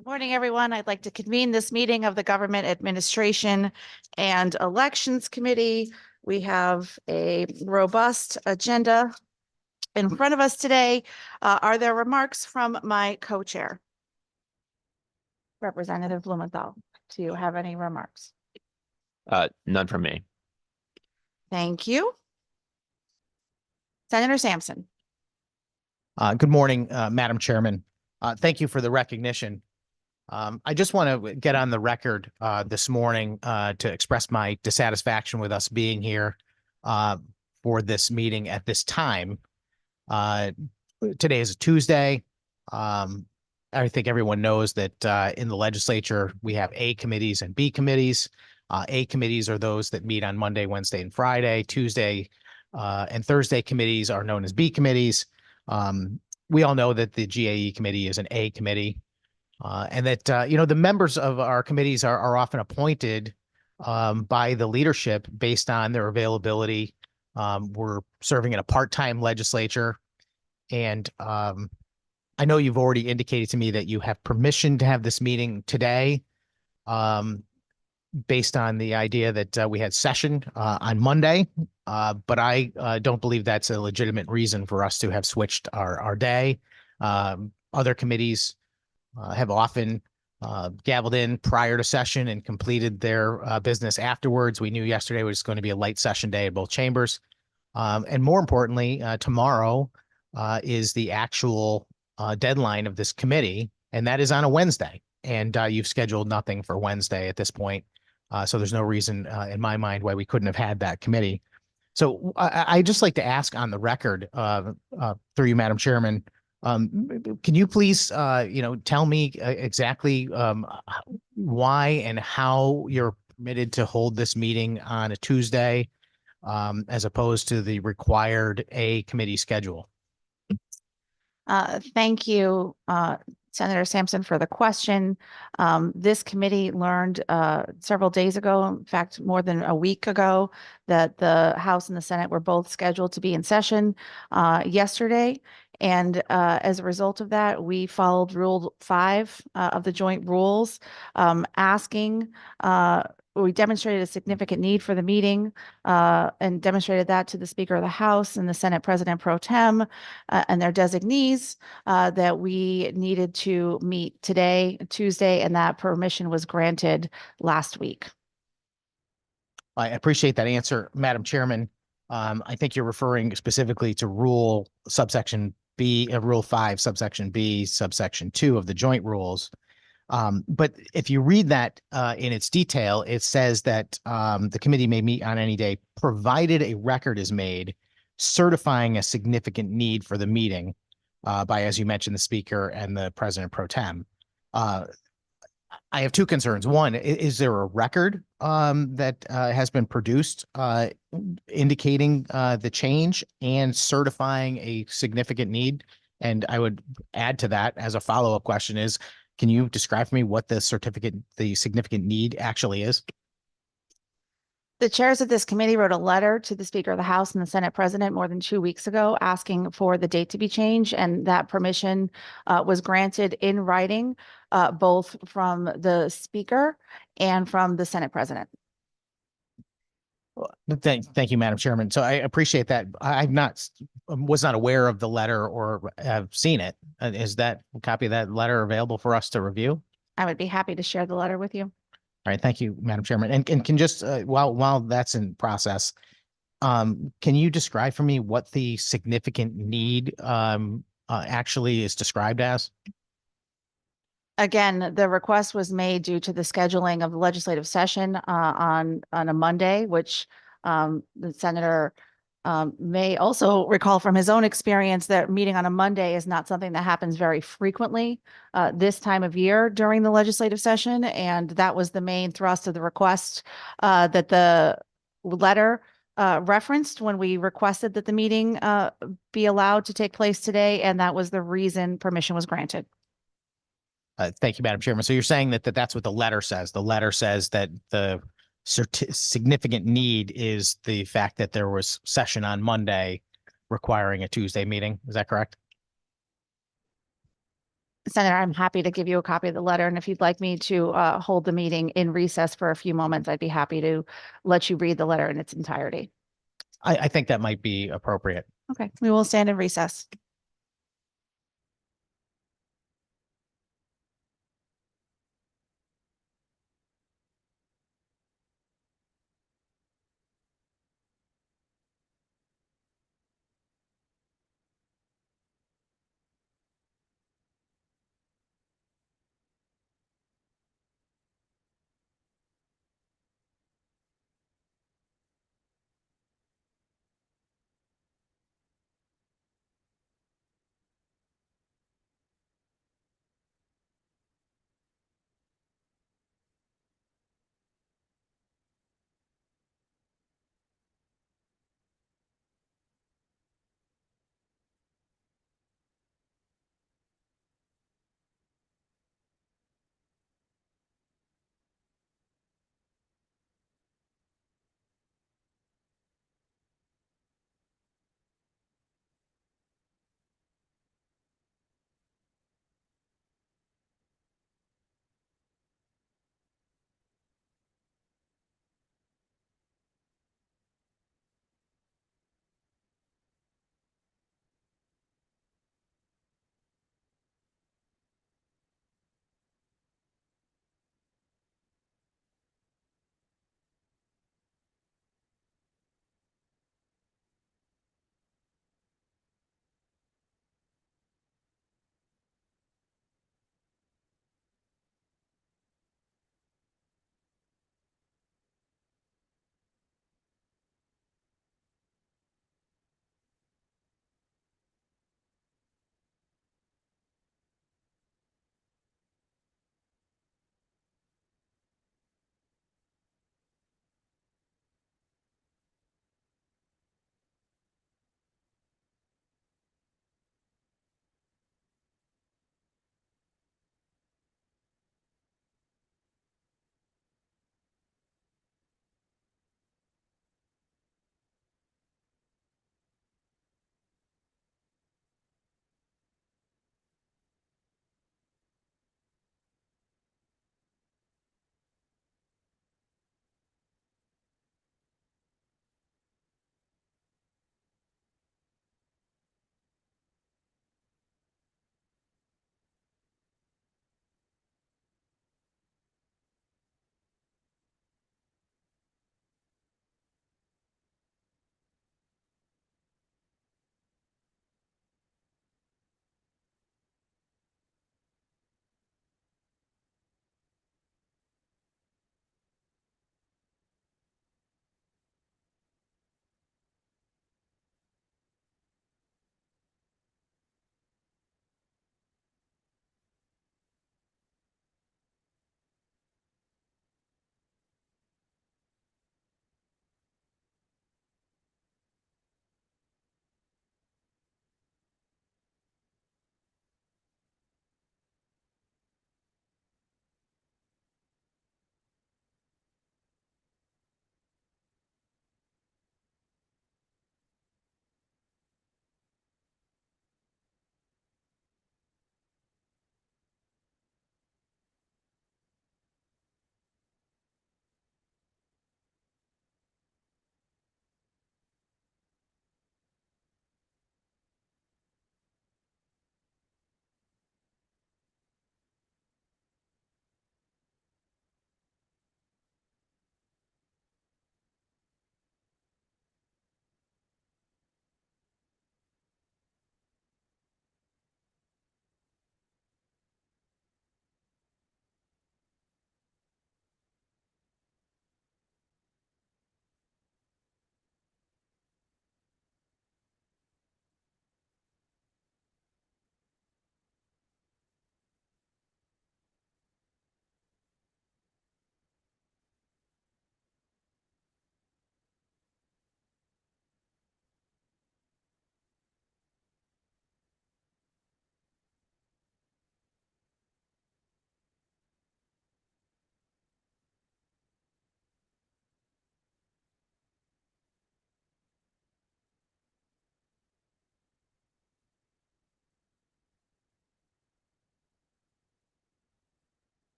Good morning, everyone. I'd like to convene this meeting of the Government Administration and Elections Committee. We have a robust agenda in front of us today. Are there remarks from my co-chair? Representative Blumenthal, do you have any remarks? None from me. Thank you. Senator Sampson. Good morning, Madam Chairman. Thank you for the recognition. I just want to get on the record this morning to express my dissatisfaction with us being here for this meeting at this time. Today is a Tuesday. I think everyone knows that in the legislature, we have A committees and B committees. A committees are those that meet on Monday, Wednesday, and Friday. Tuesday and Thursday committees are known as B committees. We all know that the GAE committee is an A committee. And that, the members of our committees are often appointed by the leadership based on their availability. We're serving in a part-time legislature. And I know you've already indicated to me that you have permission to have this meeting today based on the idea that we had session on Monday. But I don't believe that's a legitimate reason for us to have switched our day. Other committees have often gavelled in prior to session and completed their business afterwards. We knew yesterday was going to be a light session day at both chambers. And more importantly, tomorrow is the actual deadline of this committee, and that is on a Wednesday. And you've scheduled nothing for Wednesday at this point. So there's no reason in my mind why we couldn't have had that committee. So I just like to ask on the record through you, Madam Chairman, can you please, tell me exactly why and how you're permitted to hold this meeting on a Tuesday as opposed to the required A committee schedule? Thank you, Senator Sampson, for the question. This committee learned several days ago, in fact, more than a week ago, that the House and the Senate were both scheduled to be in session yesterday. And as a result of that, we followed Rule 5 of the joint rules, we demonstrated a significant need for the meeting and demonstrated that to the Speaker of the House and the Senate President Pro Tem and their designees that we needed to meet today, Tuesday, and that permission was granted last week. I appreciate that answer, Madam Chairman. I think you're referring specifically to Rule subsection B, Rule 5, subsection B, subsection 2 of the joint rules. But if you read that in its detail, it says that the committee may meet on any day, provided a record is made certifying a significant need for the meeting by, as you mentioned, the Speaker and the President Pro Tem. I have two concerns. One, is there a record that has been produced indicating the change and certifying a significant need? And I would add to that as a follow-up question is, can you describe for me what the significant need actually is? The chairs of this committee wrote a letter to the Speaker of the House and the Senate President more than 2 weeks ago asking for the date to be changed, and that permission was granted in writing, both from the Speaker and from the Senate President. Thank you, Madam Chairman. So I appreciate that. I was not aware of the letter or have seen it. Is that a copy of that letter available for us to review? I would be happy to share the letter with you. All right, thank you, Madam Chairman. And can just while that's in process, can you describe for me what the significant need actually is described as? Again, the request was made due to the scheduling of the legislative session on a Monday, which the senator may also recall from his own experience that meeting on a Monday is not something that happens very frequently this time of year during the legislative session. And that was the main thrust of the request that the letter referenced when we requested that the meeting be allowed to take place today. And that was the reason permission was granted. Thank you, Madam Chairman. So you're saying that that's what the letter says. The letter says that the significant need is the fact that there was session on Monday requiring a Tuesday meeting. Is that correct? Senator, I'm happy to give you a copy of the letter, and if you'd like me to hold the meeting in recess for a few moments, I'd be happy to let you read the letter in its entirety. I think that might be appropriate. Okay, we will stand in recess.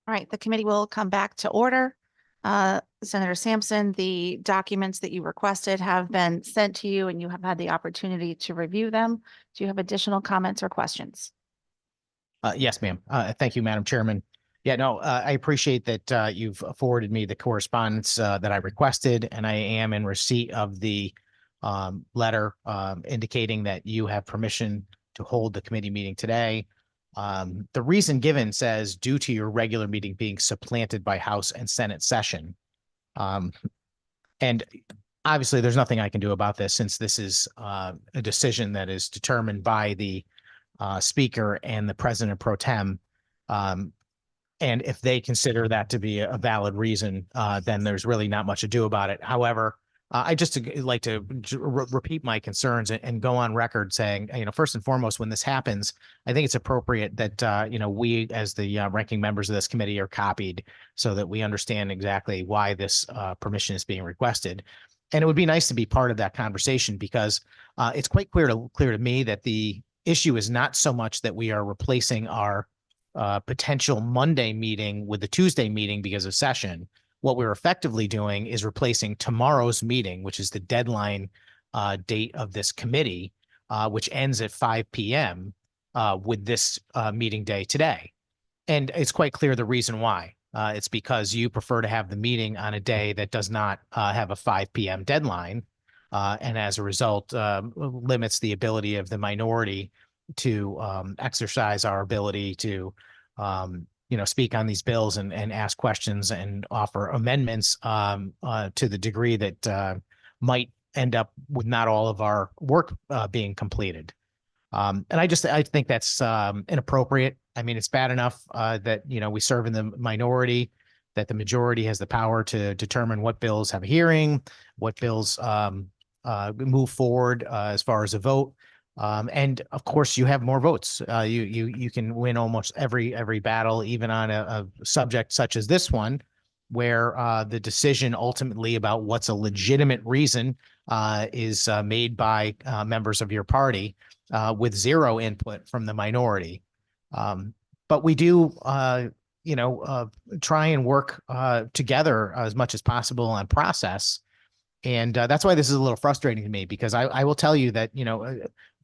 All right, the committee will come back to order. Senator Sampson, the documents that you requested have been sent to you and you have had the opportunity to review them. Do you have additional comments or questions? Yes, ma'am. Thank you, Madam Chairman. Yeah, no, I appreciate that you've forwarded me the correspondence that I requested, and I am in receipt of the letter indicating that you have permission to hold the committee meeting today. The reason given says due to your regular meeting being supplanted by House and Senate session. And obviously, there's nothing I can do about this since this is a decision that is determined by the Speaker and the President pro tem. And if they consider that to be a valid reason, then there's really not much to do about it. However, I just like to repeat my concerns and go on record saying, first and foremost, when this happens, I think it's appropriate that, we as the ranking members of this committee are copied so that we understand exactly why this permission is being requested. And it would be nice to be part of that conversation because it's quite clear to me that the issue is not so much that we are replacing our potential Monday meeting with the Tuesday meeting because of session. What we're effectively doing is replacing tomorrow's meeting, which is the deadline date of this committee, which ends at 5 p.m. With this meeting day today. And it's quite clear the reason why. It's because you prefer to have the meeting on a day that does not have a 5 p.m. deadline. And as a result, limits the ability of the minority to exercise our ability to speak on these bills and ask questions and offer amendments to the degree that might end up with not all of our work being completed. And I think that's inappropriate. I mean, it's bad enough that, we serve in the minority, that the majority has the power to determine what bills have a hearing, what bills move forward as far as a vote. And of course, you have more votes. You can win almost every battle, even on a subject such as this one, where the decision ultimately about what's a legitimate reason is made by members of your party with zero input from the minority. But we do, try and work together as much as possible on process. And that's why this is a little frustrating to me, because I will tell you that,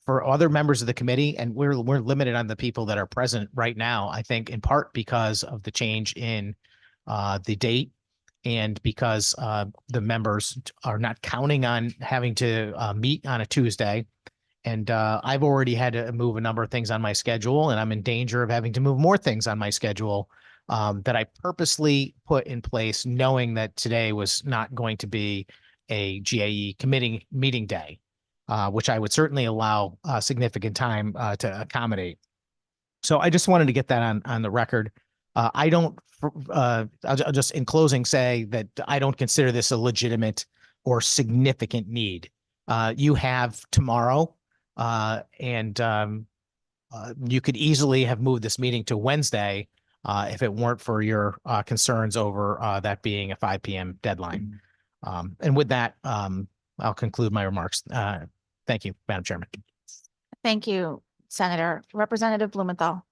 for other members of the committee, and we're limited on the people that are present right now, I think in part because of the change in the date and because the members are not counting on having to meet on a Tuesday. And I've already had to move a number of things on my schedule, and I'm in danger of having to move more things on my schedule that I purposely put in place, knowing that today was not going to be a GAE committee meeting day. Which I would certainly allow significant time to accommodate. So I just wanted to get that on the record. I'll just in closing say that I don't consider this a legitimate or significant need. You have tomorrow, and you could easily have moved this meeting to Wednesday if it weren't for your concerns over that being a 5 p.m. deadline. And with that, I'll conclude my remarks. Thank you, Madam Chairman. Thank you, Senator. Representative Blumenthal.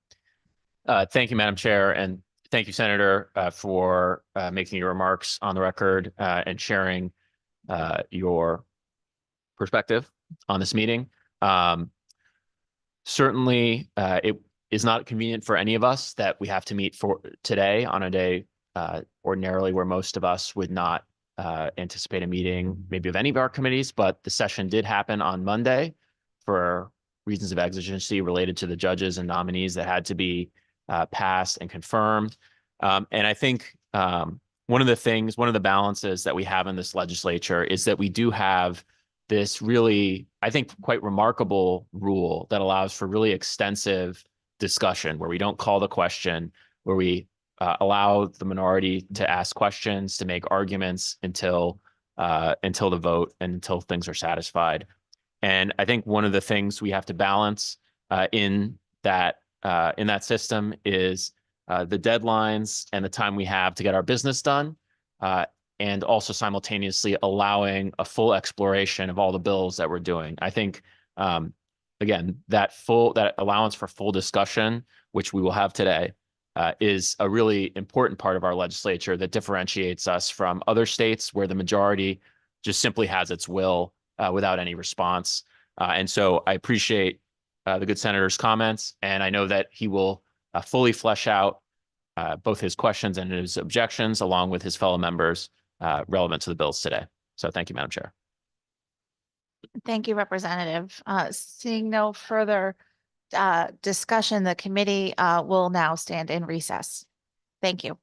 Thank you, Madam Chair, and thank you, Senator, for making your remarks on the record and sharing your perspective on this meeting. Certainly, it is not convenient for any of us that we have to meet for today on a day ordinarily where most of us would not anticipate a meeting maybe of any of our committees, but the session did happen on Monday for reasons of exigency related to the judges and nominees that had to be passed and confirmed. And I think one of the balances that we have in this legislature is that we do have this really, I think, quite remarkable rule that allows for really extensive discussion where we don't call the question, where we allow the minority to ask questions, to make arguments until the vote and until things are satisfied. And I think one of the things we have to balance in that system is the deadlines and the time we have to get our business done, and also simultaneously allowing a full exploration of all the bills that we're doing. I think, again, that allowance for full discussion, which we will have today, is a really important part of our legislature that differentiates us from other states where the majority just simply has its will without any response. And so I appreciate the good senator's comments, and I know that he will fully flesh out both his questions and his objections along with his fellow members relevant to the bills today. So thank you, Madam Chair. Thank you, Representative. Seeing no further discussion, the committee will now stand in recess. Thank you.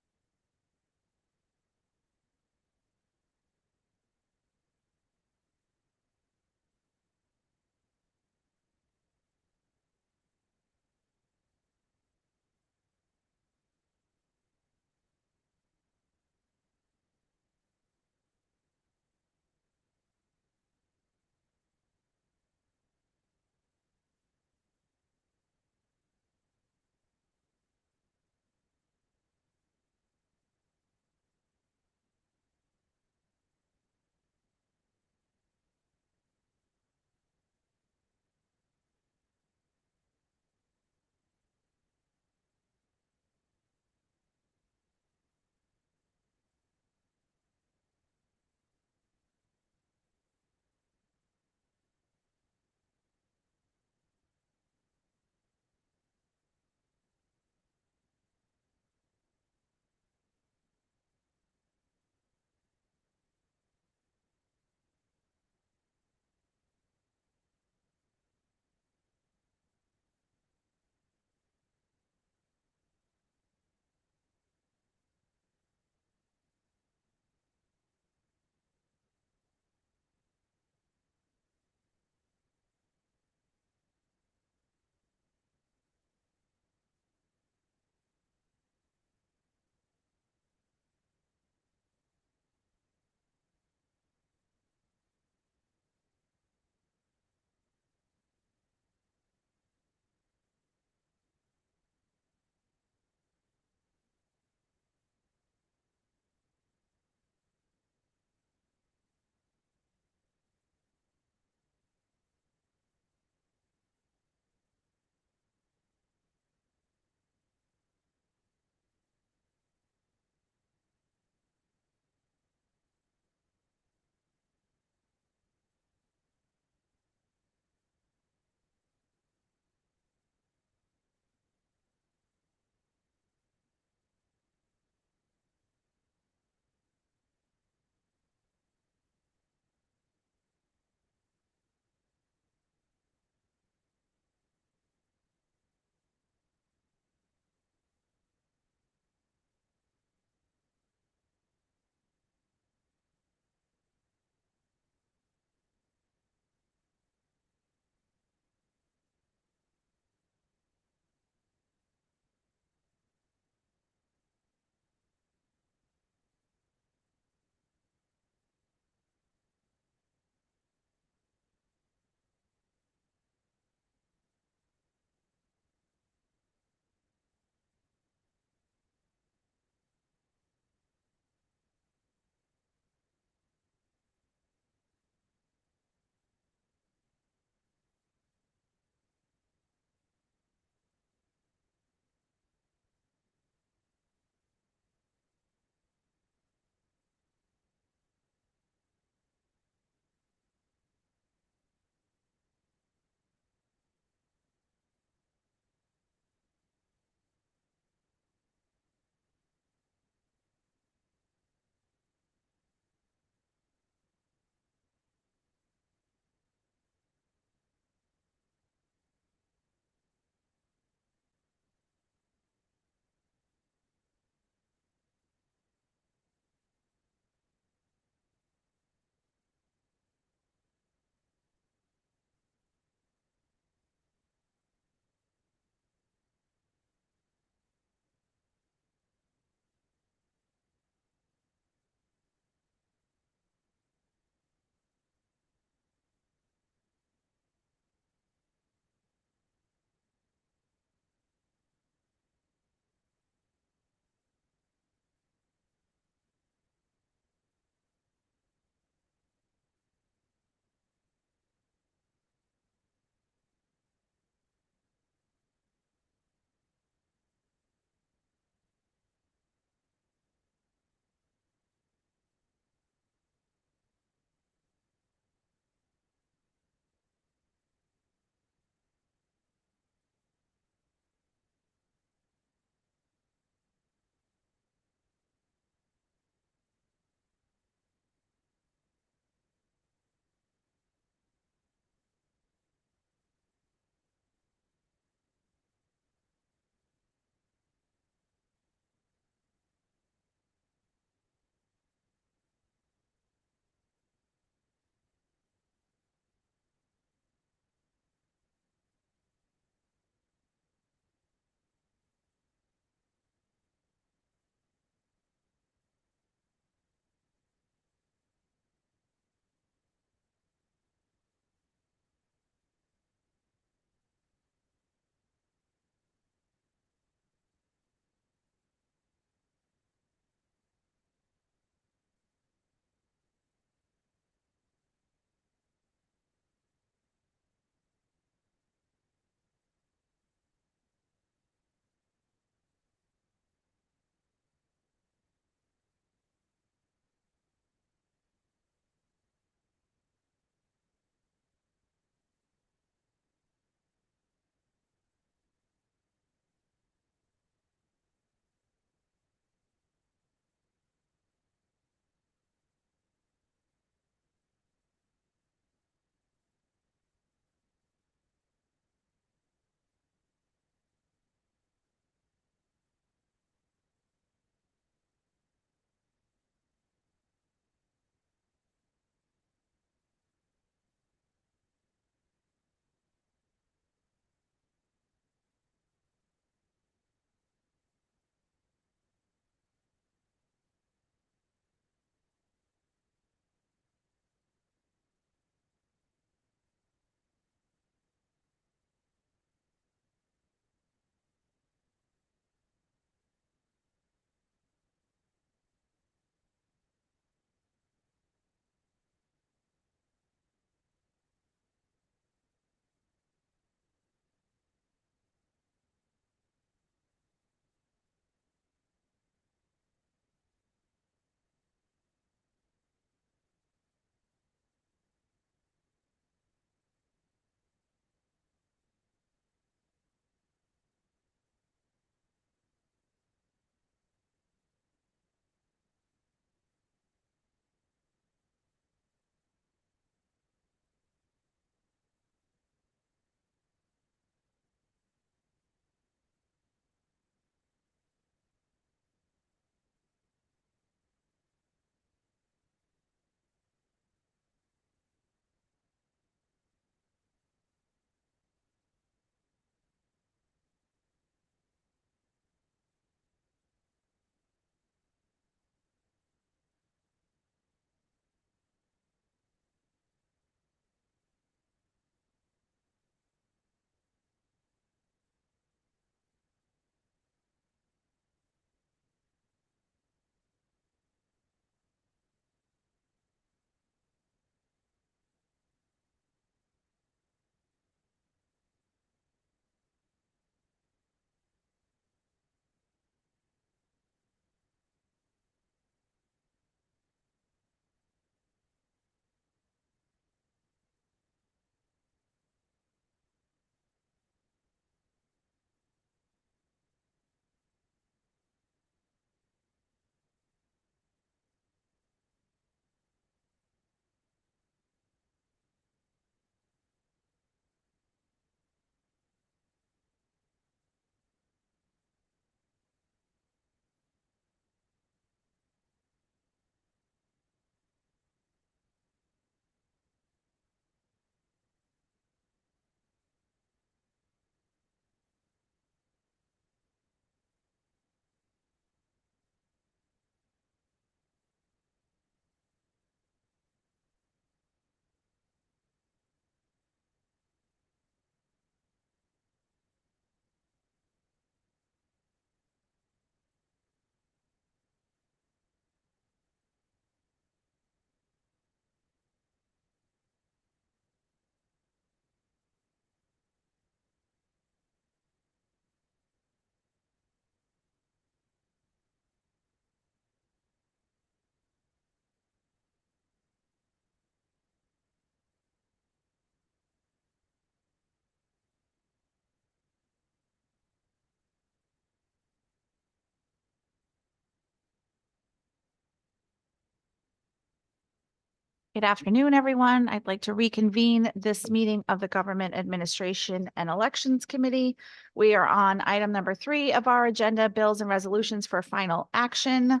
Good afternoon, everyone. I'd like to reconvene this meeting of the Government Administration and Elections Committee. We are on item number 3 of our agenda, bills and resolutions for final action.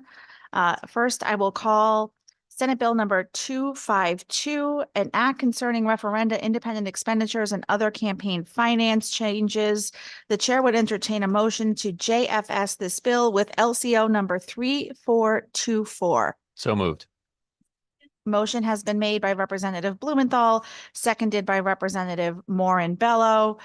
First, I will call Senate Bill number 252, an act concerning referenda, independent expenditures, and other campaign finance changes. The chair would entertain a motion to JFS this bill with LCO number 3424. So moved. Motion has been made by Representative Blumenthal, seconded by Representative Morin Bello.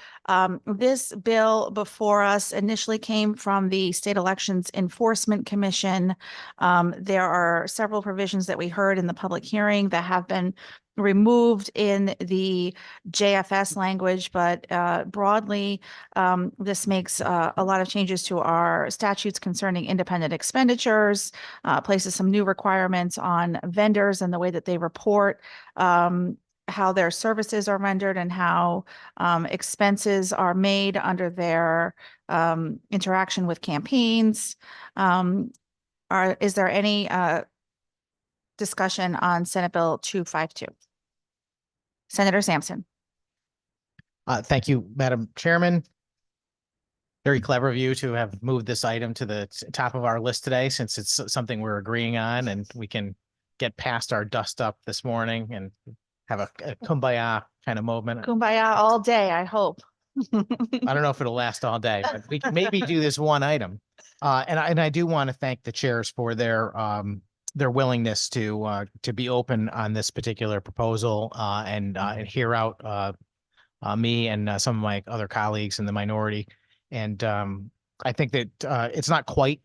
This bill before us initially came from the State Elections Enforcement Commission. There are several provisions that we heard in the public hearing that have been removed in the JFS language, but broadly, this makes a lot of changes to our statutes concerning independent expenditures, places some new requirements on vendors and the way that they report how their services are rendered and how expenses are made under their interaction with campaigns. Is there any discussion on Senate Bill 252? Senator Sampson. Thank you, Madam Chairman. Very clever of you to have moved this item to the top of our list today, since it's something we're agreeing on and we can get past our dust up this morning and have a kumbaya kind of moment. Kumbaya all day, I hope. I don't know if it'll last all day, but we can maybe do this one item. And I do want to thank the chairs for their willingness to be open on this particular proposal and hear out me and some of my other colleagues in the minority. And I think that it's not quite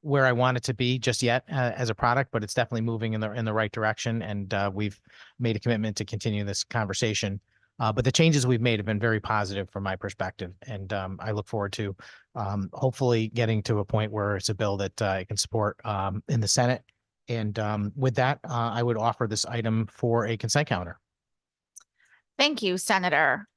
where I want it to be just yet as a product, but it's definitely moving in the right direction. And we've made a commitment to continue this conversation. But the changes we've made have been very positive from my perspective. And I look forward to hopefully getting to a point where it's a bill that I can support in the Senate. And with that, I would offer this item for a consent calendar. Thank you, Senator.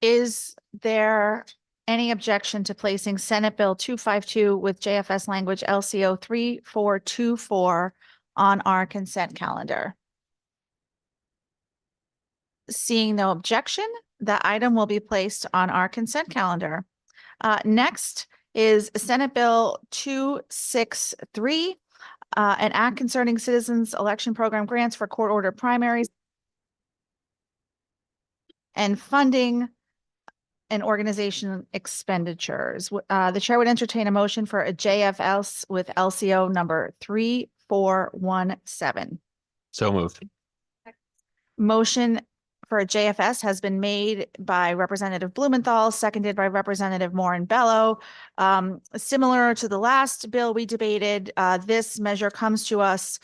Is there any objection to placing Senate Bill 252 with JFS language LCO 3424 on our consent calendar? Seeing no objection, the item will be placed on our consent calendar. Next is Senate Bill 263, an act concerning citizens election program grants for court-ordered primaries and funding and organization expenditures. The chair would entertain a motion for a JFS with LCO number 3417. So moved. Motion for a JFS has been made by Representative Blumenthal, seconded by Representative Morin Bello. Similar to the last bill we debated, this measure comes to us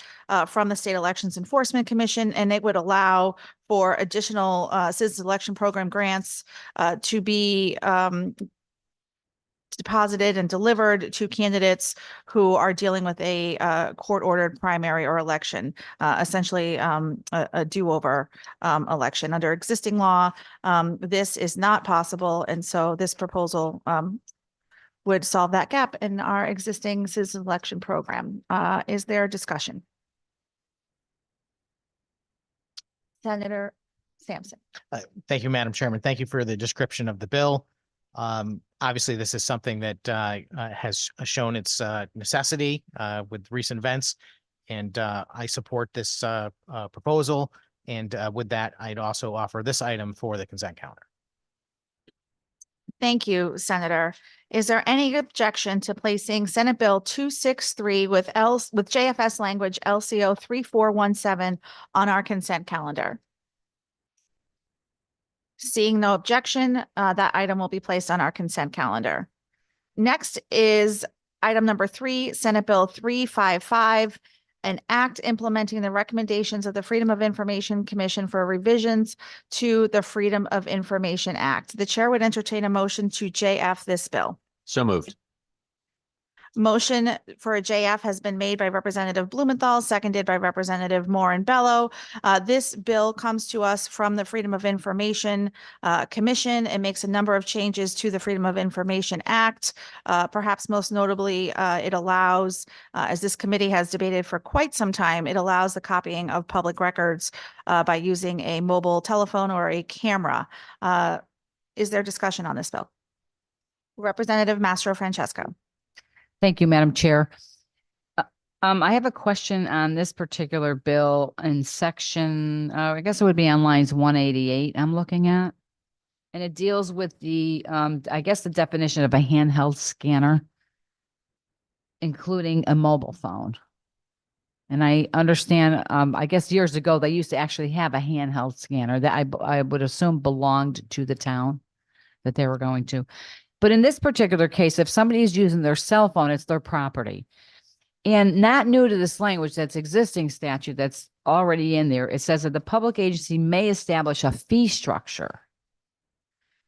from the State Elections Enforcement Commission, and it would allow for additional citizen election program grants to be deposited and delivered to candidates who are dealing with a court-ordered primary or election, essentially a do-over election. Under existing law, this is not possible, and so this proposal would solve that gap in our existing citizen election program. Is there discussion? Senator Sampson. Thank you, Madam Chairman. Thank you for the description of the bill. Obviously, this is something that has shown its necessity with recent events, and I support this proposal. And with that, I'd also offer this item for the consent calendar. Thank you, Senator. Is there any objection to placing Senate Bill 263 with JFS language LCO 3417 on our consent calendar? Seeing no objection, that item will be placed on our consent calendar. Next is item number 3, Senate Bill 355, an act implementing the recommendations of the Freedom of Information Commission for revisions to the Freedom of Information Act. The chair would entertain a motion to JF this bill. So moved. Motion for a JF has been made by Representative Blumenthal, seconded by Representative Moore and Bello. This bill comes to us from the Freedom of Information Commission and makes a number of changes to the Freedom of Information Act. Perhaps most notably, it allows, as this committee has debated for quite some time, it allows the copying of public records by using a mobile telephone or a camera. Is there discussion on this bill? Representative Mastro Francesco. Thank you, Madam Chair. I have a question on this particular bill in section, I guess it would be on lines 188 I'm looking at. And it deals with the, I guess the definition of a handheld scanner, including a mobile phone. And I understand, I guess years ago, they used to actually have a handheld scanner that I would assume belonged to the town that they were going to. But in this particular case, if somebody is using their cell phone, it's their property. And not new to this language, that's existing statute that's already in there. It says that the public agency may establish a fee structure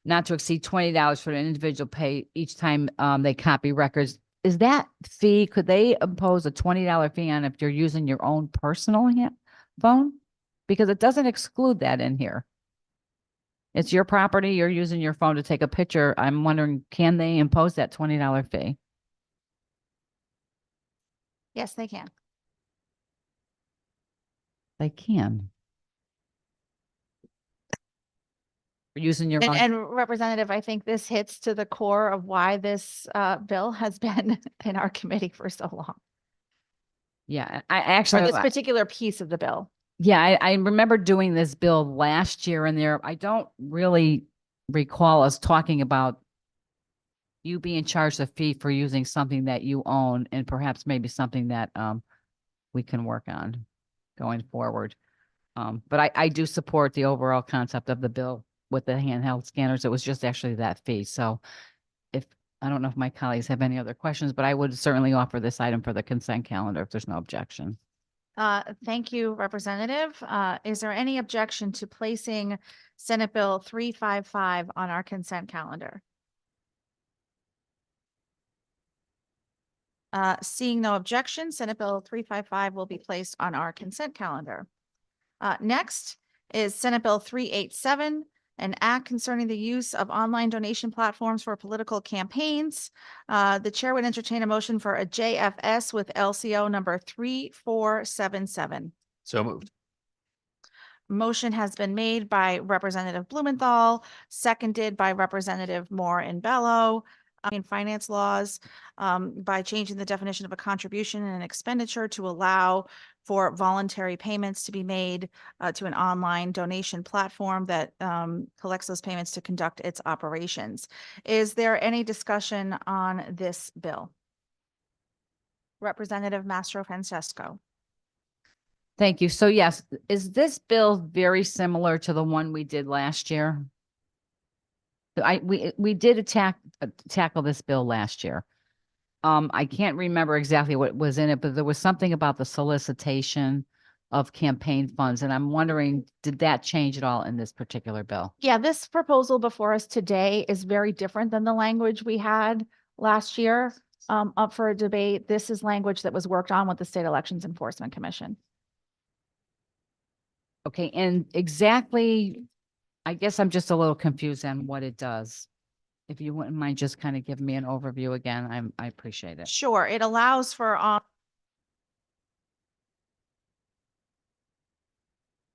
not to exceed $20 for an individual pay each time they copy records. Is that fee, could they impose a $20 fee on if you're using your own personal phone? Because it doesn't exclude that in here. It's your property, you're using your phone to take a picture. I'm wondering, can they impose that $20 fee? Yes, they can. They can. For using your own. And Representative, I think this hits to the core of why this bill has been in our committee for so long. Yeah, I Or actually, this particular piece of the bill. yeah, I remember doing this bill last year and there, I don't really recall us talking about you being charged a fee for using something that you own and perhaps maybe something that we can work on going forward. But I do support the overall concept of the bill with the handheld scanners. It was just actually that fee. So if, I don't know if my colleagues have any other questions, but I would certainly offer this item for the consent calendar if there's no objection. Thank you, Representative. Is there any objection to placing Senate Bill 355 on our consent calendar? Seeing no objection, Senate Bill 355 will be placed on our consent calendar. Next is Senate Bill 387, an act concerning the use of online donation platforms for political campaigns. The chair would entertain a motion for a JFS with LCO number 3477. So moved. Motion has been made by Representative Blumenthal, seconded by Representative Moore and Bello. In finance laws, by changing the definition of a contribution and an expenditure to allow for voluntary payments to be made to an online donation platform that collects those payments to conduct its operations. Is there any discussion on this bill? Representative Mastro Francesco. Thank you. So yes, is this bill very similar to the one we did last year? We did tackle this bill last year. I can't remember exactly what was in it, but there was something about the solicitation of campaign funds. And I'm wondering, did that change at all in this particular bill? Yeah, this proposal before us today is very different than the language we had last year up for a debate. This is language that was worked on with the State Elections Enforcement Commission. Okay, and exactly, I guess I'm just a little confused on what it does. If you wouldn't mind just kind of giving me an overview again, I appreciate it. Sure, it allows for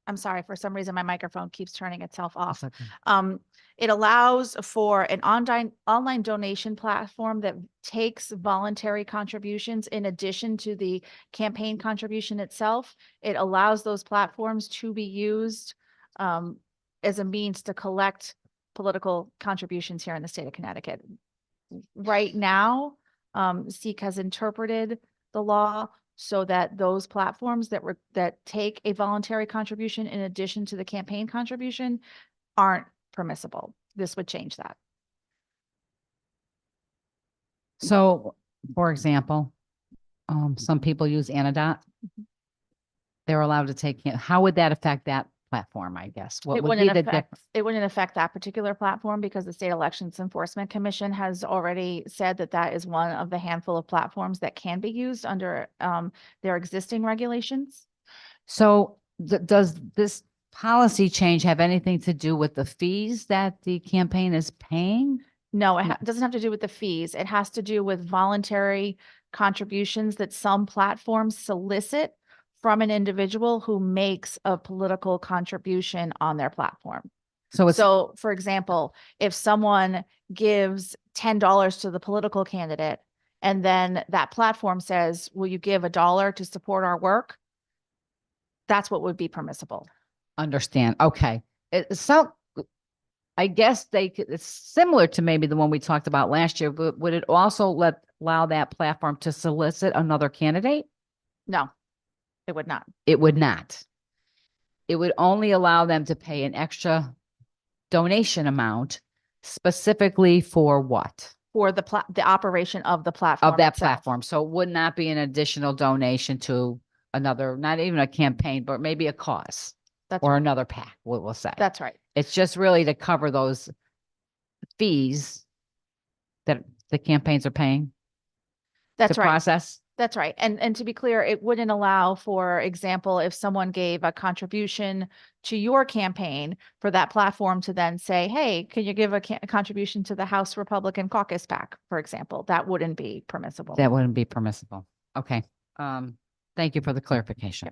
I'm sorry, for some reason my microphone keeps turning itself off. That's okay. It allows for an online donation platform that takes voluntary contributions in addition to the campaign contribution itself. It allows those platforms to be used as a means to collect political contributions here in the state of Connecticut. Right now, SEEK has interpreted the law so that those platforms that take a voluntary contribution in addition to the campaign contribution aren't permissible. This would change that. So, for example, some people use Anodot. They're allowed to take, how would that affect that platform, I guess? What It would be wouldn't the affect, difference? it wouldn't affect that particular platform because the State Elections Enforcement Commission has already said that that is one of the handful of platforms that can be used under their existing regulations. So does this policy change have anything to do with the fees that the campaign is paying? No, it No. doesn't have to do with the fees. It has to do with voluntary contributions that some platforms solicit from an individual who makes a political contribution on their platform. So it's, So, for example, if someone gives $10 to the political candidate and then that platform says, will you give $1 to support our work? That's what would be permissible. understand, okay. So I guess it's similar to maybe the one we talked about last year, but would it also allow that platform to solicit another candidate? No, it would not. It would not. It would only allow them to pay an extra donation amount specifically for what? For the operation of the platform Of that itself. platform. So it would not be an additional donation to another, not even a campaign, but maybe a cause That's or right. another PAC, we'll say. That's right. It's just really to cover those fees that the campaigns are paying to That's right. process. That's right. And to be clear, it wouldn't allow, for example, if someone gave a contribution to your campaign for that platform to then say, hey, can you give a contribution to the House Republican Caucus PAC, for example, that wouldn't be permissible. That wouldn't be permissible. Okay. Thank you for the clarification.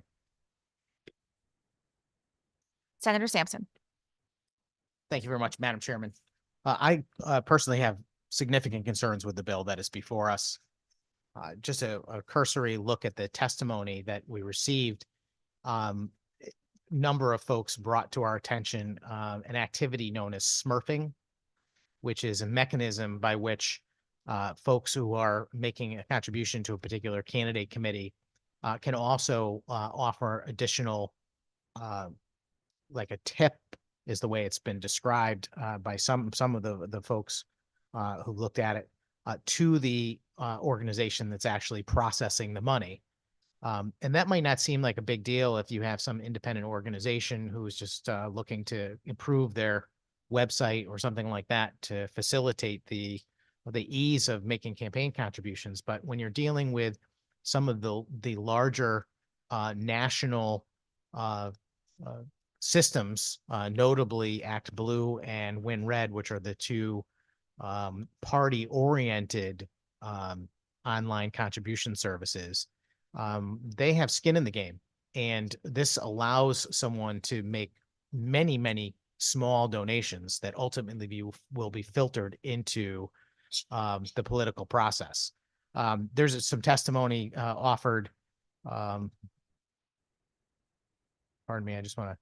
Senator Sampson. Thank you very much, Madam Chairman. I personally have significant concerns with the bill that is before us. Just a cursory look at the testimony that we received. Number of folks brought to our attention an activity known as smurfing, which is a mechanism by which folks who are making a contribution to a particular candidate committee can also offer additional, like a tip is the way it's been described by some of the folks who looked at it, to the organization that's actually processing the money. And that might not seem like a big deal if you have some independent organization who's just looking to improve their website or something like that to facilitate the ease of making campaign contributions. But when you're dealing with some of the larger national systems, notably Act Blue and Win Red, which are the two party-oriented online contribution services, they have skin in the game. And this allows someone to make many, many small donations that ultimately will be filtered into the political process. There's some testimony offered. Pardon me, I just want to.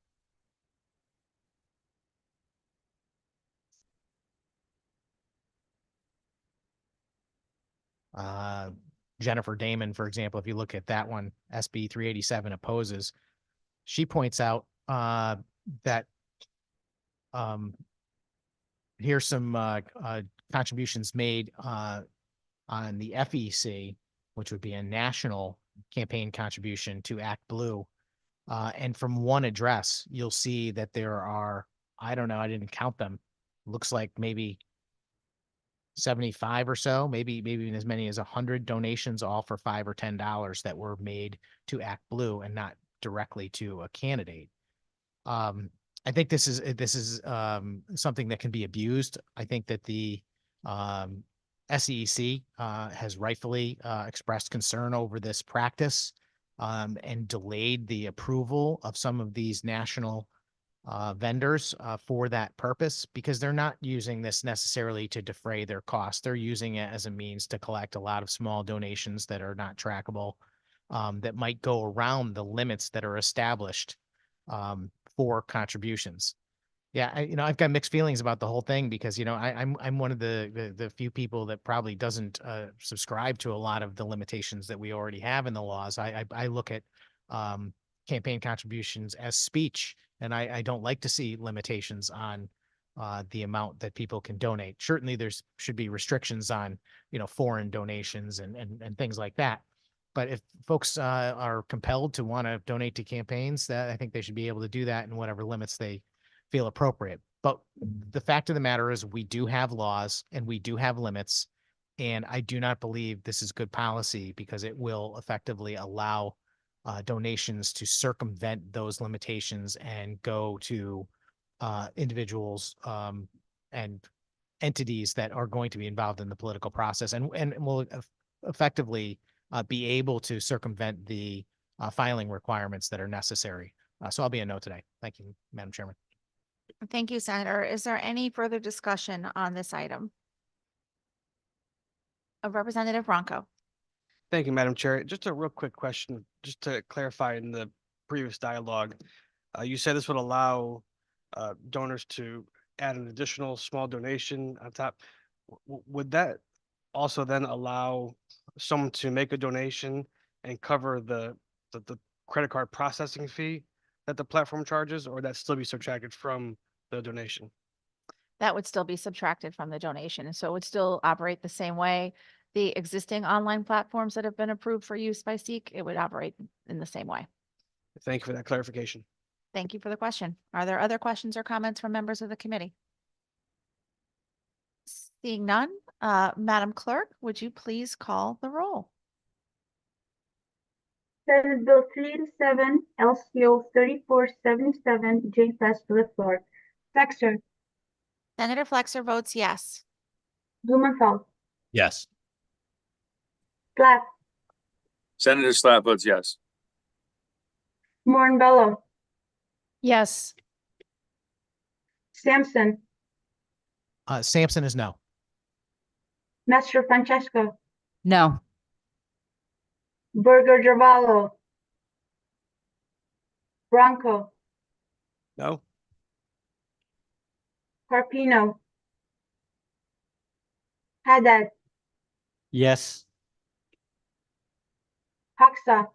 Jennifer Damon, for example, if you look at that one, SB 387 opposes, she points out that here's some contributions made on the FEC, which would be a national campaign contribution to Act Blue. And from one address, you'll see that there are, I don't know, I didn't count them. Looks like maybe 75 or so, maybe even as many as 100 donations, all for $5 or $10 that were made to Act Blue and not directly to a candidate. I think this is something that can be abused. I think that the SEC has rightfully expressed concern over this practice and delayed the approval of some of these national vendors for that purpose, because they're not using this necessarily to defray their costs. They're using it as a means to collect a lot of small donations that are not trackable, that might go around the limits that are established for contributions. Yeah, I've got mixed feelings about the whole thing because, I'm one of the few people that probably doesn't subscribe to a lot of the limitations that we already have in the laws. I look at campaign contributions as speech, and I don't like to see limitations on the amount that people can donate. Certainly should be restrictions on, foreign donations and things like that. but if folks are compelled to want to donate to campaigns, that I think they should be able to do that in whatever limits they feel appropriate. But the fact of the matter is we do have laws and we do have limits. And I do not believe this is good policy because it will effectively allow donations to circumvent those limitations and go to individuals and entities that are going to be involved in the political process and will effectively be able to circumvent the filing requirements that are necessary. So I'll be a no today. Thank you, Madam Chairman. Thank you, Senator. Is there any further discussion on this item? Representative Bronco. Thank you, Madam Chair. Just a real quick question, just to clarify in the previous dialogue. You said this would allow donors to add an additional small donation on top. Would that also then allow someone to make a donation and cover the credit card processing fee that the platform charges, or would that still be subtracted from the donation? That would still be subtracted from the donation. And so it would still operate the same way. The existing online platforms that have been approved for use by SEEK, it would operate in the same way. Thank you for that clarification. Thank you for the question. Are there other questions or comments from members of the committee? Seeing none, Madam Clerk, would you please call the roll? Senate Bill 387, LCO 3477, Jane passed to the floor. Flexer, Senator Flexer votes yes. Blumenthal, Yes. Platt, Senator Slatt votes yes. Morinbello, Yes. Sampson, Sampson is no. Master Francesco, No. Burger Giovanni, Bronco, No? Carpino, Haddad, Yes. Hoxa,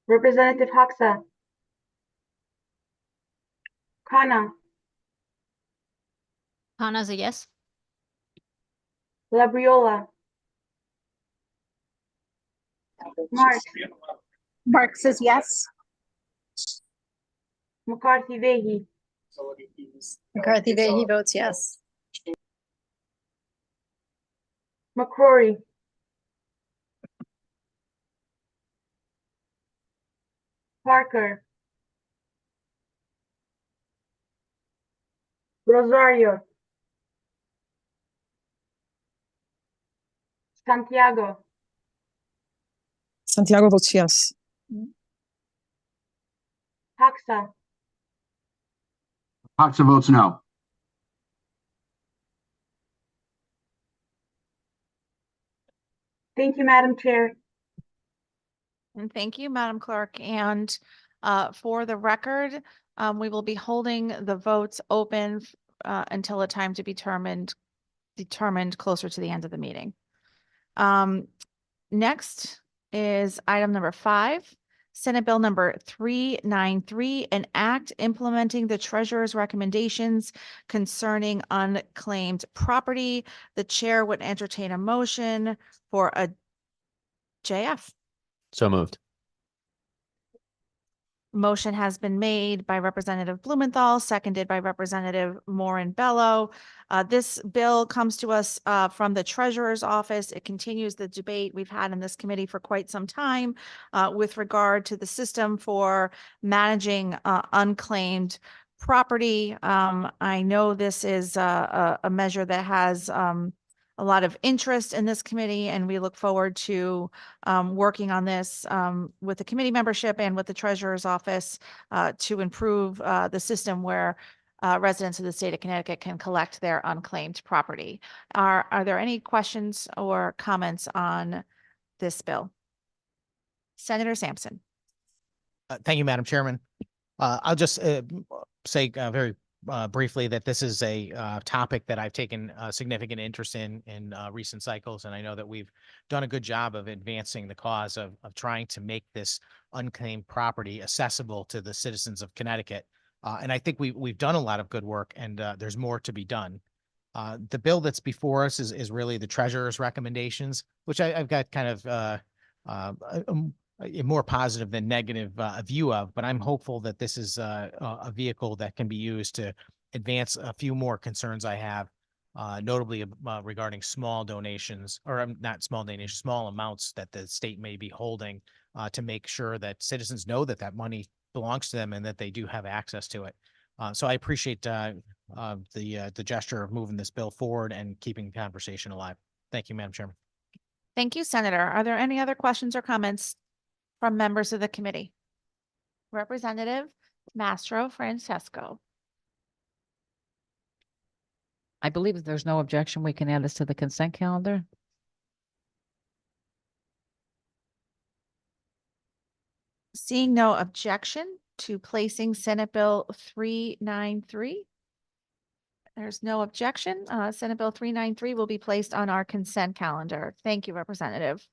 Representative Hoxa, Khanna, Khanna's a yes. Labriola, Marks, Mark says yes. McCarthy Vehi, McCarthy Vahey votes yes. McCrory, Parker, Rosario, Santiago, Santiago votes yes. Hoxa, Hoxa votes no. Thank you, Madam Chair. And thank you, Madam Clerk. And for the record, we will be holding the votes open until a time to be determined closer to the end of the meeting. Next is item number 5, Senate Bill number 393, an act implementing the treasurer's recommendations concerning unclaimed property. The chair would entertain a motion for a JF. So moved. Motion has been made by Representative Blumenthal, seconded by Representative Morinbello. This bill comes to us from the Treasurer's Office. It continues the debate we've had in this committee for quite some time with regard to the system for managing unclaimed property. I know this is a measure that has a lot of interest in this committee, and we look forward to working on this with the committee membership and with the Treasurer's Office to improve the system where residents of the state of Connecticut can collect their unclaimed property. Are there any questions or comments on this bill? Senator Sampson. Thank you, Madam Chairman. I'll just say very briefly that this is a topic that I've taken a significant interest in recent cycles, and I know that we've done a good job of advancing the cause of trying to make this unclaimed property accessible to the citizens of Connecticut. And I think we've done a lot of good work, and there's more to be done. The bill that's before us is really the treasurer's recommendations, which I've got kind of a more positive than negative view of, but I'm hopeful that this is a vehicle that can be used to advance a few more concerns I have, notably regarding small donations, or not small donations, small amounts that the state may be holding, to make sure that citizens know that that money belongs to them and that they do have access to it. So I appreciate the gesture of moving this bill forward and keeping the conversation alive. Thank you, Madam Chairman. Thank you, Senator. Are there any other questions or comments from members of the committee? Representative Mastro Francesco. I believe if there's no objection, we can add this to the consent calendar. Seeing no objection to placing Senate Bill 393. There's no objection. Senate Bill 393 will be placed on our consent calendar. Thank you, Representative.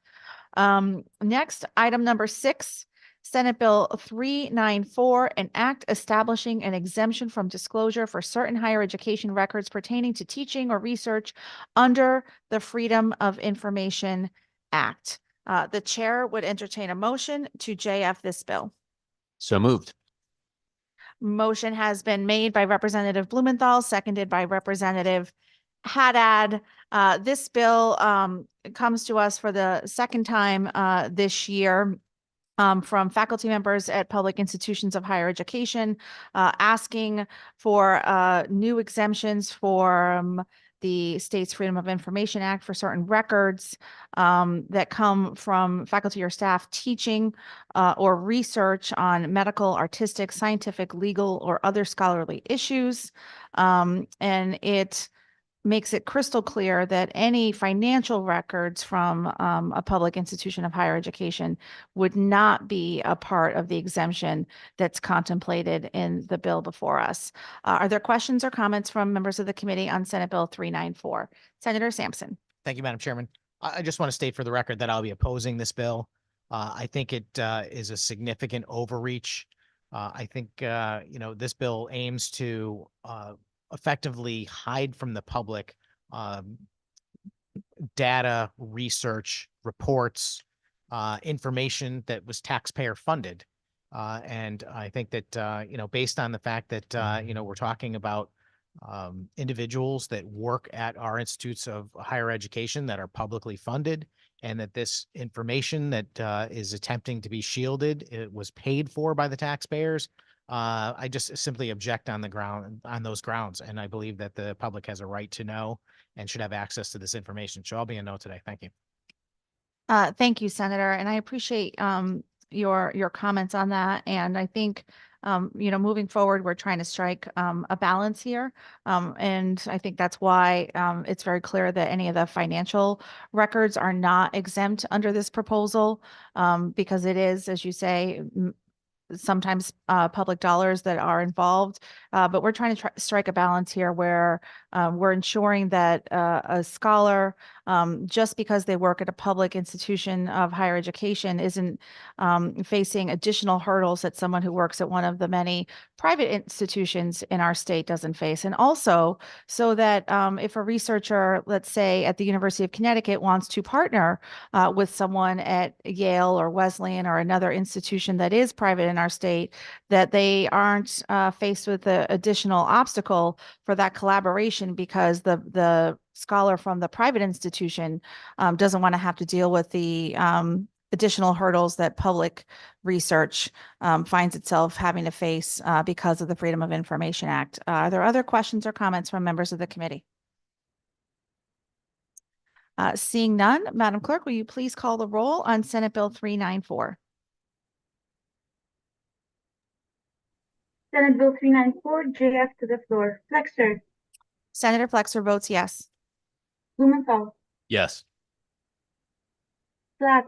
Next, item number 6, Senate Bill 394, an act establishing an exemption from disclosure for certain higher education records pertaining to teaching or research under the Freedom of Information Act. The chair would entertain a motion to JF this bill. So moved. Motion has been made by Representative Blumenthal, seconded by Representative Haddad. This bill comes to us for the second time this year from faculty members at public institutions of higher education, asking for new exemptions for the state's Freedom of Information Act for certain records that come from faculty or staff teaching or research on medical, artistic, scientific, legal, or other scholarly issues. And it makes it crystal clear that any financial records from a public institution of higher education would not be a part of the exemption that's contemplated in the bill before us. Are there questions or comments from members of the committee on Senate Bill 394? Senator Sampson. Thank you, Madam Chairman. I just want to state for the record that I'll be opposing this bill. I think it is a significant overreach. I think, this bill aims to effectively hide from the public data, research, reports, information that was taxpayer funded. And I think that, based on the fact that, we're talking about individuals that work at our institutes of higher education that are publicly funded, and that this information that is attempting to be shielded, it was paid for by the taxpayers. I just simply object on those grounds, and I believe that the public has a right to know and should have access to this information. So I'll be a no today. Thank you. Thank you, Senator, and I appreciate your comments on that. And I think moving forward, we're trying to strike a balance here, and I think that's why it's very clear that any of the financial records are not exempt under this proposal, because it is, as you say, sometimes public dollars that are involved, but we're trying to strike a balance here where we're ensuring that a scholar, just because they work at a public institution of higher education, isn't facing additional hurdles that someone who works at one of the many private institutions in our state doesn't face. And also so that if a researcher, let's say at the University of Connecticut, wants to partner with someone at Yale or Wesleyan or another institution that is private in our state, that they aren't faced with the additional obstacle for that collaboration because the scholar from the private institution doesn't want to have to deal with the additional hurdles that public research finds itself having to face because of the Freedom of Information Act. Are there other questions or comments from members of the committee? Seeing none, Madam Clerk, will you please call the roll on Senate Bill 394? Senate Bill 394, JF to the floor. Flexer, Senator Flexer votes yes. Blumenthal, Yes. Slack,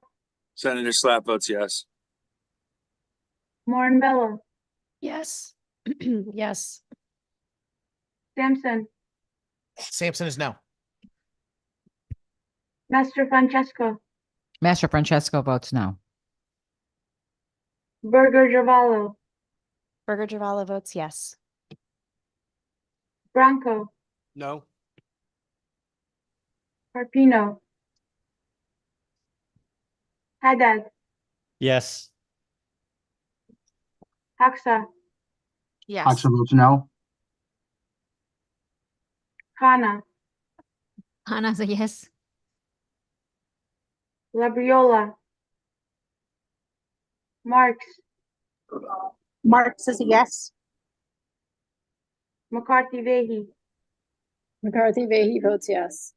Senator Slack votes yes. Morinbello, Yes. Yes. Sampson, Sampson is no. Master Francesco, Master Francesco votes no. Berger Javallo, Burger Javala votes yes. Bronco, No. Carpino, Haddad, Yes. Hoxa, Yes. Hoxa votes no. Hana, Hana's a yes. Labriola, Marks, Marks is a yes. McCarthy Vehi, McCarthy Vehi votes yes.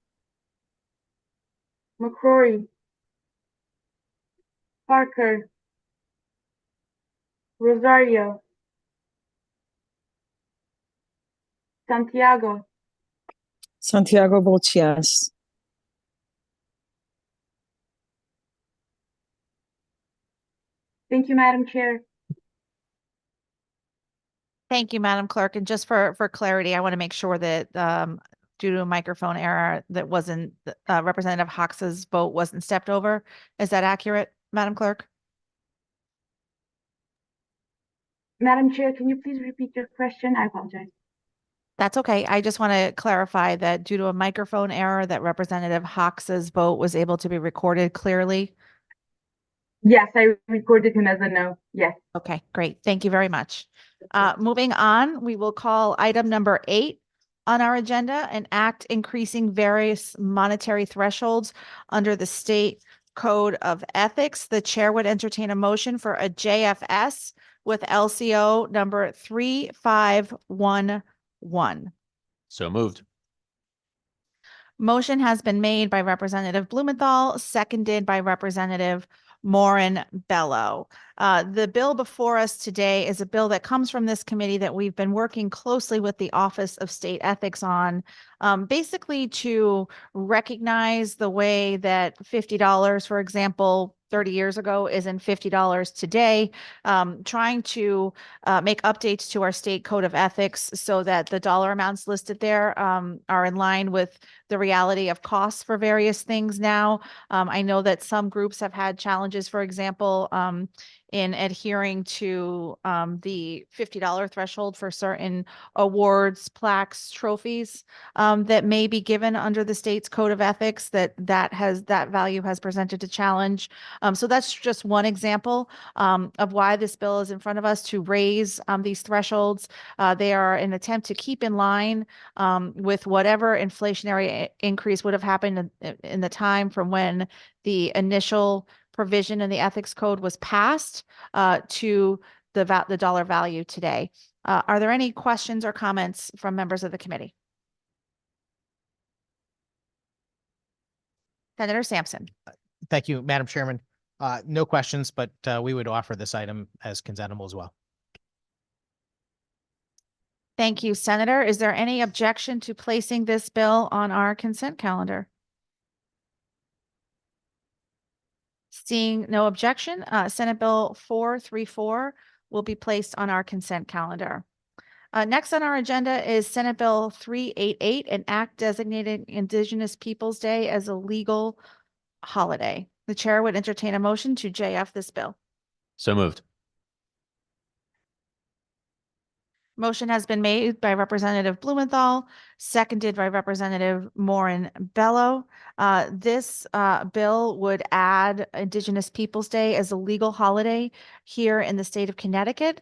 McCrory, Parker, Rosario, Santiago, Santiago votes yes. Thank you, Madam Chair. Thank you, Madam Clerk. And just for clarity, I want to make sure that due to a microphone error that wasn't Representative Hoxa's vote wasn't stepped over. Is that accurate, Madam Clerk? Madam Chair, can you please repeat your question? I apologize. That's okay. I just want to clarify that due to a microphone error that Representative Hoxa's vote was able to be recorded clearly. Yes, I recorded him as a no. Yes. Okay, great. Thank you very much. Moving on, we will call item number 8 on our agenda, an act increasing various monetary thresholds under the state code of ethics. The chair would entertain a motion for a JFS with LCO number 3511. So moved. Motion has been made by Representative Blumenthal, seconded by Representative Morin Bello. The bill before us today is a bill that comes from this committee that we've been working closely with the Office of State Ethics on, basically to recognize the way that $50, for example, 30 years ago isn't $50 today, trying to make updates to our state code of ethics so that the dollar amounts listed there are in line with the reality of costs for various things now. I know that some groups have had challenges, for example, in adhering to the $50 threshold for certain awards, plaques, trophies that may be given under the state's code of ethics that value has presented to challenge. So that's just one example of why this bill is in front of us, to raise these thresholds. They are an attempt to keep in line with whatever inflationary increase would have happened in the time from when the initial provision in the ethics code was passed to the dollar value today. Are there any questions or comments from members of the committee? Senator Sampson. Thank you, Madam Chairman. No questions, but we would offer this item as consentable as well. Thank you, Senator. Is there any objection to placing this bill on our consent calendar? Seeing no objection, Senate Bill 434 will be placed on our consent calendar. Next on our agenda is Senate Bill 388, an act designating Indigenous Peoples' Day as a legal holiday. The chair would entertain a motion to JF this bill. So moved. Motion has been made by Representative Blumenthal, seconded by Representative Morin Bello. This bill would add Indigenous Peoples' Day as a legal holiday here in the state of Connecticut.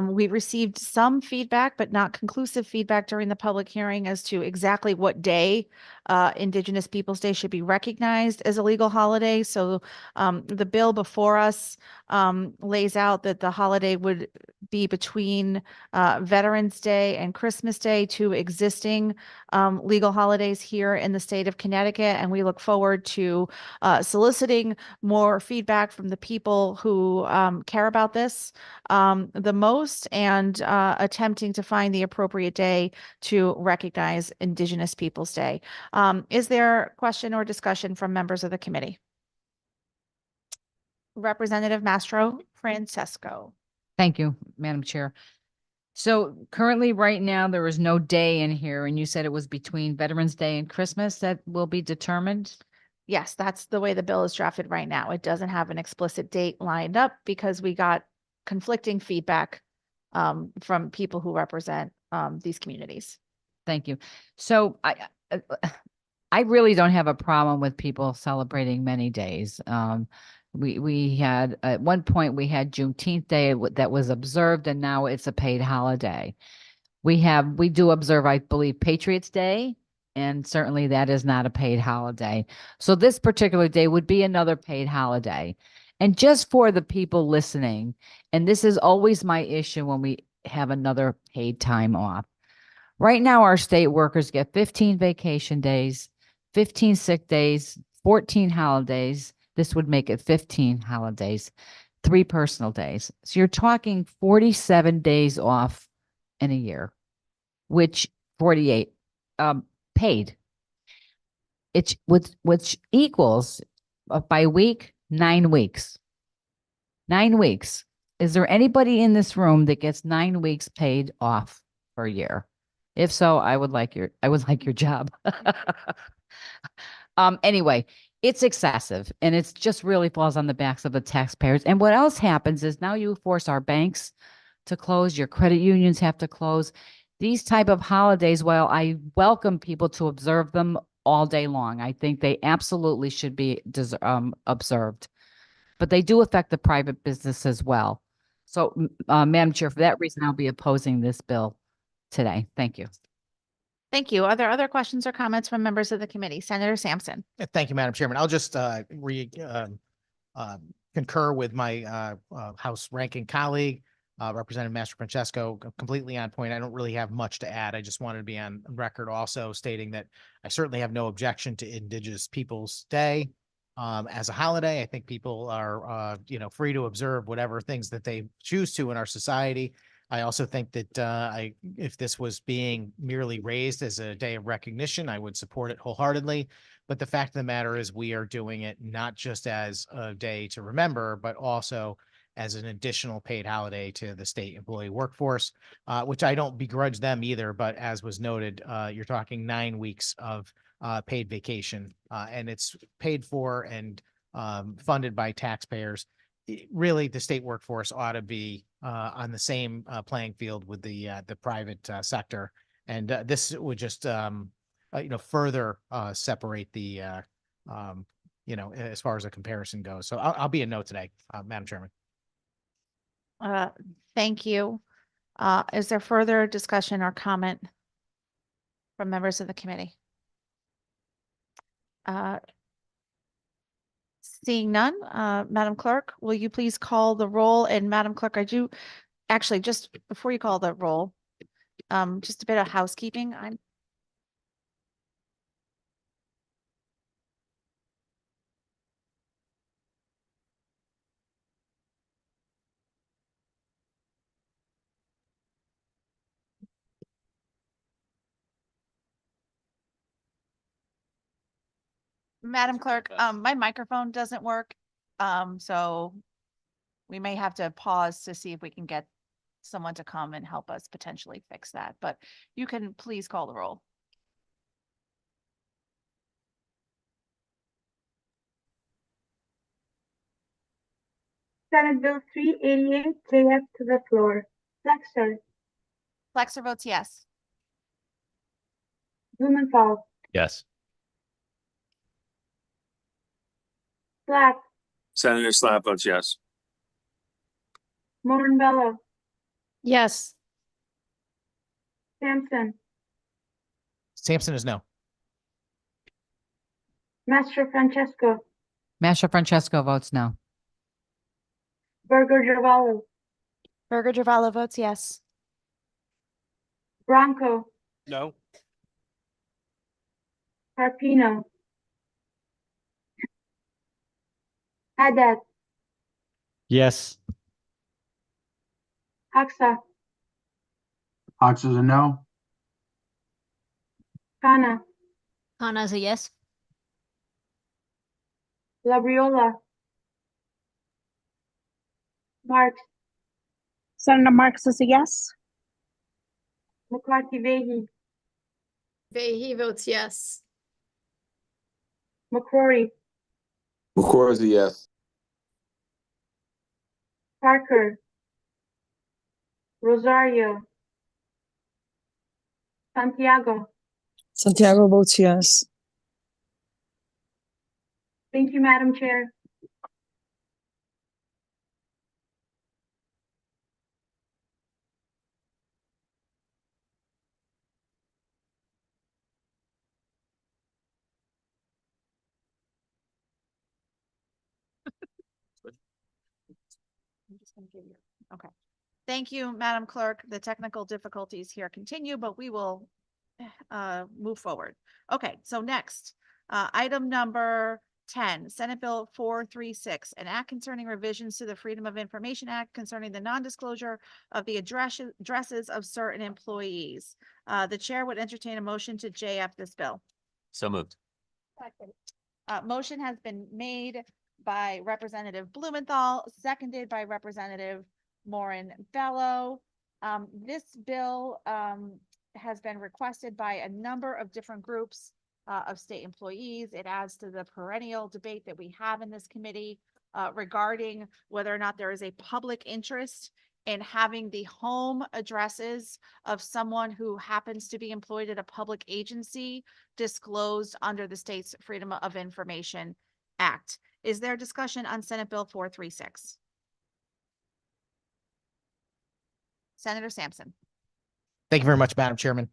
We received some feedback, but not conclusive feedback during the public hearing as to exactly what day Indigenous Peoples' Day should be recognized as a legal holiday. So the bill before us lays out that the holiday would be between Veterans Day and Christmas Day, two existing legal holidays here in the state of Connecticut. And we look forward to soliciting more feedback from the people who care about this the most, and attempting to find the appropriate day to recognize Indigenous Peoples' Day. Is there question or discussion from members of the committee? Representative Mastro Francesco. Thank you, Madam Chair. So currently, right now, there is no day in here, and you said it was between Veterans Day and Christmas that will be determined? Yes, that's the way the bill is drafted right now. It doesn't have an explicit date lined up because we got conflicting feedback from people who represent these communities. Thank you. So I really don't have a problem with people celebrating many days. We had, at one point, we had Juneteenth Day that was observed, and now it's a paid holiday. We do observe, I believe, Patriots Day, and certainly that is not a paid holiday. So this particular day would be another paid holiday. And just for the people listening, and this is always my issue when we have another paid time off. Right now, our state workers get 15 vacation days, 15 sick days, 14 holidays. This would make it 15 holidays, 3 personal days. So you're talking 47 days off in a year, which 48 paid. It's which equals by week 9 weeks. 9 weeks. Is there anybody in this room that gets 9 weeks paid off per year? If so, I would like your job. Anyway, it's excessive, and it's just really falls on the backs of the taxpayers. And what else happens is now you force our banks to close, your credit unions have to close. These type of holidays, while I welcome people to observe them all day long, I think they absolutely should be observed. But they do affect the private business as well. So, Madam Chair, for that reason, I'll be opposing this bill today. Thank you. Thank you. Are there other questions or comments from members of the committee? Senator Sampson. Thank you, Madam Chairman. I'll just concur with my House ranking colleague, Representative Master Francesco, completely on point. I don't really have much to add. I just wanted to be on record also stating that I certainly have no objection to Indigenous Peoples Day as a holiday. I think people are, free to observe whatever things that they choose to in our society. I also think that if this was being merely raised as a day of recognition, I would support it wholeheartedly. But the fact of the matter is we are doing it not just as a day to remember, but also as an additional paid holiday to the state employee workforce, which I don't begrudge them either. But as was noted, you're talking 9 weeks of paid vacation, and it's paid for and funded by taxpayers. Really, the state workforce ought to be on the same playing field with the private sector, and this would just further separate the as far as a comparison goes. So I'll be a no today, Madam Chairman. Thank you. Is there further discussion or comment from members of the committee? Seeing none, Madam Clerk, will you please call the roll? And Madam Clerk, just before you call the roll, just a bit of housekeeping. Madam Clerk, my microphone doesn't work. So we may have to pause to see if we can get someone to come and help us potentially fix that, but you can please call the roll. Senate Bill 388, JF to the floor. Flexer, Flexer votes yes. Blumenthal, Yes. Black, Senator Slack votes yes. Morinbello, Yes. Sampson, Sampson is no. Master Francesco, Master Francesco votes no. Burger Givallo, Burger Givallo votes yes. Bronco, No. Carpino, Haddad, Yes. Hoxa, Cox is a no. Kana, Hana's a yes. Labriola, Marks, Senator Marks is a yes. McCarthy Vehi, He votes yes. McCrory, McCoy is a yes. Parker, Rosario. Santiago. Santiago votes yes. Thank you, Madam Chair. I'm just gonna give you, okay. Thank you, Madam Clerk. The technical difficulties here continue, but we will move forward. Okay, so next, item number 10, Senate Bill 436, an act concerning revisions to the Freedom of Information Act concerning the non-disclosure of the addresses of certain employees. The chair would entertain a motion to JF this bill. So moved. Motion has been made by Representative Blumenthal, seconded by Representative Morin Bello. This bill has been requested by a number of different groups of state employees. It adds to the perennial debate that we have in this committee regarding whether or not there is a public interest in having the home addresses of someone who happens to be employed at a public agency disclosed under the state's Freedom of Information Act. Is there discussion on Senate Bill 436? Senator Sampson. Thank you very much, Madam Chairman.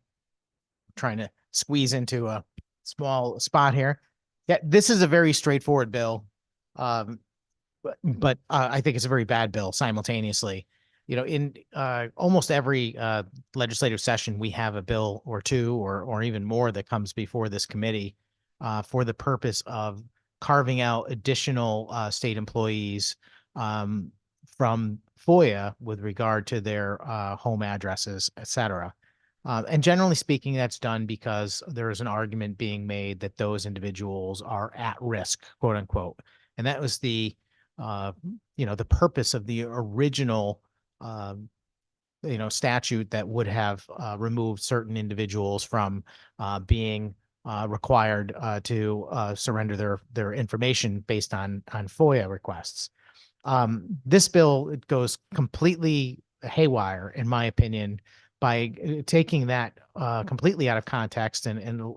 Trying to squeeze into a small spot here. Yeah, this is a very straightforward bill. But I think it's a very bad bill simultaneously. You know, in almost every legislative session, we have a bill or two or even more that comes before this committee for the purpose of carving out additional state employees from FOIA with regard to their home addresses, et cetera. And generally speaking, that's done because there is an argument being made that those individuals are at risk, quote unquote. And that was the, the purpose of the original, statute that would have removed certain individuals from being required to surrender their information based on FOIA requests. This bill, it goes completely haywire, in my opinion, by taking that completely out of context and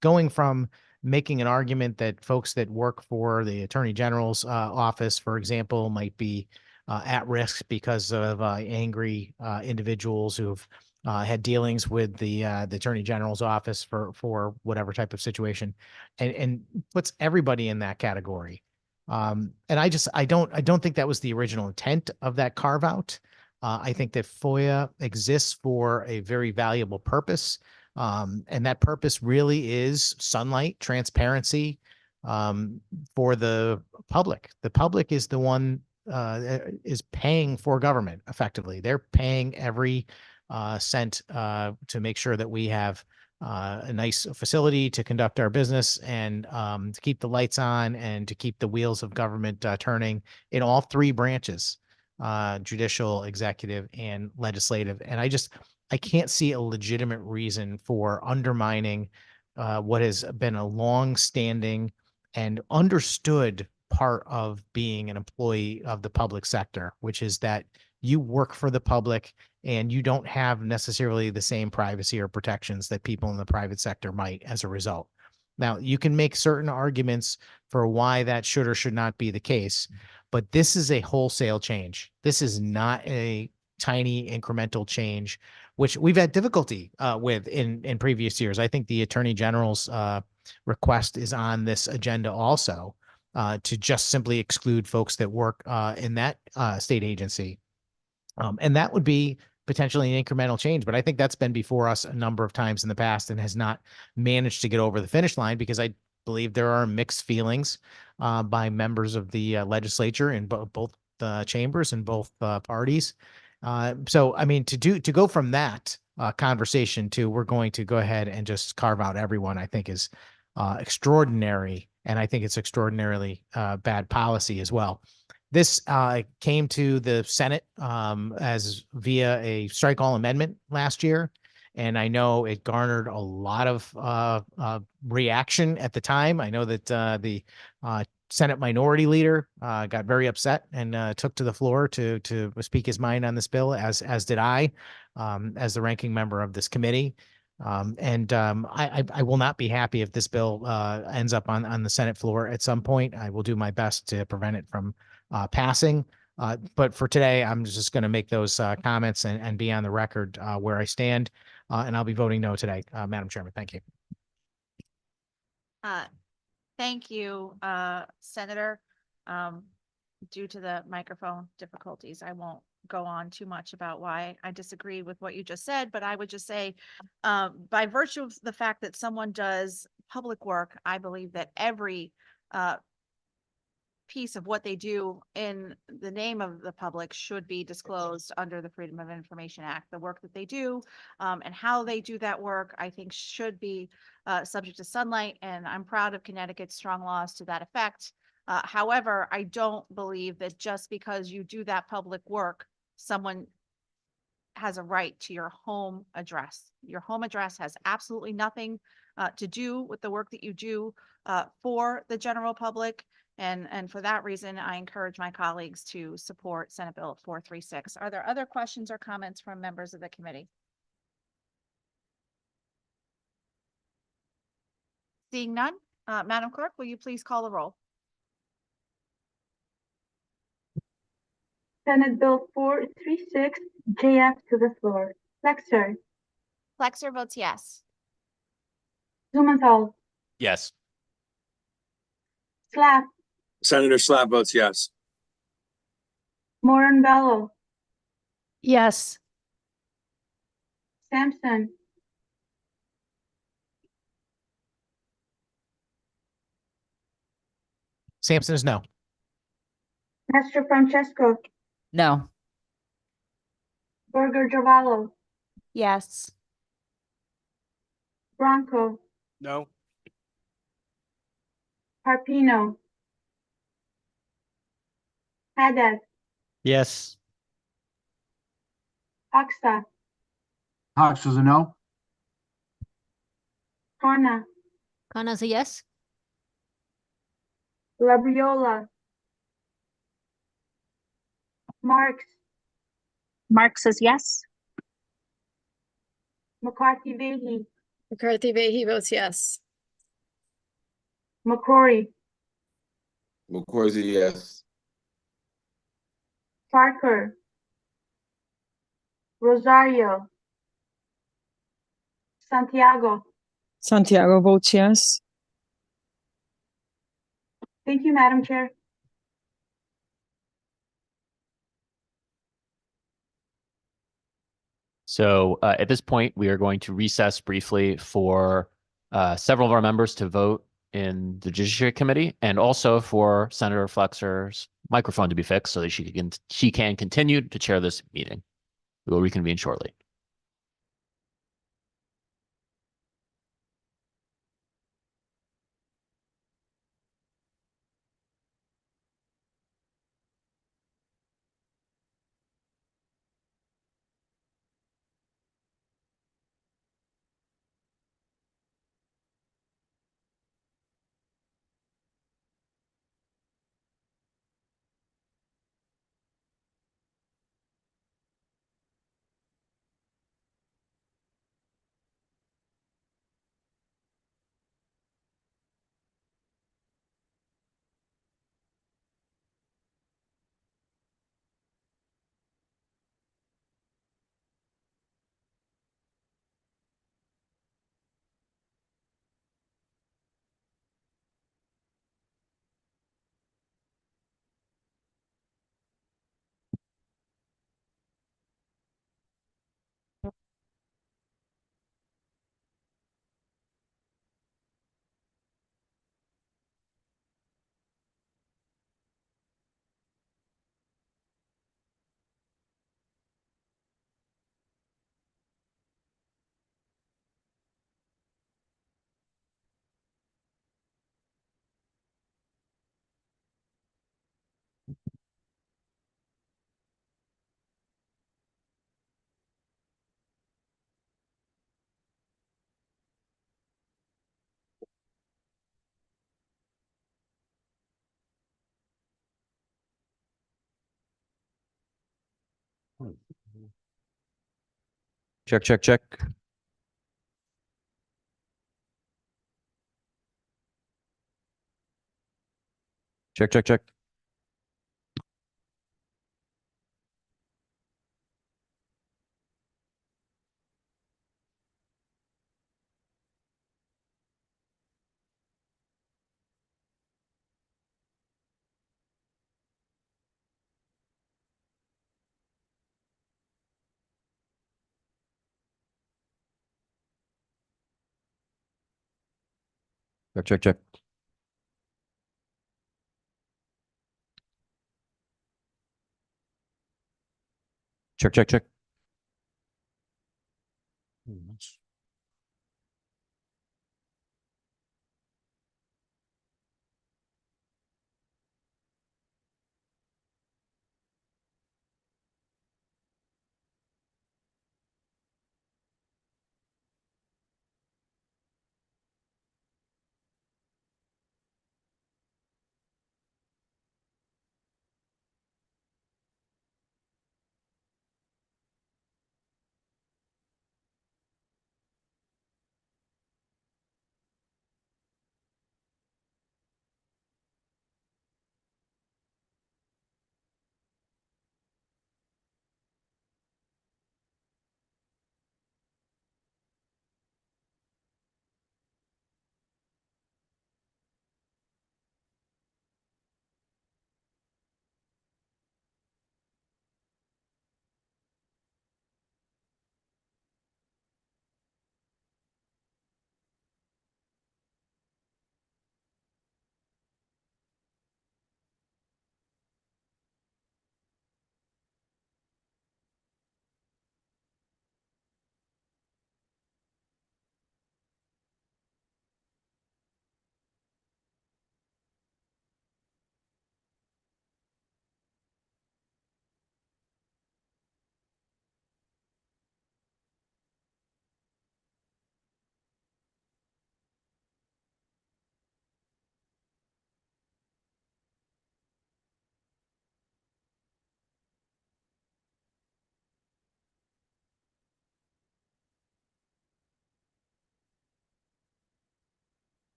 going from making an argument that folks that work for the Attorney General's office, for example, might be at risk because of angry individuals who've had dealings with the Attorney General's office for whatever type of situation, and puts everybody in that category. And I don't think that was the original intent of that carve out. I think that FOIA exists for a very valuable purpose. And that purpose really is sunlight, transparency for the public. The public is the one is paying for government effectively. They're paying every cent to make sure that we have a nice facility to conduct our business and to keep the lights on and to keep the wheels of government turning in all three branches, judicial, executive, and legislative. And I can't see a legitimate reason for undermining what has been a long-standing and understood part of being an employee of the public sector, which is that you work for the public and you don't have necessarily the same privacy or protections that people in the private sector might as a result. Now, you can make certain arguments for why that should or should not be the case, but this is a wholesale change. This is not a tiny incremental change, which we've had difficulty with in previous years. I think the Attorney General's request is on this agenda also to just simply exclude folks that work in that state agency. And that would be potentially an incremental change, but I think that's been before us a number of times in the past and has not managed to get over the finish line because I believe there are mixed feelings by members of the legislature in both chambers and both parties. So, I mean, to go from that conversation to we're going to go ahead and just carve out everyone, I think is extraordinary. And I think it's extraordinarily bad policy as well. This came to the Senate as via a strike all amendment last year. And I know it garnered a lot of reaction at the time. I know that the Senate Minority Leader got very upset and took to the floor to speak his mind on this bill, as did I, as the ranking member of this committee. I will not be happy if this bill ends up on the Senate floor at some point. I will do my best to prevent it from passing. But for today, I'm just going to make those comments and be on the record where I stand. And I'll be voting no today, Madam Chairman. Thank you. Thank you, Senator. Due to the microphone difficulties, I won't go on too much about why I disagree with what you just said, but I would just say, by virtue of the fact that someone does public work, I believe that every piece of what they do in the name of the public should be disclosed under the Freedom of Information Act. The work that they do and how they do that work, I think should be subject to sunlight. And I'm proud of Connecticut's strong laws to that effect. However, I don't believe that just because you do that public work, someone has a right to your home address. Your home address has absolutely nothing to do with the work that you do for the general public. And for that reason, I encourage my colleagues to support Senate Bill 436. Are there other questions or comments from members of the committee? Seeing none, Madam Clerk, will you please call the roll? Senate Bill 436, JF to the floor. Flexer, Flexer votes yes. Blumenthal, Yes. Slap, Senator Slap votes yes. Moran Bello, Yes. Sampson, Sampson is no. Nestor Francesco, No. Burger Giovanni, Yes. Bronco, No. Harpino, Haddad, Yes. Hoxha, Cox is a no. Khanna, Khanna's a yes. Labriola, Marks, Mark says yes. McCarthy Vahey, McCarthy Vahey votes yes. McCrory, McCorsey, yes. Parker, Rosario, Santiago. Santiago votes yes. Thank you, Madam Chair. So at this point, we are going to recess briefly for several of our members to vote in the Judiciary Committee, and also for Senator Flexer's microphone to be fixed so that she can continue to chair this meeting. We will reconvene shortly. Check, check, check. Check, check, check. Check, check, check. Check, check, check.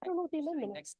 I don't know what the amendment is.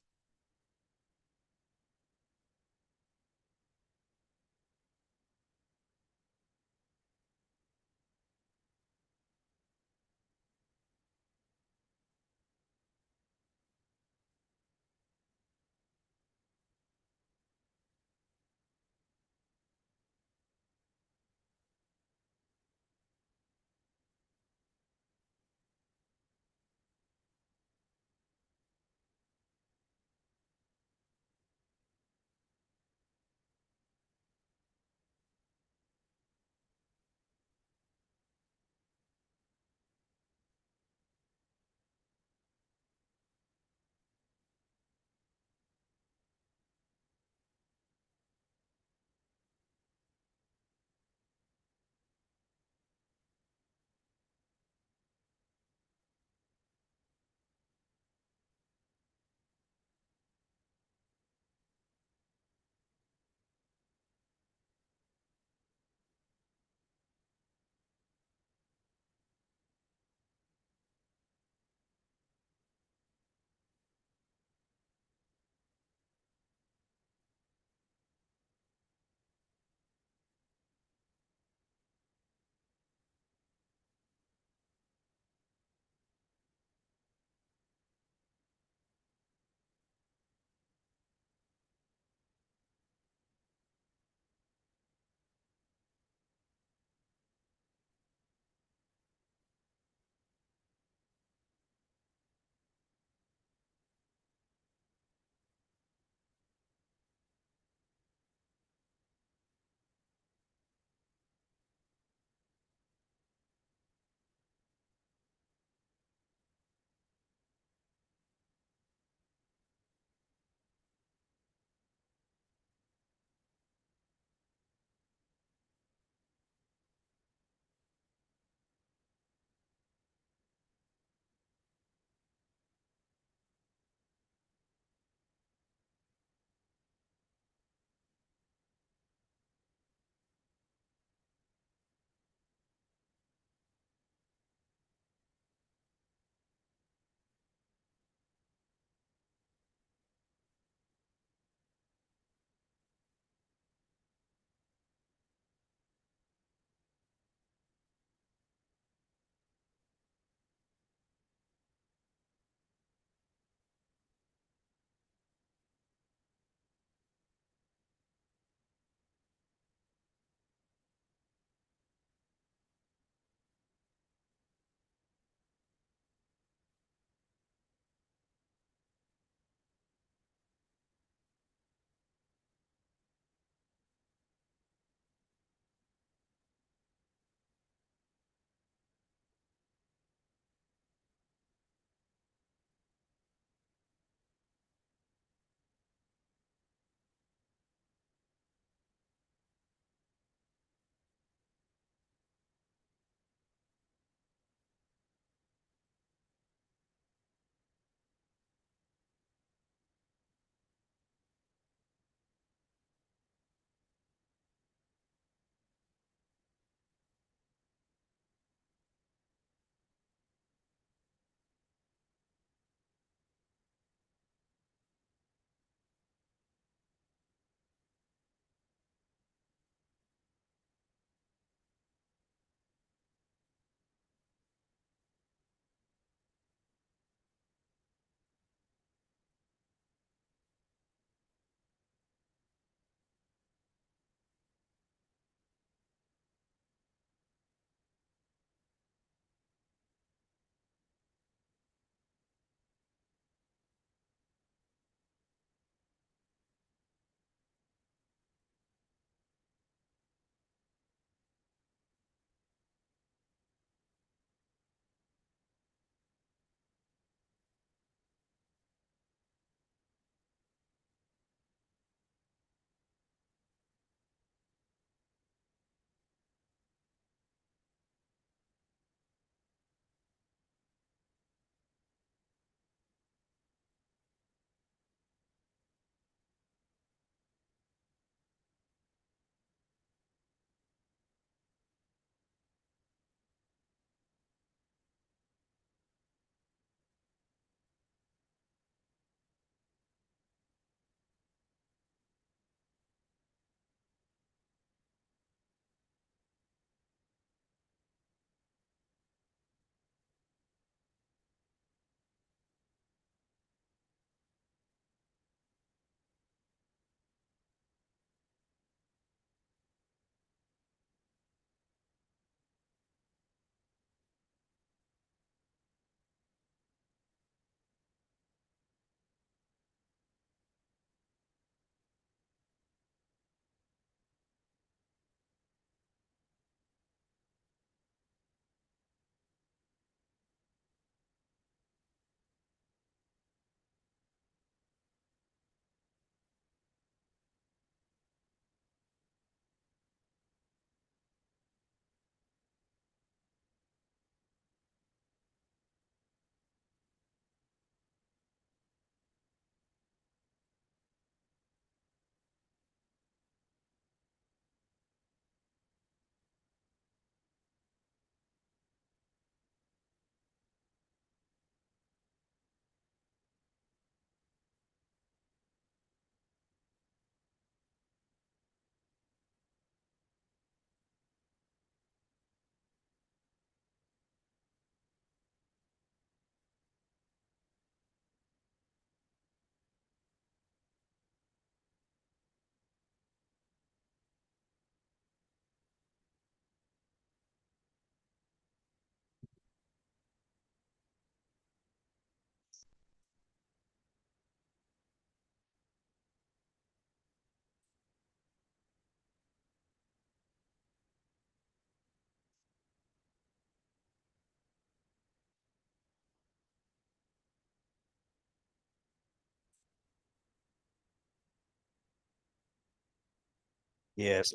Yes.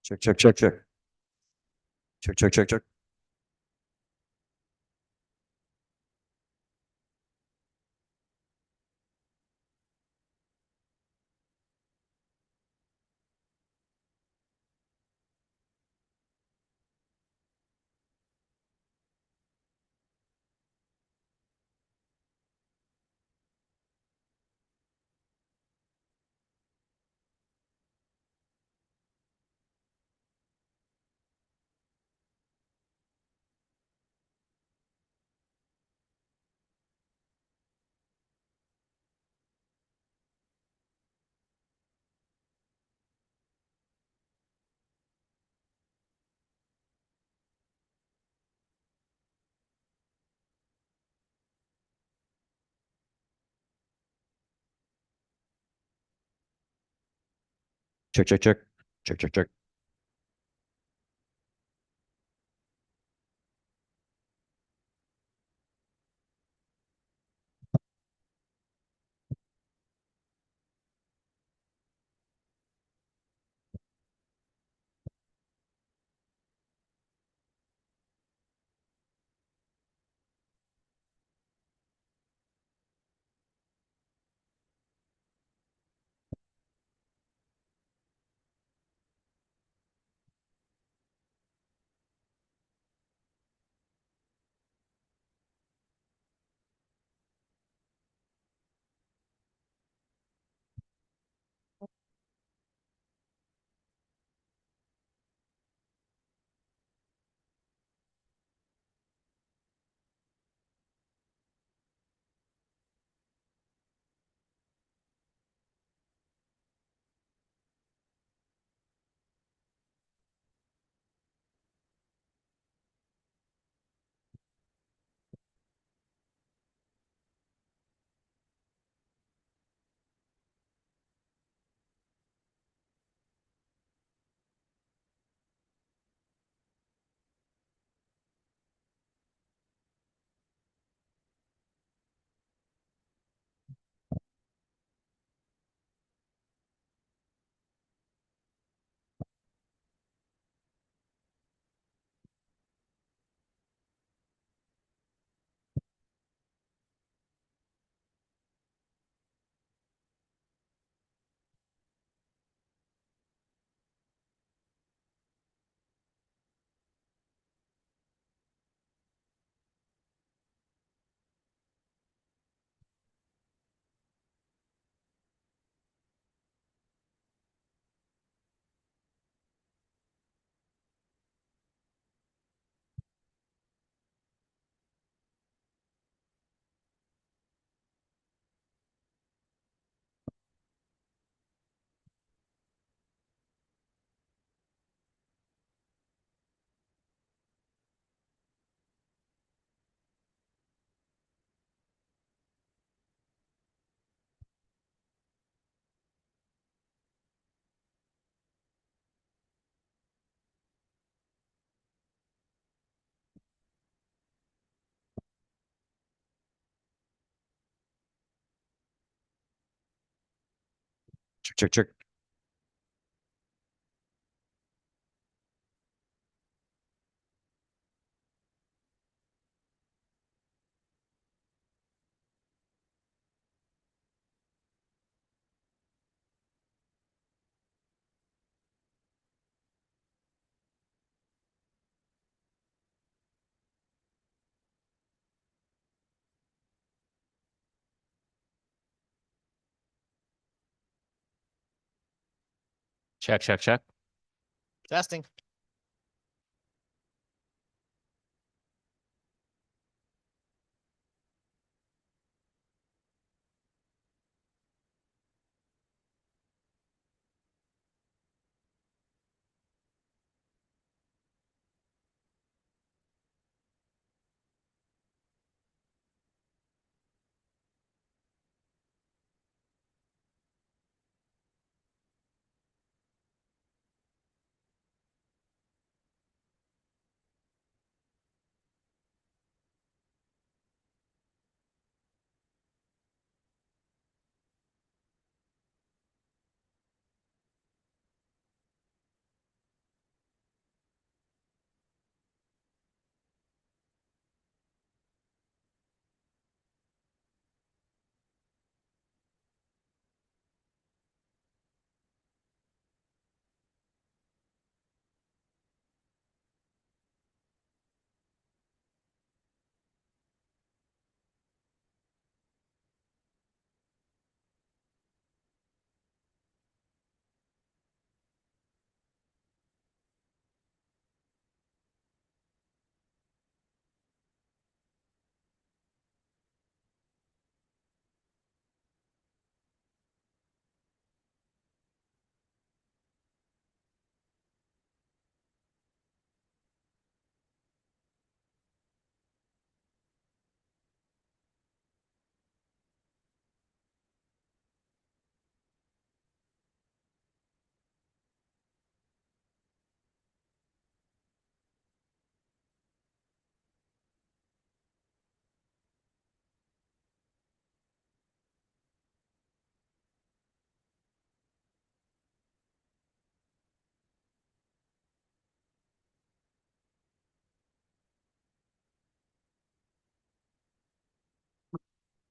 Check, check, check, check. Check, check, check, check. Check, check, check. Check, check, check. Check, check, check. Check, check, check. Testing.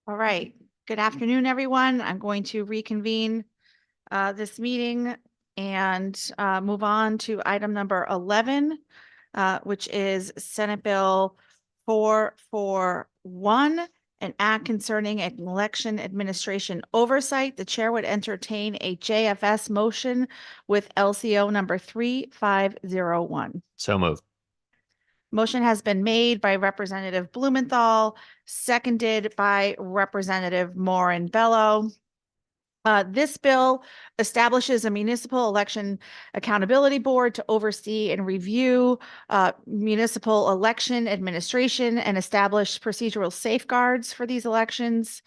All right. Good afternoon, everyone. I'm going to reconvene this meeting and move on to item number 11, which is Senate Bill 441, an act concerning an election administration oversight. The chair would entertain a JFS motion with LCO number 3501. So moved. Motion has been made by Representative Blumenthal, seconded by Representative Morin Bello. This bill establishes a municipal election accountability board to oversee and review municipal election administration and establish procedural safeguards for these elections.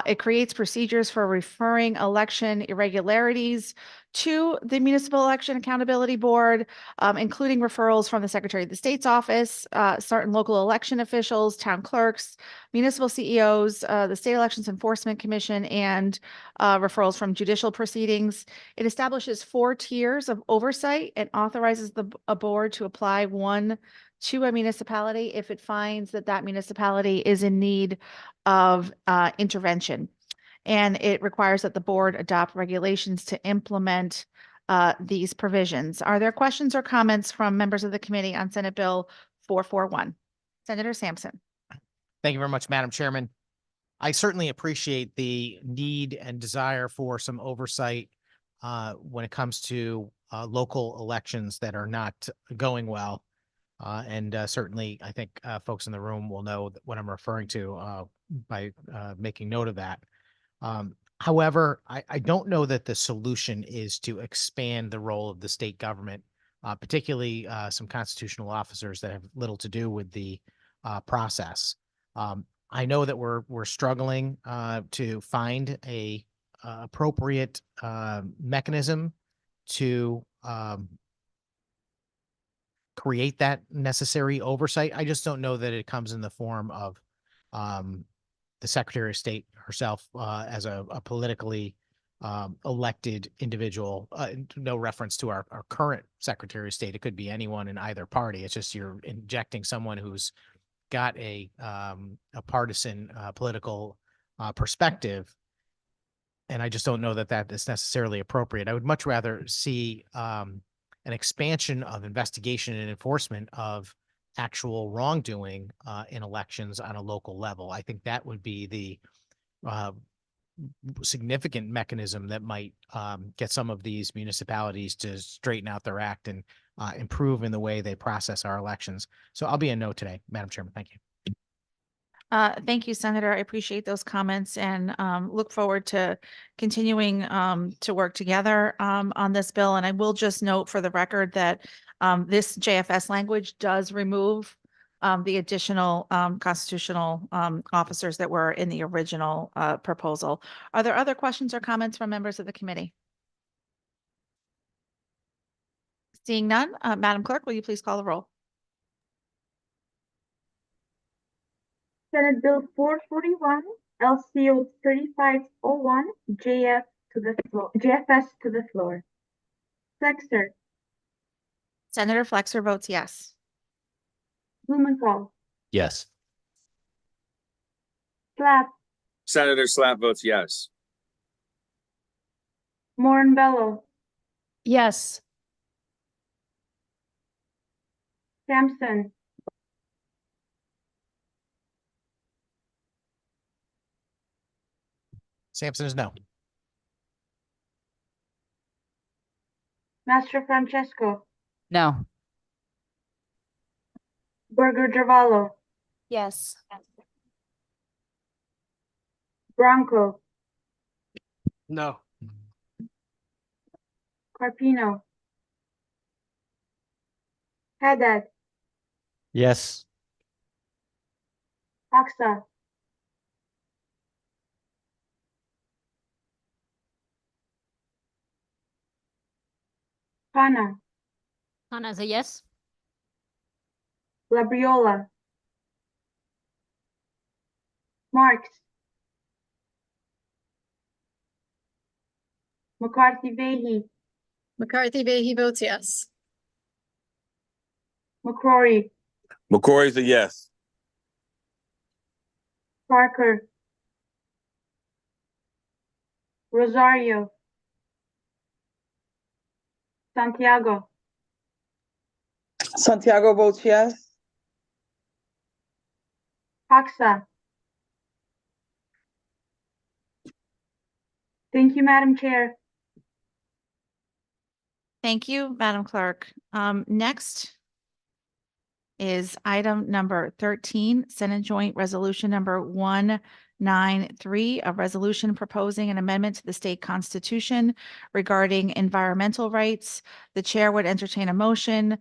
It creates procedures for referring election irregularities to the Municipal Election Accountability Board, including referrals from the Secretary of the State's office, certain local election officials, town clerks, municipal CEOs, the State Elections Enforcement Commission, and referrals from judicial proceedings. It establishes 4 tiers of oversight and authorizes a board to apply one to a municipality if it finds that that municipality is in need of intervention. And it requires that the board adopt regulations to implement these provisions. Are there questions or comments from members of the committee on Senate Bill 441? Senator Sampson. Thank you very much, Madam Chairman. I certainly appreciate the need and desire for some oversight when it comes to local elections that are not going well. And certainly, I think folks in the room will know what I'm referring to by making note of that. However, I don't know that the solution is to expand the role of the state government, particularly some constitutional officers that have little to do with the process. I know that we're struggling to find a appropriate mechanism to create that necessary oversight. I just don't know that it comes in the form of the Secretary of State herself as a politically elected individual, no reference to our current Secretary of State. It could be anyone in either party. It's just you're injecting someone who's got a partisan political perspective. And I just don't know that that is necessarily appropriate. I would much rather see an expansion of investigation and enforcement of actual wrongdoing in elections on a local level. I think that would be the significant mechanism that might get some of these municipalities to straighten out their act and improve in the way they process our elections. So I'll be a no today, Madam Chairman. Thank you. Thank you, Senator. I appreciate those comments and look forward to continuing to work together on this bill. And I will just note for the record that this JFS language does remove the additional constitutional officers that were in the original proposal. Are there other questions or comments from members of the committee? Seeing none, Madam Clerk, will you please call the roll? Senate Bill 441, LCO 3501, JFS to the floor. Flexer, Senator Flexer votes yes. Blumenthal, Yes. Slapp, Senator Slapp votes yes. Morinbello, Yes. Sampson, Sampson is no. Mastro Francesco, No. Burger Giovanni, Yes. Bronco, No. Carpino, Haddad, Yes. Hoxa, Khanna, Khanna's a yes. Labriola, Marks, McCarthy Vahey, McCarthy Vahey votes yes. McCrory, McCory's a yes. Parker, Rosario, Santiago, Santiago votes yes. Hoxa. Thank you, Madam Chair. Thank you, Madam Clerk. Next is item number 13, Senate Joint Resolution number 193, a resolution proposing an amendment to the state constitution regarding environmental rights. The chair would entertain a motion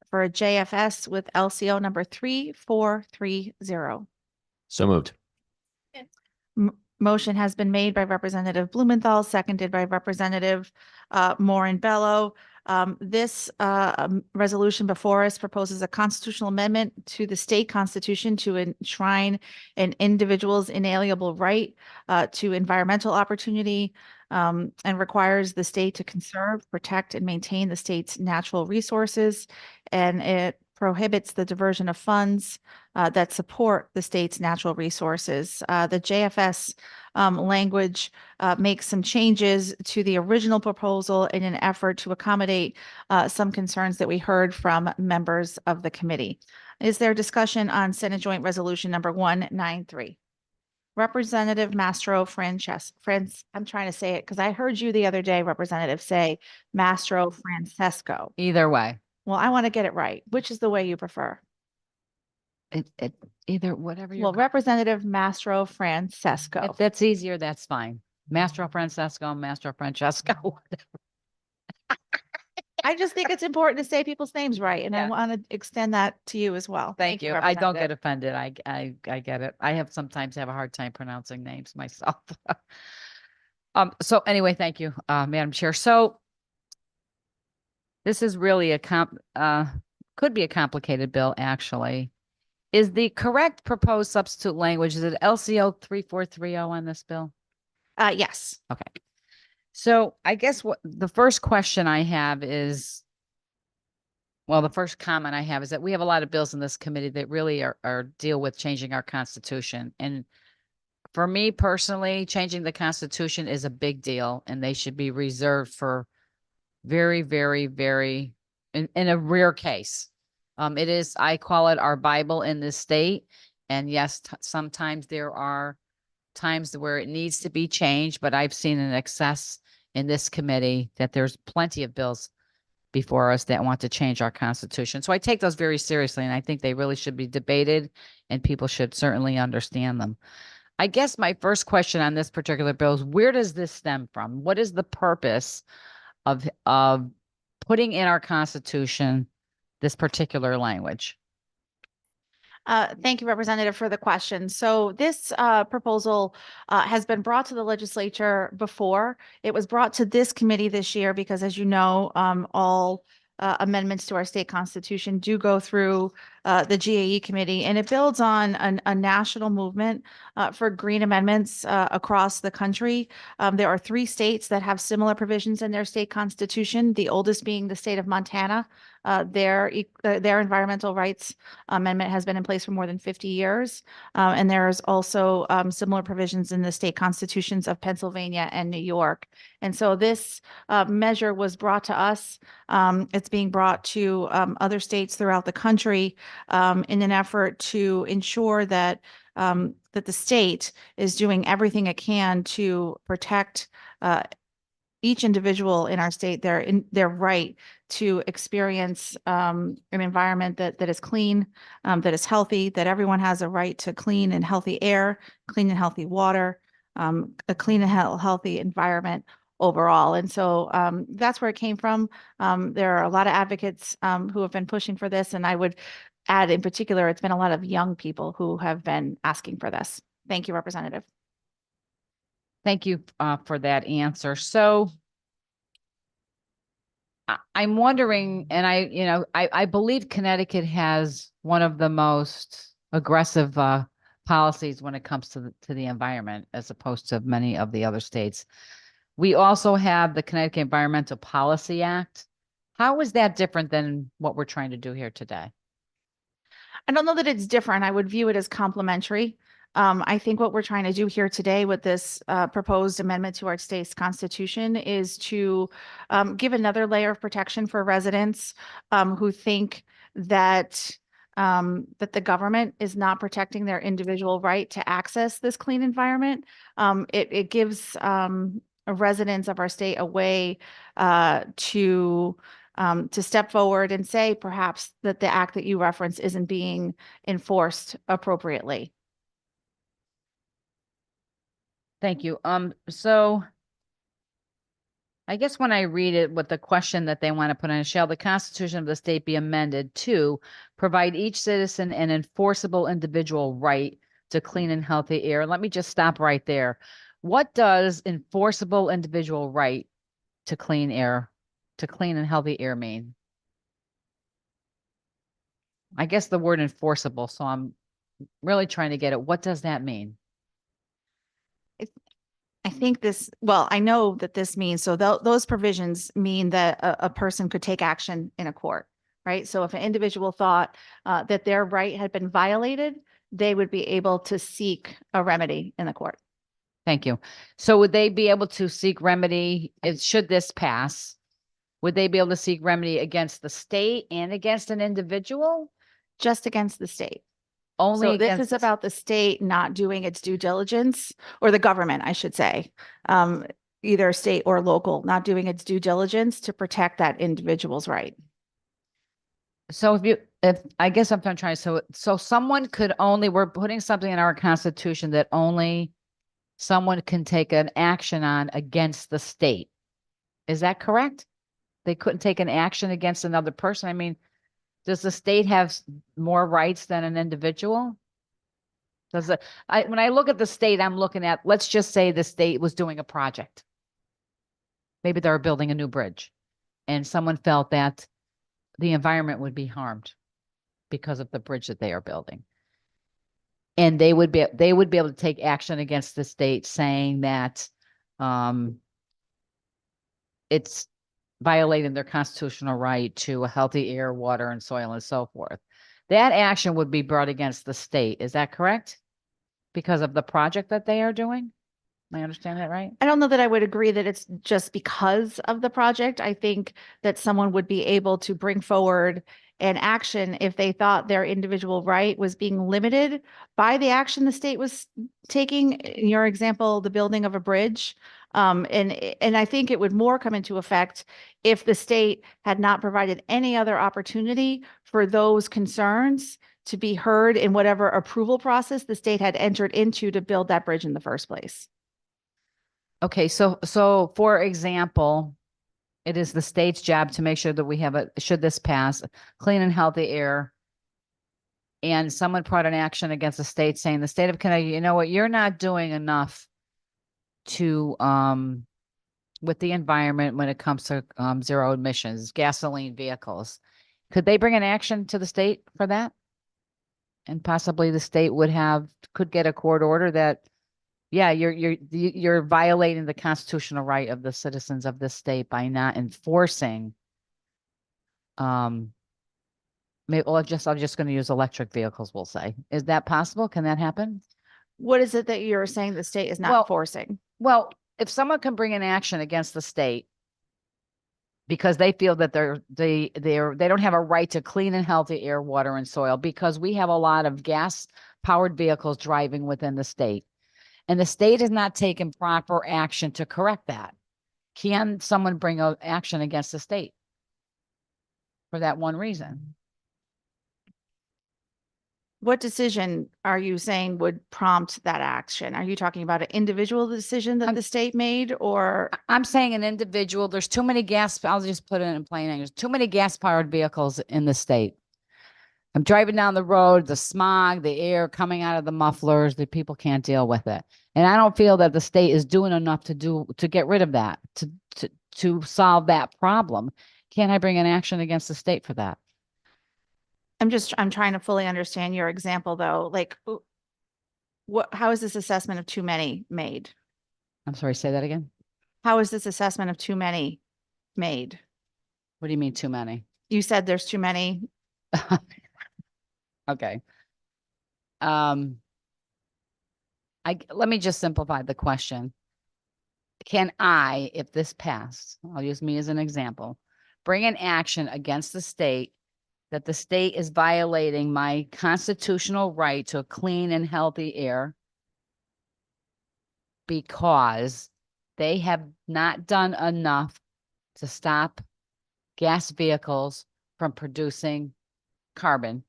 for a JFS with LCO number 3430. So moved. Motion has been made by Representative Blumenthal, seconded by Representative Morinbello. This resolution before us proposes a constitutional amendment to the state constitution to enshrine an individual's inalienable right to environmental opportunity and requires the state to conserve, protect, and maintain the state's natural resources. And it prohibits the diversion of funds that support the state's natural resources. The JFS language makes some changes to the original proposal in an effort to accommodate some concerns that we heard from members of the committee. Is there discussion on Senate Joint Resolution number 193? Representative Mastro I'm trying to say it because I heard you the other day, Representative, say Mastro Francesco. Either way. Well, I want to get it right. Which is the way you prefer? It either whatever Well, Representative Mastro Francesco. if that's easier, that's fine. Mastro Francesco, Mastro Francesco. I just think it's important to say people's names right, and I Yeah. want to extend that to you as well. Thank you. I don't get Representative. offended. I get it. I sometimes have a hard time pronouncing names myself. So anyway, thank you, Madam Chair. So this is really could be a complicated bill, actually. Is the correct proposed substitute language, is it LCO 3430 on this bill? Yes. Okay. So I guess what the first question I have is, well, the first comment I have is that we have a lot of bills in this committee that really are deal with changing our constitution. And for me personally, changing the constitution is a big deal and they should be reserved for very, very, very, in a rare case. It is, I call it our Bible in this state. And yes, sometimes there are times where it needs to be changed, but I've seen an excess in this committee that there's plenty of bills before us that want to change our constitution. So I take those very seriously, and I think they really should be debated and people should certainly understand them. I guess my first question on this particular bill is, where does this stem from? What is the purpose of putting in our constitution this particular language? Thank you, Representative, for the question. So this proposal has been brought to the legislature before. It was brought to this committee this year because, as you know, all amendments to our state constitution do go through the GAE committee, and it builds on a national movement for green amendments across the country. There are 3 states that have similar provisions in their state constitution, the oldest being the state of Montana. Their environmental rights amendment has been in place for more than 50 years. And there's also similar provisions in the state constitutions of Pennsylvania and New York. And so this measure was brought to us. It's being brought to other states throughout the country in an effort to ensure that that the state is doing everything it can to protect each individual in our state, their right to experience an environment that is clean, that is healthy, that everyone has a right to clean and healthy air, clean and healthy water, a clean and healthy environment overall. And so that's where it came from. There are a lot of advocates who have been pushing for this, and I would add in particular, it's been a lot of young people who have been asking for this. Thank you, Representative. Thank you for that answer. So I'm wondering, and I believe Connecticut has one of the most aggressive policies when it comes to the environment, as opposed to many of the other states. We also have the Connecticut Environmental Policy Act. How is that different than what we're trying to do here today? I don't know that it's different. I would view it as complementary. I think what we're trying to do here today with this proposed amendment to our state's constitution is to give another layer of protection for residents who think that that the government is not protecting their individual right to access this clean environment. It gives residents of our state a way to step forward and say perhaps that the act that you reference isn't being enforced appropriately. Thank you. So I guess when I read it, what the question that they want to put on, shall the Constitution of the state be amended to provide each citizen an enforceable individual right to clean and healthy air? Let me just stop right there. What does enforceable individual right to clean air, to clean and healthy air mean? I guess the word enforceable. So I'm really trying to get it. What does that mean? I think well, I know that this means, so those provisions mean that a person could take action in a court, right? So if an individual thought that their right had been violated, they would be able to seek a remedy in the court. Thank you. So would they be able to seek remedy should this pass? Would they be able to seek remedy against the state and against an individual? Just against the state. Only So this is about the state not doing its due diligence, or the government, I should say, either state or local, not doing its due diligence to protect that individual's right. So if I guess I'm trying to, so someone could only, we're putting something in our constitution that only someone can take an action on against the state. Is that correct? They couldn't take an action against another person. I mean, does the state have more rights than an individual? Does it? When I look at the state, I'm looking at, let's just say the state was doing a project. Maybe they're building a new bridge, and someone felt that the environment would be harmed because of the bridge that they are building. And they would be able to take action against the state saying that it's violating their constitutional right to a healthy air, water, and soil and so forth. That action would be brought against the state. Is that correct? Because of the project that they are doing? Am I understand that right? I don't know that I would agree that it's just because of the project. I think that someone would be able to bring forward an action if they thought their individual right was being limited by the action the state was taking. In your example, the building of a bridge. And I think it would more come into effect if the state had not provided any other opportunity for those concerns to be heard in whatever approval process the state had entered into to build that bridge in the first place. Okay, so for example, it is the state's job to make sure that we have should this pass, clean and healthy air. And someone brought an action against the state saying the state of Connecticut, you know what, you're not doing enough to, with the environment when it comes to, zero emissions, gasoline vehicles. Could they bring an action to the state for that? And possibly the state could get a court order that, yeah, you're violating the constitutional right of the citizens of this state by not enforcing. Maybe, I'm just going to use electric vehicles, we'll say. Is that possible? Can that happen? What is it that you're saying the state is not Well, forcing? Well, if someone can bring an action against the state because they feel that they don't have a right to clean and healthy air, water, and soil, because we have a lot of gas powered vehicles driving within the state. And the state has not taken proper action to correct that. Can someone bring an action against the state for that one reason? What decision are you saying would prompt that action? Are you talking about an individual decision that the state made, or? I'm saying an individual, there's too many I'll just put it in plain English, too many gas powered vehicles in the state. I'm driving down the road, the smog, the air coming out of the mufflers, the people can't deal with it. And I don't feel that the state is doing enough to get rid of that, to solve that problem. Can I bring an action against the state for that? I'm trying to fully understand your example though. Like, how is this assessment of too many made? I'm sorry, say that again. How is this assessment of too many made? What do you mean too many? You said there's too many. Okay. Let me just simplify the question. Can I, if this passed, I'll use me as an example, bring an action against the state that the state is violating my constitutional right to a clean and healthy air because they have not done enough to stop gas vehicles from producing carbon,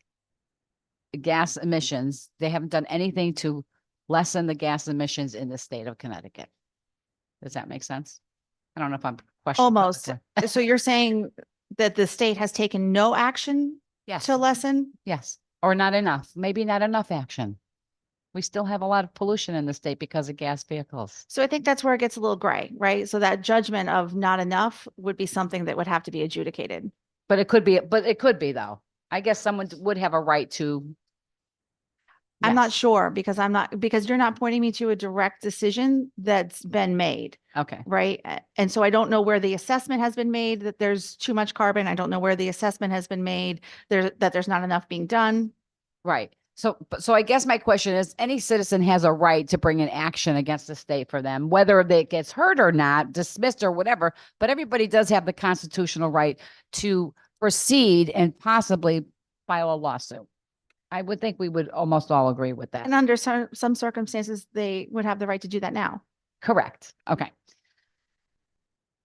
gas emissions. They haven't done anything to lessen the gas emissions in the state of Connecticut. Does that make sense? I don't know if I'm questioning. Almost. So you're saying that the state has taken no action Yes. to lessen? Yes, or not enough, maybe not enough action. We still have a lot of pollution in the state because of gas vehicles. So I think that's where it gets a little gray, right? So that judgment of not enough would be something that would have to be adjudicated. But it could be though. I guess someone would have a right to. I'm not Yes. sure because because you're not pointing me to a direct decision that's been made, Okay, right? And so I don't know where the assessment has been made that there's too much carbon. I don't know where the assessment has been made that there's not enough being done. right. So I guess my question is, any citizen has a right to bring an action against the state for them, whether it gets heard or not, dismissed or whatever, but everybody does have the constitutional right to proceed and possibly file a lawsuit. I would think we would almost all agree with that. And under some circumstances, they would have the right to do that now. Correct. Okay.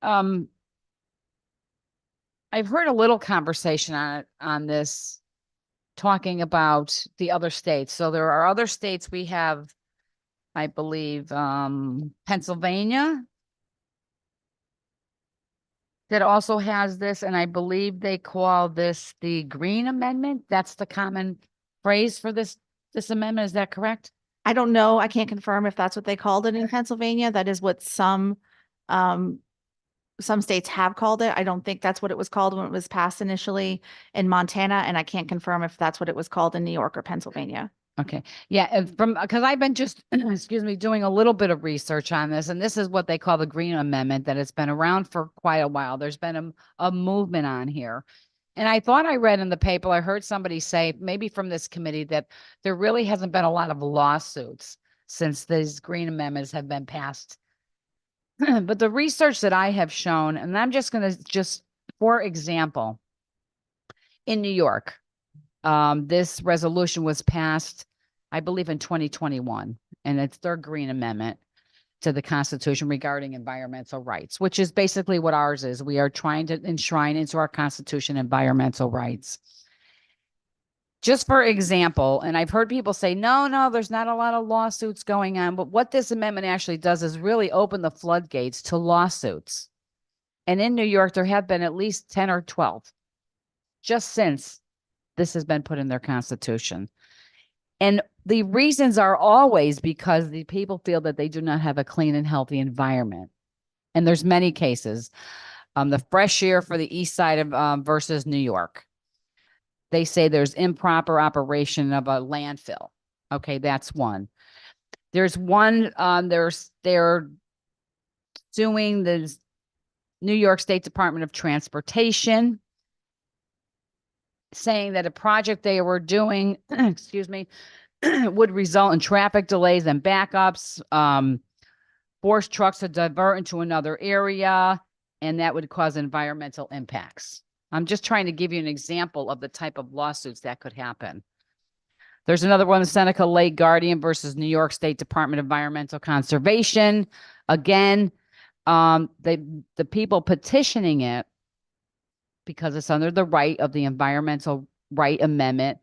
I've heard a little conversation on this, talking about the other states. So there are other states. We have, I believe, Pennsylvania that also has this, and I believe they call this the Green Amendment. That's the common phrase for this amendment. Is that correct? I don't know. I can't confirm if that's what they called it in Pennsylvania. That is what some states have called it. I don't think that's what it was called when it was passed initially in Montana, and I can't confirm if that's what it was called in New York or Pennsylvania. Okay, yeah, and because I've been just, excuse me, doing a little bit of research on this, and this is what they call the Green Amendment, that it's been around for quite a while. There's been a movement on here. And I thought I read in the paper, I heard somebody say, maybe from this committee, that there really hasn't been a lot of lawsuits since these Green Amendments have been passed. But the research that I have shown, and I'm just going to for example, in New York, this resolution was passed, I believe, in 2021, and it's their Green Amendment to the Constitution regarding environmental rights, which is basically what ours is. We are trying to enshrine into our Constitution environmental rights. Just for example, and I've heard people say, no, there's not a lot of lawsuits going on, but what this amendment actually does is really open the floodgates to lawsuits. And in New York, there have been at least 10 or 12 just since this has been put in their Constitution. And the reasons are always because the people feel that they do not have a clean and healthy environment. And there's many cases. The fresh air for the east side of versus New York. They say there's improper operation of a landfill. Okay, that's one. There's one, they're suing the New York State Department of Transportation, saying that a project they were doing, excuse me, would result in traffic delays and backups, force trucks to divert into another area, and that would cause environmental impacts. I'm just trying to give you an example of the type of lawsuits that could happen. There's another one, the Seneca Lake Guardian versus New York State Department of Environmental Conservation. Again, the people petitioning it, because it's under the right of the Environmental Right Amendment,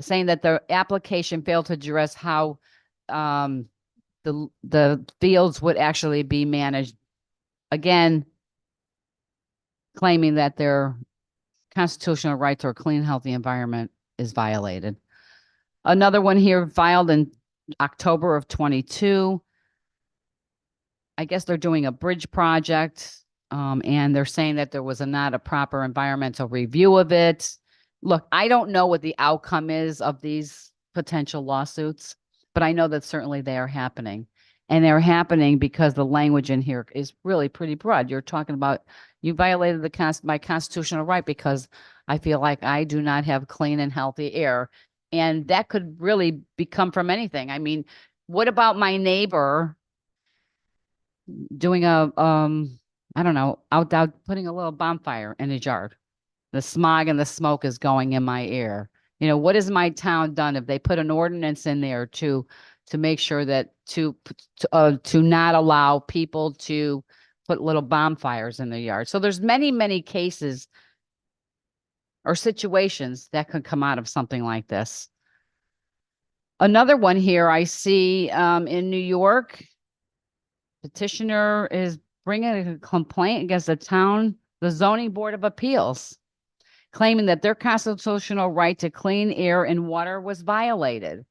saying that the application failed to address how the fields would actually be managed. Again, claiming that their constitutional right to a clean, healthy environment is violated. Another one here filed in October of 22. I guess they're doing a bridge project, and they're saying that there was not a proper environmental review of it. Look, I don't know what the outcome is of these potential lawsuits, but I know that certainly they are happening. And they're happening because the language in here is really pretty broad. You're talking about, you violated my constitutional right because I feel like I do not have clean and healthy air. And that could really come from anything. I mean, what about my neighbor doing I don't know, out putting a little bonfire in his yard? The smog and the smoke is going in my ear. You know, what has my town done if they put an ordinance in there to make sure that to not allow people to put little bonfires in their yard? So there's many cases or situations that could come out of something like this. Another one here I see in New York, petitioner is bringing a complaint against the zoning board of appeals, claiming that their constitutional right to clean air and water was violated.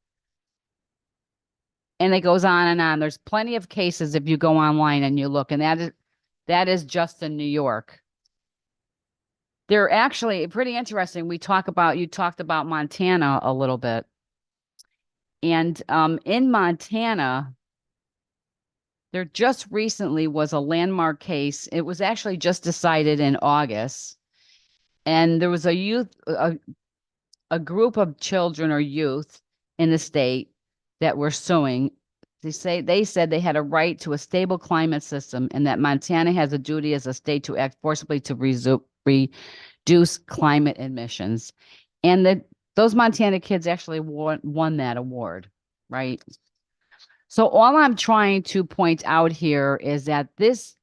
And it goes on and on. There's plenty of cases if you go online and you look, and that is just in New York. They're actually pretty interesting. You talked about Montana a little bit. And in Montana, there just recently was a landmark case. It was actually just decided in August. And there was a group of children or youth in the state that were suing. They said they had a right to a stable climate system and that Montana has a duty as a state to act forcibly to reduce climate emissions. And that those Montana kids actually won that award, right? So all I'm trying to point out here is that this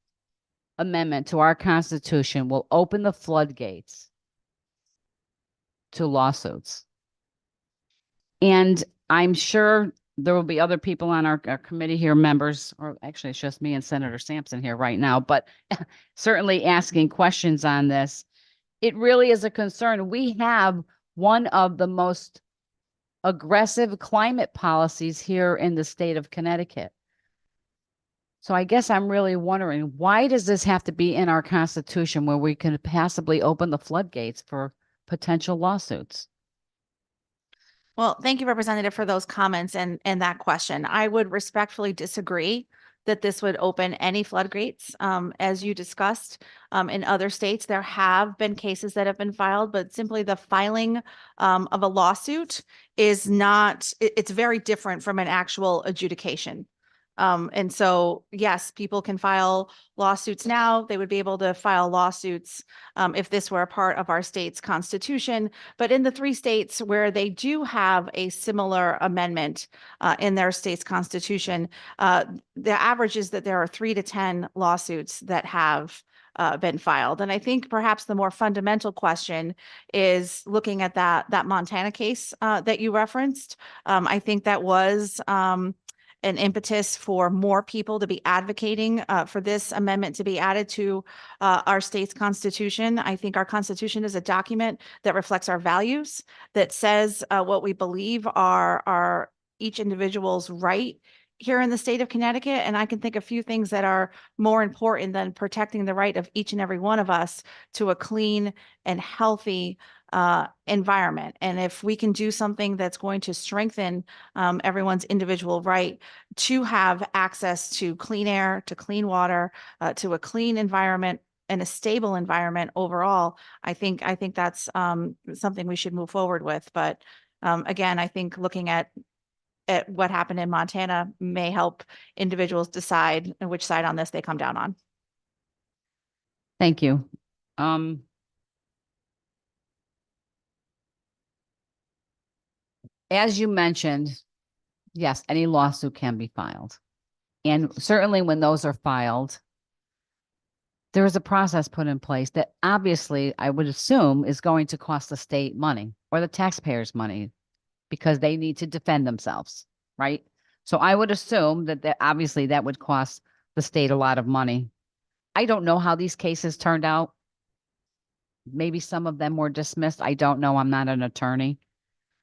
amendment to our Constitution will open the floodgates to lawsuits. And I'm sure there will be other people on our committee here, members, or actually it's just me and Senator Sampson here right now, but certainly asking questions on this. It really is a concern. We have one of the most aggressive climate policies here in the state of Connecticut. So I guess I'm really wondering, why does this have to be in our Constitution where we can possibly open the floodgates for potential lawsuits? Well, thank you, Representative, for those comments and that question. I would respectfully disagree that this would open any floodgates. As you discussed, in other states, there have been cases that have been filed, but simply the filing of a lawsuit is not, it's very different from an actual adjudication. And so, yes, people can file lawsuits now. They would be able to file lawsuits if this were a part of our state's constitution. But in the 3 states where they do have a similar amendment in their state's constitution, the average is that there are 3 to 10 lawsuits that have been filed. And I think perhaps the more fundamental question is looking at that Montana case that you referenced. I think that was an impetus for more people to be advocating for this amendment to be added to our state's constitution. I think our constitution is a document that reflects our values, that says what we believe are each individual's right here in the state of Connecticut. And I can think of few things that are more important than protecting the right of each and every one of us to a clean and healthy environment. And if we can do something that's going to strengthen everyone's individual right to have access to clean air, to clean water, to a clean environment and a stable environment overall, I think that's something we should move forward with. But again, I think looking at what happened in Montana may help individuals decide which side on this they come down on. Thank you. As you mentioned, yes, any lawsuit can be filed. And certainly when those are filed, there is a process put in place that obviously I would assume is going to cost the state money or the taxpayers money because they need to defend themselves, right? So I would assume that obviously that would cost the state a lot of money. I don't know how these cases turned out. Maybe some of them were dismissed. I don't know. I'm not an attorney.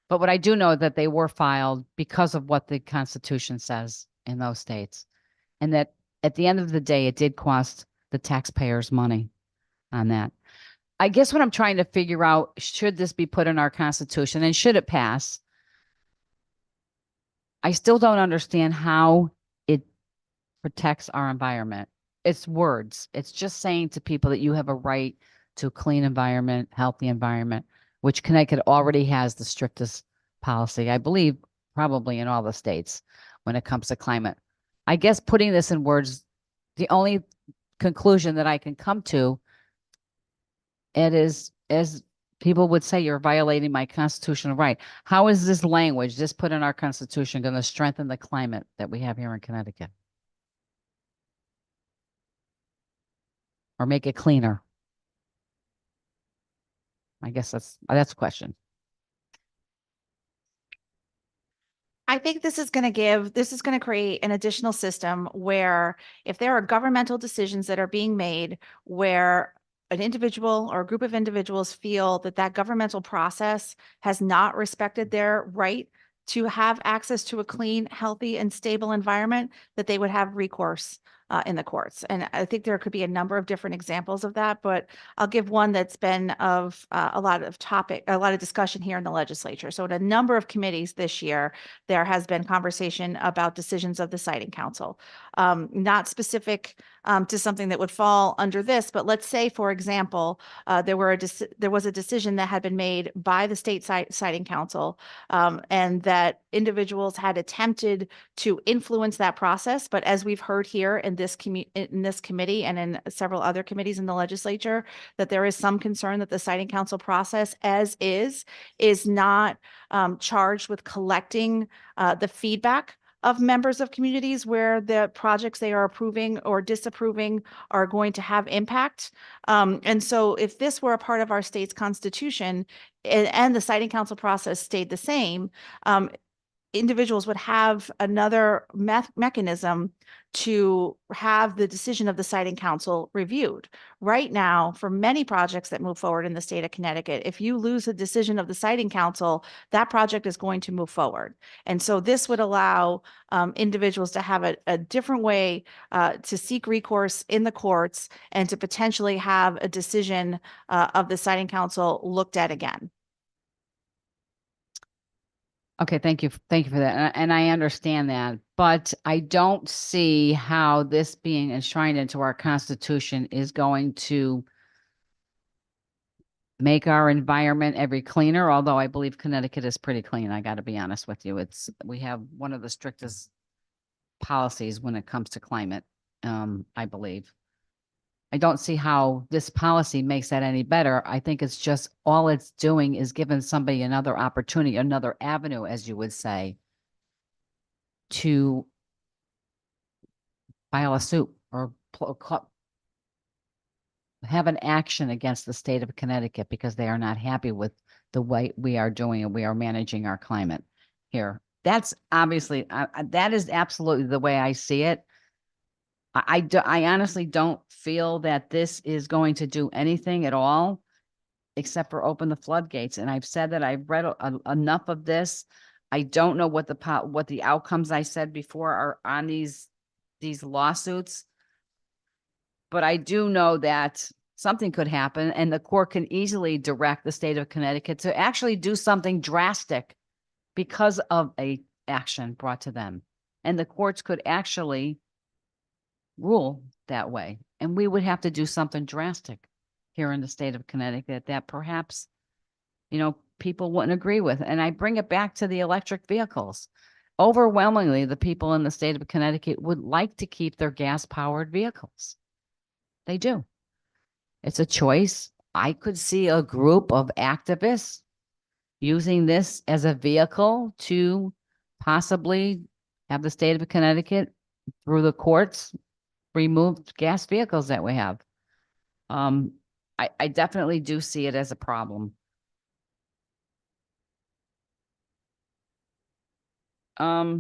But what I do know that they were filed because of what the Constitution says in those states. And that at the end of the day, it did cost the taxpayers money on that. I guess what I'm trying to figure out, should this be put in our Constitution and should it pass? I still don't understand how it protects our environment. It's words. It's just saying to people that you have a right to a clean environment, healthy environment, which Connecticut already has the strictest policy, I believe, probably in all the states when it comes to climate. I guess putting this in words, the only conclusion that I can come to, it is, as people would say, you're violating my constitutional right. How is this language, this put in our Constitution, going to strengthen the climate that we have here in Connecticut? Or make it cleaner? I guess that's a question. I think this is going to create an additional system where if there are governmental decisions that are being made where an individual or a group of individuals feel that that governmental process has not respected their right to have access to a clean, healthy, and stable environment, that they would have recourse in the courts. And I think there could be a number of different examples of that, but I'll give one that's been of a lot of discussion here in the legislature. So in a number of committees this year, there has been conversation about decisions of the Siting Council, not specific to something that would fall under this, but let's say, for example, there was a decision that had been made by the state Siting Council, and that individuals had attempted to influence that process. But as we've heard here in this committee and in several other committees in the legislature, that there is some concern that the Siting Council process as is not charged with collecting the feedback of members of communities where the projects they are approving or disapproving are going to have impact. And so if this were a part of our state's constitution and the Siting Council process stayed the same, individuals would have another mechanism to have the decision of the Siting Council reviewed. Right now, for many projects that move forward in the state of Connecticut, if you lose a decision of the Siting Council, that project is going to move forward. And so this would allow individuals to have a different way to seek recourse in the courts and to potentially have a decision of the Siting Council looked at again. Okay, thank you. Thank you for that. And I understand that, but I don't see how this being enshrined into our Constitution is going to make our environment every cleaner, although I believe Connecticut is pretty clean. I got to be honest with you. We have one of the strictest policies when it comes to climate, I believe. I don't see how this policy makes that any better. I think it's just, all it's doing is giving somebody another opportunity, another avenue, as you would say, to file a suit or have an action against the state of Connecticut because they are not happy with the way we are doing and we are managing our climate here. That's obviously, that is absolutely the way I see it. I honestly don't feel that this is going to do anything at all except for open the floodgates. And I've said that I've read enough of this. I don't know what the outcomes I said before are on these lawsuits. But I do know that something could happen and the court can easily direct the state of Connecticut to actually do something drastic because of a action brought to them. And the courts could actually rule that way. And we would have to do something drastic here in the state of Connecticut that perhaps, people wouldn't agree with. And I bring it back to the electric vehicles. Overwhelmingly, the people in the state of Connecticut would like to keep their gas-powered vehicles. They do. It's a choice. I could see a group of activists using this as a vehicle to possibly have the state of Connecticut, through the courts, remove gas vehicles that we have. I definitely do see it as a problem. I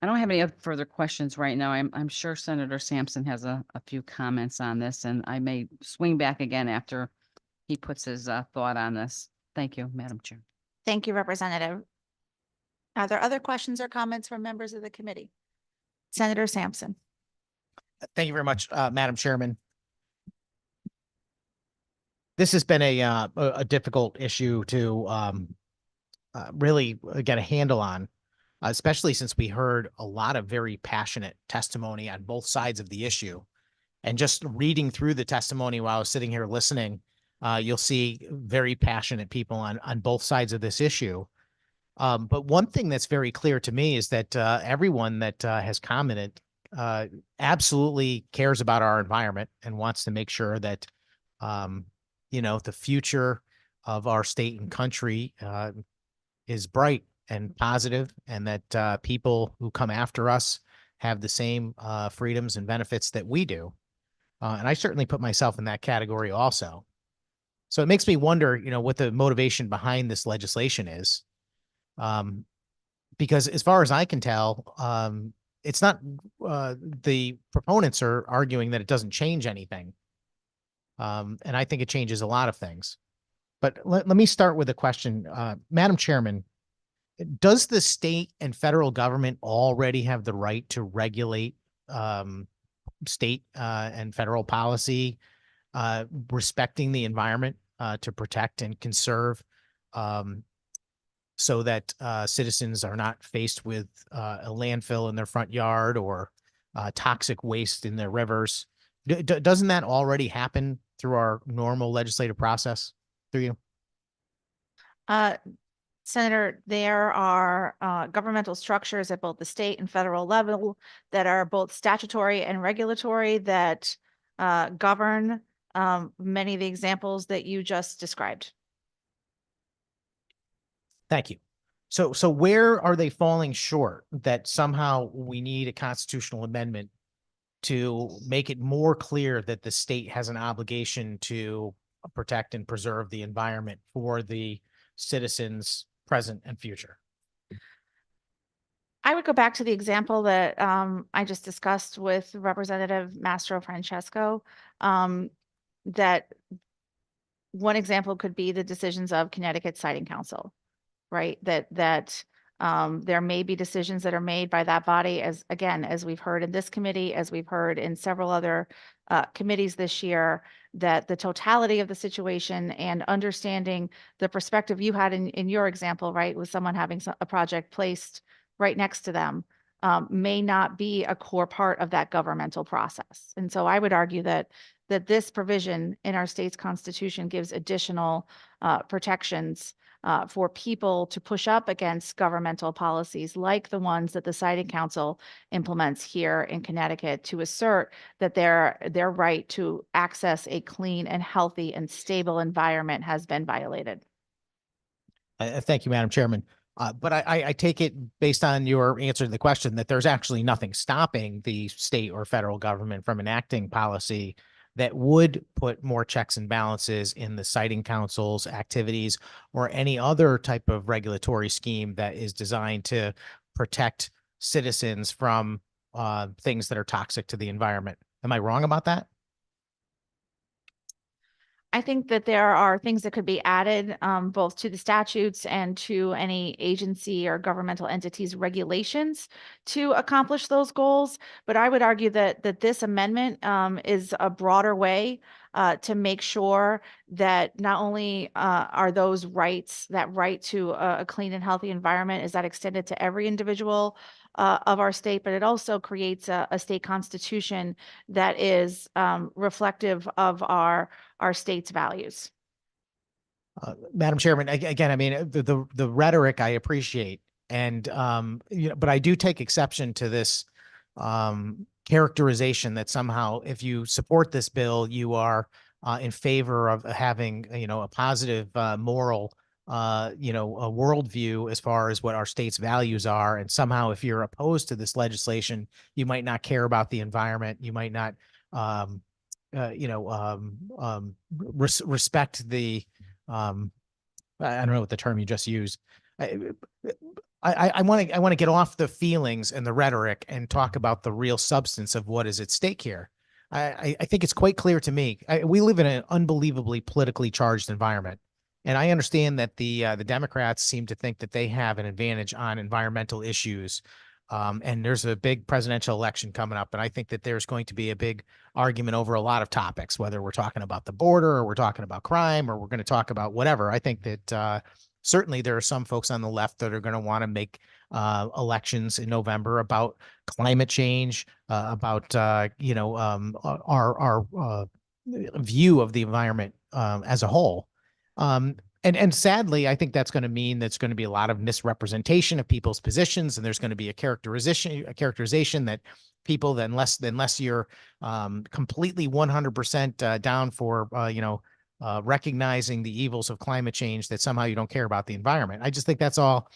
don't have any other further questions right now. I'm sure Senator Sampson has a few comments on this, and I may swing back again after he puts his thought on this. Thank you, Madam Chair. Thank you, Representative. Are there other questions or comments from members of the committee? Senator Sampson. Thank you very much, Madam Chairman. This has been a difficult issue to really get a handle on, especially since we heard a lot of very passionate testimony on both sides of the issue. And just reading through the testimony while I was sitting here listening, you'll see very passionate people on both sides of this issue. But one thing that's very clear to me is that everyone that has commented absolutely cares about our environment and wants to make sure that, the future of our state and country is bright and positive, and that people who come after us have the same freedoms and benefits that we do. And I certainly put myself in that category also. So it makes me wonder, what the motivation behind this legislation is. Because as far as I can tell, it's not, the proponents are arguing that it doesn't change anything. And I think it changes a lot of things. But let me start with a question. Madam Chairman, does the state and federal government already have the right to regulate state and federal policy respecting the environment to protect and conserve so that citizens are not faced with a landfill in their front yard or toxic waste in their rivers? Doesn't that already happen through our normal legislative process through you? Senator, there are governmental structures at both the state and federal level that are both statutory and regulatory that govern many of the examples that you just described. Thank you. So where are they falling short that somehow we need a constitutional amendment to make it more clear that the state has an obligation to protect and preserve the environment for the citizens present and future? I would go back to the example that I just discussed with Representative Mastro Francesco. That one example could be the decisions of Connecticut Siting Council, right? That There may be decisions that are made by that body as, again, as we've heard in this committee, as we've heard in several other committees this year, that the totality of the situation and understanding the perspective you had in your example, right, with someone having a project placed right next to them, may not be a core part of that governmental process. And so I would argue that this provision in our state's constitution gives additional protections for people to push up against governmental policies like the ones that the Siting Council implements here in Connecticut to assert that their right to access a clean and healthy and stable environment has been violated. Thank you, Madam Chairman. But I take it based on your answer to the question that there's actually nothing stopping the state or federal government from enacting policy that would put more checks and balances in the Siting Council's activities or any other type of regulatory scheme that is designed to protect citizens from things that are toxic to the environment. Am I wrong about that? I think that there are things that could be added both to the statutes and to any agency or governmental entities regulations to accomplish those goals. But I would argue that this amendment is a broader way to make sure that not only are those rights, that right to a clean and healthy environment, is that extended to every individual of our state, but it also creates a state constitution that is reflective of our state's values. Madam Chairman, again, I mean, the rhetoric I appreciate, and but I do take exception to this characterization that somehow if you support this bill, you are in favor of having, a positive moral, a worldview as far as what our state's values are. And somehow if you're opposed to this legislation, you might not care about the environment. You might not, respect the, I don't know what the term you just used. I want to get off the feelings and the rhetoric and talk about the real substance of what is at stake here. I think it's quite clear to me. We live in an unbelievably politically charged environment. And I understand that the Democrats seem to think that they have an advantage on environmental issues. And there's a big presidential election coming up. And I think that there's going to be a big argument over a lot of topics, whether we're talking about the border or we're talking about crime or we're going to talk about whatever. I think that certainly there are some folks on the left that are going to want to make elections in November about climate change, about, our view of the environment as a whole. And sadly, I think that's going to mean that's going to be a lot of misrepresentation of people's positions, and there's going to be a characterization that people, that unless you're completely 100% down for recognizing the evils of climate change, that somehow you don't care about the environment. I just think that's all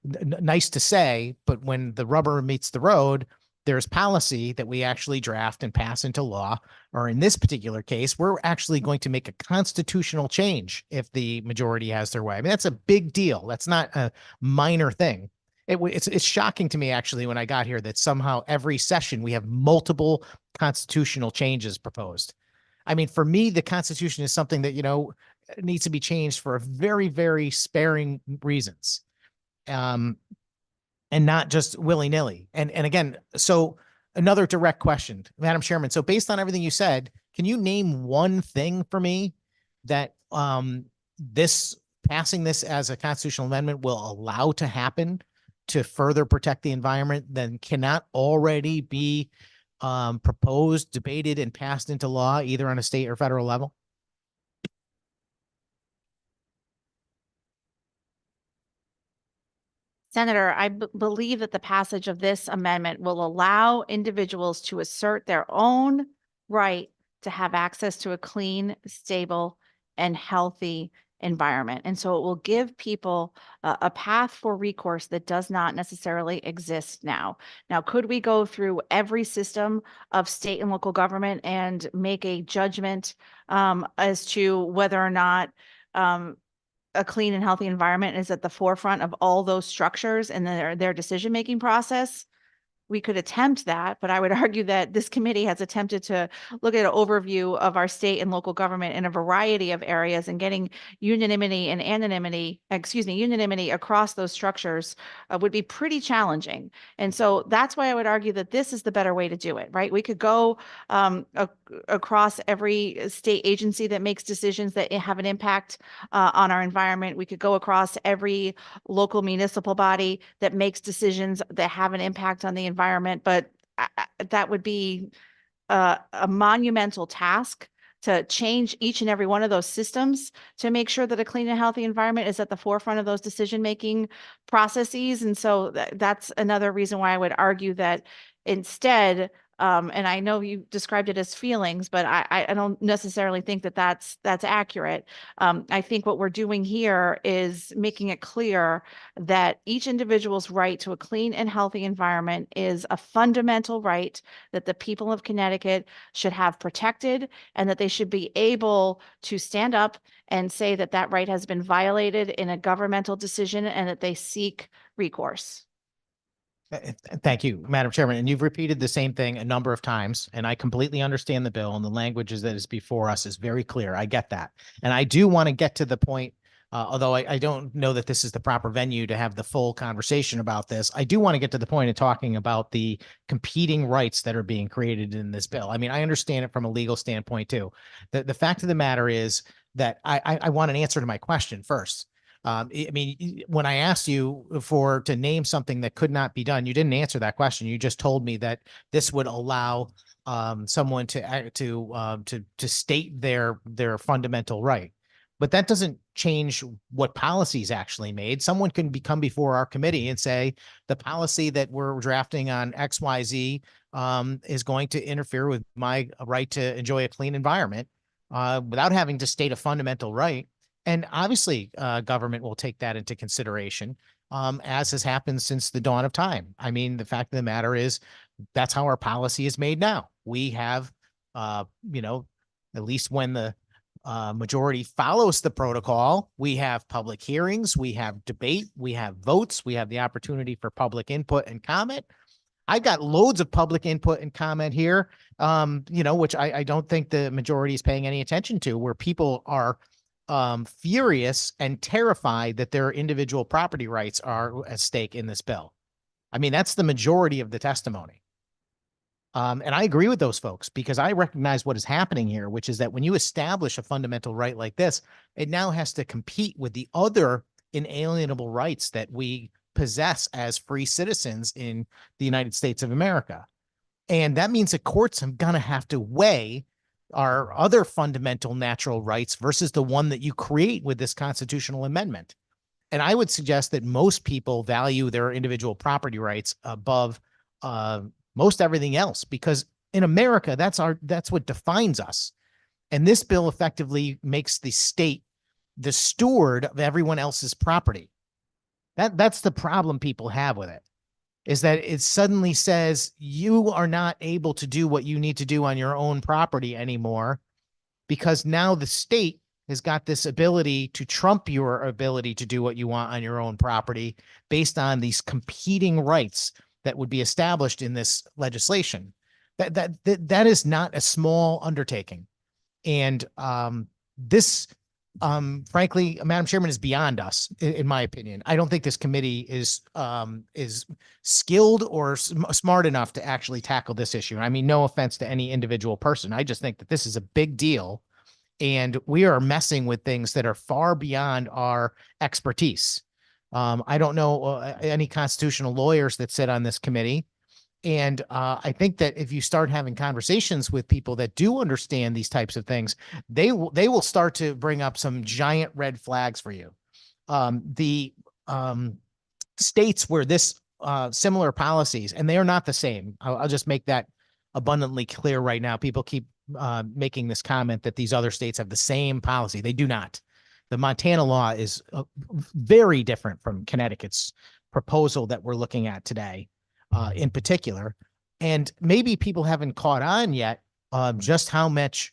nice to say, but when the rubber meets the road, there's policy that we actually draft and pass into law, or in this particular case, we're actually going to make a constitutional change if the majority has their way. I mean, that's a big deal. That's not a minor thing. It's shocking to me, actually, when I got here, that somehow every session we have multiple constitutional changes proposed. I mean, for me, the Constitution is something that, needs to be changed for very, very sparing reasons. And not just willy-nilly. And again, so another direct question, Madam Chairman. So based on everything you said, can you name one thing for me that passing this as a constitutional amendment will allow to happen to further protect the environment that cannot already be proposed, debated, and passed into law either on a state or federal level? Senator, I believe that the passage of this amendment will allow individuals to assert their own right to have access to a clean, stable, and healthy environment. And so it will give people a path for recourse that does not necessarily exist now. Now, could we go through every system of state and local government and make a judgment as to whether or not a clean and healthy environment is at the forefront of all those structures and their decision-making process? we could attempt that, but I would argue that this committee has attempted to look at an overview of our state and local government in a variety of areas, and getting unanimity and unanimity across those structures would be pretty challenging. And so that's why I would argue that this is the better way to do it, right? We could go across every state agency that makes decisions that have an impact on our environment. We could go across every local municipal body that makes decisions that have an impact on the environment. But that would be a monumental task to change each and every one of those systems to make sure that a clean and healthy environment is at the forefront of those decision-making processes. And so that's another reason why I would argue that instead, and I know you described it as feelings, but I don't necessarily think that that's accurate. I think what we're doing here is making it clear that each individual's right to a clean and healthy environment is a fundamental right that the people of Connecticut should have protected, and that they should be able to stand up and say that that right has been violated in a governmental decision, and that they seek recourse. Thank you, Madam Chairman. And you've repeated the same thing a number of times, and I completely understand the bill, and the language that is before us is very clear. I get that. And I do want to get to the point, although I don't know that this is the proper venue to have the full conversation about this. I do want to get to the point of talking about the competing rights that are being created in this bill. I mean, I understand it from a legal standpoint too. The fact of the matter is that I want an answer to my question first. I mean, when I asked you to name something that could not be done, you didn't answer that question. You just told me that this would allow someone to state their fundamental right. But that doesn't change what policies actually made. Someone can come before our committee and say the policy that we're drafting on XYZ is going to interfere with my right to enjoy a clean environment without having to state a fundamental right. And obviously, government will take that into consideration, as has happened since the dawn of time. I mean, the fact of the matter is that's how our policy is made now. We have, at least when the majority follows the protocol, we have public hearings, we have debate, we have votes, we have the opportunity for public input and comment. I've got loads of public input and comment here, which I don't think the majority is paying any attention to, where people are furious and terrified that their individual property rights are at stake in this bill. I mean, that's the majority of the testimony. And I agree with those folks, because I recognize what is happening here, which is that when you establish a fundamental right like this, it now has to compete with the other inalienable rights that we possess as free citizens in the United States of America. And that means that courts are going to have to weigh our other fundamental natural rights versus the one that you create with this constitutional amendment. And I would suggest that most people value their individual property rights above most everything else, because in America, that's what defines us. And this bill effectively makes the state the steward of everyone else's property. That's the problem people have with it, is that it suddenly says you are not able to do what you need to do on your own property anymore, because now the state has got this ability to trump your ability to do what you want on your own property based on these competing rights that would be established in this legislation. That is not a small undertaking. And this, frankly, Madam Chairman, is beyond us, in my opinion. I don't think this committee is skilled or smart enough to actually tackle this issue. I mean, no offense to any individual person. I just think that this is a big deal, and we are messing with things that are far beyond our expertise. I don't know any constitutional lawyers that sit on this committee. And I think that if you start having conversations with people that do understand these types of things, they will start to bring up some giant red flags for you. The states where this similar policies, and they are not the same. I'll just make that abundantly clear right now. People keep making this comment that these other states have the same policy. They do not. The Montana law is very different from Connecticut's proposal that we're looking at today. In particular, and maybe people haven't caught on yet just how much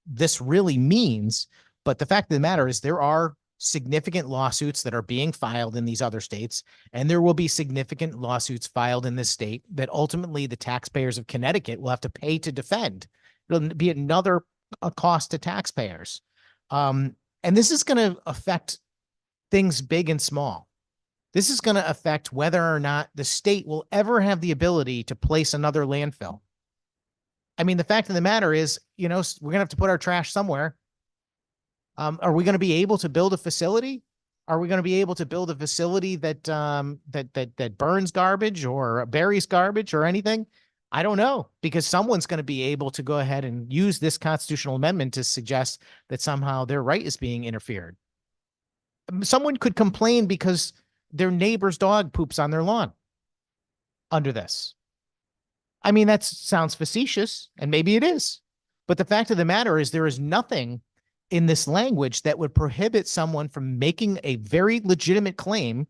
this really means. But the fact of the matter is there are significant lawsuits that are being filed in these other states, and there will be significant lawsuits filed in this state that ultimately the taxpayers of Connecticut will have to pay to defend. It'll be another cost to taxpayers. And this is going to affect things big and small. This is going to affect whether or not the state will ever have the ability to place another landfill. I mean, the fact of the matter is, we're going to have to put our trash somewhere. Are we going to be able to build a facility? Are we going to be able to build a facility that that burns garbage or buries garbage or anything? I don't know, because someone's going to be able to go ahead and use this constitutional amendment to suggest that somehow their right is being interfered. Someone could complain because their neighbor's dog poops on their lawn under this. I mean, that sounds facetious, and maybe it is. But the fact of the matter is there is nothing in this language that would prohibit someone from making a very legitimate claim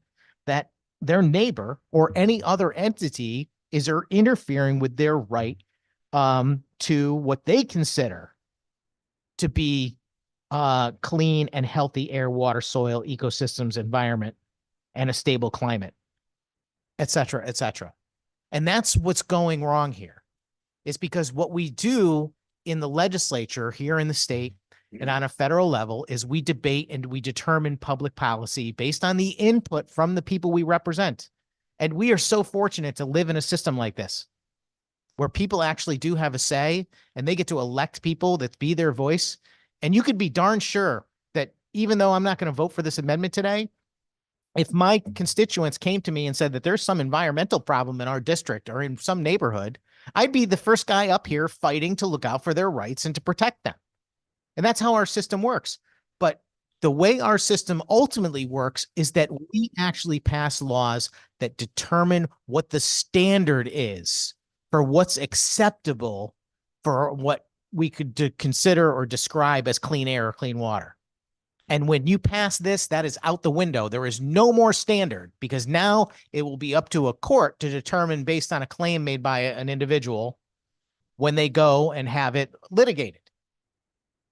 that their neighbor or any other entity is interfering with their right to what they consider to be clean and healthy air, water, soil, ecosystems, environment, and a stable climate, et cetera, et cetera. And that's what's going wrong here, is because what we do in the legislature here in the state and on a federal level is we debate and we determine public policy based on the input from the people we represent. And we are so fortunate to live in a system like this, where people actually do have a say and they get to elect people that be their voice. And you could be darn sure that even though I'm not going to vote for this amendment today, if my constituents came to me and said that there's some environmental problem in our district or in some neighborhood, I'd be the first guy up here fighting to look out for their rights and to protect them. And that's how our system works. But the way our system ultimately works is that we actually pass laws that determine what the standard is for what's acceptable for what we could consider or describe as clean air or clean water. And when you pass this, that is out the window. There is no more standard, because now it will be up to a court to determine based on a claim made by an individual when they go and have it litigated.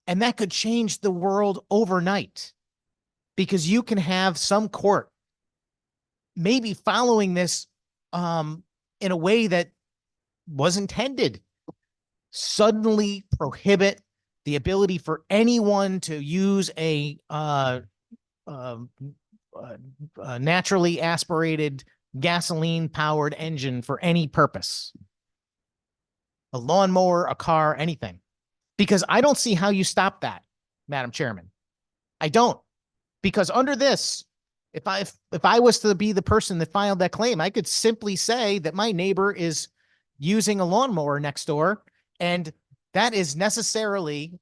And that could change the world overnight, because you can have some court maybe following this in a way that was intended, suddenly prohibit the ability for anyone to use a naturally aspirated gasoline powered engine for any purpose. A lawnmower, a car, anything. Because I don't see how you stop that, Madam Chairman. I don't. Because under this, if I was to be the person that filed that claim, I could simply say that my neighbor is using a lawnmower next door, and that is necessarily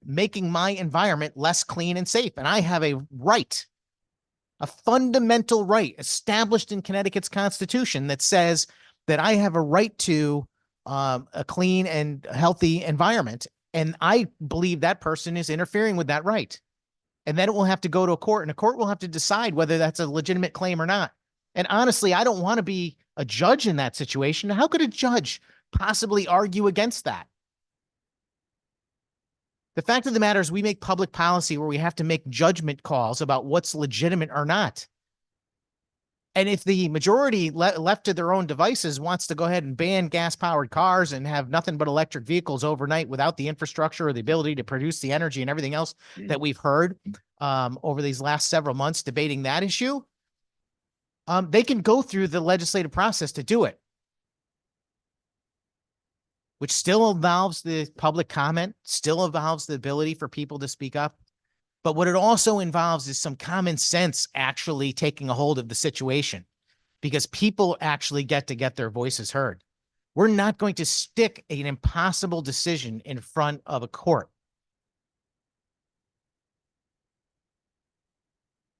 making my environment less clean and safe. And I have a right, a fundamental right established in Connecticut's Constitution that says that I have a right to a clean and healthy environment. And I believe that person is interfering with that right. And then it will have to go to a court, and a court will have to decide whether that's a legitimate claim or not. And honestly, I don't want to be a judge in that situation. How could a judge possibly argue against that? The fact of the matter is we make public policy where we have to make judgment calls about what's legitimate or not. And if the majority left to their own devices wants to go ahead and ban gas-powered cars and have nothing but electric vehicles overnight without the infrastructure or the ability to produce the energy and everything else that we've heard over these last several months debating that issue, they can go through the legislative process to do it, which still involves the public comment, still involves the ability for people to speak up. But what it also involves is some common sense actually taking a hold of the situation, because people actually get to get their voices heard. We're not going to stick an impossible decision in front of a court.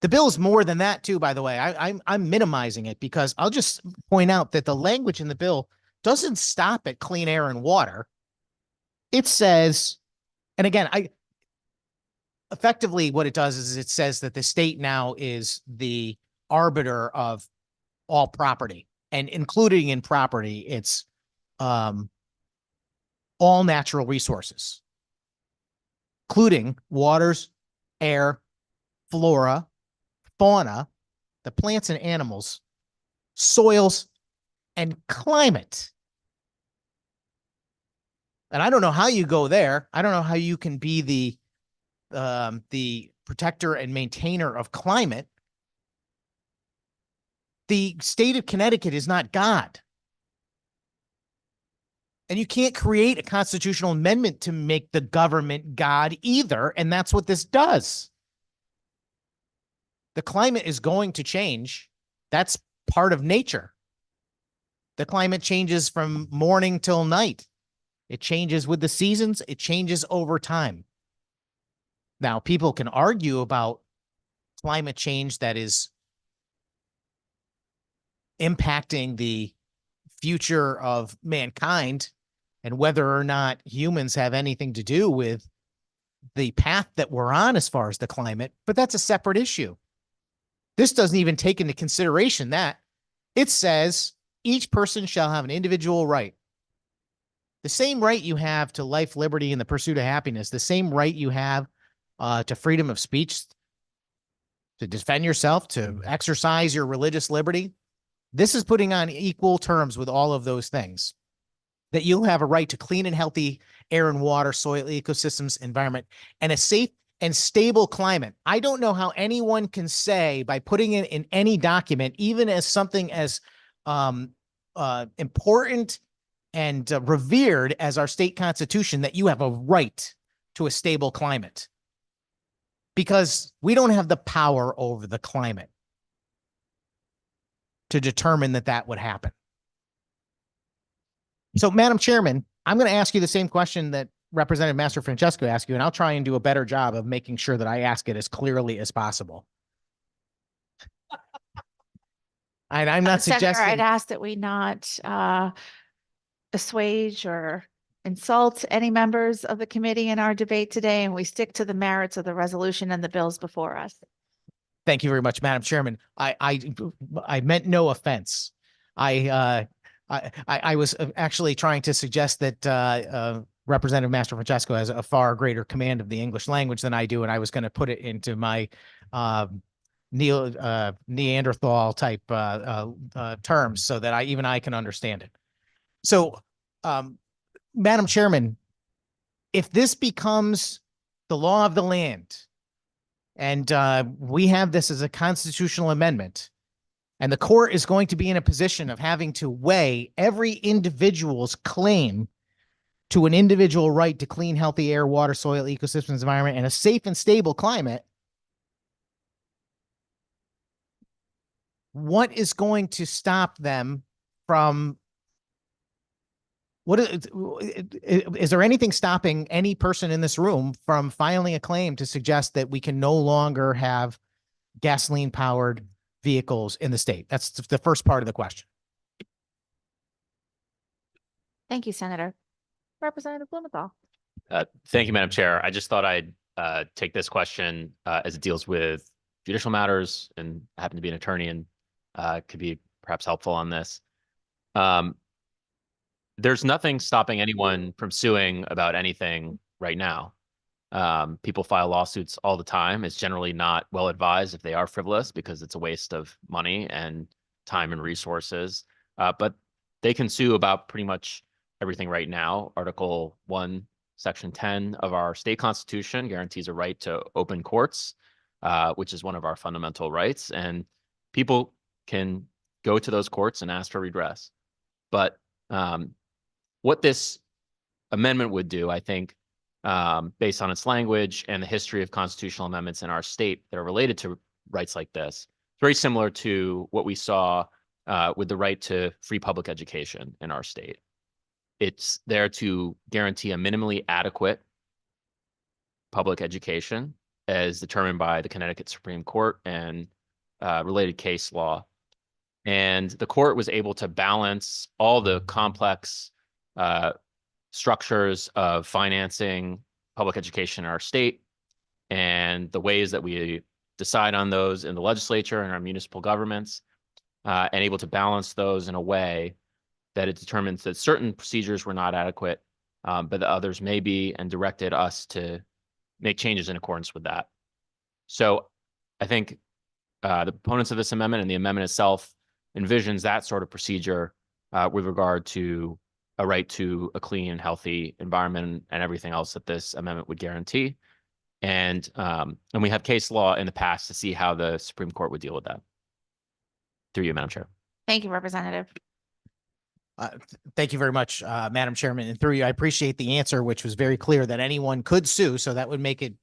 The bill is more than that too, by the way. I'm minimizing it because I'll just point out that the language in the bill doesn't stop at clean air and water. It says, and again, effectively what it does is it says that the state now is the arbiter of all property, and including in property, it's all natural resources, including waters, air, flora, fauna, the plants and animals, soils, and climate. And I don't know how you go there. I don't know how you can be the protector and maintainer of climate. The state of Connecticut is not God. And you can't create a constitutional amendment to make the government God either. And that's what this does. The climate is going to change. That's part of nature. The climate changes from morning till night. It changes with the seasons. It changes over time. Now, people can argue about climate change that is impacting the future of mankind and whether or not humans have anything to do with the path that we're on as far as the climate, but that's a separate issue. This doesn't even take into consideration that. It says each person shall have an individual right. The same right you have to life, liberty, and the pursuit of happiness, the same right you have to freedom of speech, to defend yourself, to exercise your religious liberty. This is putting on equal terms with all of those things. That you'll have a right to clean and healthy air and water, soil, ecosystems, environment, and a safe and stable climate. I don't know how anyone can say by putting it in any document, even as something as important and revered as our state constitution, that you have a right to a stable climate. Because we don't have the power over the climate to determine that that would happen. So, Madam Chairman, I'm going to ask you the same question that Representative Mastrofrancesco asked you, and I'll try and do a better job of making sure that I ask it as clearly as possible. And I'm not Senator, suggesting. I'd ask that we not assuage or insult any members of the committee in our debate today, and we stick to the merits of the resolution and the bills before us. Thank you very much, Madam Chairman. I meant no offense. I was actually trying to suggest that Representative Mastrofrancesco has a far greater command of the English language than I do, and I was going to put it into my Neanderthal type terms so that even I can understand it. So, Madam Chairman, if this becomes the law of the land, and we have this as a constitutional amendment, and the court is going to be in a position of having to weigh every individual's claim to an individual right to clean, healthy air, water, soil, ecosystems, environment, and a safe and stable climate, what is going to stop them from is there anything stopping any person in this room from filing a claim to suggest that we can no longer have gasoline powered vehicles in the state? That's the first part of the question. Thank you, Senator. Representative Blumenthal. Thank you, Madam Chair. I just thought I'd take this question as it deals with judicial matters, and I happen to be an attorney and could be perhaps helpful on this. There's nothing stopping anyone from suing about anything right now. People file lawsuits all the time. It's generally not well advised if they are frivolous, because it's a waste of money and time and resources. But they can sue about pretty much everything right now. Article 1, Section 10 of our state constitution guarantees a right to open courts, which is one of our fundamental rights. And people can go to those courts and ask for redress. But what this amendment would do, I think, based on its language and the history of constitutional amendments in our state that are related to rights like this, very similar to what we saw with the right to free public education in our state. It's there to guarantee a minimally adequate public education as determined by the Connecticut Supreme Court and related case law. And the court was able to balance all the complex structures of financing public education in our state and the ways that we decide on those in the legislature and our municipal governments, and able to balance those in a way that it determines that certain procedures were not adequate, but that others may be, and directed us to make changes in accordance with that. So I think the proponents of this amendment and the amendment itself envisions that sort of procedure with regard to a right to a clean and healthy environment and everything else that this amendment would guarantee. And we have case law in the past to see how the Supreme Court would deal with that. Through you, Madam Chair. Thank you, Representative. Thank you very much, Madam Chairman. And through you, I appreciate the answer, which was very clear that anyone could sue. So that would make it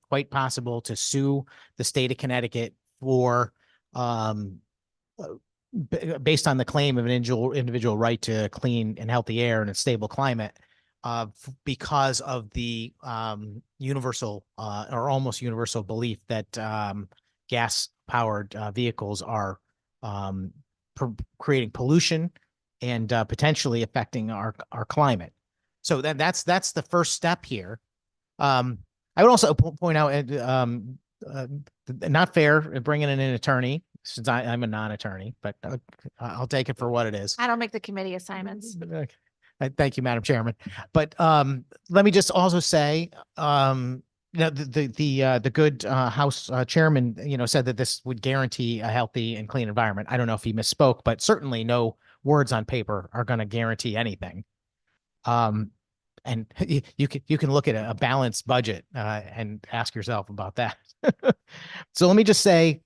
quite possible to sue the state of Connecticut for based on the claim of an individual right to clean and healthy air in a stable climate because of the universal or almost universal belief that gas powered vehicles are creating pollution and potentially affecting our climate. So that's the first step here. I would also point out, not fair bringing in an attorney since I'm a non-attorney, but I'll take it for what it is. I don't make the committee assignments. Thank you, Madam Chairman. But let me just also say, the good House Chairman, said that this would guarantee a healthy and clean environment. I don't know if he misspoke, but certainly no words on paper are going to guarantee anything. And you can look at a balanced budget and ask yourself about that. So let me just say,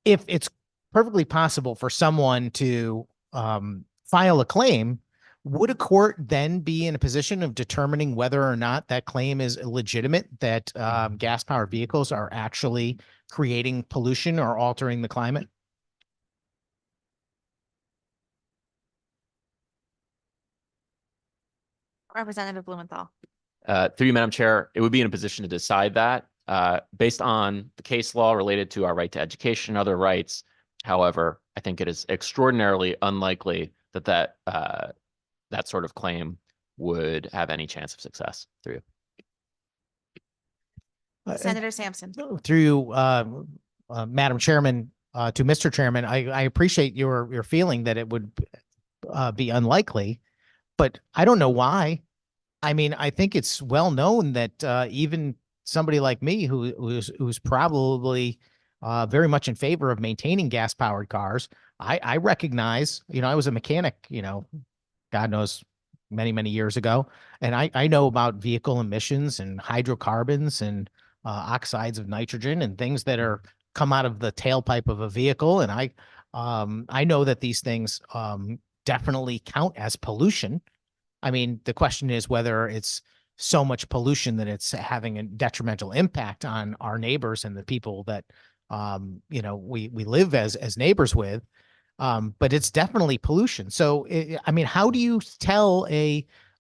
if it's perfectly possible for someone to file a claim, would a court then be in a position of determining whether or not that claim is legitimate, that gas-powered vehicles are actually creating pollution or altering the climate? Representative Blumenthal. Through you, Madam Chair, it would be in a position to decide that based on the case law related to our right to education and other rights. However, I think it is extraordinarily unlikely that that sort of claim would have any chance of success. Through you. Senator Sampson. Through you, Madam Chairman, to Mr. Chairman, I appreciate your feeling that it would be unlikely, but I don't know why. I mean, I think it's well known that even somebody like me who's probably very much in favor of maintaining gas-powered cars, I recognize, I was a mechanic, God knows, many, many years ago. And I know about vehicle emissions and hydrocarbons and oxides of nitrogen and things that are come out of the tailpipe of a vehicle. And I know that these things definitely count as pollution. I mean, the question is whether it's so much pollution that it's having a detrimental impact on our neighbors and the people that, we live as neighbors with. But it's definitely pollution. So, I mean, how do you tell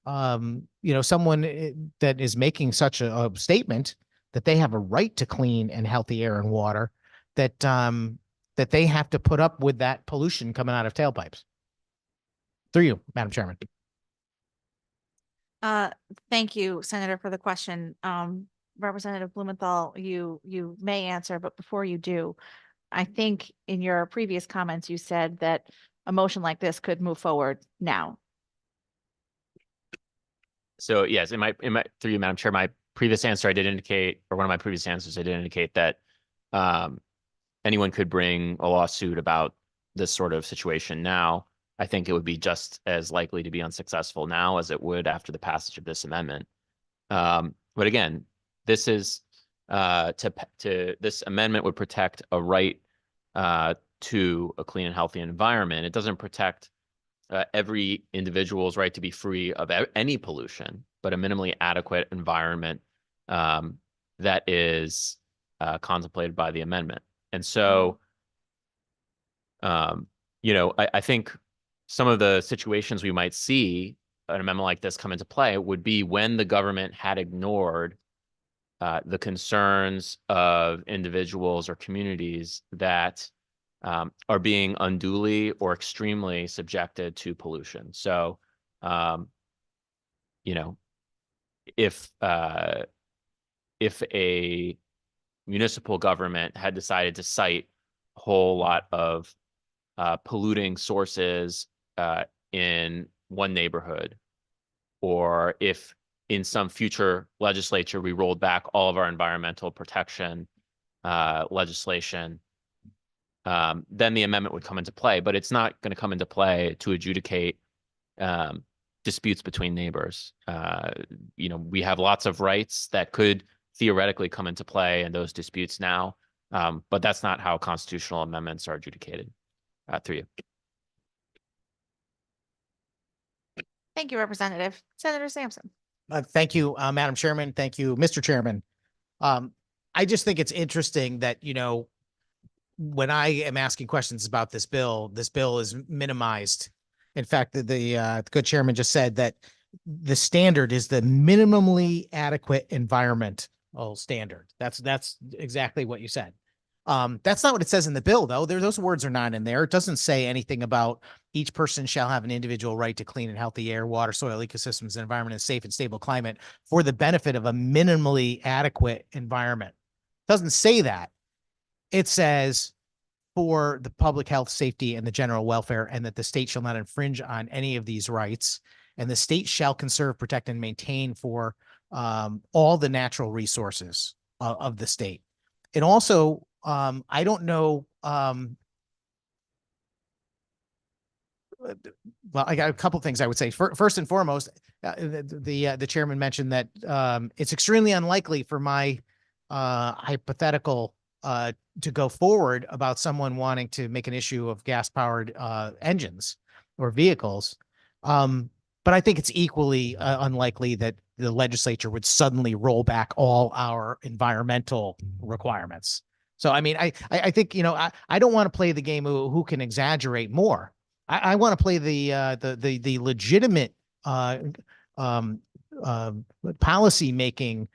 someone that is making such a statement that they have a right to clean and healthy air and water, that they have to put up with that pollution coming out of tailpipes? Through you, Madam Chairman. Thank you, Senator, for the question. Representative Blumenthal, you may answer, but before you do, I think in your previous comments, you said that a motion like this could move forward now. So yes, through you, Madam Chair, my previous answer, I did indicate, or one of my previous answers, I did indicate that anyone could bring a lawsuit about this sort of situation now. I think it would be just as likely to be unsuccessful now as it would after the passage of this amendment. But again, this is this amendment would protect a right to a clean and healthy environment. It doesn't protect every individual's right to be free of any pollution, but a minimally adequate environment that is contemplated by the amendment. And so, I think some of the situations we might see an amendment like this come into play would be when the government had ignored the concerns of individuals or communities that are being unduly or extremely subjected to pollution. So, if a municipal government had decided to cite a whole lot of polluting sources in one neighborhood, or if in some future legislature we rolled back all of our environmental protection legislation, then the amendment would come into play, but it's not going to come into play to adjudicate disputes between neighbors. We have lots of rights that could theoretically come into play in those disputes now, but that's not how constitutional amendments are adjudicated. Through you. Thank you, Representative. Senator Sampson. Thank you, Madam Chairman. Thank you, Mr. Chairman. I just think it's interesting that, when I am asking questions about this bill is minimized. In fact, the good chairman just said that the standard is the minimally adequate environmental standard. That's exactly what you said. That's not what it says in the bill, though. Those words are not in there. It doesn't say anything about each person shall have an individual right to clean and healthy air, water, soil, ecosystems, and environment, and safe and stable climate for the benefit of a minimally adequate environment. It doesn't say that. It says for the public health, safety, and the general welfare, and that the state shall not infringe on any of these rights, and the state shall conserve, protect, and maintain for all the natural resources of the state. It also, I don't know, well, I got a couple things I would say. First and foremost, the chairman mentioned that it's extremely unlikely for my hypothetical to go forward about someone wanting to make an issue of gas-powered engines or vehicles. But I think it's equally unlikely that the legislature would suddenly roll back all our environmental requirements. So, I mean, I think, I don't want to play the game of who can exaggerate more. I want to play the legitimate policy making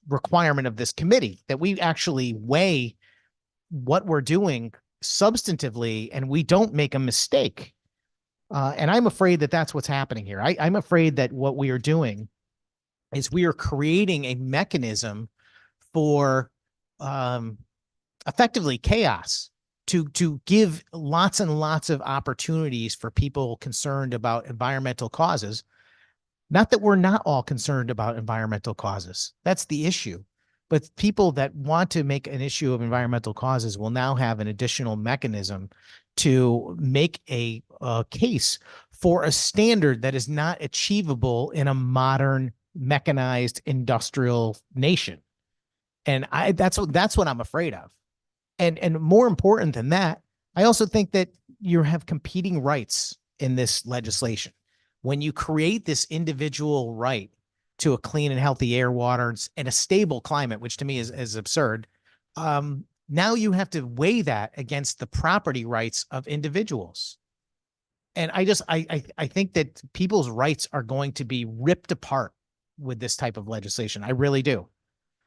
requirement of this committee, that we actually weigh what we're doing substantively and we don't make a mistake. And I'm afraid that that's what's happening here. I'm afraid that what we are doing is we are creating a mechanism for effectively chaos, to give lots and lots of opportunities for people concerned about environmental causes. Not that we're not all concerned about environmental causes. That's the issue. But people that want to make an issue of environmental causes will now have an additional mechanism to make a case for a standard that is not achievable in a modern, mechanized, industrial nation. And that's what I'm afraid of. And more important than that, I also think that you have competing rights in this legislation. When you create this individual right to a clean and healthy air, water, and a stable climate, which to me is absurd, now you have to weigh that against the property rights of individuals. And I think that people's rights are going to be ripped apart with this type of legislation. I really do.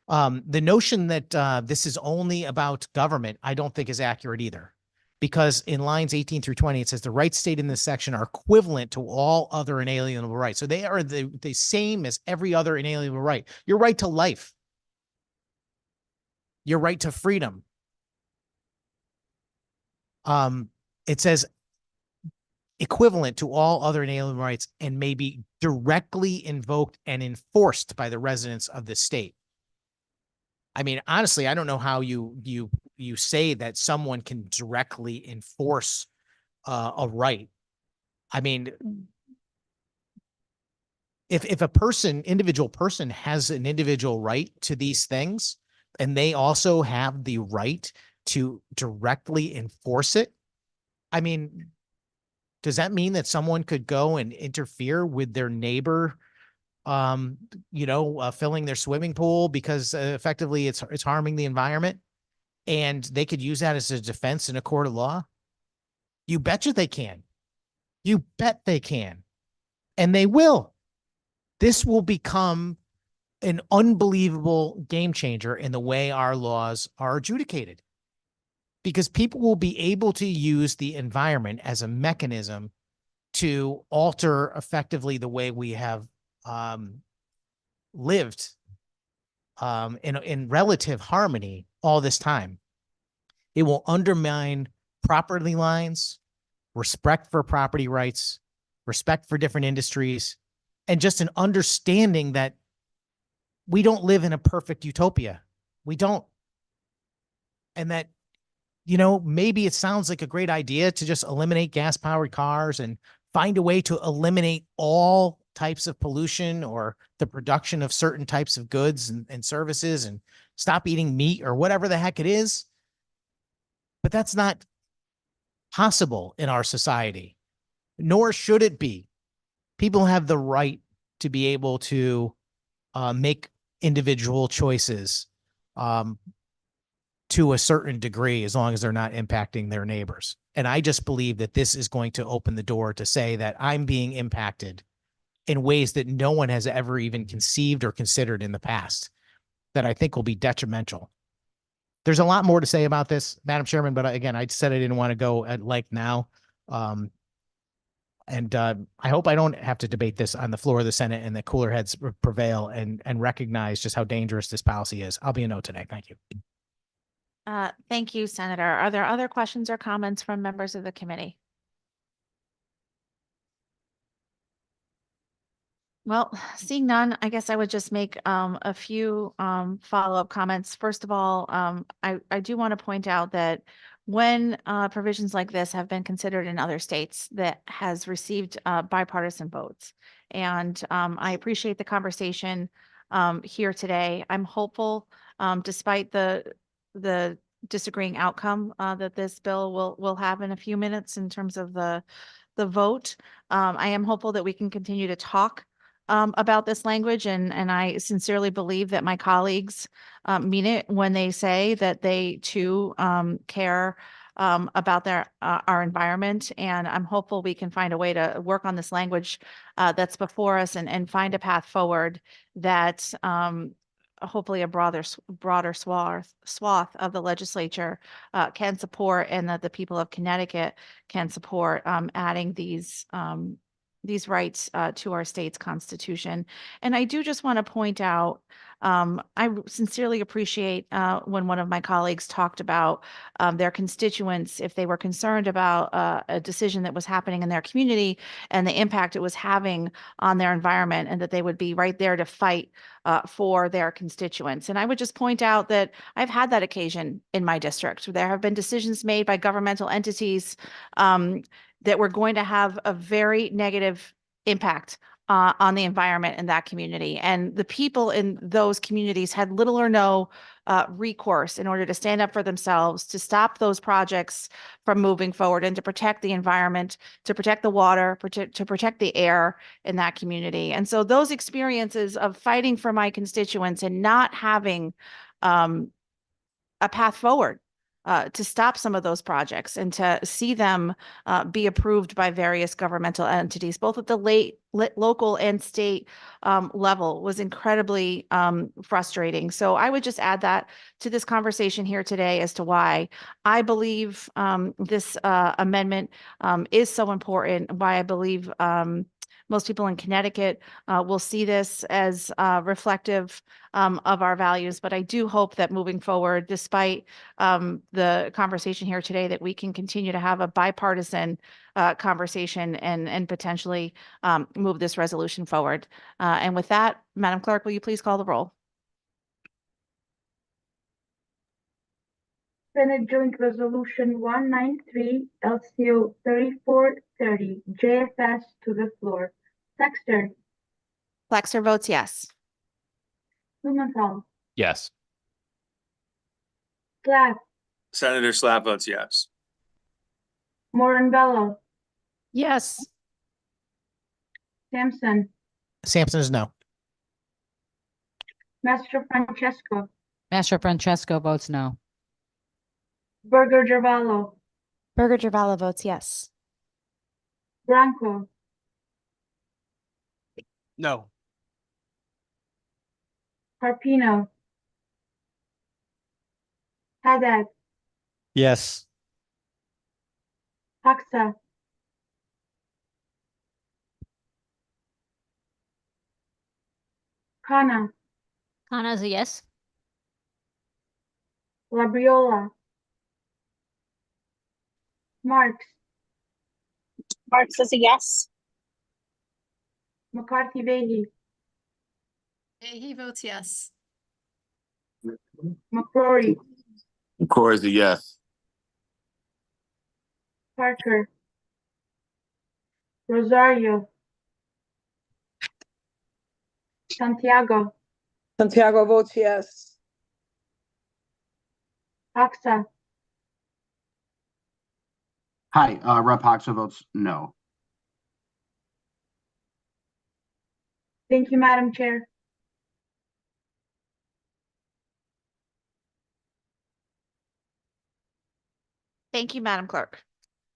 The notion that this is only about government, I don't think is accurate either. Because in lines 18 through 20, it says the rights stated in this section are equivalent to all other inalienable rights. So they are the same as every other inalienable right. Your right to life, your right to freedom. It says equivalent to all other inalienable rights and may be directly invoked and enforced by the residents of the state. I mean, honestly, I don't know how you say that someone can directly enforce a right. I mean, if a individual person has an individual right to these things, and they also have the right to directly enforce it, I mean, does that mean that someone could go and interfere with their neighbor, filling their swimming pool because effectively it's harming the environment, and they could use that as a defense in a court of law? You betcha they can. You bet they can. And they will. This will become an unbelievable game changer in the way our laws are adjudicated, because people will be able to use the environment as a mechanism to alter effectively the way we have lived in relative harmony all this time. It will undermine property lines, respect for property rights, respect for different industries, and just an understanding that we don't live in a perfect utopia. We don't. And that, you know, maybe it sounds like a great idea to just eliminate gas powered cars and find a way to eliminate all types of pollution or the production of certain types of goods and services and stop eating meat or whatever the heck it is. But that's not possible in our society, nor should it be. People have the right to be able to make individual choices to a certain degree, as long as they're not impacting their neighbors. And I just believe that this is going to open the door to say that I'm being impacted in ways that no one has ever even conceived or considered in the past, that I think will be detrimental. There's a lot more to say about this, Madam Chairman, but again, I said I didn't want to go at length now. I hope I don't have to debate this on the floor of the Senate and that cooler heads prevail and recognize just how dangerous this policy is. I'll be a no today. Thank you. Thank you, Senator. Are there other questions or comments from members of the committee? Well, seeing none, I guess I would just make a few follow-up comments. First of all, I do want to point out that when provisions like this have been considered in other states, that has received bipartisan votes. And I appreciate the conversation here today. I'm hopeful, despite the disagreeing outcome that this bill will have in a few minutes in terms of the vote. I am hopeful that we can continue to talk about this language, and I sincerely believe that my colleagues mean it when they say that they too care about our environment. And I'm hopeful we can find a way to work on this language that's before us and find a path forward that hopefully a broader swath of the legislature can support, and that the people of Connecticut can support adding these rights to our state's constitution. And I do just want to point out, I sincerely appreciate when one of my colleagues talked about their constituents, if they were concerned about a decision that was happening in their community and the impact it was having on their environment, and that they would be right there to fight for their constituents. And I would just point out that I've had that occasion in my district. There have been decisions made by governmental entities that were going to have a very negative impact on the environment in that community. And the people in those communities had little or no recourse in order to stand up for themselves, to stop those projects from moving forward, and to protect the environment, to protect the water, to protect the air in that community. And so those experiences of fighting for my constituents and not having a path forward to stop some of those projects and to see them be approved by various governmental entities, both at the local and state level, was incredibly frustrating. So I would just add that to this conversation here today as to why I believe this amendment is so important, why I believe most people in Connecticut will see this as reflective of our values. But I do hope that moving forward, despite the conversation here today, that we can continue to have a bipartisan conversation and potentially move this resolution forward. And with that, Madam Clerk, will you please call the roll? Senate Joint Resolution 193, LCO 3430, JFS to the floor. Sexton, Flexer votes yes. Blumenthal, Yes. Slack, Senator Slav votes yes. Morinbello, Yes. Sampson, Sampson is no. Master Francesco, Master Francesco votes no. Berger Gervallo, Berger Gervallo votes yes. Branco, No. Carpino, Haddad, Yes. Hoxa, Khanna, Khanna is a yes. Labriola, Marks, Marks is a yes. McCarthy Vehy, He votes yes. McCrory, McCoy is a yes. Parker, Rosario, Santiago, Santiago votes yes. Hoxa, Hi, Rep. Hoxa votes no. thank you, Madam Chair. Thank you, Madam Clerk.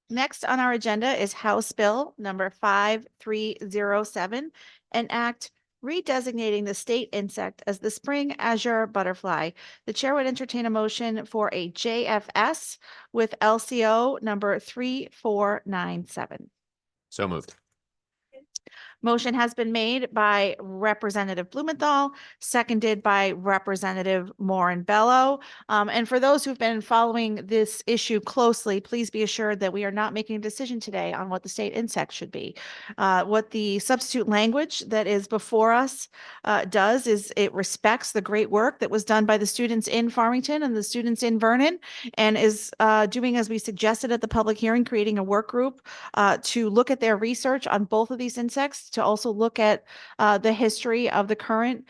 Next on our agenda is House Bill number 5307, an act redesignating the state insect as the spring azure butterfly. The chair would entertain a motion for a JFS with LCO number 3497. So moved. Motion has been made by Representative Blumenthal, seconded by Representative Morin Bello. And for those who've been following this issue closely, please be assured that we are not making a decision today on what the state insect should be. What the substitute language that is before us does is it respects the great work that was done by the students in Farmington and the students in Vernon, and is doing as we suggested at the public hearing, creating a work group to look at their research on both of these insects, to also look at the history of the current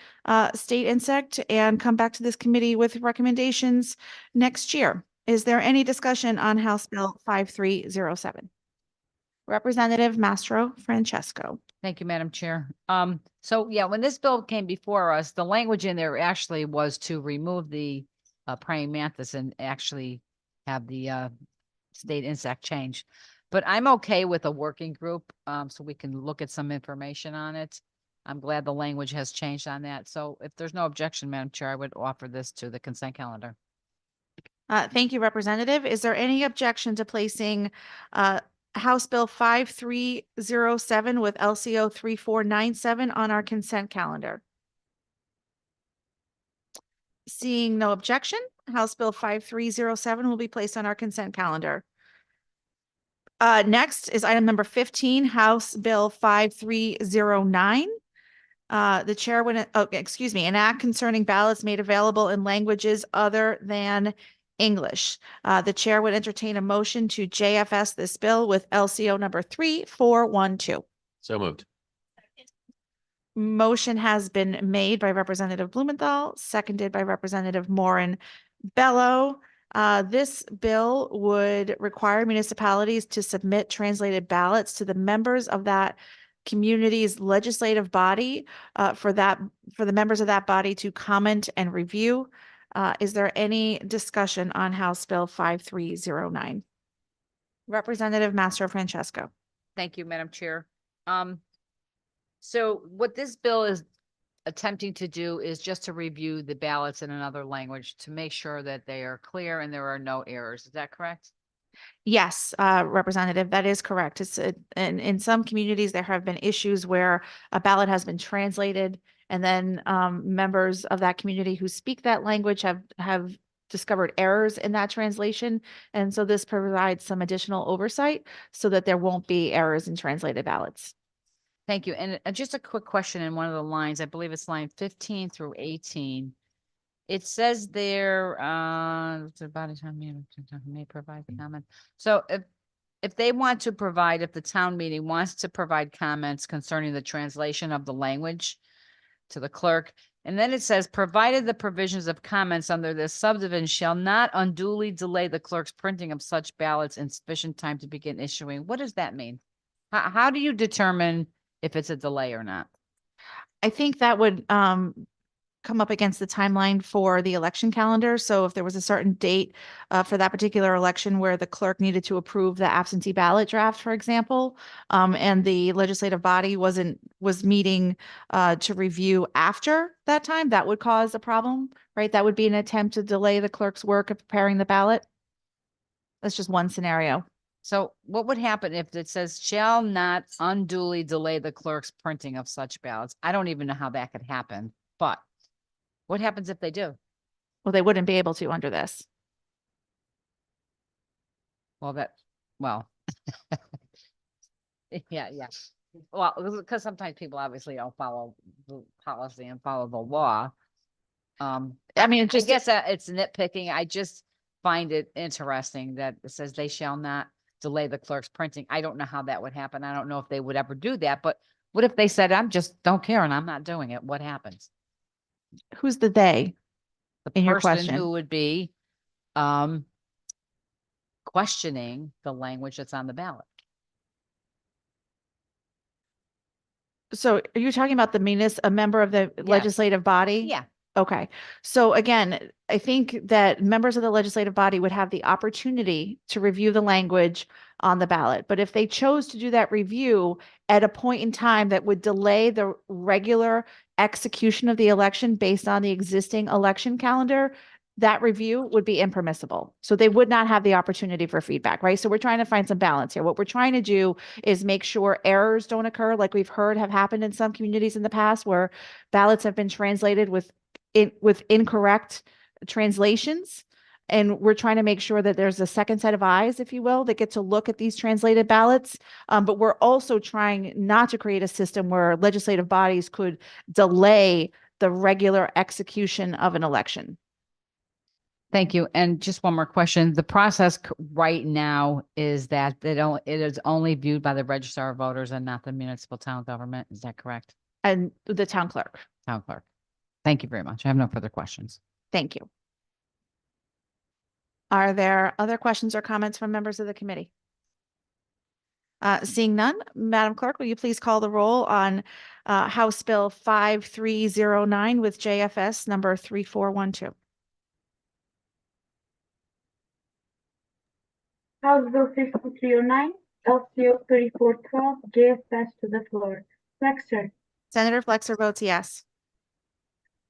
state insect, and come back to this committee with recommendations next year. Is there any discussion on House Bill 5307? Representative Mastro Francesco. Thank you, Madam Chair. So yeah, when this bill came before us, the language in there actually was to remove the praying mantis and actually have the state insect change. But I'm okay with a working group, so we can look at some information on it. I'm glad the language has changed on that. So if there's no objection, Madam Chair, I would offer this to the consent calendar. Thank you, Representative. Is there any objection to placing House Bill 5307 with LCO 3497 on our consent calendar? Seeing no objection, House Bill 5307 will be placed on our consent calendar. Next is item number 15, House Bill 5309. The chair would, an act concerning ballots made available in languages other than English. The chair would entertain a motion to JFS this bill with LCO number 3412. So moved. Motion has been made by Representative Blumenthal, seconded by Representative Morin Bello. This bill would require municipalities to submit translated ballots to the members of that community's legislative body for the members of that body to comment and review. Is there any discussion on House Bill 5309? Representative Mastro Francesco. Thank you, Madam Chair. So what this bill is attempting to do is just to review the ballots in another language to make sure that they are clear and there are no errors. Is that correct? Yes, Representative, that is correct. It's in some communities, there have been issues where a ballot has been translated, and then members of that community who speak that language have discovered errors in that translation. And so this provides some additional oversight so that there won't be errors in translated ballots. Thank you. And just a quick question in one of the lines, I believe it's line 15 through 18. It says there, the body town meeting may provide comment. So if they want to provide, if the town meeting wants to provide comments concerning the translation of the language to the clerk, and then it says, provided the provisions of comments under this subdivision shall not unduly delay the clerk's printing of such ballots in sufficient time to begin issuing. What does that mean? How do you determine if it's a delay or not? I think that would come up against the timeline for the election calendar. So if there was a certain date for that particular election where the clerk needed to approve the absentee ballot draft, for example, and the legislative body was meeting to review after that time, that would cause a problem, right? That would be an attempt to delay the clerk's work of preparing the ballot. That's just one scenario. So what would happen if it says shall not unduly delay the clerk's printing of such ballots? I don't even know how that could happen, but what happens if they do? Well, they wouldn't be able to under this. Well, yeah. Well, because sometimes people obviously don't follow the policy and follow the law. I mean, I just, guess it's nitpicking. I just find it interesting that it says they shall not delay the clerk's printing. I don't know how that would happen. I don't know if they would ever do that, but what if they said, I'm just don't care and I'm not doing it? What happens? who's the they? The In your person question. who would be, questioning the language that's on the ballot. So are you talking about a member of the Yes. legislative body? Yeah. Okay. So again, I think that members of the legislative body would have the opportunity to review the language on the ballot. But if they chose to do that review at a point in time that would delay the regular execution of the election based on the existing election calendar, that review would be impermissible. So they would not have the opportunity for feedback, right? So we're trying to find some balance here. What we're trying to do is make sure errors don't occur, like we've heard have happened in some communities in the past where ballots have been translated with incorrect translations. And we're trying to make sure that there's a second set of eyes, if you will, that get to look at these translated ballots. But we're also trying not to create a system where legislative bodies could delay the regular execution of an election. Thank you. And just one more question. The process right now is that it is only viewed by the registrar of voters and not the municipal town government. Is that correct? And the town clerk. Town clerk. Thank you very much. I have no further questions. Thank you. Are there other questions or comments from members of the committee? Seeing none, Madam Clerk, will you please call the roll on House Bill 5309 with JFS number 3412? House Bill 5309, LCO 3412, JFS to the floor. Flexer, Senator Flexer votes yes.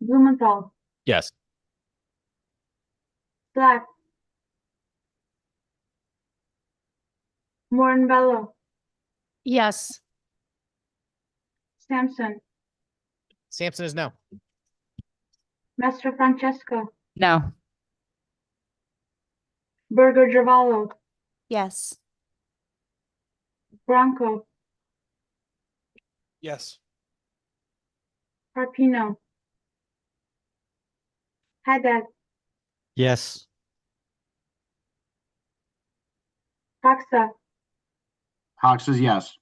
Blumenthal, Yes. Black, Moran Bello, Yes. Sampson, Sampson is no. Master Francesco, No. Berger Dravallo, Yes. Bronco, Yes. Carpino, Haddad, Yes. Hoxa, Cox is yes.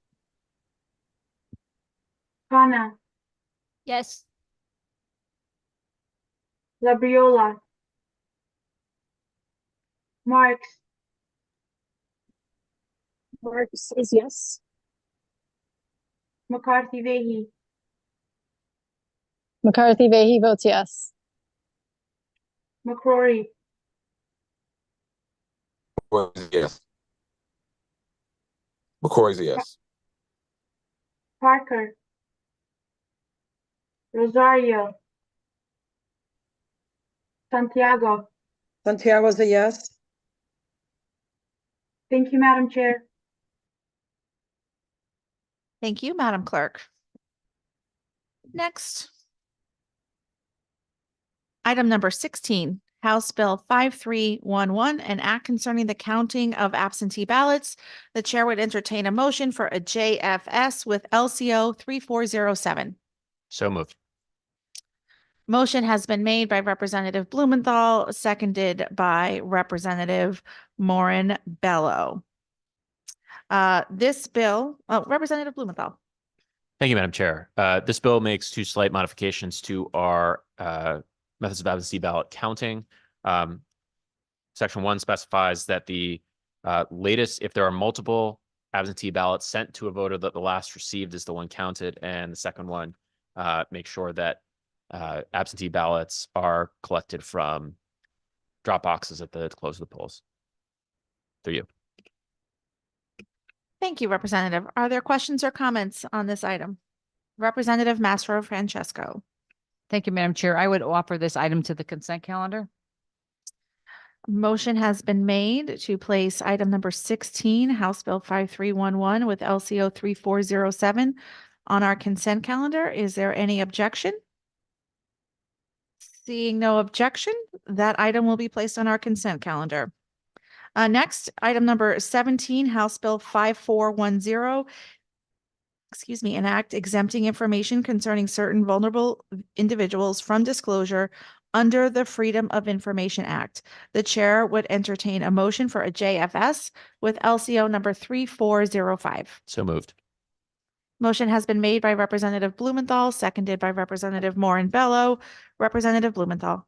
Kana, Yes. Labriola, Marks, Marks is yes. McCarthy Vehi, McCarthy Vehi votes yes. McCrory, Yes. McCoy's a yes. Parker, Rosario, Santiago. Santiago's a yes. Thank you, Madam Chair. Thank you, Madam Clerk. Next. Item number 16, House Bill 5311, an act concerning the counting of absentee ballots. The chair would entertain a motion for a JFS with LCO 3407. So moved. Motion has been made by Representative Blumenthal, seconded by Representative Moran Bello. This bill, Representative Blumenthal. Thank you, Madam Chair. This bill makes two slight modifications to our methods of absentee ballot counting. Section 1 specifies that the latest, if there are multiple absentee ballots sent to a voter, that the last received is the one counted, and the second one makes sure that absentee ballots are collected from drop boxes at the close of the polls. Through you. Thank you, Representative. Are there questions or comments on this item? Representative Mastro Francesco. Thank you, Madam Chair. I would offer this item to the consent calendar. Motion has been made to place item number 16, House Bill 5311 with LCO 3407 on our consent calendar. Is there any objection? Seeing no objection, that item will be placed on our consent calendar. Next, item number 17, House Bill 5410. An act exempting information concerning certain vulnerable individuals from disclosure under the Freedom of Information Act. The chair would entertain a motion for a JFS with LCO number 3405. So moved. Motion has been made by Representative Blumenthal, seconded by Representative Moran Bello. Representative Blumenthal.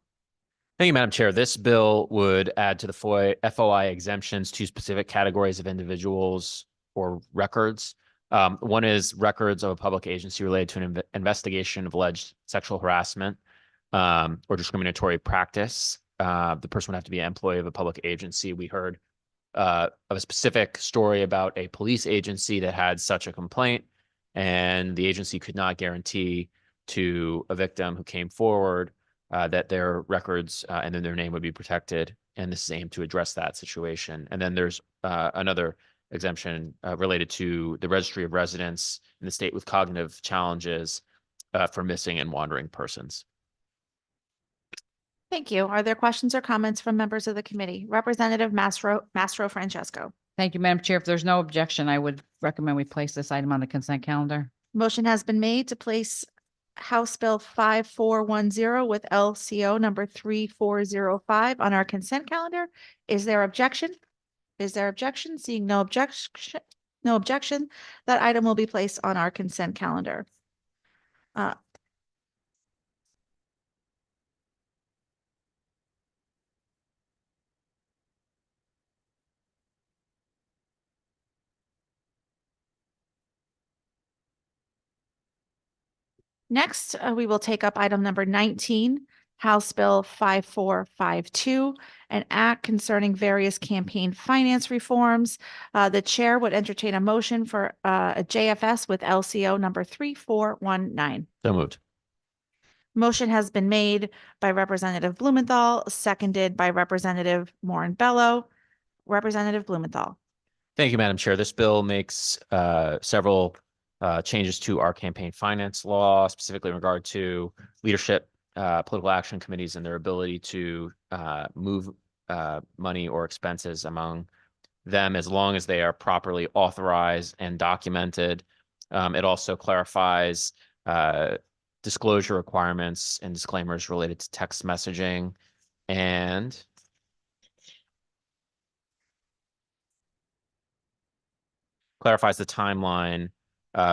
Thank you, Madam Chair. This bill would add to the FOI exemptions to specific categories of individuals or records. One is records of a public agency related to an investigation of alleged sexual harassment or discriminatory practice. The person would have to be an employee of a public agency. We heard of a specific story about a police agency that had such a complaint, and the agency could not guarantee to a victim who came forward that their records and then their name would be protected. And this is aimed to address that situation. And then there's another exemption related to the registry of residents in the state with cognitive challenges for missing and wandering persons. Thank you. Are there questions or comments from members of the committee? Representative Mastro Francesco. Thank you, Madam Chair. If there's no objection, I would recommend we place this item on the consent calendar. Motion has been made to place House Bill 5410 with LCO number 3405 on our consent calendar. Is there objection? Is there objection? Seeing no objection, that item will be placed on our consent calendar. Next, we will take up item number 19, House Bill 5452, an act concerning various campaign finance reforms. The chair would entertain a motion for a JFS with LCO number 3419. So moved. Motion has been made by Representative Blumenthal, seconded by Representative Moran Bello. Representative Blumenthal. Thank you, Madam Chair. This bill makes several changes to our campaign finance law, specifically in regard to leadership, political action committees, and their ability to move money or expenses among them as long as they are properly authorized and documented. It also clarifies disclosure requirements and disclaimers related to text messaging, and clarifies the timeline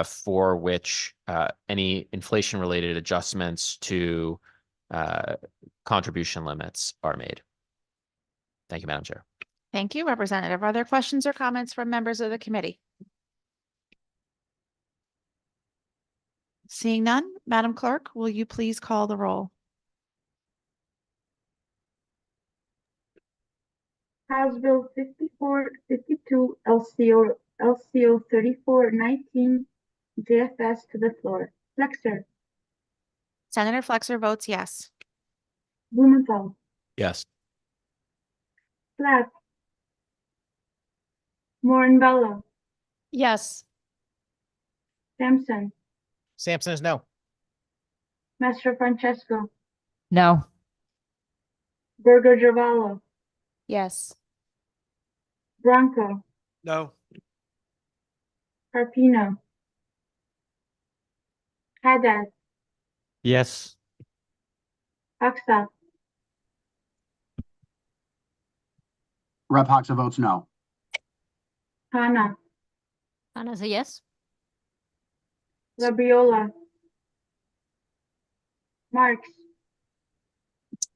for which any inflation-related adjustments to contribution limits are made. Thank you, Madam Chair. Thank you, Representative. Are there questions or comments from members of the committee? Seeing none, Madam Clerk, will you please call the roll? House Bill 5452, LCO 3419, JFS to the floor. Flexer, Senator Flexer votes yes. Blumenthal, Yes. Platt, Moran Bello, Yes. Sampson, Sampson is no. Mastro Francesco, No. Burger Giovanni, Yes. Bronco, No. Carpino, Haddad, Yes. Hoxa, Rep. Hoxa votes no. Hana, Hana's a yes. Labriola, Marks,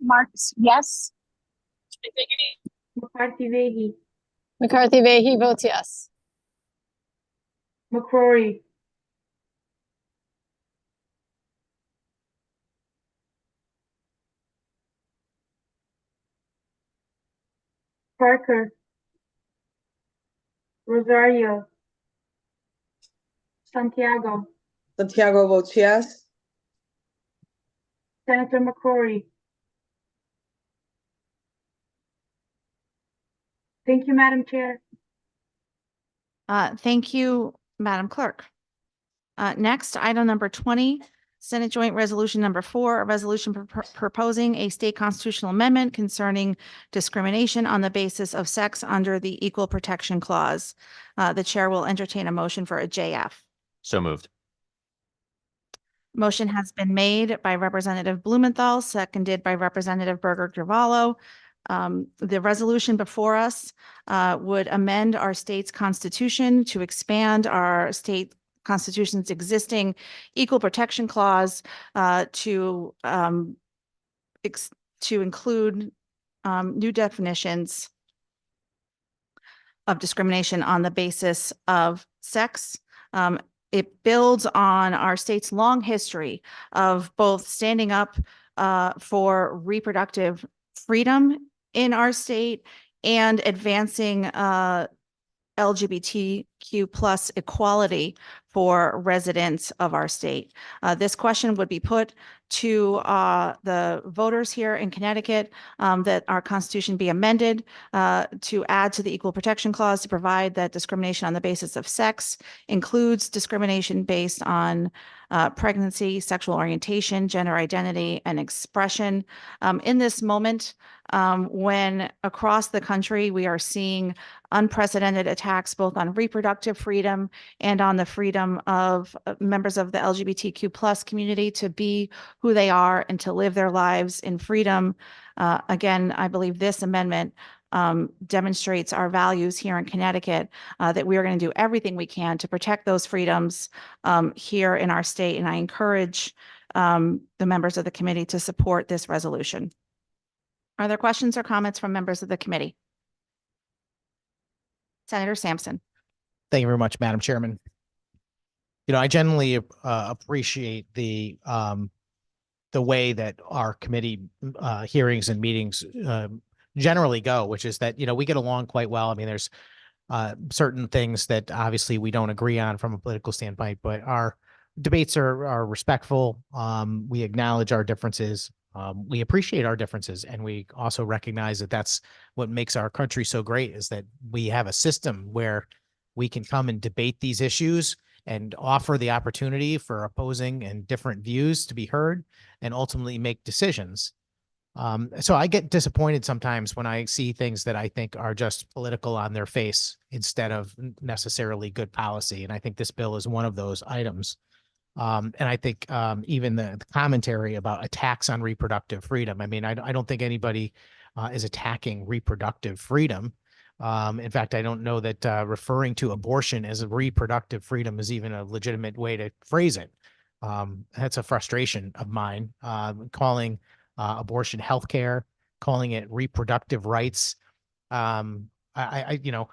Marks, yes. McCarthy Vehi, McCarthy Vahey votes yes. McCrory, Parker, Rosario, Santiago, Santiago votes yes. Senator McCrory. Thank you, Madam Chair. Thank you, Madam Clerk. Next, item number 20, Senate Joint Resolution number 4, a resolution proposing a state constitutional amendment concerning discrimination on the basis of sex under the Equal Protection Clause. The chair will entertain a motion for a JF. So moved. Motion has been made by Representative Blumenthal, seconded by Representative Berger Carvalho. The resolution before us would amend our state's constitution to expand our state constitution's existing equal protection clause to include new definitions of discrimination on the basis of sex. It builds on our state's long history of both standing up for reproductive freedom in our state and advancing LGBTQ plus equality for residents of our state. This question would be put to the voters here in Connecticut that our Constitution be amended to add to the Equal Protection Clause to provide that discrimination on the basis of sex includes discrimination based on pregnancy, sexual orientation, gender identity, and expression. In this moment, when across the country we are seeing unprecedented attacks both on reproductive freedom and on the freedom of members of the LGBTQ plus community to be who they are and to live their lives in freedom. Again, I believe this amendment demonstrates our values here in Connecticut, that we are going to do everything we can to protect those freedoms here in our state. And I encourage the members of the committee to support this resolution. Are there questions or comments from members of the committee? Senator Sampson. Thank you very much, Madam Chairman. You know, I generally appreciate the way that our committee hearings and meetings generally go, which is that, you know, we get along quite well. I mean, there's certain things that obviously we don't agree on from a political standpoint, but our debates are respectful. We acknowledge our differences. We appreciate our differences, and we also recognize that that's what makes our country so great, is that we have a system where we can come and debate these issues and offer the opportunity for opposing and different views to be heard and ultimately make decisions. So I get disappointed sometimes when I see things that I think are just political on their face instead of necessarily good policy. And I think this bill is one of those items. And I think even the commentary about attacks on reproductive freedom. I mean, I don't think anybody is attacking reproductive freedom. In fact, I don't know that referring to abortion as a reproductive freedom is even a legitimate way to phrase it. That's a frustration of mine. Calling abortion healthcare, calling it reproductive rights. You know,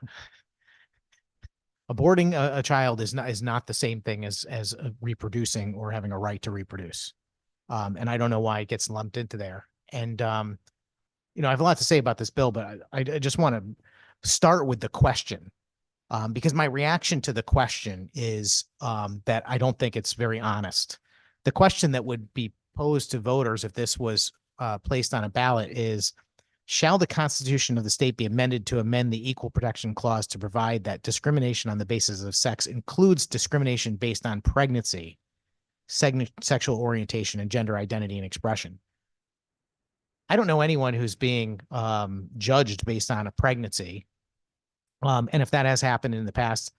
aborting a child is not the same thing as reproducing or having a right to reproduce. And I don't know why it gets lumped into there. And you know, I have a lot to say about this bill, but I just want to start with the question, because my reaction to the question is that I don't think it's very honest. The question that would be posed to voters if this was placed on a ballot is, shall the Constitution of the state be amended to amend the Equal Protection Clause to provide that discrimination on the basis of sex includes discrimination based on pregnancy, sexual orientation, and gender identity and expression? I don't know anyone who's being judged based on a pregnancy. And if that has happened in the past,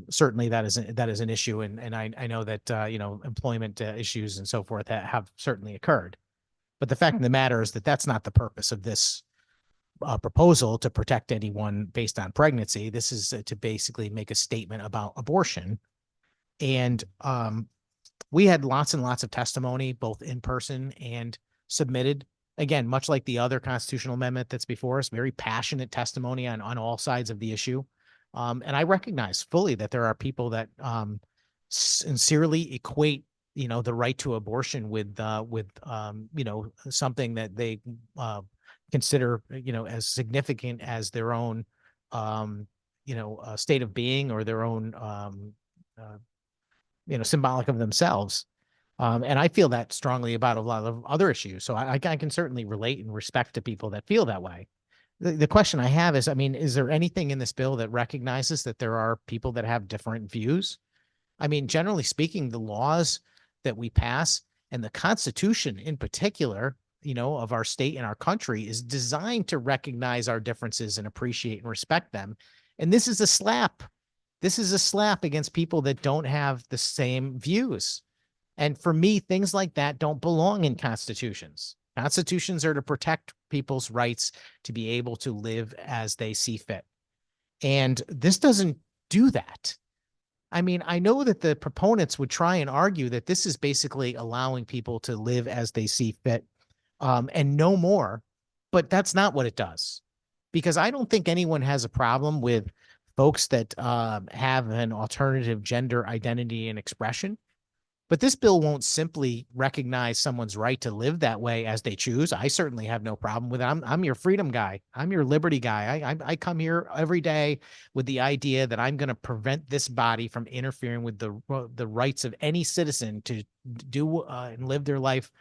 certainly that is an issue. And I know that, you know, employment issues and so forth have certainly occurred. But the fact of the matter is that that's not the purpose of this proposal, to protect anyone based on pregnancy. This is to basically make a statement about abortion. And we had lots and lots of testimony, both in person and submitted. Again, much like the other constitutional amendment that's before us, very passionate testimony on all sides of the issue. And I recognize fully that there are people that sincerely equate, you know, the right to abortion with you know, something that they consider, you know, as significant as their own, you know, state of being, or their own, you know, symbolic of themselves. And I feel that strongly about a lot of other issues. So I can certainly relate and respect to people that feel that way. The question I have is, I mean, is there anything in this bill that recognizes that there are people that have different views? I mean, generally speaking, the laws that we pass and the Constitution in particular, you know, of our state and our country is designed to recognize our differences and appreciate and respect them. And this is a slap. This is a slap against people that don't have the same views. And for me, things like that don't belong in constitutions. Constitutions are to protect people's rights to be able to live as they see fit. And this doesn't do that. I mean, I know that the proponents would try and argue that this is basically allowing people to live as they see fit, and no more, but that's not what it does. Because I don't think anyone has a problem with folks that have an alternative gender identity and expression. But this bill won't simply recognize someone's right to live that way as they choose. I certainly have no problem with it. I'm your freedom guy. I'm your liberty guy. I come here every day with the idea that I'm going to prevent this body from interfering with the rights of any citizen to do and live their life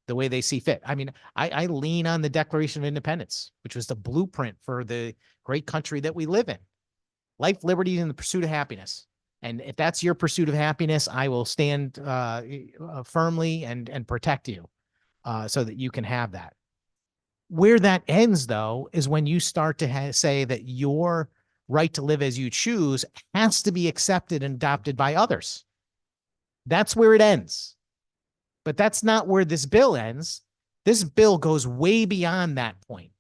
the way they see fit. I mean, I lean on the Declaration of Independence, which was the blueprint for the great country that we live in. Life, liberty, and the pursuit of happiness. And if that's your pursuit of happiness, I will stand firmly and protect you so that you can have that. Where that ends, though, is when you start to say that your right to live as you choose has to be accepted and adopted by others. That's where it ends. But that's not where this bill ends. This bill goes way beyond that point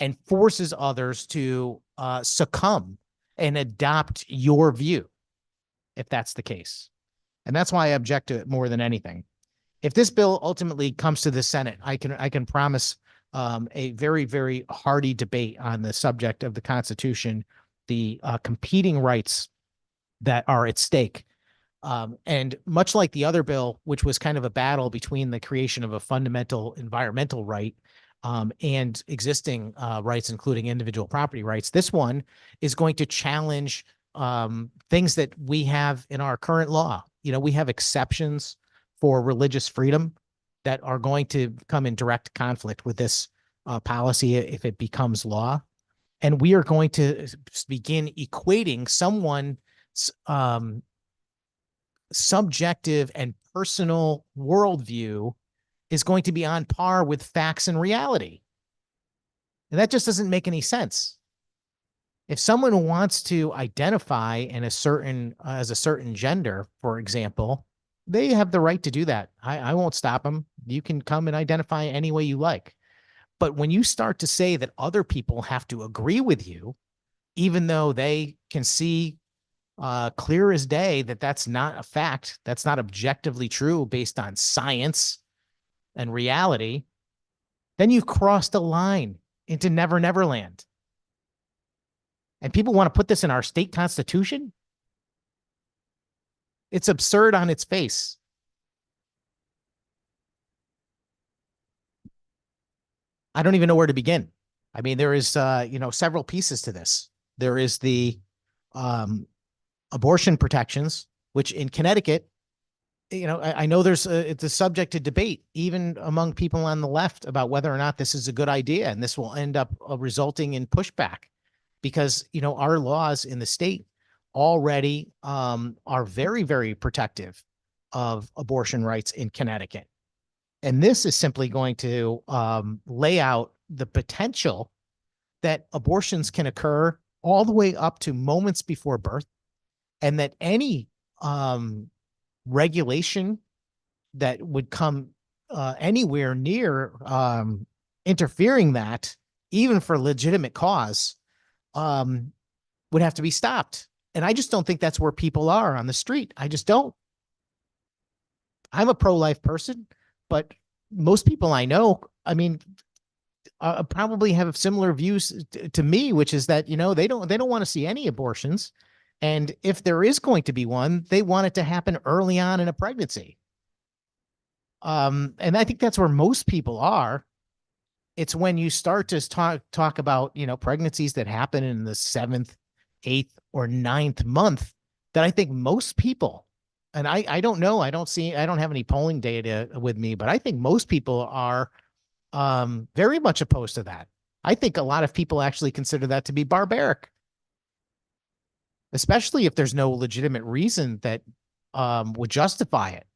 and forces others to succumb and adopt your view, if that's the case. And that's why I object to it more than anything. If this bill ultimately comes to the Senate, I can promise a very, very hearty debate on the subject of the Constitution, the competing rights that are at stake. And much like the other bill, which was kind of a battle between the creation of a fundamental environmental right and existing rights, including individual property rights, this one is going to challenge things that we have in our current law. You know, we have exceptions for religious freedom that are going to come in direct conflict with this policy if it becomes law. And we are going to begin equating someone's subjective and personal worldview is going to be on par with facts and reality. And that just doesn't make any sense. If someone wants to identify in as a certain gender, for example, they have the right to do that. I won't stop them. You can come and identify any way you like. But when you start to say that other people have to agree with you, even though they can see clear as day that that's not a fact, that's not objectively true based on science and reality, then you've crossed a line into Never Never Land. And people want to put this in our state constitution? It's absurd on its face. I don't even know where to begin. I mean, there is, several pieces to this. There is the abortion protections, which in Connecticut, I know it's a subject to debate, even among people on the left, about whether or not this is a good idea. And this will end up resulting in pushback because, our laws in the state already are very, very protective of abortion rights in Connecticut. And this is simply going to lay out the potential that abortions can occur all the way up to moments before birth, and that any regulation that would come anywhere near interfering that, even for legitimate cause, would have to be stopped. And I just don't think that's where people are on the street. I just don't. I'm a pro-life person, but most people I know, probably have similar views to me, which is that, they don't want to see any abortions. And if there is going to be one, they want it to happen early on in a pregnancy. And I think that's where most people are. It's when you start to talk about, pregnancies that happen in the 7th, 8th, or 9th month that I think most people, and I don't know, I don't have any polling data with me, but I think most people are very much opposed to that. I think a lot of people actually consider that to be barbaric, especially if there's no legitimate reason that would justify it.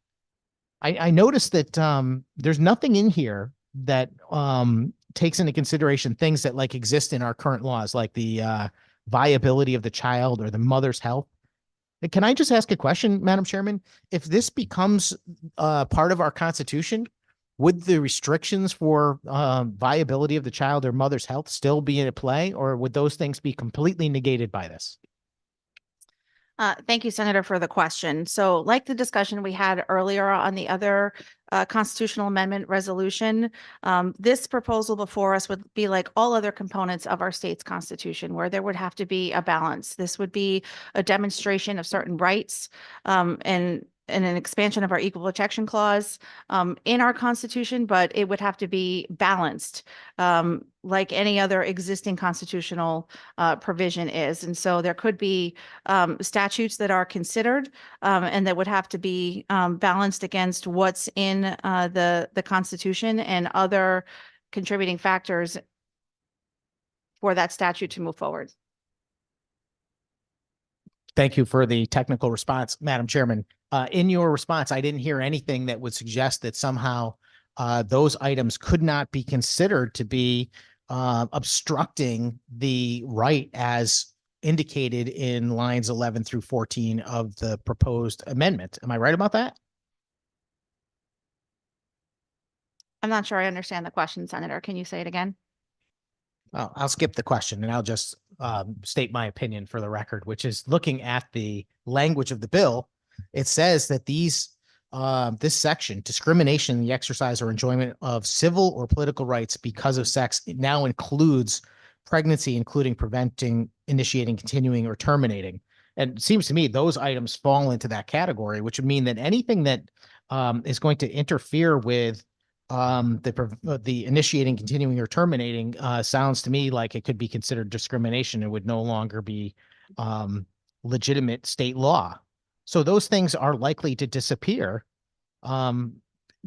I noticed that there's nothing in here that takes into consideration things that exist in our current laws, like the viability of the child or the mother's health. Can I just ask a question, Madam Chairman? If this becomes part of our Constitution, would the restrictions for viability of the child or mother's health still be in play, or would those things be completely negated by this? Thank you, Senator, for the question. So like the discussion we had earlier on the other constitutional amendment resolution, this proposal before us would be like all other components of our state's constitution, where there would have to be a balance. This would be a demonstration of certain rights and an expansion of our equal protection clause in our constitution, but it would have to be balanced like any other existing constitutional provision is. And so there could be statutes that are considered and that would have to be balanced against what's in the Constitution and other contributing factors for that statute to move forward. Thank you for the technical response, Madam Chairman. In your response, I didn't hear anything that would suggest that somehow those items could not be considered to be obstructing the right as indicated in lines 11 through 14 of the proposed amendment. Am I right about that? I'm not sure I understand the question, Senator. Can you say it again? Oh, I'll skip the question and I'll just state my opinion for the record, which is looking at the language of the bill. It says that this section, discrimination in the exercise or enjoyment of civil or political rights because of sex, it now includes pregnancy, including preventing, initiating, continuing, or terminating. And it seems to me those items fall into that category, which would mean that anything that is going to interfere with the initiating, continuing, or terminating sounds to me like it could be considered discrimination and would no longer be legitimate state law. So those things are likely to disappear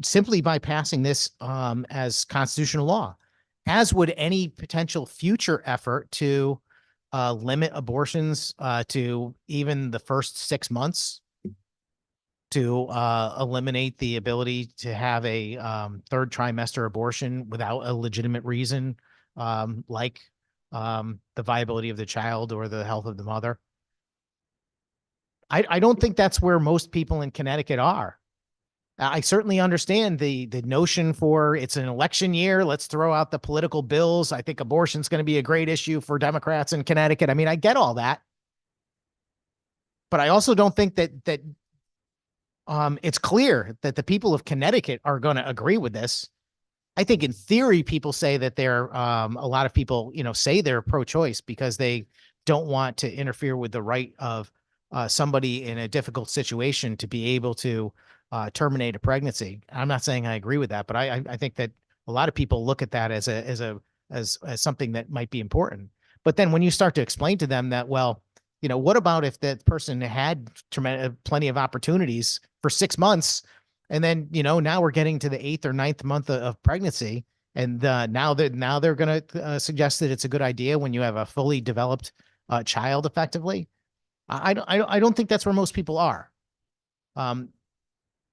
simply by passing this as constitutional law, as would any potential future effort to limit abortions to even the first 6 months, to eliminate the ability to have a third trimester abortion without a legitimate reason, like the viability of the child or the health of the mother. I don't think that's where most people in Connecticut are. I certainly understand the notion for it's an election year. Let's throw out the political bills. I think abortion is going to be a great issue for Democrats in Connecticut. I mean, I get all that, but I also don't think that it's clear that the people of Connecticut are going to agree with this. I think in theory, people say that they're a lot of people, say they're pro-choice because they don't want to interfere with the right of somebody in a difficult situation to be able to terminate a pregnancy. I'm not saying I agree with that, but I think that a lot of people look at that as something that might be important. But then when you start to explain to them that, well, what about if that person had plenty of opportunities for 6 months, and then, now we're getting to the 8th or 9th month of pregnancy, and now they're going to suggest that it's a good idea when you have a fully developed child effectively. I don't think that's where most people are.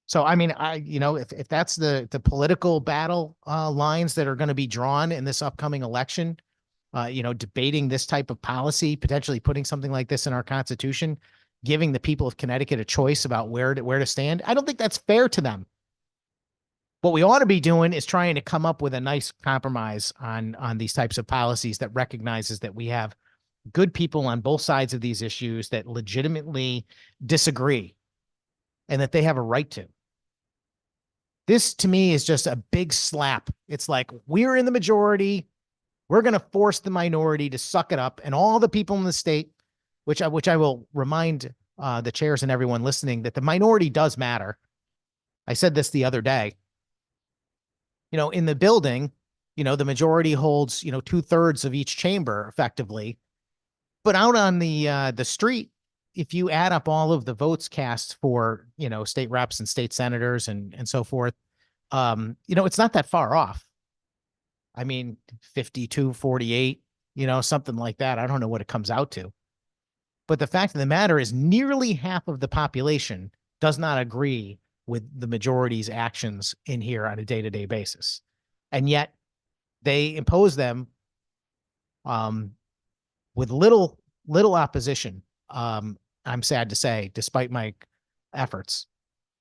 So, I mean, if that's the political battle lines that are going to be drawn in this upcoming election, debating this type of policy, potentially putting something like this in our Constitution, giving the people of Connecticut a choice about where to stand, I don't think that's fair to them. What we ought to be doing is trying to come up with a nice compromise on these types of policies that recognizes that we have good people on both sides of these issues that legitimately disagree and that they have a right to. This, to me, is just a big slap. It's like, we're in the majority. We're going to force the minority to suck it up. And all the people in the state, which I will remind the chairs and everyone listening, that the minority does matter. I said this the other day. In the building, the majority holds, 2/3 of each chamber effectively. But out on the street, if you add up all of the votes cast for, state reps and state senators and so forth, it's not that far off. I mean, 52-48, something like that. I don't know what it comes out to. But the fact of the matter is nearly half of the population does not agree with the majority's actions in here on a day-to-day basis. And yet they impose them with little opposition. I'm sad to say, despite my efforts,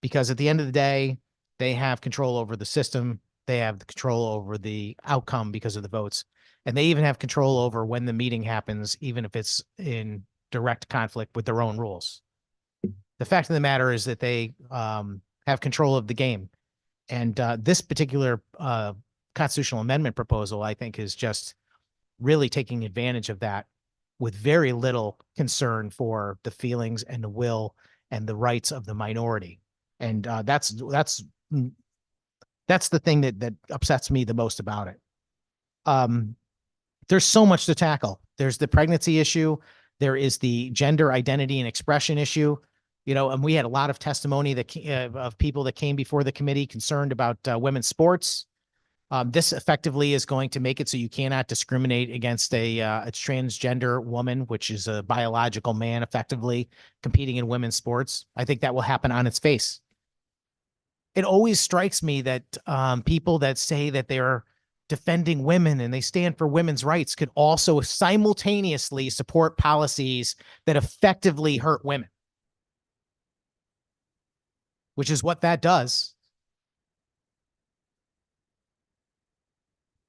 because at the end of the day, they have control over the system. They have the control over the outcome because of the votes. And they even have control over when the meeting happens, even if it's in direct conflict with their own rules. The fact of the matter is that they have control of the game. And this particular constitutional amendment proposal, I think, is just really taking advantage of that with very little concern for the feelings and the will and the rights of the minority. And that's the thing that upsets me the most about it. There's so much to tackle. There's the pregnancy issue. There is the gender identity and expression issue. You know, and we had a lot of testimony that of people that came before the committee concerned about women's sports. This effectively is going to make it so you cannot discriminate against a transgender woman, which is a biological man, effectively competing in women's sports. I think that will happen on its face. It always strikes me that people that say that they're defending women and they stand for women's rights could also simultaneously support policies that effectively hurt women, which is what that does.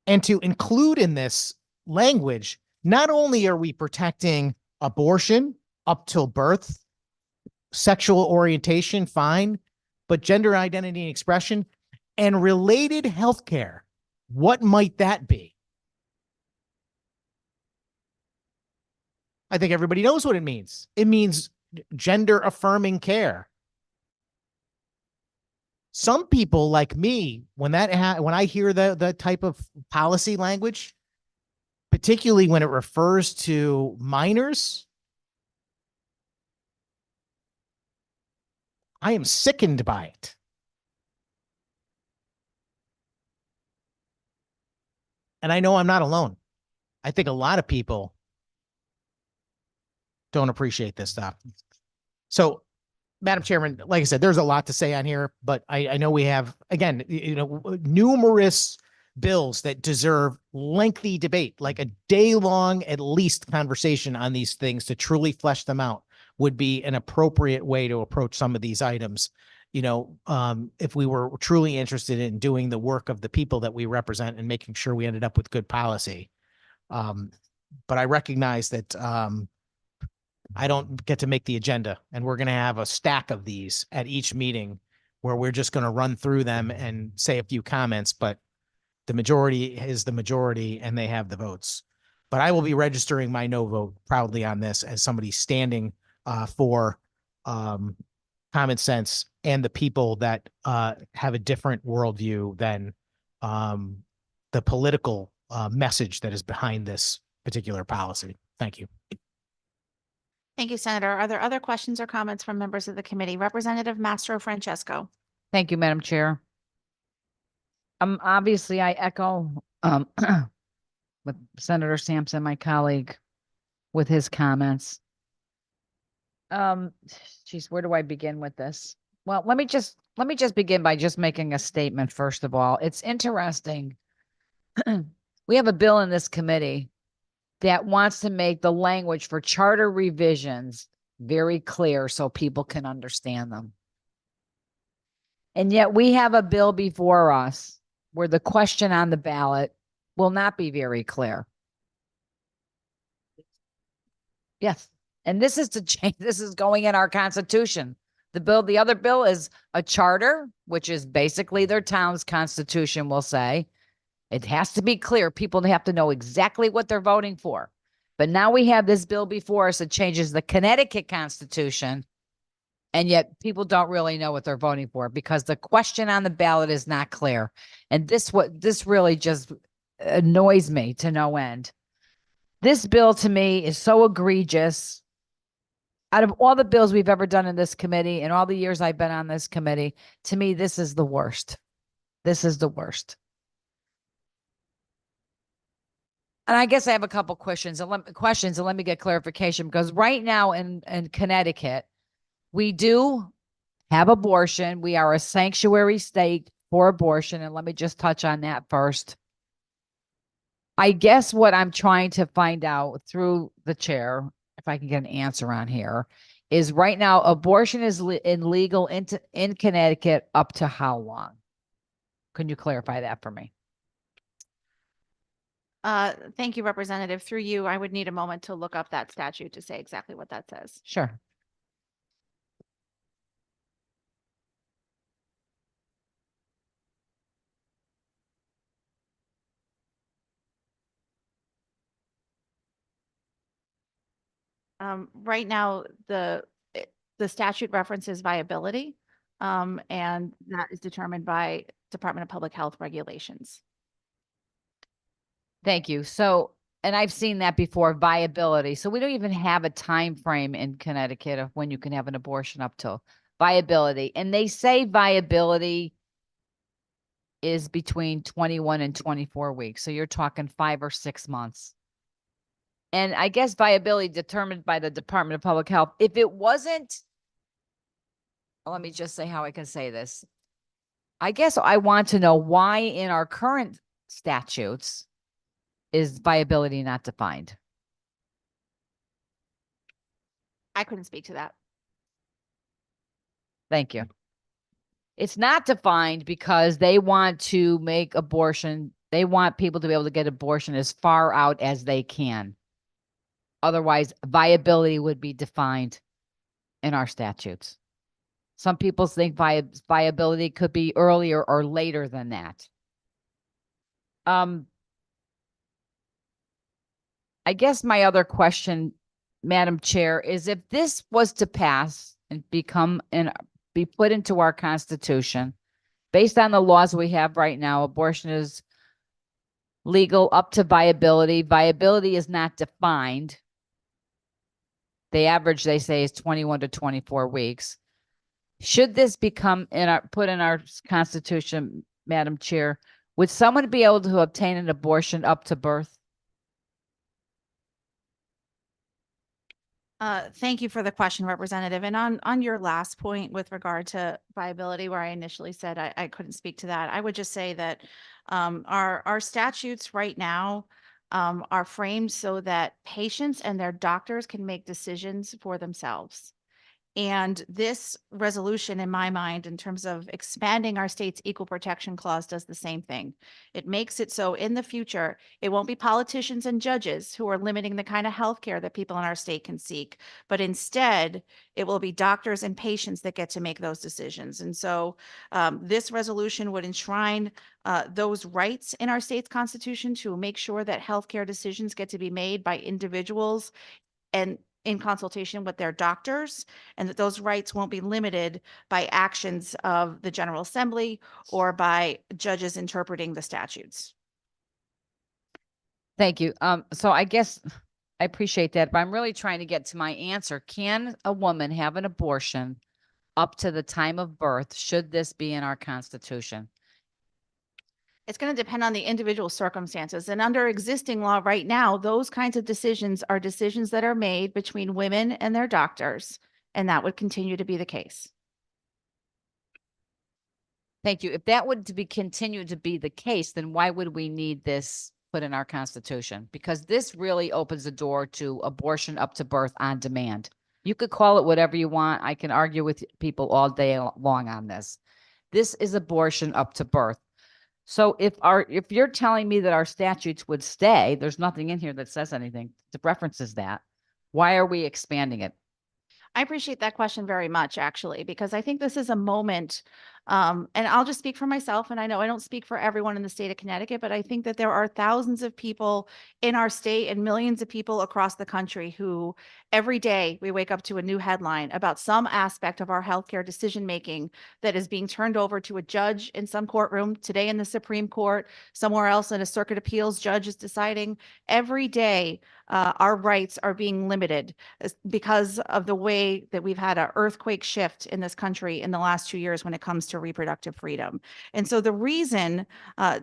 And to include in this language, not only are we protecting abortion up till birth, sexual orientation, fine, but gender identity and expression and related healthcare. What might that be? I think everybody knows what it means. It means gender affirming care. Some people like me, when I hear the type of policy language, particularly when it refers to minors, I am sickened by it. And I know I'm not alone. I think a lot of people don't appreciate this stuff. So, Madam Chairman, like I said, there's a lot to say on here, but I know we have, again, numerous bills that deserve lengthy debate, like a day-long, at least, conversation on these things to truly flesh them out would be an appropriate way to approach some of these items. If we were truly interested in doing the work of the people that we represent and making sure we ended up with good policy. But I recognize that I don't get to make the agenda, and we're going to have a stack of these at each meeting where we're just going to run through them and say a few comments, but the majority is the majority and they have the votes. But I will be registering my no vote proudly on this as somebody standing for common sense and the people that have a different worldview than the political message that is behind this particular policy. Thank you. Thank you, Senator. Are there other questions or comments from members of the committee? Representative Mastro Francesco. Thank you, Madam Chair. Obviously, I echo with Senator Sampson, my colleague, with his comments. Geez, where do I begin with this? Well, let me just begin by just making a statement. First of all, it's interesting. We have a bill in this committee that wants to make the language for charter revisions very clear so people can understand them. And yet we have a bill before us where the question on the ballot will not be very clear. Yes. And this is to change. This is going in our Constitution. The other bill is a charter, which is basically their town's constitution, will say. It has to be clear. People have to know exactly what they're voting for. But now we have this bill before us that changes the Connecticut Constitution. And yet people don't really know what they're voting for because the question on the ballot is not clear. And this really just annoys me to no end. This bill to me is so egregious. Out of all the bills we've ever done in this committee and all the years I've been on this committee, to me, this is the worst. This is the worst. And I guess I have a couple questions and let me get clarification, because right now in Connecticut, we do have abortion. We are a sanctuary state for abortion. And let me just touch on that first. I guess what I'm trying to find out through the chair, if I can get an answer on here, is right now abortion is illegal in Connecticut up to how long? Can you clarify that for me? Thank you, Representative. Through you, I would need a moment to look up that statute to say exactly what that says. Sure. Right now, the statute references viability, and that is determined by Department of Public Health regulations. Thank you. So, and I've seen that before, viability. So we don't even have a time frame in Connecticut of when you can have an abortion up till viability. And they say viability is between 21 and 24 weeks. So you're talking 5 or 6 months. And I guess viability determined by the Department of Public Health. If it wasn't, let me just say how I can say this. I guess I want to know why in our current statutes is viability not defined? I couldn't speak to that. Thank you. It's not defined because they want to make abortion. They want people to be able to get abortion as far out as they can. Otherwise, viability would be defined in our statutes. Some people think viability could be earlier or later than that. I guess my other question, Madam Chair, is if this was to pass and be put into our Constitution, based on the laws we have right now, abortion is legal up to viability. Viability is not defined. The average, they say, is 21 to 24 weeks. Should this become put in our Constitution, Madam Chair, would someone be able to obtain an abortion up to birth? Thank you for the question, Representative. And on your last point with regard to viability, where I initially said I couldn't speak to that, I would just say that our statutes right now are framed so that patients and their doctors can make decisions for themselves. And this resolution, in my mind, in terms of expanding our state's equal protection clause, does the same thing. It makes it so in the future, it won't be politicians and judges who are limiting the kind of health care that people in our state can seek, but instead it will be doctors and patients that get to make those decisions. And so this resolution would enshrine those rights in our state's constitution to make sure that healthcare decisions get to be made by individuals and in consultation with their doctors, and that those rights won't be limited by actions of the General Assembly or by judges interpreting the statutes. Thank you. So I guess I appreciate that, but I'm really trying to get to my answer. Can a woman have an abortion up to the time of birth? Should this be in our Constitution? It's going to depend on the individual circumstances. And under existing law right now, those kinds of decisions are decisions that are made between women and their doctors, and that would continue to be the case. Thank you. If that would continue to be the case, then why would we need this put in our Constitution? Because this really opens the door to abortion up to birth on demand. You could call it whatever you want. I can argue with people all day long on this. This is abortion up to birth. So if you're telling me that our statutes would stay, there's nothing in here that says anything that references that. Why are we expanding it? I appreciate that question very much, actually, because I think this is a moment, and I'll just speak for myself, and I know I don't speak for everyone in the state of Connecticut, but I think that there are thousands of people in our state and millions of people across the country who every day we wake up to a new headline about some aspect of our healthcare decision-making that is being turned over to a judge in some courtroom, today in the Supreme Court, somewhere else in a circuit appeals judge is deciding. Every day, our rights are being limited because of the way that we've had an earthquake shift in this country in the last 2 years when it comes to reproductive freedom. And so the reason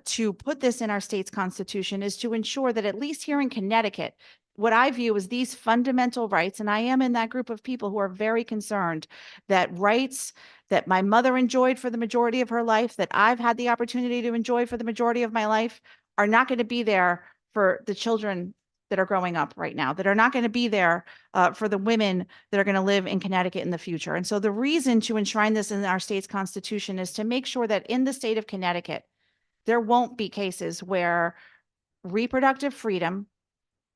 to put this in our state's constitution is to ensure that at least here in Connecticut, what I view as these fundamental rights, and I am in that group of people who are very concerned that rights that my mother enjoyed for the majority of her life, that I've had the opportunity to enjoy for the majority of my life, are not going to be there for the children that are growing up right now that are not going to be there for the women that are going to live in Connecticut in the future. And so the reason to enshrine this in our state's constitution is to make sure that in the state of Connecticut, there won't be cases where reproductive freedom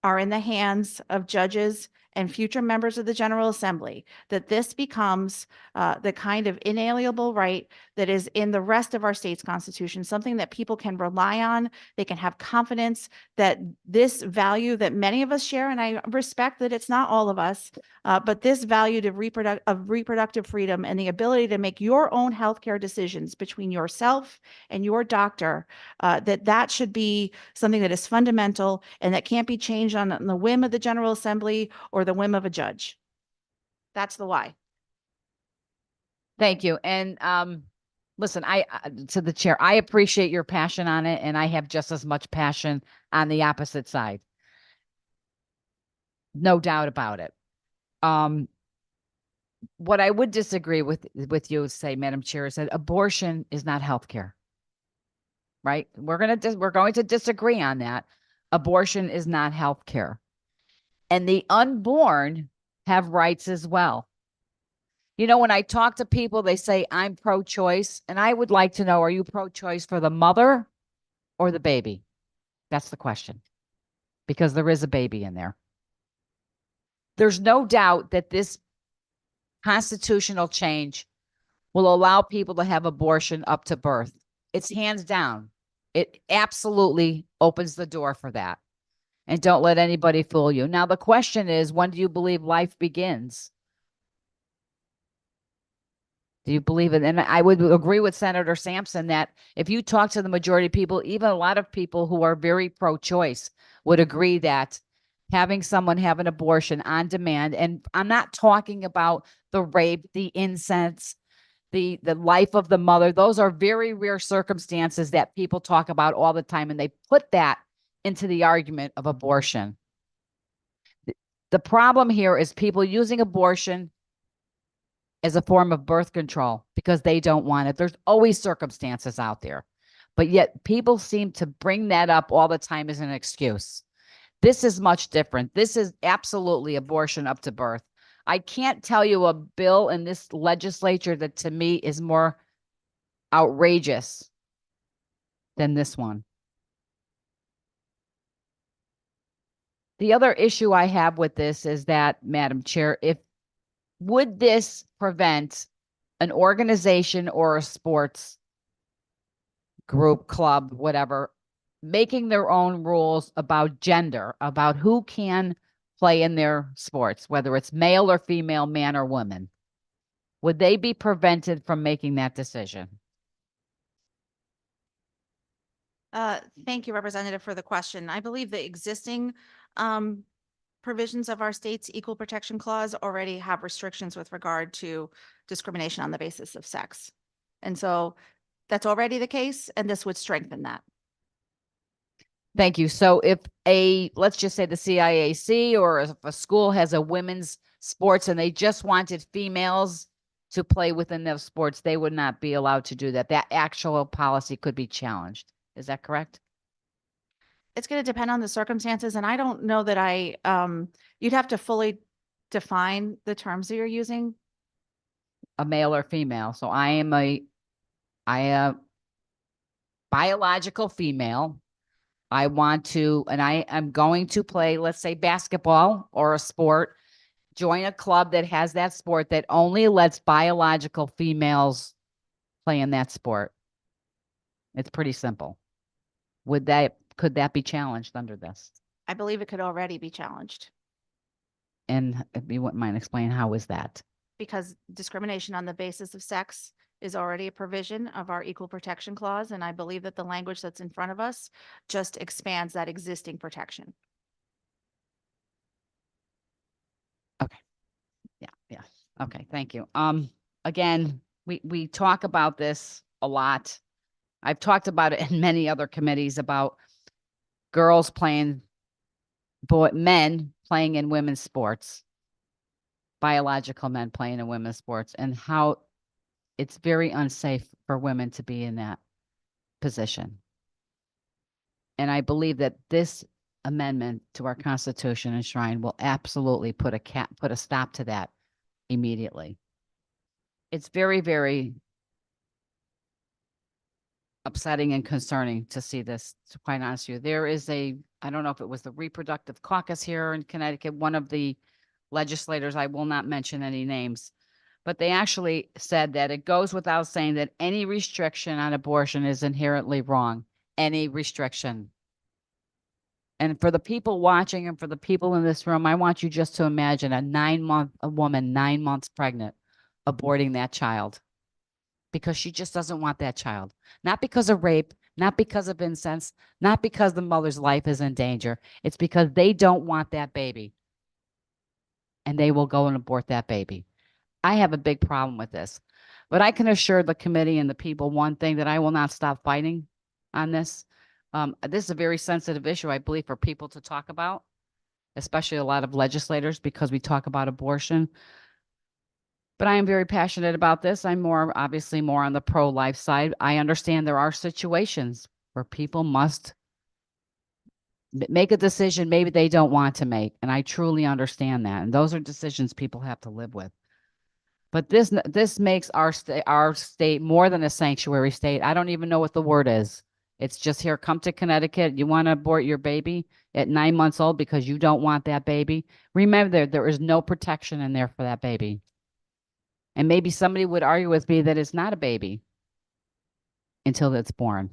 are in the hands of judges and future members of the General Assembly, that this becomes the kind of inalienable right that is in the rest of our state's constitution, something that people can rely on. They can have confidence that this value that many of us share, and I respect that it's not all of us, but this value of reproductive freedom and the ability to make your own healthcare decisions between yourself and your doctor, that should be something that is fundamental and that can't be changed on the whim of the General Assembly or the whim of a judge. That's the why. Thank you. And listen, to the chair, I appreciate your passion on it, and I have just as much passion on the opposite side. No doubt about it. What I would disagree with you, say, Madam Chair, is that abortion is not healthcare. Right? We're going to disagree on that. Abortion is not healthcare. And the unborn have rights as well. You know, when I talk to people, they say, I'm pro-choice. And I would like to know, are you pro-choice for the mother or the baby? That's the question. Because there is a baby in there. There's no doubt that this constitutional change will allow people to have abortion up to birth. It's hands down. It absolutely opens the door for that. And don't let anybody fool you. Now, the question is, when do you believe life begins? Do you believe it? And I would agree with Senator Sampson that if you talk to the majority of people, even a lot of people who are very pro-choice would agree that having someone have an abortion on demand, and I'm not talking about the rape, the incest, the life of the mother. Those are very rare circumstances that people talk about all the time, and they put that into the argument of abortion. The problem here is people using abortion as a form of birth control because they don't want it. There's always circumstances out there, but yet people seem to bring that up all the time as an excuse. This is much different. This is absolutely abortion up to birth. I can't tell you a bill in this legislature that to me is more outrageous than this one. The other issue I have with this is that, Madam Chair, would this prevent an organization or a sports group, club, whatever, making their own rules about gender, about who can play in their sports, whether it's male or female, man or woman? Would they be prevented from making that decision? Thank you, Representative, for the question. I believe the existing provisions of our state's Equal Protection Clause already have restrictions with regard to discrimination on the basis of sex. And so that's already the case, and this would strengthen that. Thank you. So if let's just say the CIAC or if a school has a women's sports and they just wanted females to play within those sports, they would not be allowed to do that. That actual policy could be challenged. Is that correct? It's going to depend on the circumstances, and I don't know that you'd have to fully define the terms that you're using. A male or female. So I am a biological female. I want to, and I am going to play, let's say, basketball or a sport, join a club that has that sport that only lets biological females play in that sport. It's pretty simple. Could that be challenged under this? I believe it could already be challenged And if you wouldn't mind explaining, how is that? because discrimination on the basis of sex is already a provision of our Equal Protection Clause, and I believe that the language that's in front of us just expands that existing protection. Okay. Yeah. Okay, thank you. Again, we talk about this a lot. I've talked about it in many other committees about girls playing, men playing in women's sports, biological men playing in women's sports, and how it's very unsafe for women to be in that position. And I believe that this amendment to our Constitution enshrined will absolutely put a stop to that immediately. It's very, very upsetting and concerning to see this, to quite honest with you. There is I don't know if it was the reproductive caucus here in Connecticut, one of the legislators, I will not mention any names, but they actually said that it goes without saying that any restriction on abortion is inherently wrong. Any restriction. And for the people watching and for the people in this room, I want you just to imagine a woman 9 months pregnant, aborting that child because she just doesn't want that child. Not because of rape, not because of incest, not because the mother's life is in danger. It's because they don't want that baby. And they will go and abort that baby. I have a big problem with this, but I can assure the committee and the people one thing, that I will not stop fighting on this. This is a very sensitive issue, I believe, for people to talk about, especially a lot of legislators, because we talk about abortion. But I am very passionate about this. I'm obviously more on the pro-life side. I understand there are situations where people must make a decision maybe they don't want to make. And I truly understand that. And those are decisions people have to live with. But this makes our state more than a sanctuary state. I don't even know what the word is. It's just, here, come to Connecticut. You want to abort your baby at 9 months old because you don't want that baby. Remember, there is no protection in there for that baby. And maybe somebody would argue with me that it's not a baby until it's born.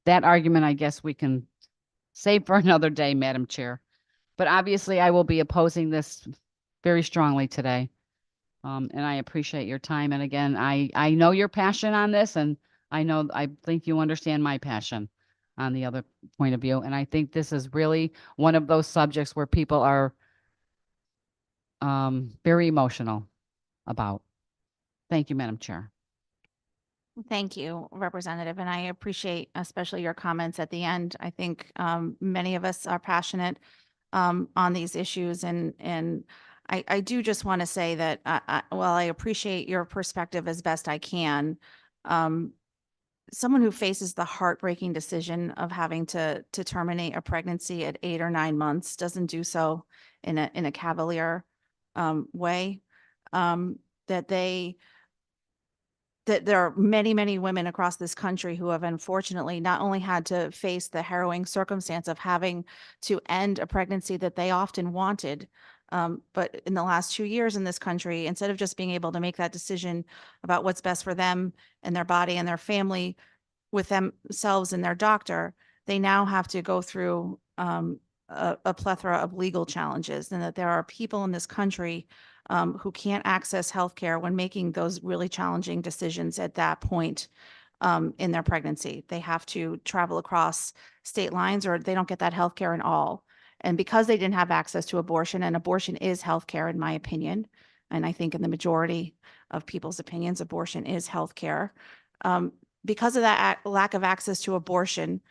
That argument, I guess we can save for another day, Madam Chair. But obviously, I will be opposing this very strongly today. And I appreciate your time. And again, I know your passion on this, and I think you understand my passion on the other point of view. And I think this is really one of those subjects where people are very emotional about. Thank you, Madam Chair. Thank you, Representative, and I appreciate especially your comments at the end. I think many of us are passionate on these issues, and I do just want to say that while I appreciate your perspective as best I can, someone who faces the heartbreaking decision of having to terminate a pregnancy at 8 or 9 months doesn't do so in a cavalier way. That there are many, many women across this country who have unfortunately not only had to face the harrowing circumstance of having to end a pregnancy that they often wanted, but in the last 2 years in this country, instead of just being able to make that decision about what's best for them and their body and their family with themselves and their doctor, they now have to go through a plethora of legal challenges, and that there are people in this country who can't access healthcare when making those really challenging decisions at that point in their pregnancy. They have to travel across state lines, or they don't get that healthcare at all. And because they didn't have access to abortion, and abortion is healthcare, in my opinion, and I think in the majority of people's opinions, abortion is healthcare. Because of that lack of access to abortion,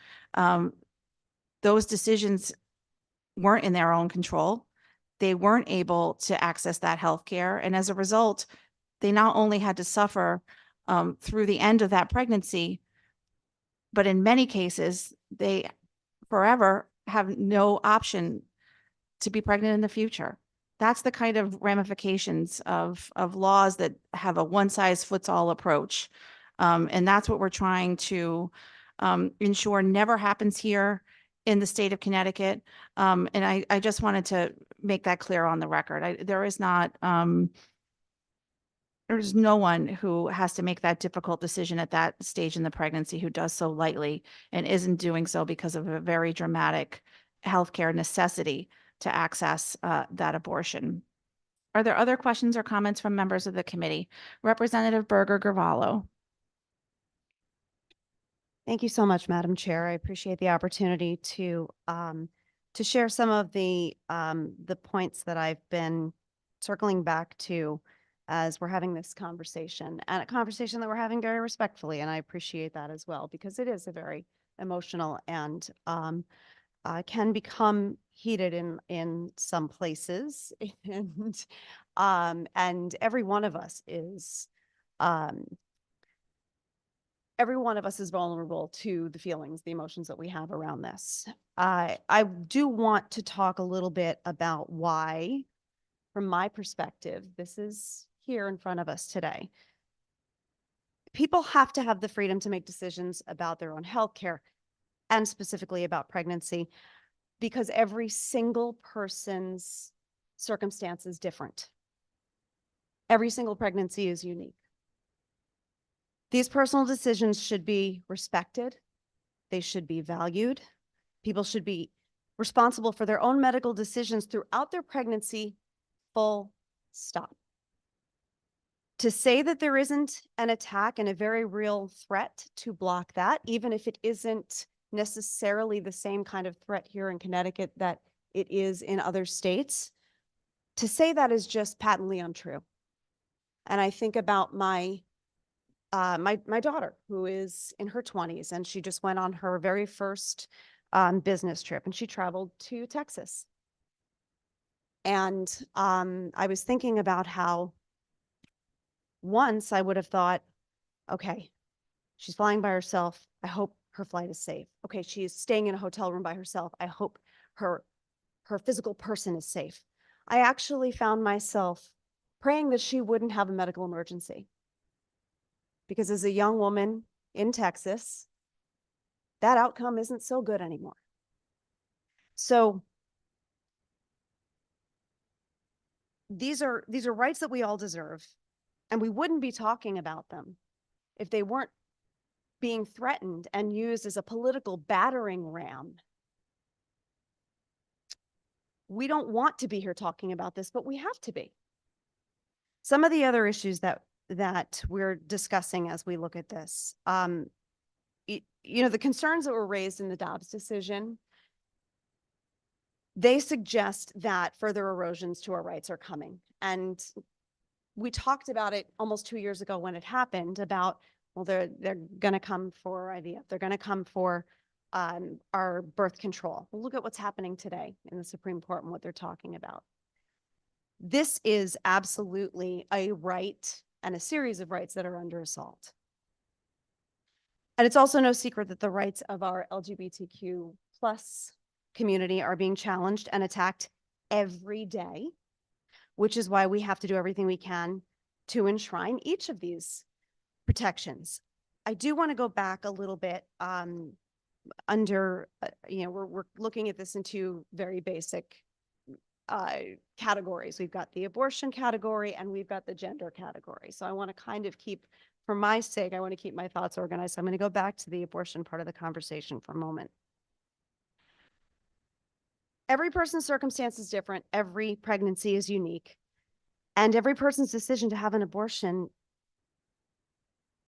those decisions weren't in their own control. They weren't able to access that health care. And as a result, they not only had to suffer through the end of that pregnancy, but in many cases, they forever have no option to be pregnant in the future. That's the kind of ramifications of laws that have a one-size-fits-all approach. And that's what we're trying to ensure never happens here in the state of Connecticut. And I just wanted to make that clear on the record. There's no one who has to make that difficult decision at that stage in the pregnancy who does so lightly and isn't doing so because of a very dramatic healthcare necessity to access that abortion. Are there other questions or comments from members of the committee? Representative Berger Gravalo. Thank you so much, Madam Chair. I appreciate the opportunity to share some of the points that I've been circling back to as we're having this conversation, and a conversation that we're having very respectfully. And I appreciate that as well, because it is a very emotional and can become heated in some places. And every one of us is every one of us is vulnerable to the feelings, the emotions that we have around this. I do want to talk a little bit about why, from my perspective, this is here in front of us today. People have to have the freedom to make decisions about their own health care and specifically about pregnancy, because every single person's circumstance is different. Every single pregnancy is unique. These personal decisions should be respected. They should be valued. People should be responsible for their own medical decisions throughout their pregnancy, full stop. To say that there isn't an attack and a very real threat to block that, even if it isn't necessarily the same kind of threat here in Connecticut that it is in other states, to say that is just patently untrue. And I think about my daughter, who is in her 20s, and she just went on her very first business trip, and she traveled to Texas. And I was thinking about how once I would have thought, okay, she's flying by herself. I hope her flight is safe. Okay, she's staying in a hotel room by herself. I hope her physical person is safe. I actually found myself praying that she wouldn't have a medical emergency. Because as a young woman in Texas, that outcome isn't so good anymore. So these are rights that we all deserve, and we wouldn't be talking about them if they weren't being threatened and used as a political battering ram. We don't want to be here talking about this, but we have to be. Some of the other issues that we're discussing as we look at this, the concerns that were raised in the Dobbs decision, they suggest that further erosions to our rights are coming. And we talked about it almost 2 years ago when it happened about, well, they're going to come for IVF. They're going to come for our birth control. Well, look at what's happening today in the Supreme Court and what they're talking about. This is absolutely a right and a series of rights that are under assault. And it's also no secret that the rights of our LGBTQ plus community are being challenged and attacked every day, which is why we have to do everything we can to enshrine each of these protections. I do want to go back a little bit we're looking at this in two very basic categories. We've got the abortion category and we've got the gender category. So I want to kind of keep, for my sake, I want to keep my thoughts organized. So I'm going to go back to the abortion part of the conversation for a moment. Every person's circumstance is different. Every pregnancy is unique. And every person's decision to have an abortion,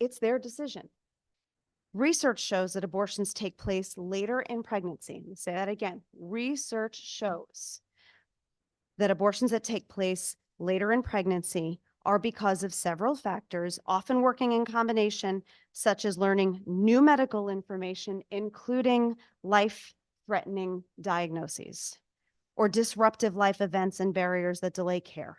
it's their decision. Research shows that abortions take place later in pregnancy. Let me say that again. Research shows that abortions that take place later in pregnancy are because of several factors, often working in combination, such as learning new medical information, including life-threatening diagnoses, or disruptive life events and barriers that delay care.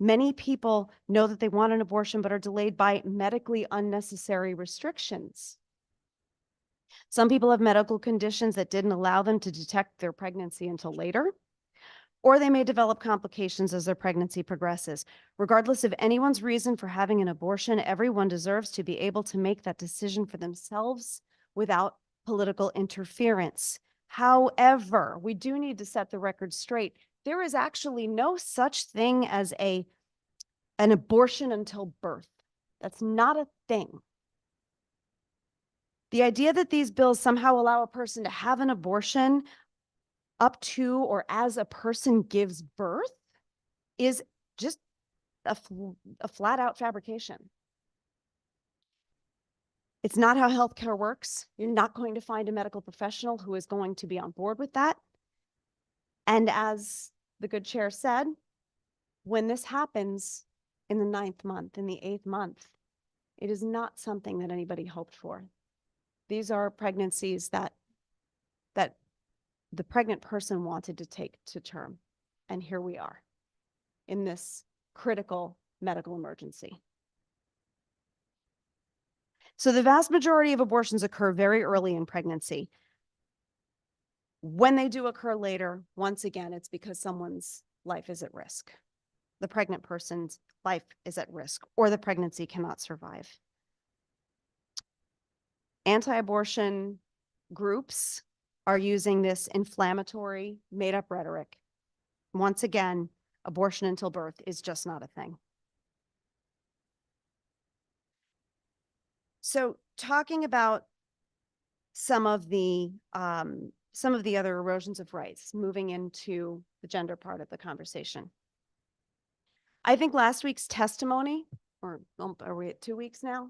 Many people know that they want an abortion but are delayed by medically unnecessary restrictions. Some people have medical conditions that didn't allow them to detect their pregnancy until later, or they may develop complications as their pregnancy progresses. Regardless of anyone's reason for having an abortion, everyone deserves to be able to make that decision for themselves without political interference. However, we do need to set the record straight. There is actually no such thing as an abortion until birth. That's not a thing. The idea that these bills somehow allow a person to have an abortion up to or as a person gives birth is just a flat out fabrication. It's not how healthcare works. You're not going to find a medical professional who is going to be on board with that. And as the good chair said, when this happens in the 9th month, in the 8th month, it is not something that anybody hoped for. These are pregnancies that the pregnant person wanted to take to term. And here we are in this critical medical emergency. So the vast majority of abortions occur very early in pregnancy. When they do occur later, once again, it's because someone's life is at risk. The pregnant person's life is at risk, or the pregnancy cannot survive. Anti-abortion groups are using this inflammatory, made-up rhetoric. Once again, abortion until birth is just not a thing. So talking about some of the other erosions of rights, moving into the gender part of the conversation. I think last week's testimony, or are we at 2 weeks now?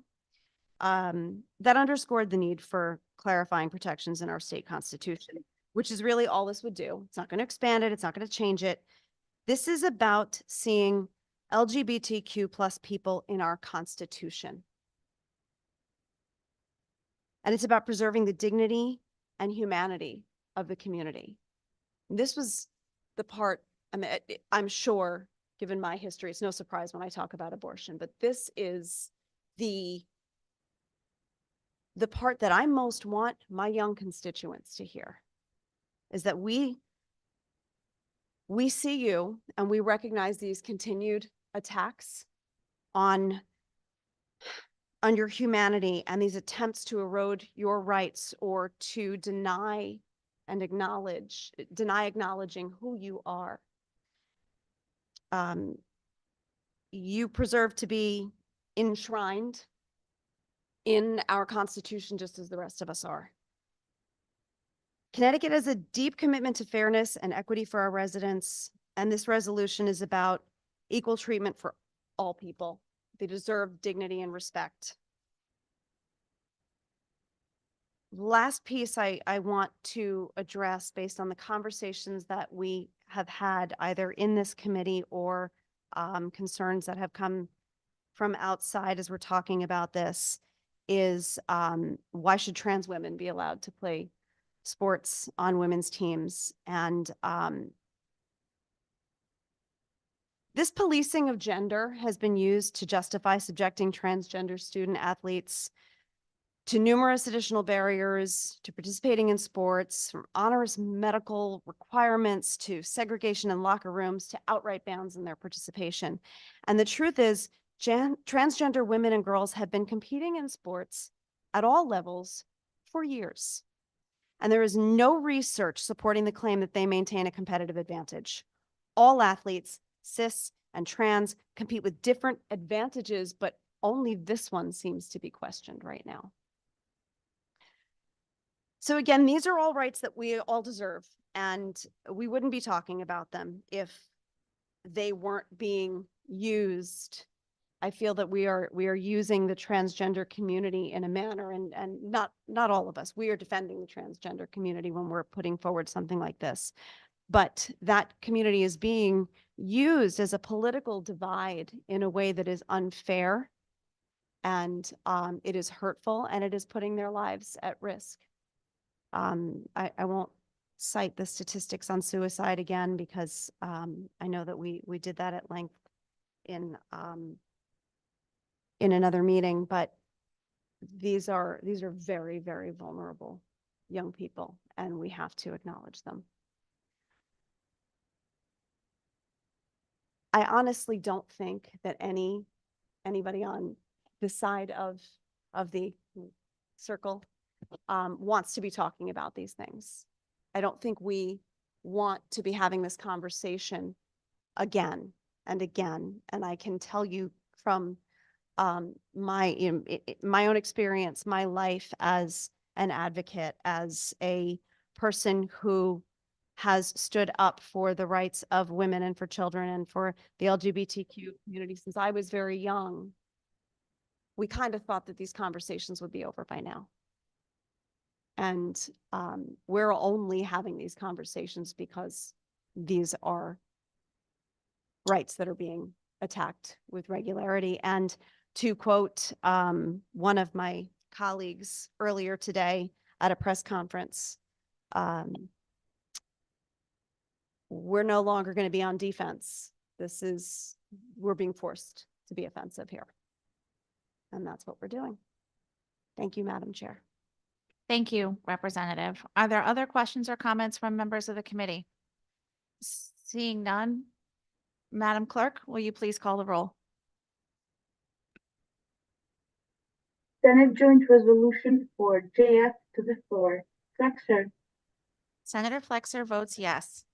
That underscored the need for clarifying protections in our state constitution, which is really all this would do. It's not going to expand it. It's not going to change it. This is about seeing LGBTQ plus people in our constitution. And it's about preserving the dignity and humanity of the community. This was the part, I mean, I'm sure, given my history, it's no surprise when I talk about abortion, but this is the part that I most want my young constituents to hear, is that we see you and we recognize these continued attacks on your humanity and these attempts to erode your rights or to deny acknowledging who you are. You preserve to be enshrined in our Constitution, just as the rest of us are. Connecticut has a deep commitment to fairness and equity for our residents, and this resolution is about equal treatment for all people. They deserve dignity and respect. Last piece I want to address, based on the conversations that we have had either in this committee or concerns that have come from outside as we're talking about this, is why should trans women be allowed to play sports on women's teams? And this policing of gender has been used to justify subjecting transgender student athletes to numerous additional barriers to participating in sports, from onerous medical requirements to segregation in locker rooms to outright bans in their participation. And the truth is, transgender women and girls have been competing in sports at all levels for years. And there is no research supporting the claim that they maintain a competitive advantage. All athletes, cis and trans, compete with different advantages, but only this one seems to be questioned right now. So again, these are all rights that we all deserve, and we wouldn't be talking about them if they weren't being used. I feel that we are using the transgender community in a manner, and not all of us, we are defending the transgender community when we're putting forward something like this. But that community is being used as a political divide in a way that is unfair, and it is hurtful, and it is putting their lives at risk. I won't cite the statistics on suicide again, because I know that we did that at length in another meeting, but these are very, very vulnerable young people, and we have to acknowledge them. I honestly don't think that anybody on this side of the circle wants to be talking about these things. I don't think we want to be having this conversation again and again. And I can tell you from my own experience, my life as an advocate, as a person who has stood up for the rights of women and for children and for the LGBTQ community since I was very young, we kind of thought that these conversations would be over by now. And we're only having these conversations because these are rights that are being attacked with regularity. And to quote one of my colleagues earlier today at a press conference, we're no longer going to be on defense. We're being forced to be offensive here. And that's what we're doing. Thank you, Madam Chair. Thank you, Representative. Are there other questions or comments from members of the committee? Seeing none, Madam Clerk, will you please call the roll? Senate Joint Resolution 4, JF to the floor. Flexer, Senator Flexer votes yes.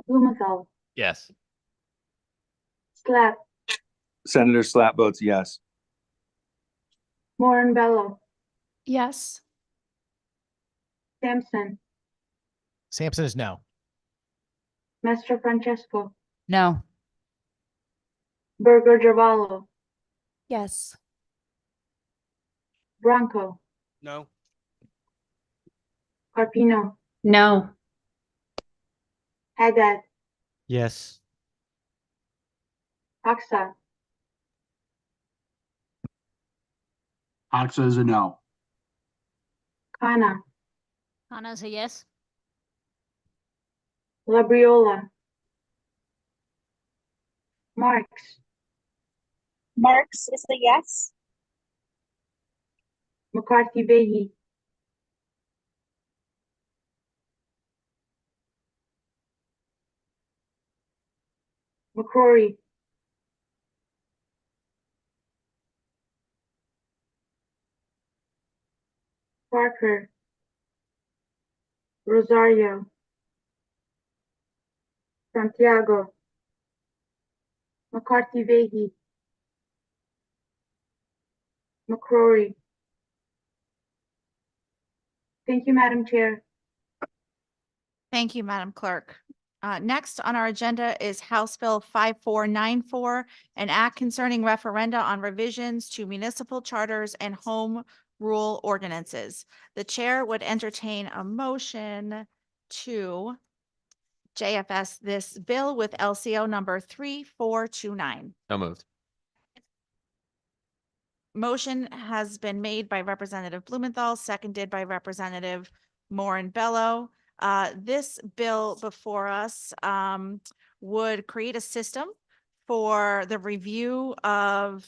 Blumenthal, Yes. Slack, Senator Slatt votes yes. Moran Bello, Yes. Sampson, Sampson is no. Master Francesco, No. Burger Giovanni, Yes. Bronco, No. Carpino, No. Haggard, Yes. Hoxa, Hoxa is a no. Kana, Hannah is a yes. Labriola, Marks, Marks is a yes. McCarthy Vehi, McCrory, Parker, Rosario, Santiago, McCarthy Vehi, McCrory. Thank you, Madam Chair. Thank you, Madam Clerk. Next on our agenda is House Bill 5494, an act concerning referenda on revisions to municipal charters and home rule ordinances. The chair would entertain a motion to JFS this bill with LCO number 3429. So moved. Motion has been made by Representative Blumenthal, seconded by Representative Moran Bello. This bill before us would create a system for the review of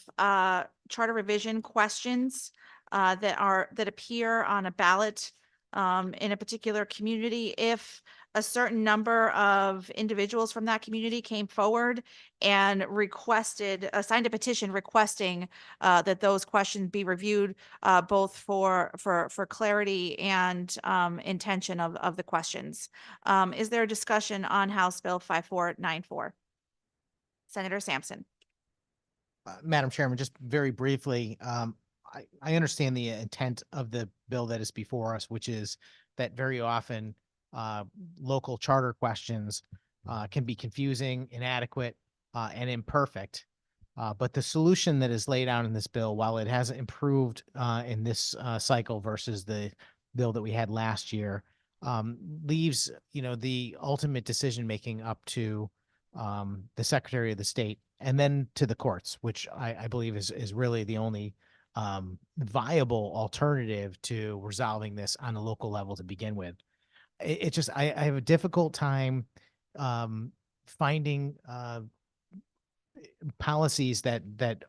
charter revision questions that appear on a ballot in a particular community. If a certain number of individuals from that community came forward and signed a petition requesting that those questions be reviewed both for clarity and intention of the questions. Is there a discussion on House Bill 5494? Senator Sampson. Madam Chairman, just very briefly, I understand the intent of the bill that is before us, which is that very often local charter questions can be confusing, inadequate, and imperfect. But the solution that is laid out in this bill, while it has improved in this cycle versus the bill that we had last year, leaves, the ultimate decision-making up to the Secretary of the State and then to the courts, which I believe is really the only viable alternative to resolving this on a local level to begin with. It just, I have a difficult time finding policies that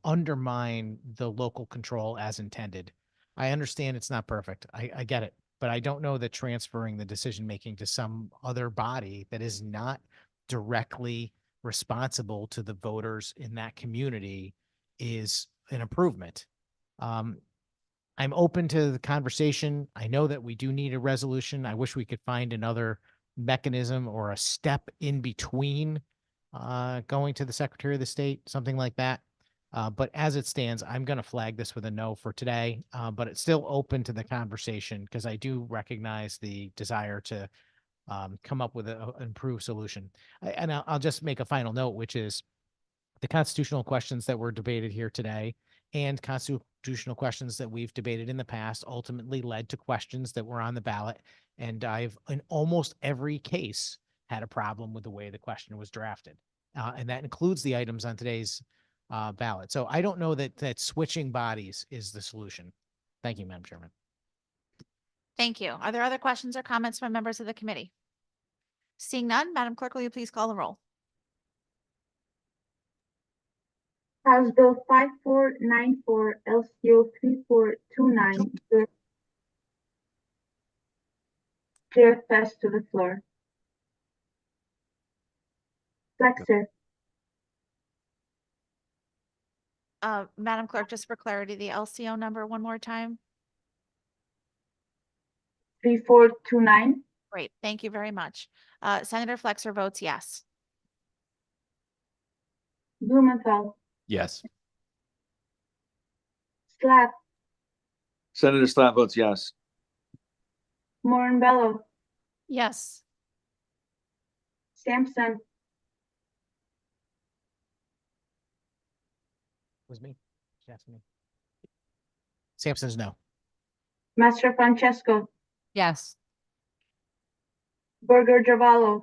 undermine the local control as intended. I understand it's not perfect. I get it, but I don't know that transferring the decision-making to some other body that is not directly responsible to the voters in that community is an improvement. I'm open to the conversation. I know that we do need a resolution. I wish we could find another mechanism or a step in between going to the Secretary of the State, something like that. But as it stands, I'm going to flag this with a no for today, but it's still open to the conversation because I do recognize the desire to come up with an improved solution. And I'll just make a final note, which is the constitutional questions that were debated here today and constitutional questions that we've debated in the past ultimately led to questions that were on the ballot. And I've, in almost every case, had a problem with the way the question was drafted. And that includes the items on today's ballot. So I don't know that switching bodies is the solution. Thank you, Madam Chairman. Thank you. Are there other questions or comments from members of the committee? Seeing none, Madam Clerk, will you please call the roll? House Bill 5494, LCO 3429, JF passed to the floor. Flexer. Madam Clerk, just for clarity, the LCO number one more time. 3429. Great, thank you very much. Senator Flexer votes yes. Blumenthal. Yes. Slack. Senator Slav votes yes. Morinbello. Yes. Sampson. Was me. She asked me. Sampson's no. Master Francesco. Yes. Burger Javallo.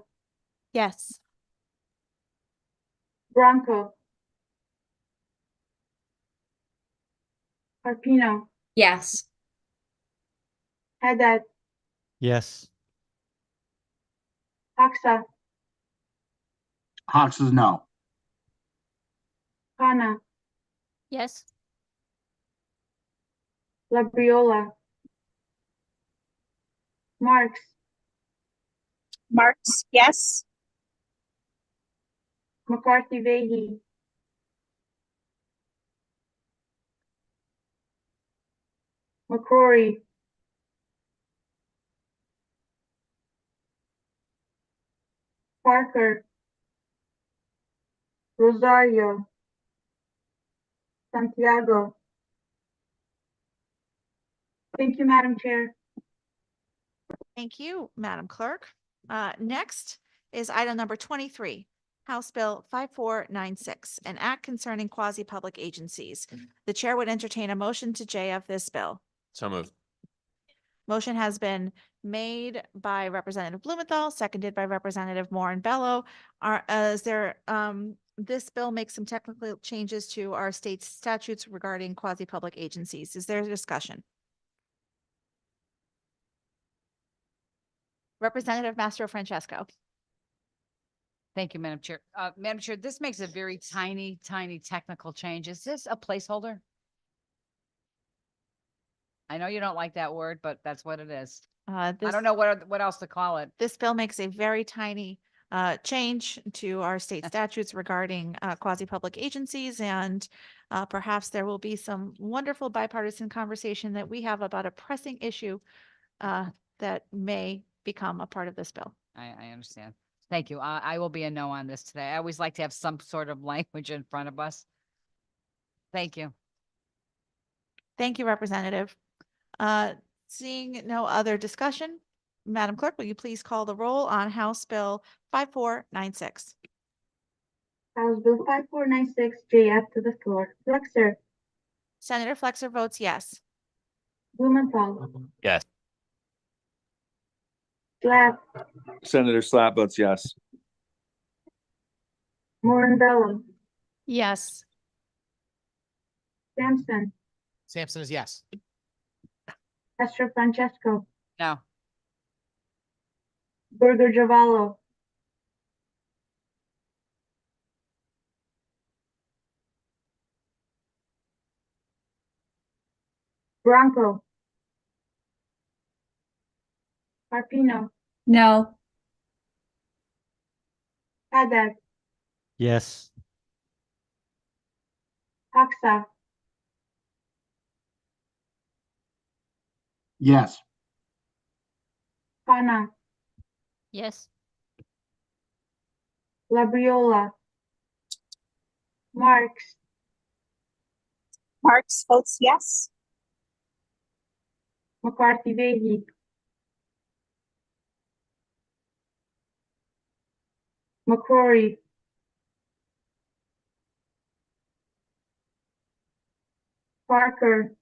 Yes. Bronco. Carpino. Yes. Haddad. Yes. Hoxa. Hawks says no. Khanna. Yes. Labriola. Marks. Marks, yes. McCarthy Vehi. McCrory. Parker. Rosario. Santiago. Thank you, Madam Chair. Thank you, Madam Clerk. Next is item number 23, House Bill 5496, an act concerning quasi-public agencies. The chair would entertain a motion to JF this bill. So moved. Motion has been made by Representative Blumenthal, seconded by Representative Morinbello. This bill makes some technical changes to our state statutes regarding quasi-public agencies. Is there a discussion? Representative Mastro Francesco. Thank you, Madam Chair. Madam Chair, this makes a very tiny, tiny technical change. Is this a placeholder? I know you don't like that word, but that's what it is. I don't know what else to call it. This bill makes a very tiny change to our state statutes regarding quasi-public agencies, and perhaps there will be some wonderful bipartisan conversation that we have about a pressing issue that may become a part of this bill. I understand. Thank you. I will be a no on this today. I always like to have some sort of language in front of us. Thank you. Thank you, Representative. Seeing no other discussion, Madam Clerk, will you please call the roll on House Bill 5496? House Bill 5496, JF to the floor. Flexer. Senator Flexer votes yes. Blumenthal. Yes. Slack. Senator Slav votes yes. Morinbello. Yes. Sampson. Sampson is yes. Master Francesco. No. Burger Javallo. Bronco. Carpino. No. Haddad. Yes. Hoxa. Yes. Khanna. Yes. Labriola. Marks. Marks votes yes. McCarthy Vehi. McCrory. Parker.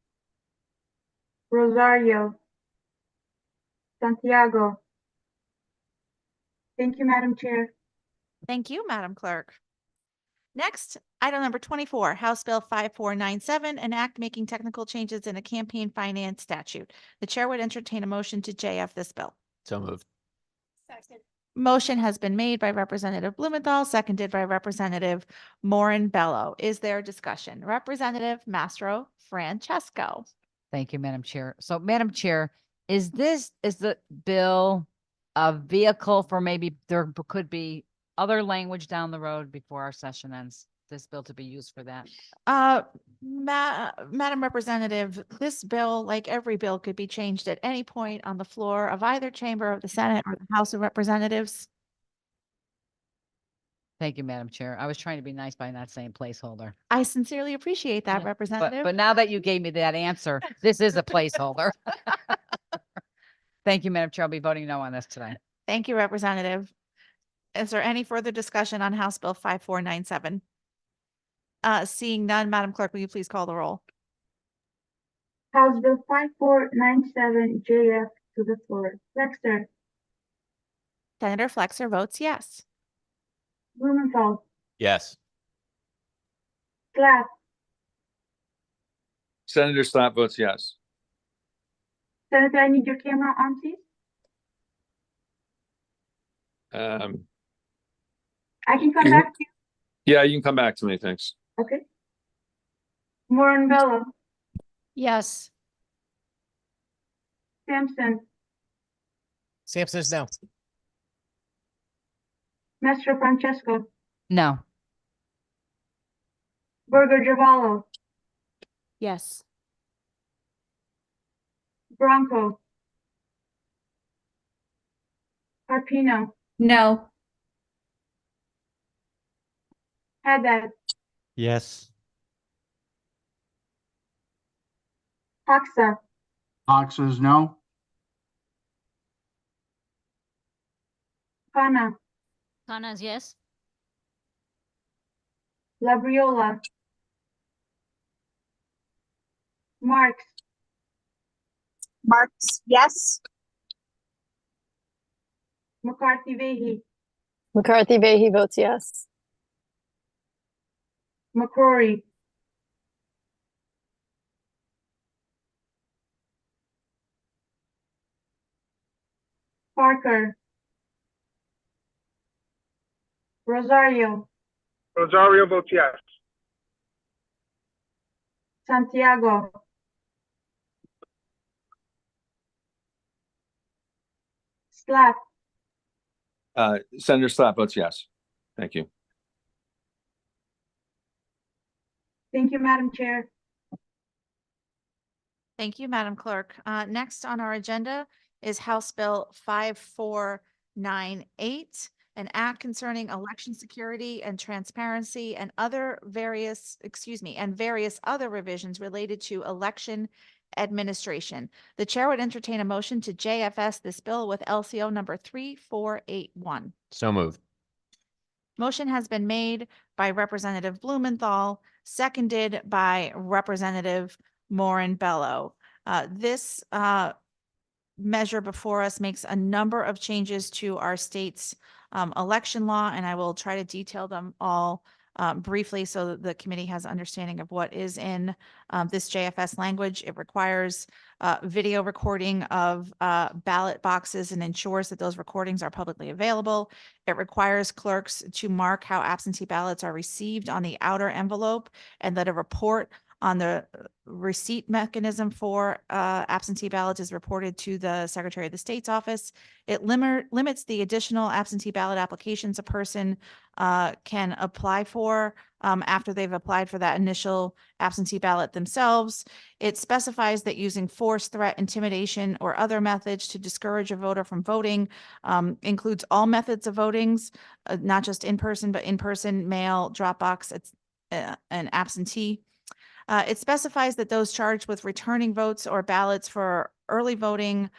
Rosario. Santiago. Thank you, Madam Chair. Thank you, Madam Clerk. Next, item number 24, House Bill 5497, an act making technical changes in a campaign finance statute. The chair would entertain a motion to JF this bill. So moved. Second. Motion has been made by Representative Blumenthal, seconded by Representative Moran Bello. Is there discussion? Representative Mastro Francesco. Thank you, Madam Chair. So, Madam Chair, is the bill a vehicle for maybe there could be other language down the road before our session ends? This bill to be used for that? Madam Representative, this bill, like every bill, could be changed at any point on the floor of either chamber of the Senate or the House of Representatives. Thank you, Madam Chair. I was trying to be nice by not saying placeholder. I sincerely appreciate that, Yeah, Representative. But now that you gave me that answer, this is a placeholder. Thank you, Madam Chair. I'll be voting no on this today. Thank you, Representative. Is there any further discussion on House Bill 5497? Seeing none, Madam Clerk, will you please call the roll? House Bill 5497 JF to the floor. Flexer, Senator Flexer votes yes. Blumenthal, Yes. Slack, Senator Slapp votes yes. Senator, I need your camera on, please. I can come back to you. Yeah, you can come back to me, thanks. Okay. Moran Bello, Yes. Sampson, Sampson is no. Mastro Francesco, No. Burger Javallo, Yes. Bronco, Carpino, No. Haddad, Yes. Hoxa, Cox says no. Khanna, Khanna's yes. Labriola, Marks, Marks, yes. McCarthy Vehy, McCarthy Vahey votes yes. McCrory, Parker, Rosario, Rosario votes yes. Santiago, Slack, Senator Slapp votes yes. Thank you. thank you, Madam Chair. Thank you, Madam Clerk. Next on our agenda is House Bill 5498, an act concerning election security and transparency and various other revisions related to election administration. The chair would entertain a motion to JFS this bill with LCO number 3481. So moved. Motion has been made by Representative Blumenthal, seconded by Representative Moran Bello. This measure before us makes a number of changes to our state's election law, and I will try to detail them all briefly so that the committee has understanding of what is in this JFS language. It requires video recording of ballot boxes and ensures that those recordings are publicly available. It requires clerks to mark how absentee ballots are received on the outer envelope and that a report on the receipt mechanism for absentee ballots is reported to the Secretary of the State's office. It limits the additional absentee ballot applications a person can apply for after they've applied for that initial absentee ballot themselves. It specifies that using force, threat, intimidation, or other methods to discourage a voter from voting includes all methods of votings, not just in person, but in person, mail, drop box, and absentee. It specifies that those charged with returning votes or ballots for early voting,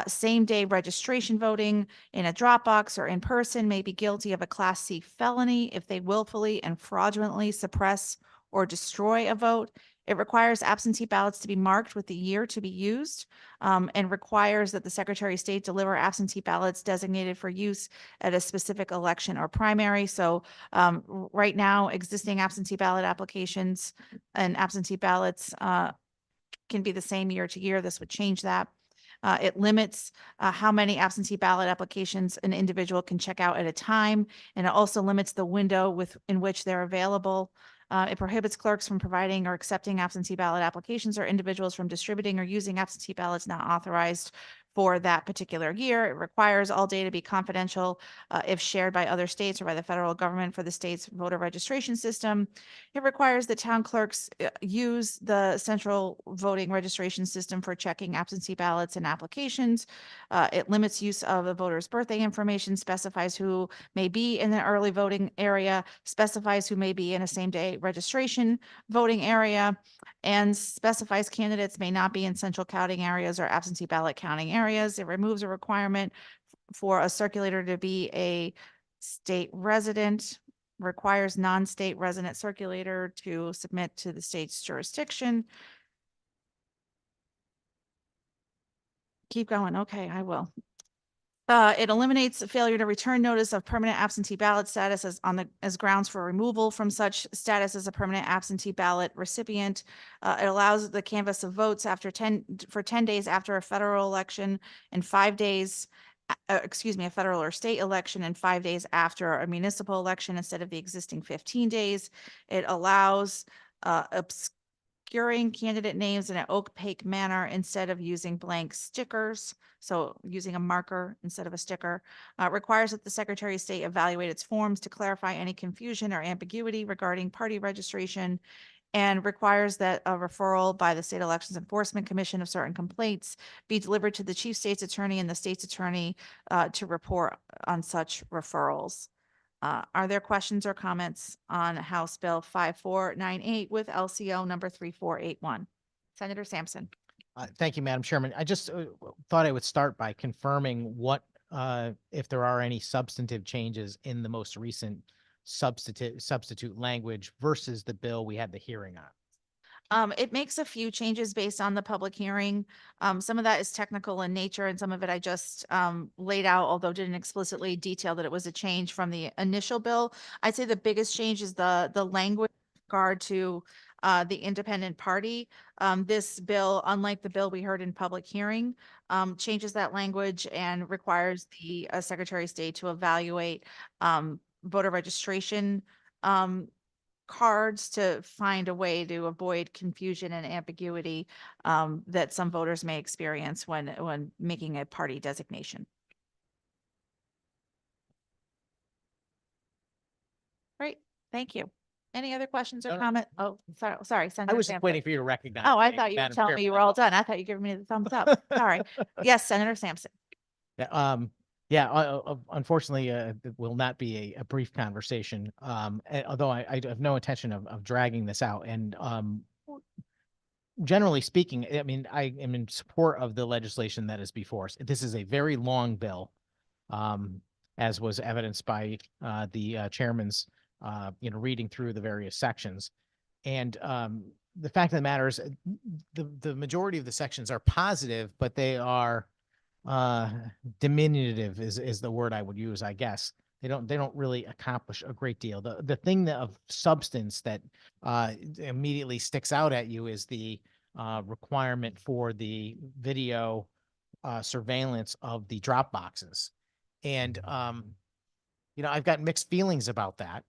same-day registration voting in a drop box or in person may be guilty of a Class C felony if they willfully and fraudulently suppress or destroy a vote. It requires absentee ballots to be marked with the year to be used, and requires that the Secretary of State deliver absentee ballots designated for use at a specific election or primary. So right now, existing absentee ballot applications and absentee ballots can be the same year to year. This would change that. It limits how many absentee ballot applications an individual can check out at a time, and it also limits the window in which they're available. It prohibits clerks from providing or accepting absentee ballot applications or individuals from distributing or using absentee ballots not authorized for that particular year. It requires all data be confidential if shared by other states or by the federal government for the state's voter registration system. It requires that town clerks use the central voting registration system for checking absentee ballots and applications. It limits use of the voter's birthday information, specifies who may be in the early voting area, specifies who may be in a same-day registration voting area, and specifies candidates may not be in central counting areas or absentee ballot counting areas. It removes a requirement for a circulator to be a state resident, requires non-state resident circulator to submit to the state's jurisdiction. Keep going. Okay, I will. It eliminates failure to return notice of permanent absentee ballot status as grounds for removal from such status as a permanent absentee ballot recipient. It allows the canvass of votes for 10 days after a federal election and 5 days, a federal or state election and 5 days after a municipal election instead of the existing 15 days. It allows obscuring candidate names in an opaque manner instead of using blank stickers. So using a marker instead of a sticker. Requires that the Secretary of State evaluate its forms to clarify any confusion or ambiguity regarding party registration, and requires that a referral by the State Elections Enforcement Commission of certain complaints be delivered to the Chief State's Attorney and the State's Attorney to report on such referrals. Are there questions or comments on House Bill 5498 with LCO number 3481? Senator Sampson. Thank you, Madam Chairman. I just thought I would start by confirming if there are any substantive changes in the most recent substitute language versus the bill we had the hearing on. It makes a few changes based on the public hearing. Some of that is technical in nature and some of it I just laid out, although didn't explicitly detail that it was a change from the initial bill. I'd say the biggest change is the language with regard to the independent party. This bill, unlike the bill we heard in public hearing, changes that language and requires the Secretary of State to evaluate voter registration cards to find a way to avoid confusion and ambiguity that some voters may experience when making a party designation. Great, thank you. Any other questions or No, no. comment? Oh, sorry, I Senator was just Sampson. waiting for you to recognize. Oh, I me, thought you were Madam telling me you Chairman. were all done. I thought you were giving me the thumbs up. Sorry. Yes, Senator Sampson. Unfortunately, it will not be a brief conversation. Although I have no intention of dragging this out. And generally speaking, I mean, I am in support of the legislation that is before us. This is a very long bill, as was evidenced by the chairman's, reading through the various sections. And the fact of the matter is, the majority of the sections are positive, but they are diminutive is the word I would use, I guess. They don't really accomplish a great deal. The thing of substance that immediately sticks out at you is the requirement for the video surveillance of the drop boxes. And I've got mixed feelings about that,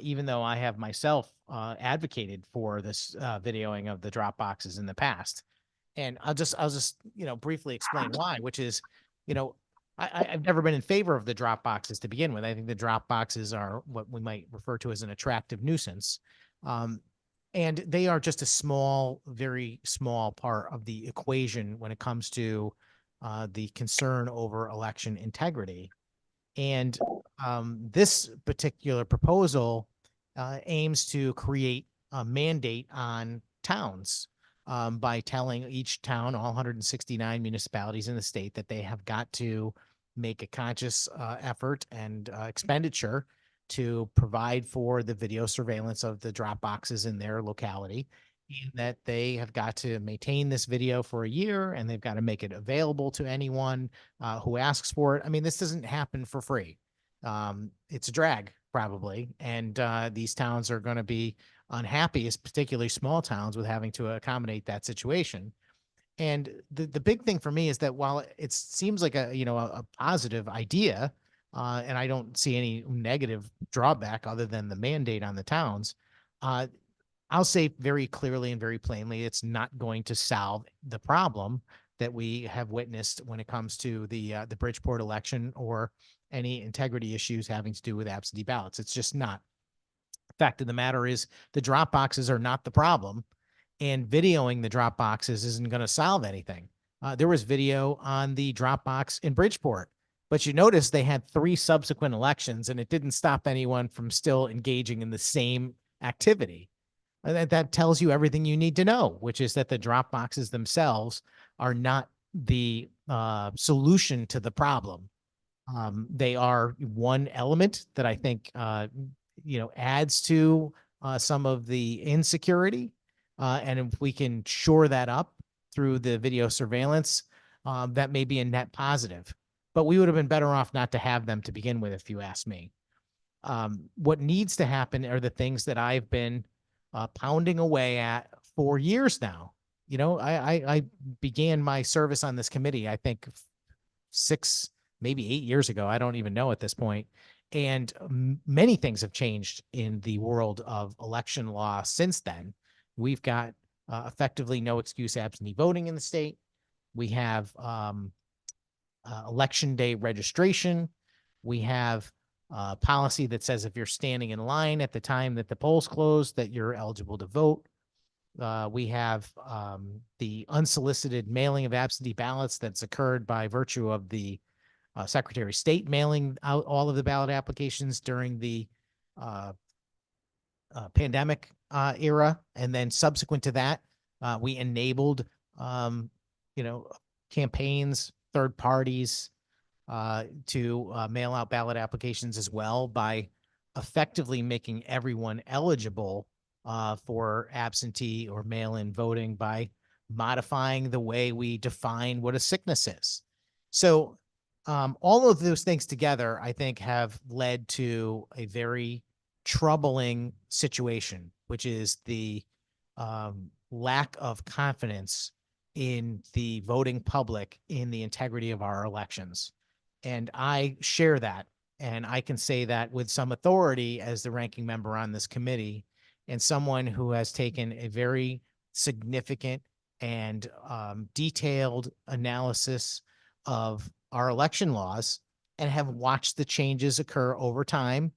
even though I have myself advocated for this videoing of the drop boxes in the past. And I'll just briefly explain why, which is, I've never been in favor of the drop boxes to begin with. I think the drop boxes are what we might refer to as an attractive nuisance. And they are just a small, very small part of the equation when it comes to the concern over election integrity. And this particular proposal aims to create a mandate on towns by telling each town, all 169 municipalities in the state, that they have got to make a conscious effort and expenditure to provide for the video surveillance of the drop boxes in their locality, and that they have got to maintain this video for a year, and they've got to make it available to anyone who asks for it. I mean, this doesn't happen for free. It's a drag, probably, and these towns are going to be unhappy, particularly small towns, with having to accommodate that situation. And the big thing for me is that while it seems like a positive idea, and I don't see any negative drawback other than the mandate on the towns, I'll say very clearly and very plainly, it's not going to solve the problem that we have witnessed when it comes to the Bridgeport election or any integrity issues having to do with absentee ballots. It's just not. Fact of the matter is the drop boxes are not the problem, and videoing the drop boxes isn't going to solve anything. There was video on the drop box in Bridgeport, but you notice they had 3 subsequent elections and it didn't stop anyone from still engaging in the same activity. And that tells you everything you need to know, which is that the drop boxes themselves are not the solution to the problem. They are one element that I think adds to some of the insecurity. And if we can shore that up through the video surveillance, that may be a net positive. But we would have been better off not to have them to begin with, if you ask me. What needs to happen are the things that I've been pounding away at for years now. I began my service on this committee, I think 6, maybe 8 years ago. I don't even know at this point. And many things have changed in the world of election law since then. We've got effectively no excuse absentee voting in the state. We have election day registration. We have policy that says if you're standing in line at the time that the polls close, that you're eligible to vote. We have the unsolicited mailing of absentee ballots that's occurred by virtue of the Secretary of State mailing out all of the ballot applications during the pandemic era. And then subsequent to that, we enabled, campaigns, third parties to mail out ballot applications as well by effectively making everyone eligible for absentee or mail-in voting by modifying the way we define what a sickness is. So all of those things together, I think, have led to a very troubling situation, which is the lack of confidence in the voting public in the integrity of our elections. And I share that. And I can say that with some authority as the ranking member on this committee and someone who has taken a very significant and detailed analysis of our election laws and have watched the changes occur over time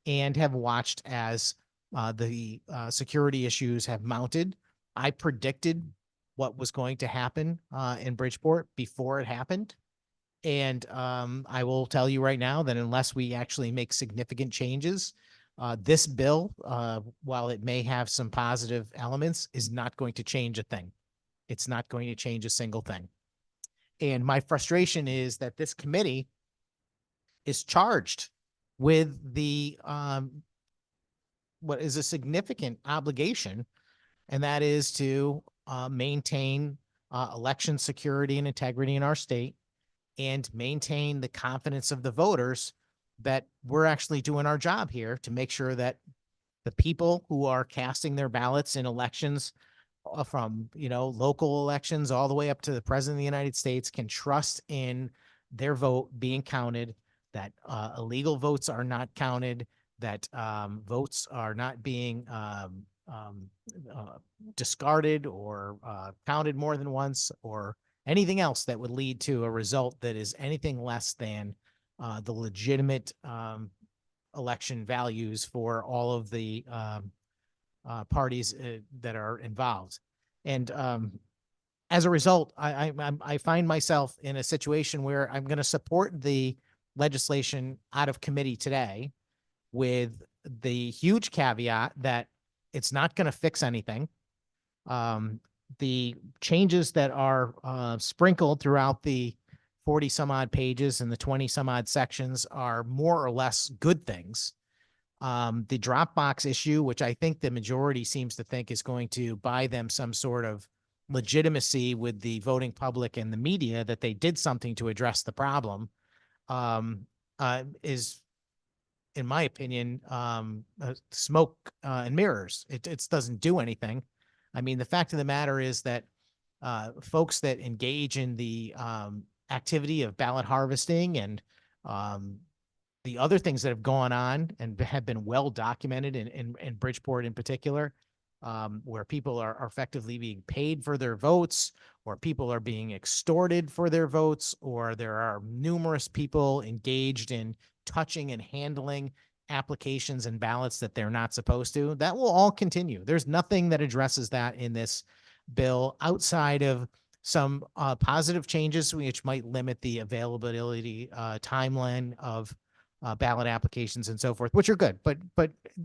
and have watched as the security issues have mounted. I predicted what was going to happen in Bridgeport before it happened. And I will tell you right now that unless we actually make significant changes, this bill, while it may have some positive elements, is not going to change a thing. It's not going to change a single thing. And my frustration is that this committee is charged with the what is a significant obligation, and that is to maintain election security and integrity in our state and maintain the confidence of the voters that we're actually doing our job here to make sure that the people who are casting their ballots in elections from, local elections all the way up to the president of the United States can trust in their vote being counted, that illegal votes are not counted, that votes are not being discarded or counted more than once or anything else that would lead to a result that is anything less than the legitimate election values for all of the parties that are involved. And as a result, I find myself in a situation where I'm going to support the legislation out of committee today with the huge caveat that it's not going to fix anything. The changes that are sprinkled throughout the 40 some odd pages and the 20 some odd sections are more or less good things. The Dropbox issue, which I think the majority seems to think is going to buy them some sort of legitimacy with the voting public and the media that they did something to address the problem, is, in my opinion, smoke and mirrors. It doesn't do anything. I mean, the fact of the matter is that folks that engage in the activity of ballot harvesting and the other things that have gone on and have been well documented in Bridgeport in particular, where people are effectively being paid for their votes, or people are being extorted for their votes, or there are numerous people engaged in touching and handling applications and ballots that they're not supposed to. That will all continue. There's nothing that addresses that in this bill outside of some positive changes which might limit the availability timeline of ballot applications and so forth, which are good, but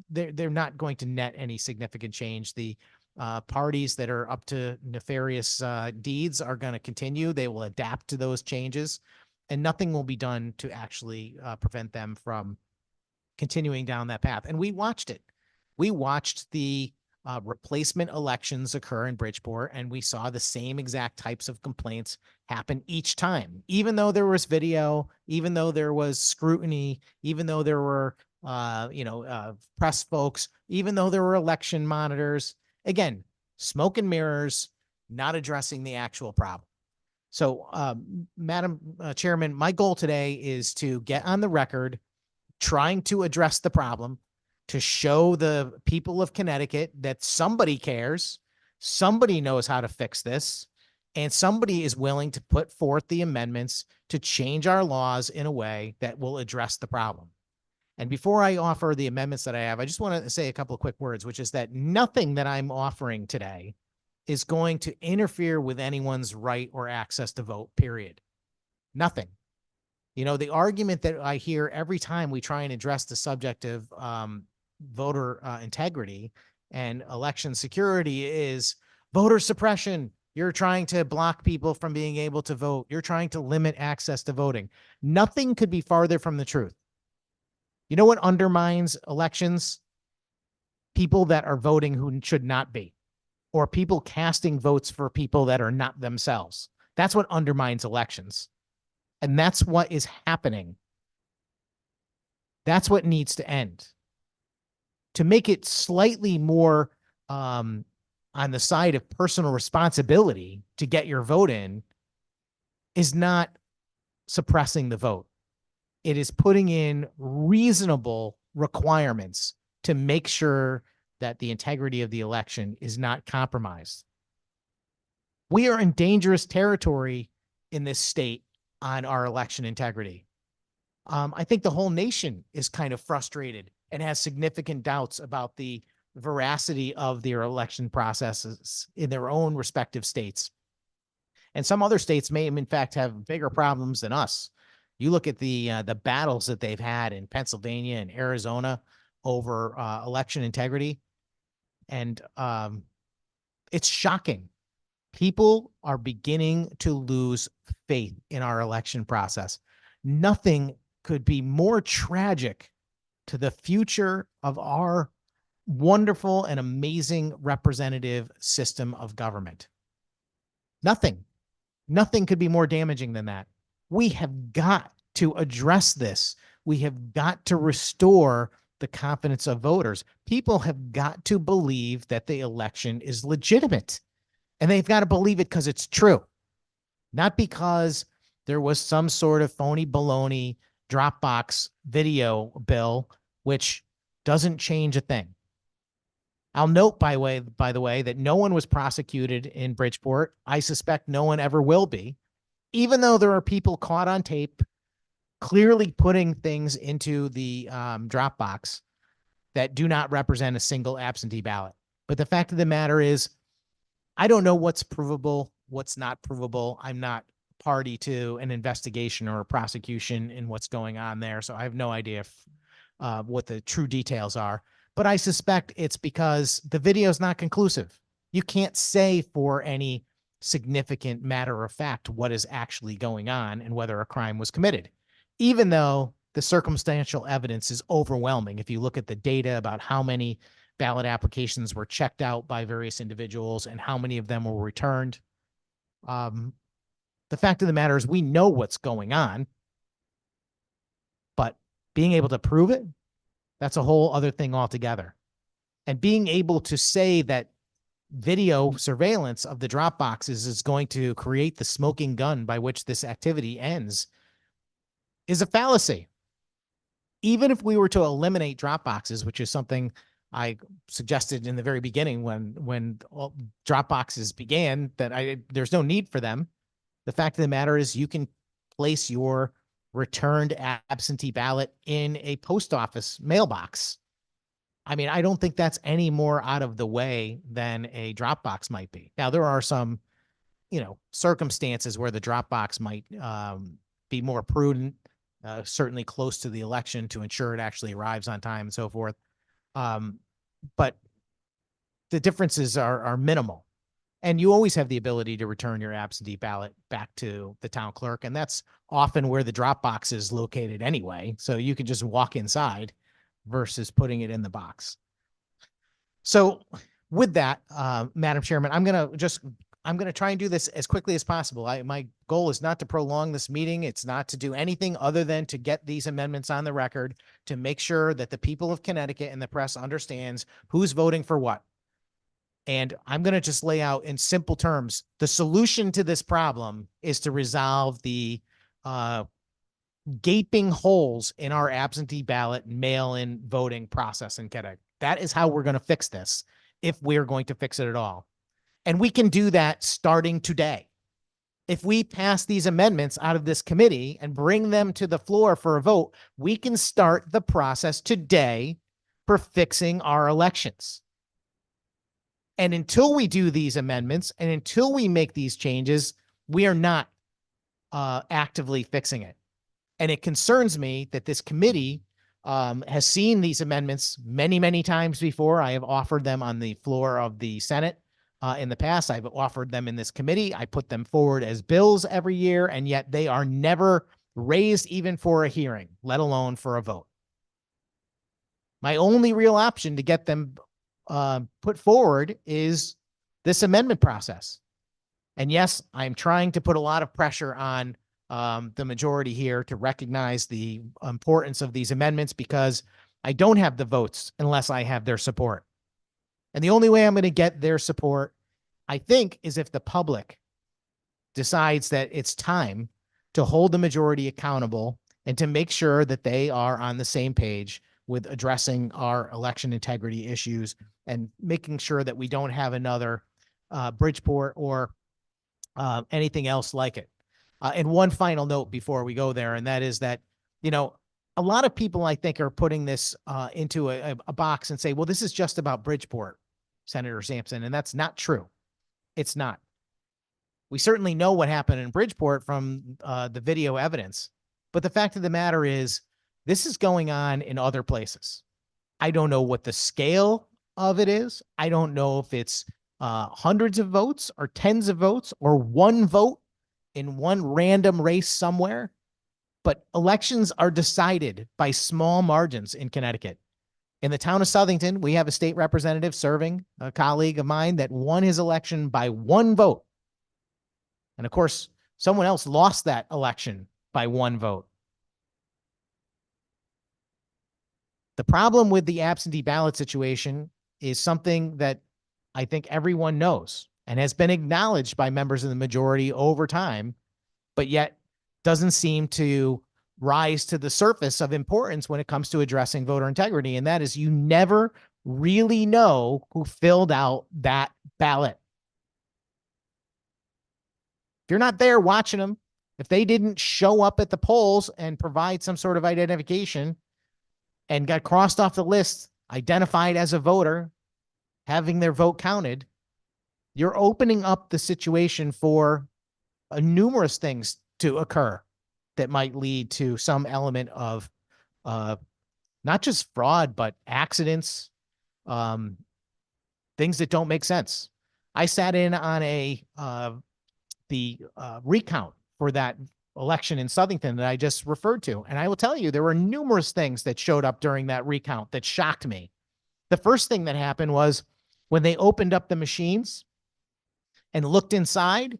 they're not going to net any significant change. The parties that are up to nefarious deeds are going to continue. They will adapt to those changes, and nothing will be done to actually prevent them from continuing down that path. And we watched it. We watched the replacement elections occur in Bridgeport, and we saw the same exact types of complaints happen each time. Even though there was video, even though there was scrutiny, even though there were, press folks, even though there were election monitors, again, smoke and mirrors, not addressing the actual problem. So, Madam Chairman, my goal today is to get on the record trying to address the problem, to show the people of Connecticut that somebody cares, somebody knows how to fix this, and somebody is willing to put forth the amendments to change our laws in a way that will address the problem. And before I offer the amendments that I have, I just want to say a couple of quick words, which is that nothing that I'm offering today is going to interfere with anyone's right or access to vote, period. Nothing. You know, the argument that I hear every time we try and address the subject of voter integrity and election security is voter suppression. You're trying to block people from being able to vote. You're trying to limit access to voting. Nothing could be farther from the truth. You know what undermines elections? People that are voting who should not be, or people casting votes for people that are not themselves. That's what undermines elections. And that's what is happening. That's what needs to end. To make it slightly more on the side of personal responsibility to get your vote in is not suppressing the vote. It is putting in reasonable requirements to make sure that the integrity of the election is not compromised. We are in dangerous territory in this state on our election integrity. I think the whole nation is kind of frustrated and has significant doubts about the veracity of their election processes in their own respective states. And some other states may, in fact, have bigger problems than us. You look at the battles that they've had in Pennsylvania and Arizona over election integrity, and it's shocking. People are beginning to lose faith in our election process. Nothing could be more tragic to the future of our wonderful and amazing representative system of government. Nothing could be more damaging than that. We have got to address this. We have got to restore the confidence of voters. People have got to believe that the election is legitimate, and they've got to believe it because it's true, not because there was some sort of phony baloney Dropbox video bill, which doesn't change a thing. I'll note, by the way, that no one was prosecuted in Bridgeport. I suspect no one ever will be, even though there are people caught on tape clearly putting things into the Dropbox that do not represent a single absentee ballot. But the fact of the matter is, I don't know what's provable, what's not provable. I'm not party to an investigation or a prosecution in what's going on there, so I have no idea what the true details are. But I suspect it's because the video is not conclusive. You can't say for any significant matter of fact what is actually going on and whether a crime was committed, even though the circumstantial evidence is overwhelming. If you look at the data about how many ballot applications were checked out by various individuals and how many of them were returned, the fact of the matter is we know what's going on, but being able to prove it, that's a whole other thing altogether. And being able to say that video surveillance of the drop boxes is going to create the smoking gun by which this activity ends is a fallacy. Even if we were to eliminate drop boxes, which is something I suggested in the very beginning when all drop boxes began, that there's no need for them. The fact of the matter is you can place your returned absentee ballot in a post office mailbox. I mean, I don't think that's any more out of the way than a drop box might be. Now, there are some, circumstances where the drop box might be more prudent, certainly close to the election to ensure it actually arrives on time and so forth. But the differences are minimal. And you always have the ability to return your absentee ballot back to the town clerk. And that's often where the drop box is located anyway. So you can just walk inside versus putting it in the box. So with that, Madam Chairman, I'm going to try and do this as quickly as possible. My goal is not to prolong this meeting. It's not to do anything other than to get these amendments on the record to make sure that the people of Connecticut and the press understands who's voting for what. And I'm going to just lay out in simple terms, the solution to this problem is to resolve the gaping holes in our absentee ballot mail-in voting process in Connecticut. That is how we're going to fix this, if we're going to fix it at all. And we can do that starting today. If we pass these amendments out of this committee and bring them to the floor for a vote, we can start the process today for fixing our elections. And until we do these amendments and until we make these changes, we are not actively fixing it. And it concerns me that this committee has seen these amendments many, many times before. I have offered them on the floor of the Senate in the past. I've offered them in this committee. I put them forward as bills every year, and yet they are never raised even for a hearing, let alone for a vote. My only real option to get them put forward is this amendment process. And yes, I'm trying to put a lot of pressure on the majority here to recognize the importance of these amendments, because I don't have the votes unless I have their support. And the only way I'm going to get their support, I think, is if the public decides that it's time to hold the majority accountable and to make sure that they are on the same page with addressing our election integrity issues and making sure that we don't have another Bridgeport or anything else like it. And one final note before we go there, and that is that, a lot of people, I think, are putting this into a box and say, well, this is just about Bridgeport, Senator Sampson, and that's not true. It's not. We certainly know what happened in Bridgeport from the video evidence, but the fact of the matter is this is going on in other places. I don't know what the scale of it is. I don't know if it's hundreds of votes or tens of votes or one vote in one random race somewhere, but elections are decided by small margins in Connecticut. In the town of Southington, we have a state representative serving, a colleague of mine, that won his election by one vote. And of course, someone else lost that election by one vote. The problem with the absentee ballot situation is something that I think everyone knows and has been acknowledged by members of the majority over time, but yet doesn't seem to rise to the surface of importance when it comes to addressing voter integrity. And that is, you never really know who filled out that ballot. If you're not there watching them, if they didn't show up at the polls and provide some sort of identification and got crossed off the list, identified as a voter, having their vote counted, you're opening up the situation for numerous things to occur that might lead to some element of not just fraud, but accidents, things that don't make sense. I sat in on the recount for that election in Southington that I just referred to. And I will tell you, there were numerous things that showed up during that recount that shocked me. The first thing that happened was when they opened up the machines and looked inside,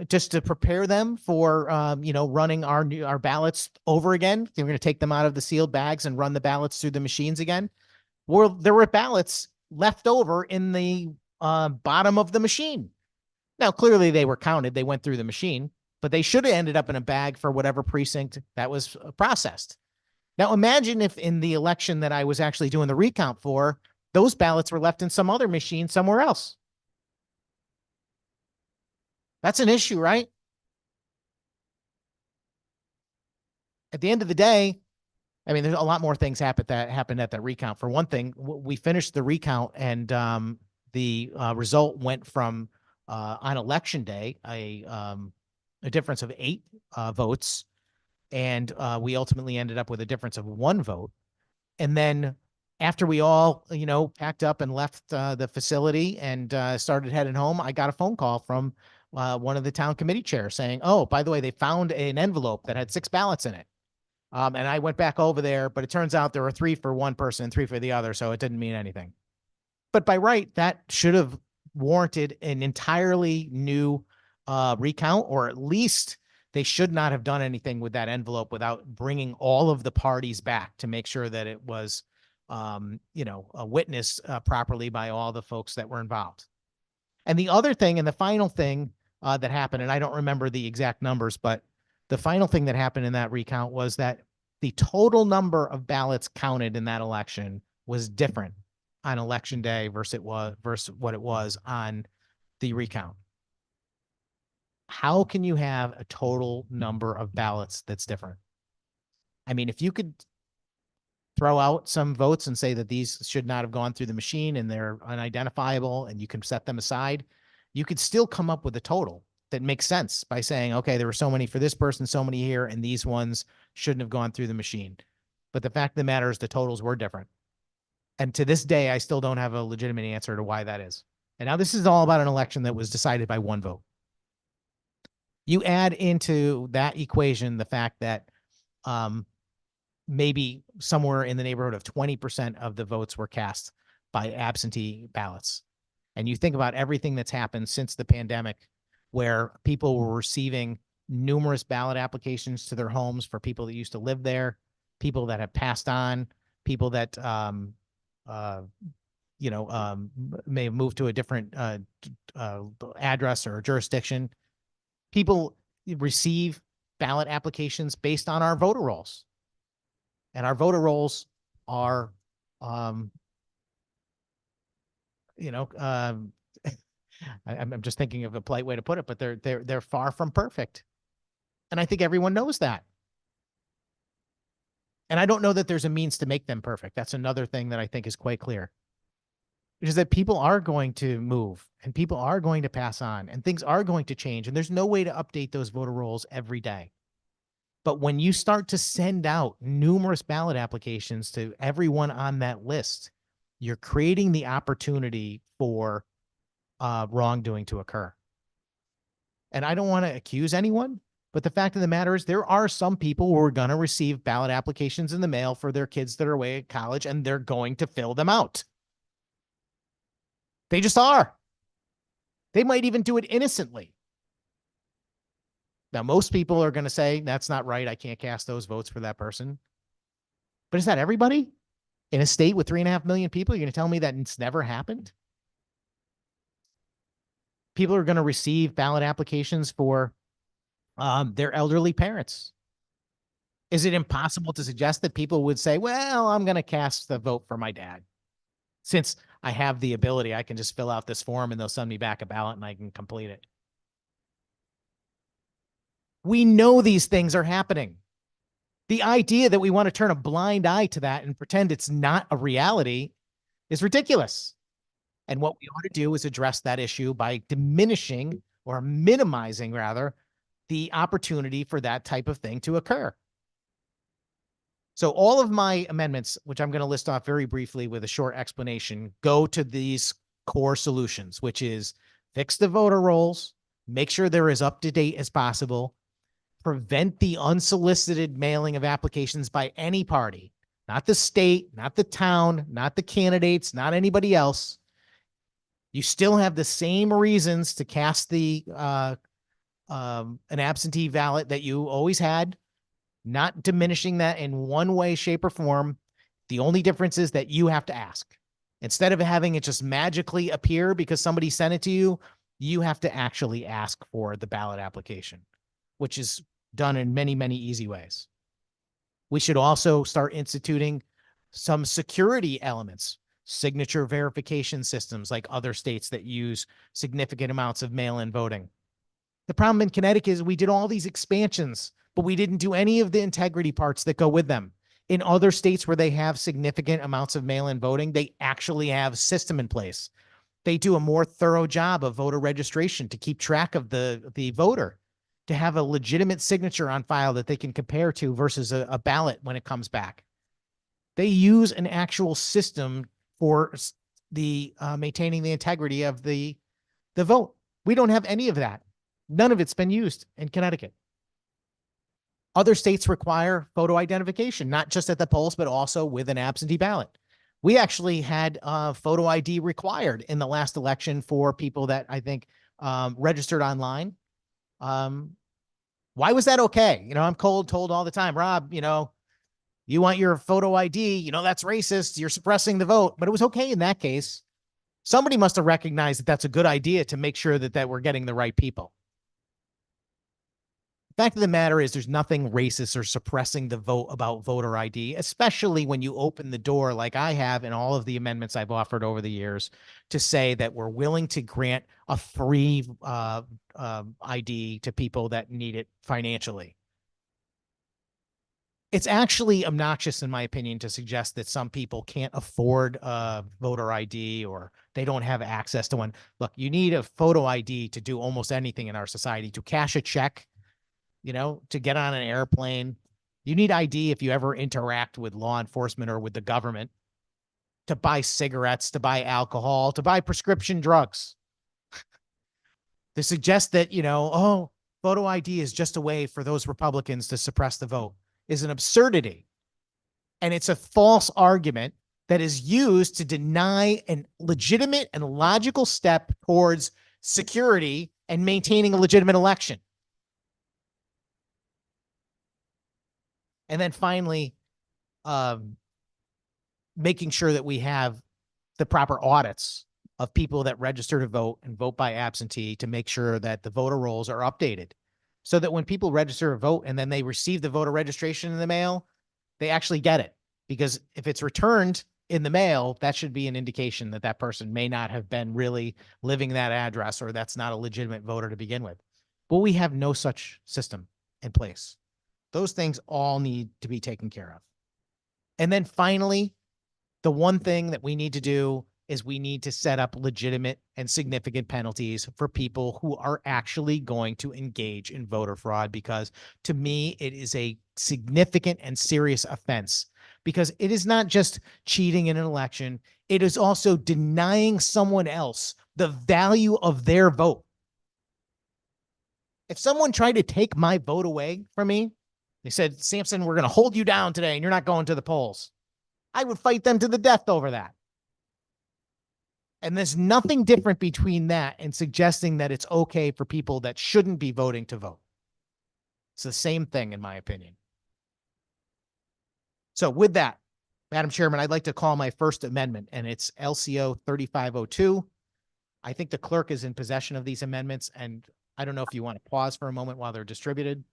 just to prepare them for, running our ballots over again. They were going to take them out of the sealed bags and run the ballots through the machines again. Well, there were ballots left over in the bottom of the machine. Now, clearly they were counted. They went through the machine, but they should have ended up in a bag for whatever precinct that was processed. Now, imagine if in the election that I was actually doing the recount for, those ballots were left in some other machine somewhere else. That's an issue, right? At the end of the day, I mean, there's a lot more things happened at that recount. For one thing, we finished the recount, and the result went from on election day a difference of 8 votes, and we ultimately ended up with a difference of 1 vote. And then after we all, packed up and left the facility and started heading home, I got a phone call from one of the town committee chairs saying, "Oh, by the way, they found an envelope that had 6 ballots in it." And I went back over there, but it turns out there were 3 for one person and 3 for the other, so it didn't mean anything. But by right, that should have warranted an entirely new recount, or at least they should not have done anything with that envelope without bringing all of the parties back to make sure that it was, witnessed properly by all the folks that were involved. And the other thing, and the final thing that happened, and I don't remember the exact numbers, but the final thing that happened in that recount was that the total number of ballots counted in that election was different on election day versus what it was on the recount. How can you have a total number of ballots that's different? I mean, if you could throw out some votes and say that these should not have gone through the machine and they're unidentifiable and you can set them aside, you could still come up with a total that makes sense by saying, okay, there were so many for this person, so many here, and these ones shouldn't have gone through the machine. But the fact of the matter is the totals were different. And to this day, I still don't have a legitimate answer to why that is. And now this is all about an election that was decided by 1 vote. You add into that equation the fact that maybe somewhere in the neighborhood of 20% of the votes were cast by absentee ballots. And you think about everything that's happened since the pandemic, where people were receiving numerous ballot applications to their homes for people that used to live there, people that have passed on, people that may have moved to a different address or jurisdiction. People receive ballot applications based on our voter rolls. And our voter rolls are, I'm just thinking of a polite way to put it, but they're far from perfect. And I think everyone knows that. And I don't know that there's a means to make them perfect. That's another thing that I think is quite clear. Which is that people are going to move and people are going to pass on and things are going to change. And there's no way to update those voter rolls every day. But when you start to send out numerous ballot applications to everyone on that list, you're creating the opportunity for wrongdoing to occur. And I don't want to accuse anyone, but the fact of the matter is there are some people who are going to receive ballot applications in the mail for their kids that are away at college, and they're going to fill them out. They just are. They might even do it innocently. Now, most people are going to say, that's not right. I can't cast those votes for that person. But is that everybody? In a state with 3.5 million people, you're going to tell me that it's never happened? People are going to receive ballot applications for their elderly parents. Is it impossible to suggest that people would say, well, I'm going to cast the vote for my dad? Since I have the ability, I can just fill out this form and they'll send me back a ballot and I can complete it. We know these things are happening. The idea that we want to turn a blind eye to that and pretend it's not a reality is ridiculous. And what we ought to do is address that issue by diminishing or minimizing, rather, the opportunity for that type of thing to occur. So all of my amendments, which I'm going to list off very briefly with a short explanation, go to these core solutions, which is fix the voter rolls, make sure they're as up to date as possible, prevent the unsolicited mailing of applications by any party, not the state, not the town, not the candidates, not anybody else. You still have the same reasons to cast the an absentee ballot that you always had, not diminishing that in one way, shape, or form. The only difference is that you have to ask. Instead of having it just magically appear because somebody sent it to you, you have to actually ask for the ballot application, which is done in many, many easy ways. We should also start instituting some security elements, signature verification systems like other states that use significant amounts of mail-in voting. The problem in Connecticut is we did all these expansions, but we didn't do any of the integrity parts that go with them. In other states where they have significant amounts of mail-in voting, they actually have a system in place. They do a more thorough job of voter registration to keep track of the voter, to have a legitimate signature on file that they can compare to versus a ballot when it comes back. They use an actual system for the maintaining the integrity of the vote. We don't have any of that. None of it's been used in Connecticut. Other states require photo identification, not just at the polls, but also with an absentee ballot. We actually had photo ID required in the last election for people that I think registered online. Why was that okay? You know, I'm told all the time, Rob, you know, you want your photo ID, you know, that's racist. You're suppressing the vote, but it was okay in that case. Somebody must have recognized that that's a good idea to make sure that we're getting the right people. The fact of the matter is there's nothing racist or suppressing the vote about voter ID, especially when you open the door like I have in all of the amendments I've offered over the years to say that we're willing to grant a free ID to people that need it financially. It's actually obnoxious, in my opinion, to suggest that some people can't afford a voter ID or they don't have access to one. Look, you need a photo ID to do almost anything in our society, to cash a check, you know, to get on an airplane. You need ID if you ever interact with law enforcement or with the government, to buy cigarettes, to buy alcohol, to buy prescription drugs. To suggest that, you know, oh, photo ID is just a way for those Republicans to suppress the vote is an absurdity. And it's a false argument that is used to deny a legitimate and logical step towards security and maintaining a legitimate election. And then finally, making sure that we have the proper audits of people that register to vote and vote by absentee to make sure that the voter rolls are updated so that when people register to vote and then they receive the voter registration in the mail, they actually get it. Because if it's returned in the mail, that should be an indication that that person may not have been really living that address or that's not a legitimate voter to begin with. But we have no such system in place. Those things all need to be taken care of. And then finally, the one thing that we need to do is we need to set up legitimate and significant penalties for people who are actually going to engage in voter fraud, because to me, it is a significant and serious offense, because it is not just cheating in an election. It is also denying someone else the value of their vote. If someone tried to take my vote away from me, they said, Sampson, we're going to hold you down today and you're not going to the polls, I would fight them to the death over that. And there's nothing different between that and suggesting that it's okay for people that shouldn't be voting to vote. It's the same thing, in my opinion. So with that, Madam Chairman, I'd like to call my first amendment, and it's LCO 3502. I think the clerk is in possession of these amendments, and I don't know if you want to pause for a moment while they're distributed.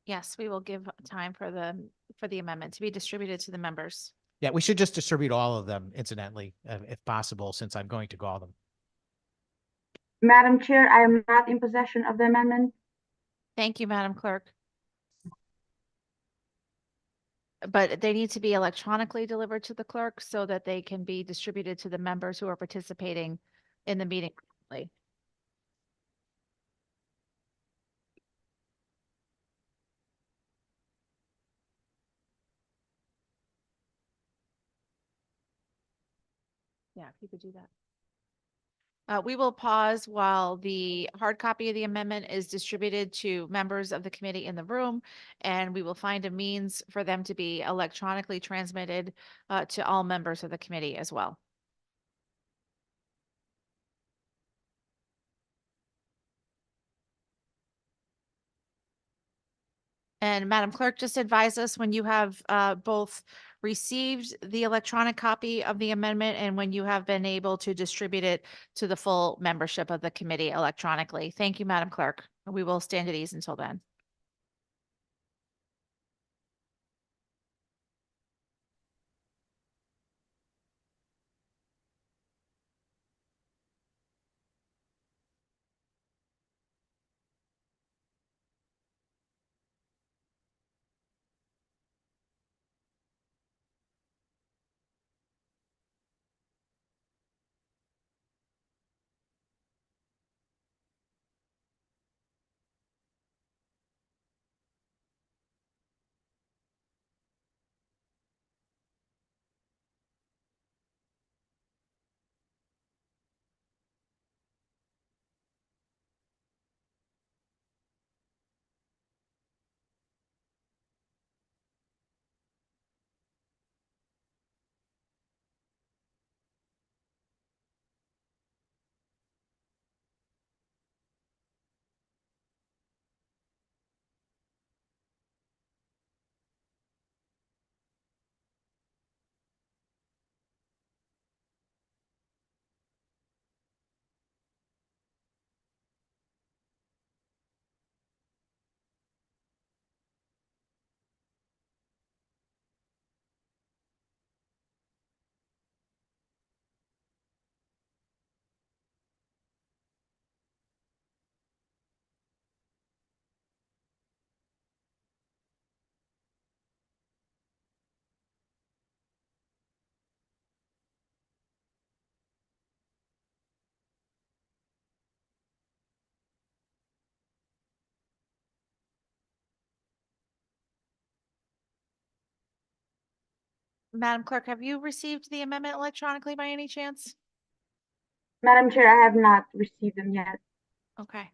Yes, we will give time for the amendment to be distributed to the members. Yeah, we should just distribute all of them, incidentally, if possible, since I'm going to call them. Madam Chair, I am not in possession of the amendment. Thank you, Madam Clerk. But they need to be electronically delivered to the clerk so that they can be distributed to the members who are participating in the meeting. Yeah, if you could do that. We will pause while the hard copy of the amendment is distributed to members of the committee in the room, and we will find a means for them to be electronically transmitted to all members of the committee as well. And Madam Clerk, just advise us when you have both received the electronic copy of the amendment and when you have been able to distribute it to the full membership of the committee electronically. Thank you, Madam Clerk. We will stand at ease until then. Madam Clerk, have you received the amendment electronically by any chance? Madam Chair, I have not received them yet. Okay.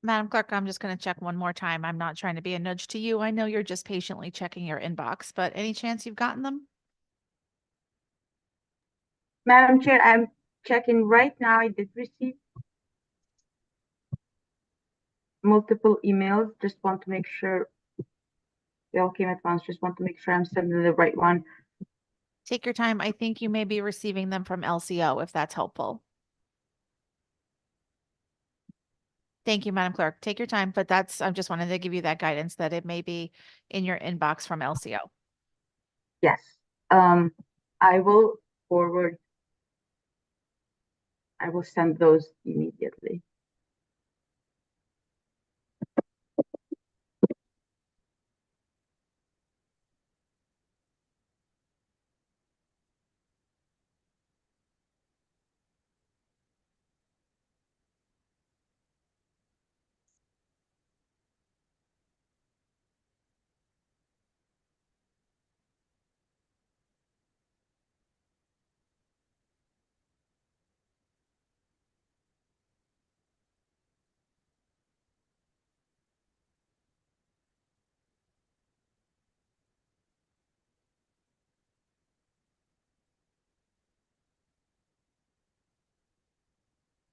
Madam Clerk, I'm just going to check one more time. I'm not trying to be a nudge to you. I know you're just patiently checking your inbox, but any chance you've gotten them? Madam Chair, I'm checking right now. I did receive multiple emails. Just want to make sure they all came at once. Just want to make sure I'm sending the right one. Take your time. I think you may be receiving them from LCO, if that's helpful. Thank you, Madam Clerk. Take your time, but I just wanted to give you that guidance that it may be in your inbox from LCO. Yes. I will forward. I will send those immediately.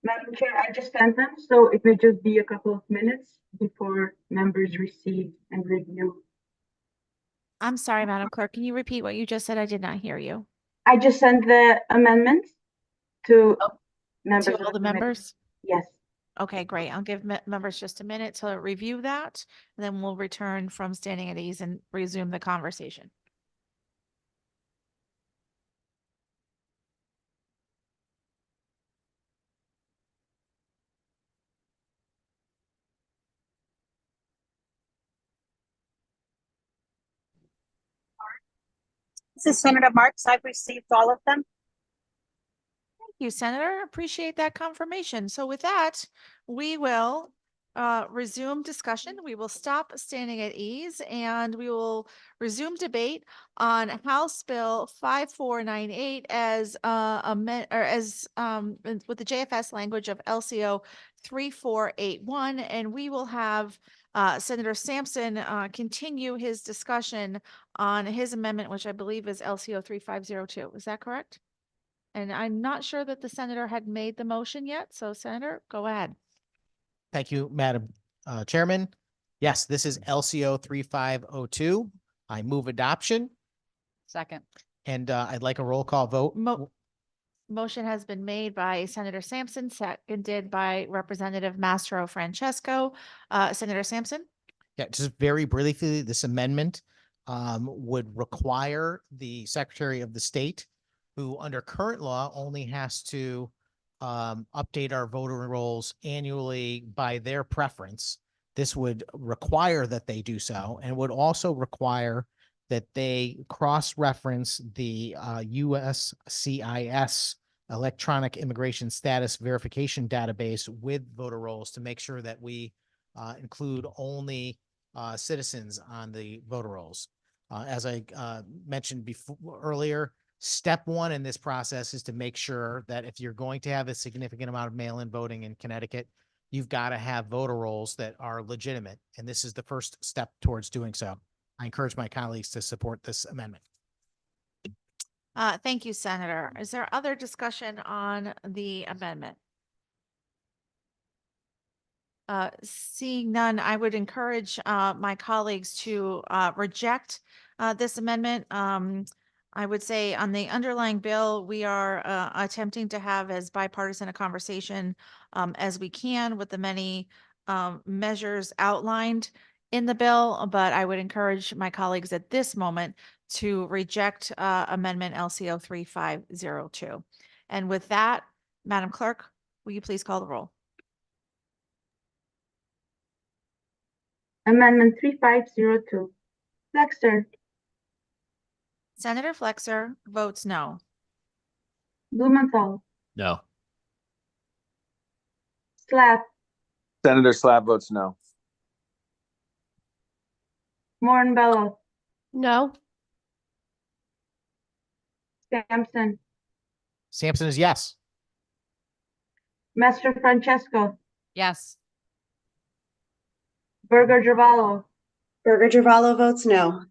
Madam Chair, I just sent them, so it may just be a couple of minutes before members receive and review. I'm sorry, Madam Clerk. Can you repeat what you just said? I did not hear you. I just sent the amendments to Oh, members to of all the committee. members? Yes. Okay, great. I'll give members just a minute to review that, and then we'll return from standing at ease and resume the conversation. This is Senator Marks. I've received all of them. Thank you, Senator. Appreciate that confirmation. So with that, we will resume discussion. We will stop standing at ease and we will resume debate on House Bill 5498 as with the JFS language of LCO 3481. And we will have Senator Sampson continue his discussion on his amendment, which I believe is LCO 3502. Is that correct? And I'm not sure that the senator had made the motion yet. So Senator, go ahead. Thank you, Madam Chairman. Yes, this is LCO 3502. I move adoption, Second. and I'd like a roll call vote. Motion has been made by Senator Sampson, seconded by Representative Mastro Francesco. Senator Sampson? Yeah, just very briefly, this amendment would require the Secretary of the State, who under current law only has to update our voter rolls annually by their preference. This would require that they do so, and would also require that they cross-reference the USCIS electronic immigration status verification database with voter rolls to make sure that we include only citizens on the voter rolls. As I mentioned before earlier, step one in this process is to make sure that if you're going to have a significant amount of mail-in voting in Connecticut, you've got to have voter rolls that are legitimate. And this is the first step towards doing so. I encourage my colleagues to support this amendment. Thank you, Senator. Is there other discussion on the amendment? Seeing none, I would encourage my colleagues to reject this amendment. I would say on the underlying bill, we are attempting to have as bipartisan a conversation as we can with the many measures outlined in the bill, but I would encourage my colleagues at this moment to reject Amendment LCO 3502. And with that, Madam Clerk, will you please call the roll? Amendment 3502. Flexer. Senator Flexer votes no. Blumenthal. No. Slav. Senator Slav votes no. Morinbello. No. Sampson. Sampson is yes. Mastro Francesco. Yes. Burger Gervalo, Burger Gervalo votes no.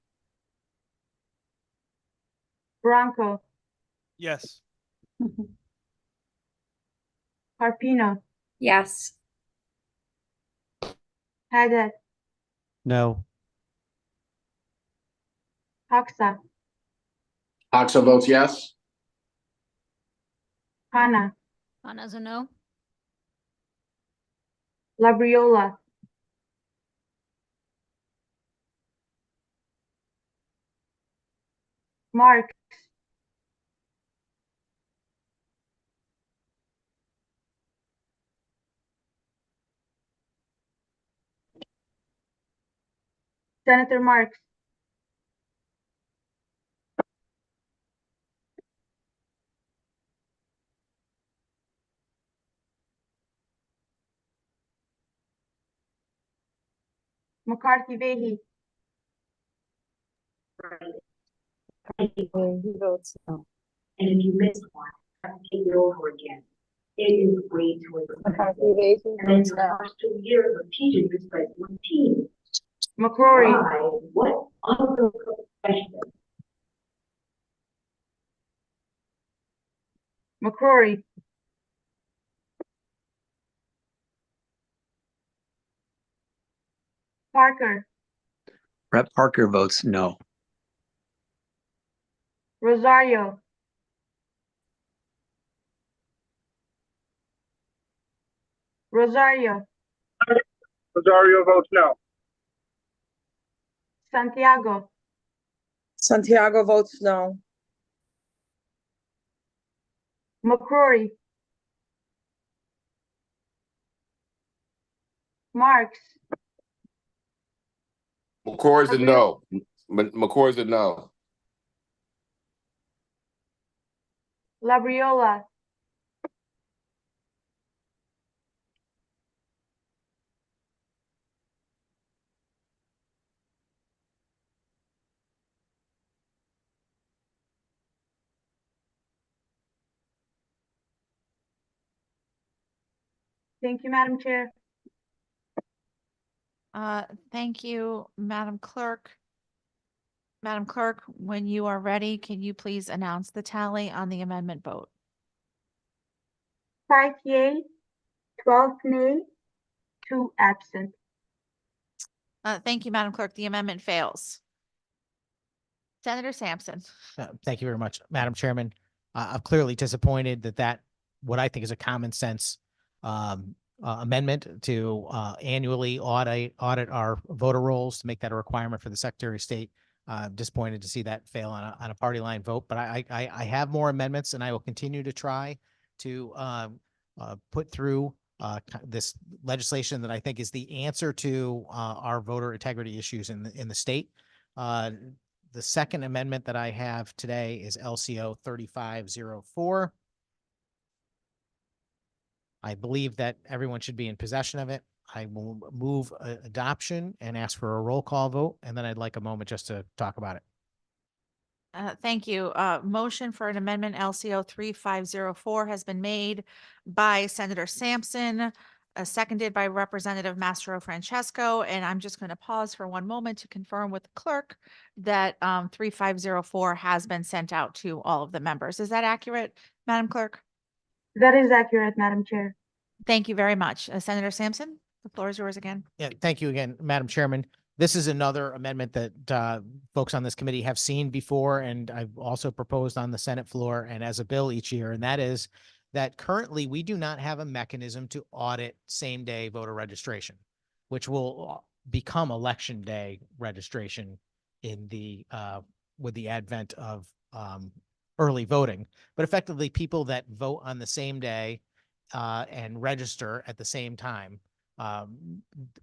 Bronco, Yes. Carpino, Yes. Haggett, No. Hoxa, Hoxa votes yes. Hana, Hana's a no. Labriola, Marks, Senator Marks, McCarthy Vehi, He votes no. And if you miss one, take it over again. It is way too late. McCarthy Vehi votes no. 2 years of teaching this like routine. McCrory, What? McCrory, Parker, Rep. Parker votes no. Rosario, Rosario, Rosario votes no. Santiago, Santiago votes no. McCrory, Marks, McCoy's a no. McCoy's a no. Labriola, Thank you, Madam Chair. Thank you, Madam Clerk. Madam Clerk, when you are ready, can you please announce the tally on the amendment vote? 5 yea, 12 nay, 2 absent. Thank you, Madam Clerk. The amendment fails. Senator Sampson. Thank you very much, Madam Chairman. I'm clearly disappointed that what I think is a common sense amendment to annually audit our voter rolls, to make that a requirement for the Secretary of State. Disappointed to see that fail on a party line vote, but I have more amendments, and I will continue to try to put through this legislation that I think is the answer to our voter integrity issues in the state. The second amendment that I have today is LCO 3504. I believe that everyone should be in possession of it. I will move adoption and ask for a roll call vote, and then I'd like a moment just to talk about it. Thank you. Motion for an amendment LCO 3504 has been made by Senator Sampson, seconded by Representative Mastro Francesco, and I'm just going to pause for one moment to confirm with the clerk that 3504 has been sent out to all of the members. Is that accurate, Madam Clerk? That is accurate, Madam Chair. Thank you very much. Senator Sampson, the floor is yours again. Yeah, thank you again, Madam Chairman. This is another amendment that folks on this committee have seen before, and I've also proposed on the Senate floor and as a bill each year, and that is that currently we do not have a mechanism to audit same-day voter registration, which will become election day registration in the with the advent of early voting. But effectively, people that vote on the same day and register at the same time,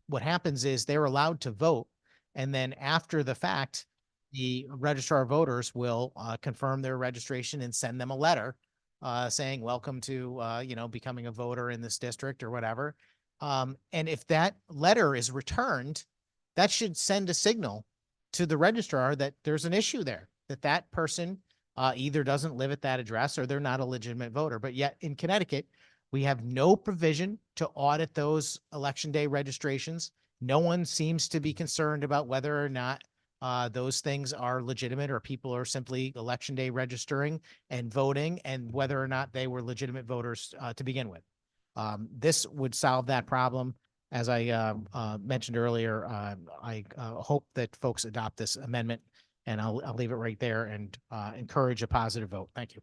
what happens is they're allowed to vote, and then after the fact, the registrar of voters will confirm their registration and send them a letter saying, welcome to, becoming a voter in this district or whatever. And if that letter is returned, that should send a signal to the registrar that there's an issue there, that person either doesn't live at that address or they're not a legitimate voter. But yet in Connecticut, we have no provision to audit those election day registrations. No one seems to be concerned about whether or not those things are legitimate or people are simply election day registering and voting and whether or not they were legitimate voters to begin with. This would solve that problem. As I mentioned earlier, I hope that folks adopt this amendment, and I'll leave it right there and encourage a positive vote. Thank you.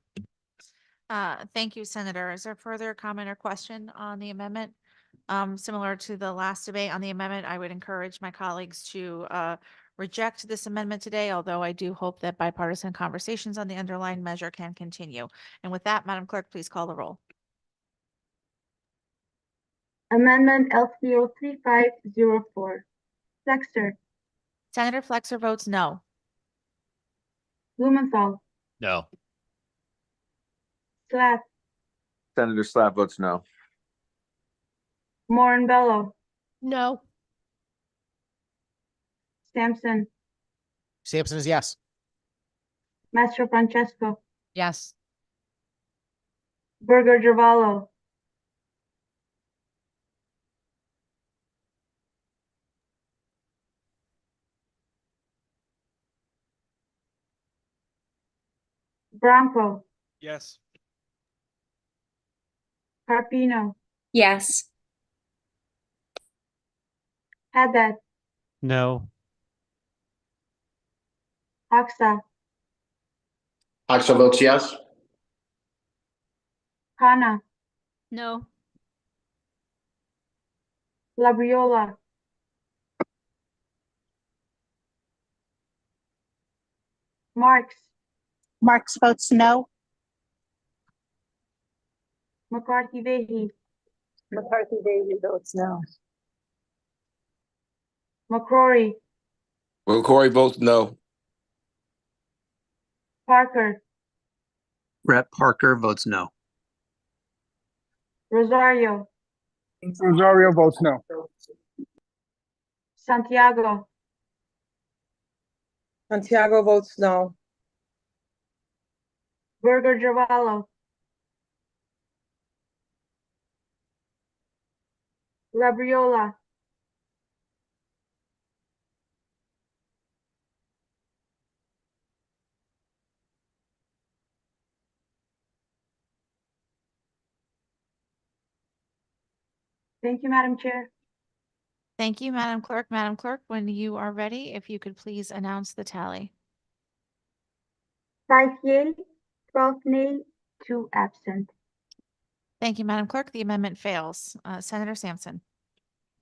Thank you, Senator. Is there further comment or question on the amendment? Similar to the last debate on the amendment, I would encourage my colleagues to reject this amendment today, although I do hope that bipartisan conversations on the underlying measure can continue. And with that, Madam Clerk, please call the roll. Amendment LCO 3504. Flexer, Senator Flexer votes no. Blumenthal, No. Slack, Senator Slav votes no. Morinbello, No. Sampson, Sampson is yes. Mastro Francesco, Yes. Burger Givallo, Bronco, Yes. Carpino, Yes. Haddad, No. Hoxa, Hoxa votes yes. Khanna, No. Labriola, Marks, Marks votes no. McCarthy Vehi, McCarthy Davy votes no. McCrory, McCory votes no. Parker, Rep Parker votes no. Rosario, Rosario votes no. Santiago, Santiago votes no. Burger Givallo, Labriola, Thank you, Madam Chair. Thank you, Madam Clerk. Madam Clerk, when you are ready, if you could please announce the tally. 5 yea, 12 nay, 2 absent. Thank you, Madam Clerk. The amendment fails. Senator Sampson.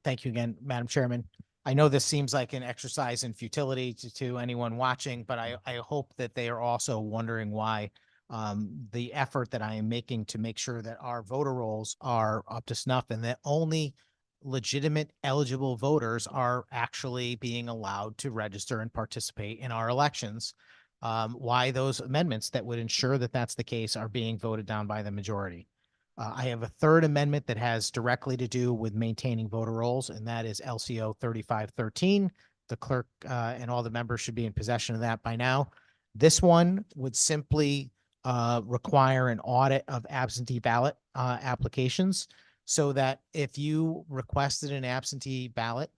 Thank you again, Madam Chairman. I know this seems like an exercise in futility to anyone watching, but I hope that they are also wondering why the effort that I am making to make sure that our voter rolls are up to snuff and that only legitimate eligible voters are actually being allowed to register and participate in our elections. Why those amendments that would ensure that that's the case are being voted down by the majority. I have a third amendment that has directly to do with maintaining voter rolls, and that is LCO 3513. The clerk and all the members should be in possession of that by now. This one would simply require an audit of absentee ballot applications so that if you requested an absentee ballot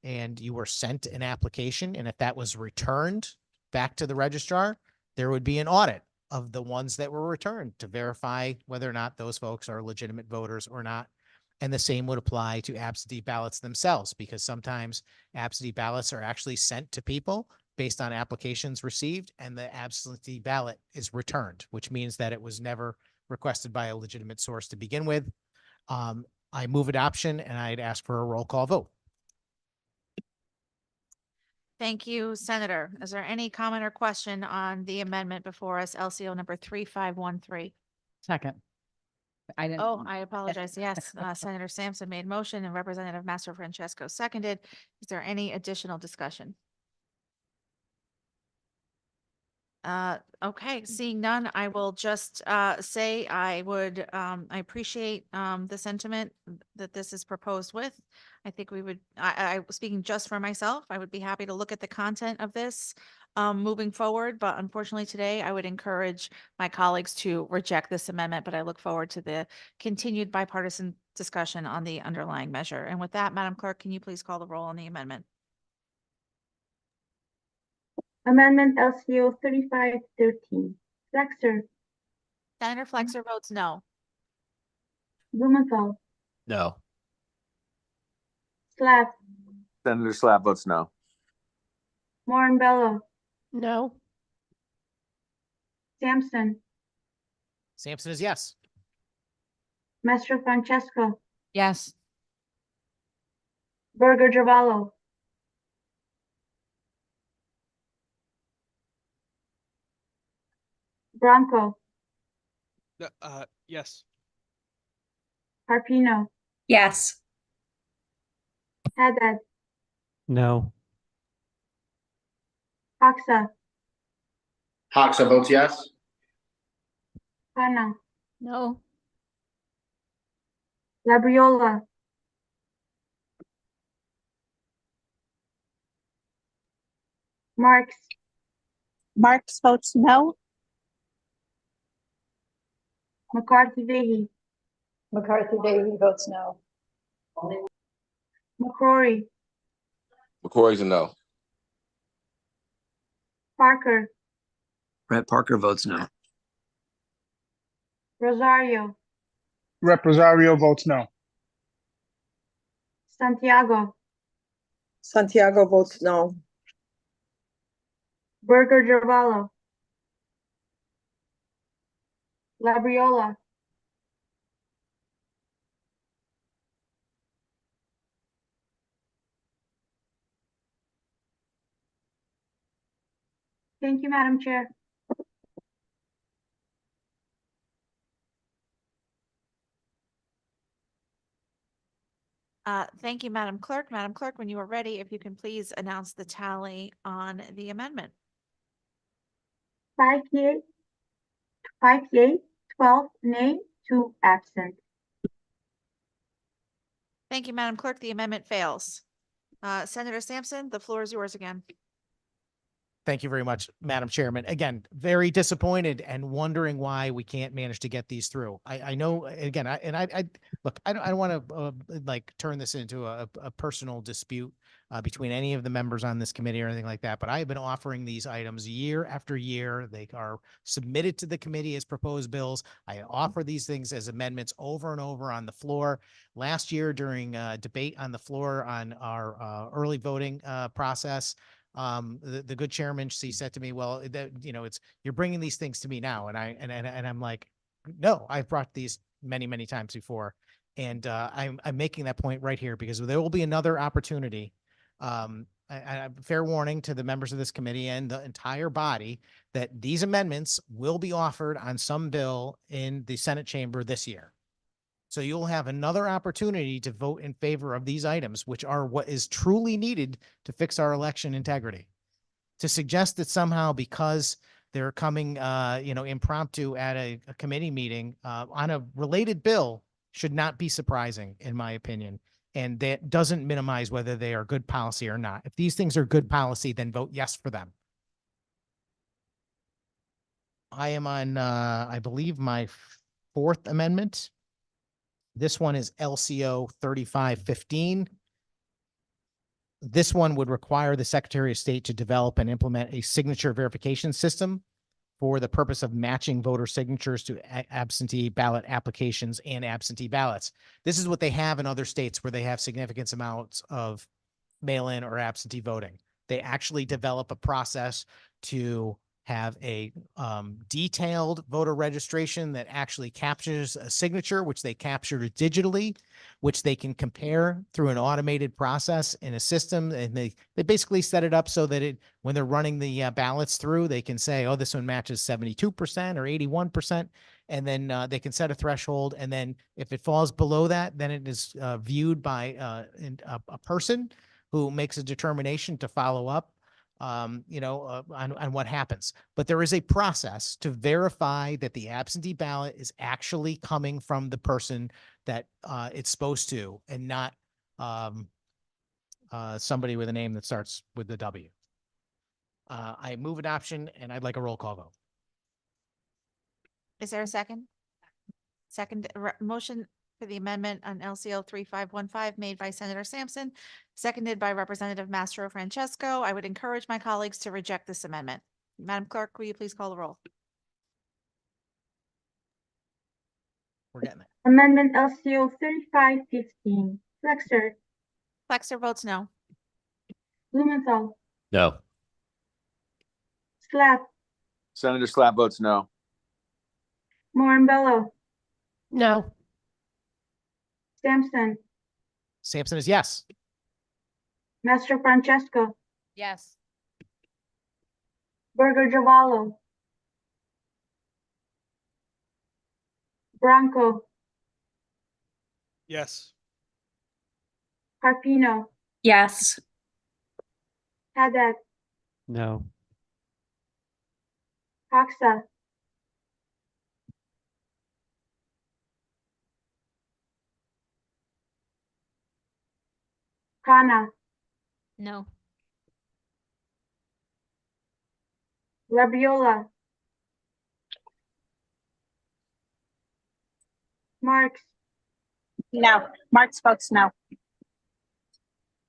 and you were sent an application, and if that was returned back to the registrar, there would be an audit of the ones that were returned to verify whether or not those folks are legitimate voters or not. And the same would apply to absentee ballots themselves, because sometimes absentee ballots are actually sent to people based on applications received, and the absentee ballot is returned, which means that it was never requested by a legitimate source to begin with. I move adoption, and I'd ask for a roll call vote. Thank you, Senator. Is there any comment or question on the amendment before us, LCO number 3513? Second. I didn't. Oh, I apologize. Yes, Senator Sampson made motion and Representative Mastro Francesco seconded. Is there any additional discussion? Okay, seeing none, I will just say I would I appreciate the sentiment that this is proposed with. I think we would, I speaking just for myself, I would be happy to look at the content of this moving forward, but unfortunately today I would encourage my colleagues to reject this amendment, but I look forward to the continued bipartisan discussion on the underlying measure. And with that, Madam Clerk, can you please call the roll on the amendment? Amendment LCO 3513. Flexer, Senator Flexer votes no. Blumenthal, No. Slav, Senator Slav votes no. Moran Bello, No. Sampson, Sampson is yes. Mastro Francesco, Yes. Burger Giovanni, Bronco, Yes. Harpino, Yes. Haddad, No. Hoxa, Hoxa votes yes. Hana, No. Labriola, Marks, Marks votes no. McCarthy Vehy, McCarthy Davy votes no. McCrory, McCory's a no. Parker, Brett Parker votes no. Rosario, Rep Rosario votes no. Santiago, Santiago votes no. Burger Giovanni, Labriola, Thank you, Madam Chair. Thank you, Madam Clerk. Madam Clerk, when you are ready, if you can please announce the tally on the amendment. 5 yea, 12 nay, 2 absent. Thank you, Madam Clerk. The amendment fails. Senator Sampson, the floor is yours again. Thank you very much, Madam Chairman. Again, very disappointed and wondering why we can't manage to get these through. I know, again, I look, I don't want to like turn this into a personal dispute between any of the members on this committee or anything like that, but I have been offering these items year after year. They are submitted to the committee as proposed bills. I offer these things as amendments over and over on the floor. Last year during debate on the floor on our early voting process, the good chairman, she said to me, well, that, you know, you're bringing these things to me now. And I'm like, no, I've brought these many, many times before. And I'm making that point right here because there will be another opportunity. Fair warning to the members of this committee and the entire body that these amendments will be offered on some bill in the Senate chamber this year. So you'll have another opportunity to vote in favor of these items, which are what is truly needed to fix our election integrity. To suggest that somehow because they're coming, impromptu at a committee meeting on a related bill should not be surprising, in my opinion. And that doesn't minimize whether they are good policy or not. If these things are good policy, then vote yes for them. I am on, I believe, my fourth amendment. This one is LCO 3515. This one would require the Secretary of State to develop and implement a signature verification system for the purpose of matching voter signatures to absentee ballot applications and absentee ballots. This is what they have in other states where they have significant amounts of mail-in or absentee voting. They actually develop a process to have a detailed voter registration that actually captures a signature, which they capture digitally, which they can compare through an automated process in a system. And they basically set it up so that when they're running the ballots through, they can say, oh, this one matches 72% or 81%. And then they can set a threshold. And then if it falls below that, then it is viewed by a person who makes a determination to follow up on what happens. But there is a process to verify that the absentee ballot is actually coming from the person that it's supposed to, and not somebody with a name that starts with the W. I move adoption, and I'd like a roll call vote. Is there a second? Second, motion for the amendment on LCL 3515 made by Senator Sampson, seconded by Representative Mastro Francesco. I would encourage my colleagues to reject this amendment. Madam Clerk, will you please call the roll? We're getting it. Amendment LCO 3515, Flexer, Flexer votes no. Blumenthal, No. Slap, Senator Slap votes no. Morambello, No. Sampson, Sampson is yes. Mastro Francesco, Yes. Burger Javallo, Bronco, Yes. Carpino, Yes. Haddad, No. Hoxa, Kana, No. Labriola, Marks, No. Marks votes no.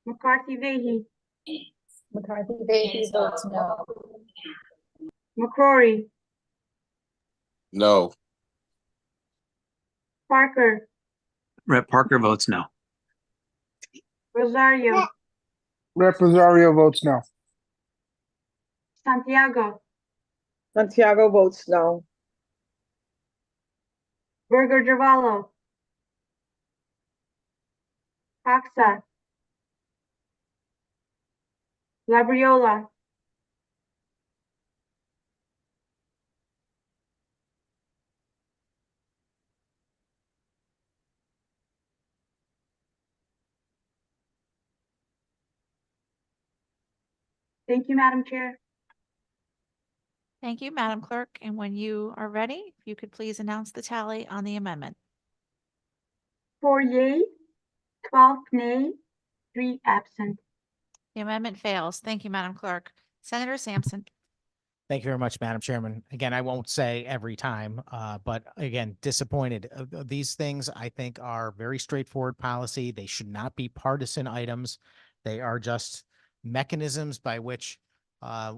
McCarthy Vehy, McCarthy Vahey votes no. McCrory, No. Parker, Rep Parker votes no. Rosario, Rep Rosario votes no. Santiago, Santiago votes no. Burger Javallo, Hoxa, Labriola, Thank you, Madam Chair. Thank you, Madam Clerk. And when you are ready, if you could please announce the tally on the amendment. 4 yea, 12 nay, 3 absent. The amendment fails. Thank you, Madam Clerk. Senator Sampson. Thank you very much, Madam Chairman. Again, I won't say every time, but again, disappointed. These things I think are very straightforward policy. They should not be partisan items. They are just mechanisms by which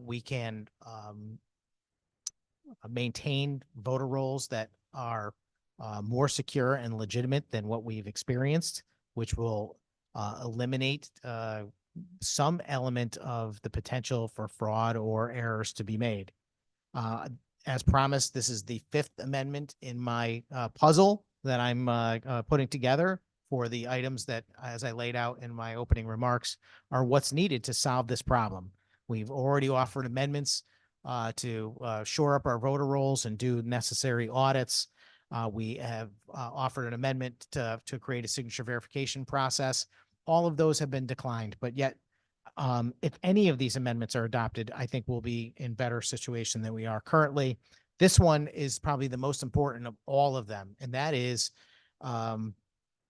we can maintain voter rolls that are more secure and legitimate than what we've experienced, which will eliminate some element of the potential for fraud or errors to be made. As promised, this is the 5th amendment in my puzzle that I'm putting together for the items that, as I laid out in my opening remarks, are what's needed to solve this problem. We've already offered amendments to shore up our voter rolls and do necessary audits. We have offered an amendment to create a signature verification process. All of those have been declined, but yet if any of these amendments are adopted, I think we'll be in better situation than we are currently. This one is probably the most important of all of them, and that is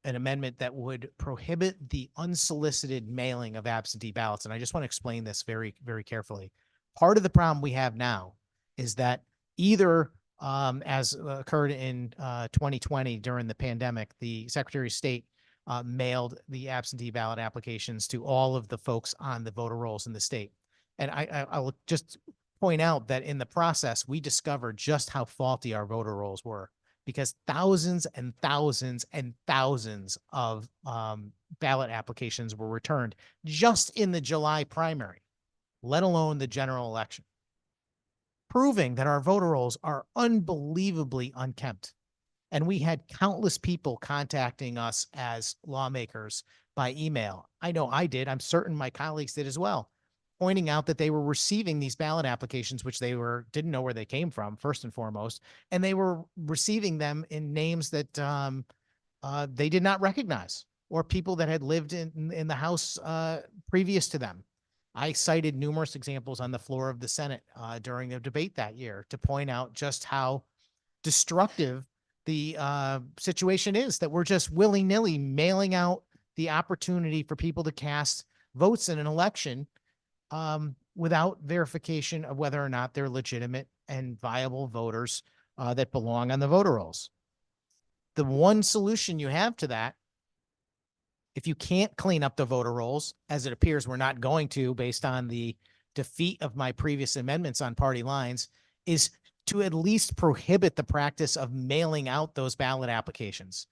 an amendment that would prohibit the unsolicited mailing of absentee ballots. And I just want to explain this very, very carefully. Part of the problem we have now is that either as occurred in 2020 during the pandemic, the Secretary of State mailed the absentee ballot applications to all of the folks on the voter rolls in the state. And I will just point out that in the process, we discovered just how faulty our voter rolls were, because thousands and thousands and thousands of ballot applications were returned just in the July primary, let alone the general election, proving that our voter rolls are unbelievably unkempt. And we had countless people contacting us as lawmakers by email. I know I did. I'm certain my colleagues did as well, pointing out that they were receiving these ballot applications, which they didn't know where they came from, first and foremost, and they were receiving them in names that they did not recognize, or people that had lived in the House previous to them. I cited numerous examples on the floor of the Senate during the debate that year to point out just how destructive the situation is, that we're just willy-nilly mailing out the opportunity for people to cast votes in an election without verification of whether or not they're legitimate and viable voters that belong on the voter rolls. the one solution you have to that, if you can't clean up the voter rolls, as it appears we're not going to based on the defeat of my previous amendments on party lines, is to at least prohibit the practice of mailing out those ballot applications.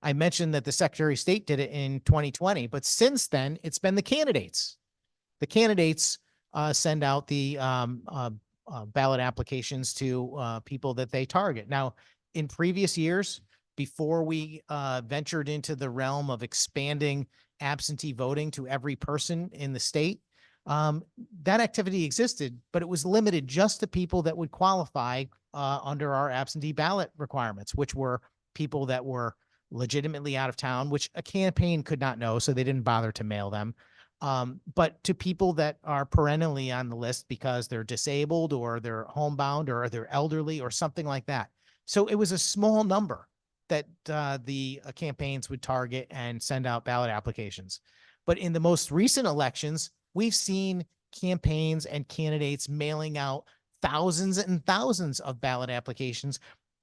I mentioned that the Secretary of State did it in 2020, but since then it's been the candidates. The candidates send out the ballot applications to people that they target. Now, in previous years, before we ventured into the realm of expanding absentee voting to every person in the state, that activity existed, but it was limited just to people that would qualify under our absentee ballot requirements, which were people that were legitimately out of town, which a campaign could not know, so they didn't bother to mail them. But to people that are perennially on the list because they're disabled or they're homebound or they're elderly or something like that. So it was a small number that the campaigns would target and send out ballot applications. But in the most recent elections, we've seen campaigns and candidates mailing out thousands and thousands of ballot applications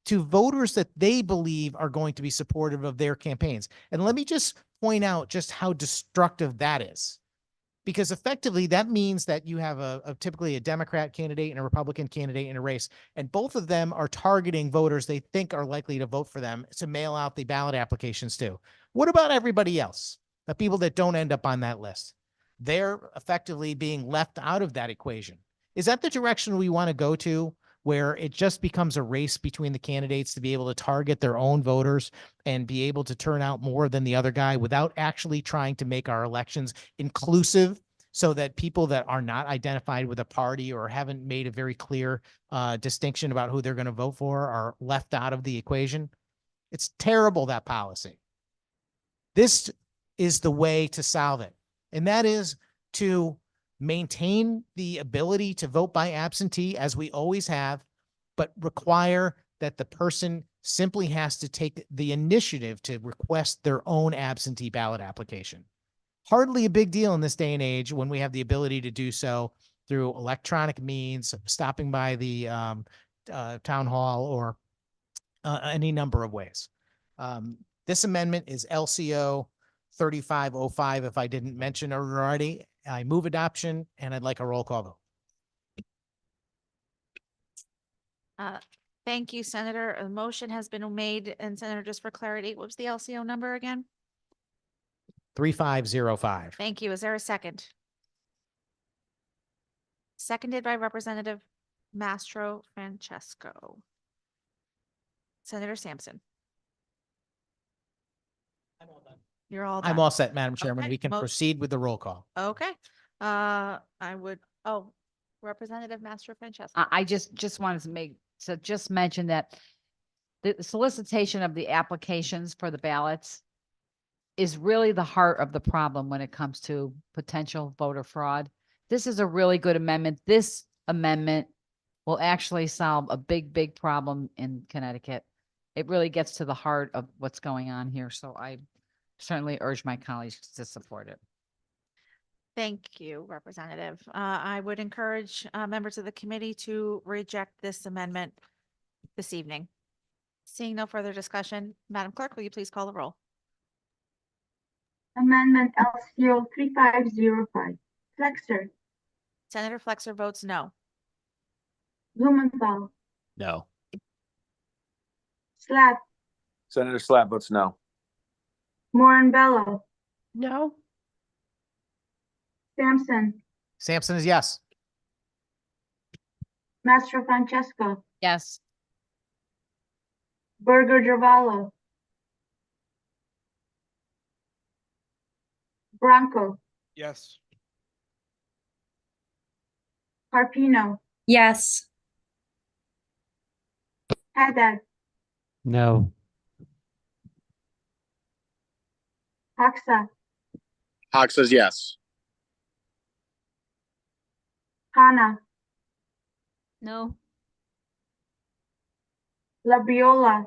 to voters that they believe are going to be supportive of their campaigns. And let me just point out just how destructive that is. Because effectively that means that you have typically a Democrat candidate and a Republican candidate in a race, and both of them are targeting voters they think are likely to vote for them to mail out the ballot applications to. What about everybody else? The people that don't end up on that list? They're effectively being left out of that equation. Is that the direction we want to go to, where it just becomes a race between the candidates to be able to target their own voters and be able to turn out more than the other guy without actually trying to make our elections inclusive so that people that are not identified with a party or haven't made a very clear distinction about who they're going to vote for are left out of the equation? It's terrible, that policy. This is the way to solve it. And that is to maintain the ability to vote by absentee as we always have, but require that the person simply has to take the initiative to request their own absentee ballot application. Hardly a big deal in this day and age when we have the ability to do so through electronic means, stopping by the town hall or any number of ways. This amendment is LCO 3505, if I didn't mention it already. I move adoption, and I'd like a roll call vote. Thank you, Senator. A motion has been made, and Senator, just for clarity, what was the LCO number again? 3505. Thank you. Is there a second? Seconded by Representative Mastro Francesco. Senator Sampson. You're all done. I'm all set, Madam Chairman. Okay, We can proceed with the roll call. Okay. Representative Mastro Francesco. I just wanted to just mention that the solicitation of the applications for the ballots is really the heart of the problem when it comes to potential voter fraud. This is a really good amendment. This amendment will actually solve a big problem in Connecticut. It really gets to the heart of what's going on here. So I certainly urge my colleagues to support it. Thank you, Representative. I would encourage members of the committee to reject this amendment this evening. Seeing no further discussion, Madam Clerk, will you please call the roll? Amendment LCO 3505. Flexer. Senator Flexer votes no. Blumenthal. No. Slack. Senator Slatt votes no. Moran-Bello. No. Sampson. Sampson is yes. Mastro Francesco. Yes. Berger Giovanni. Branco. Yes. Carpino. Yes. Haddad. No. Hoxa. Hawk says yes. Hana. No. Labriola.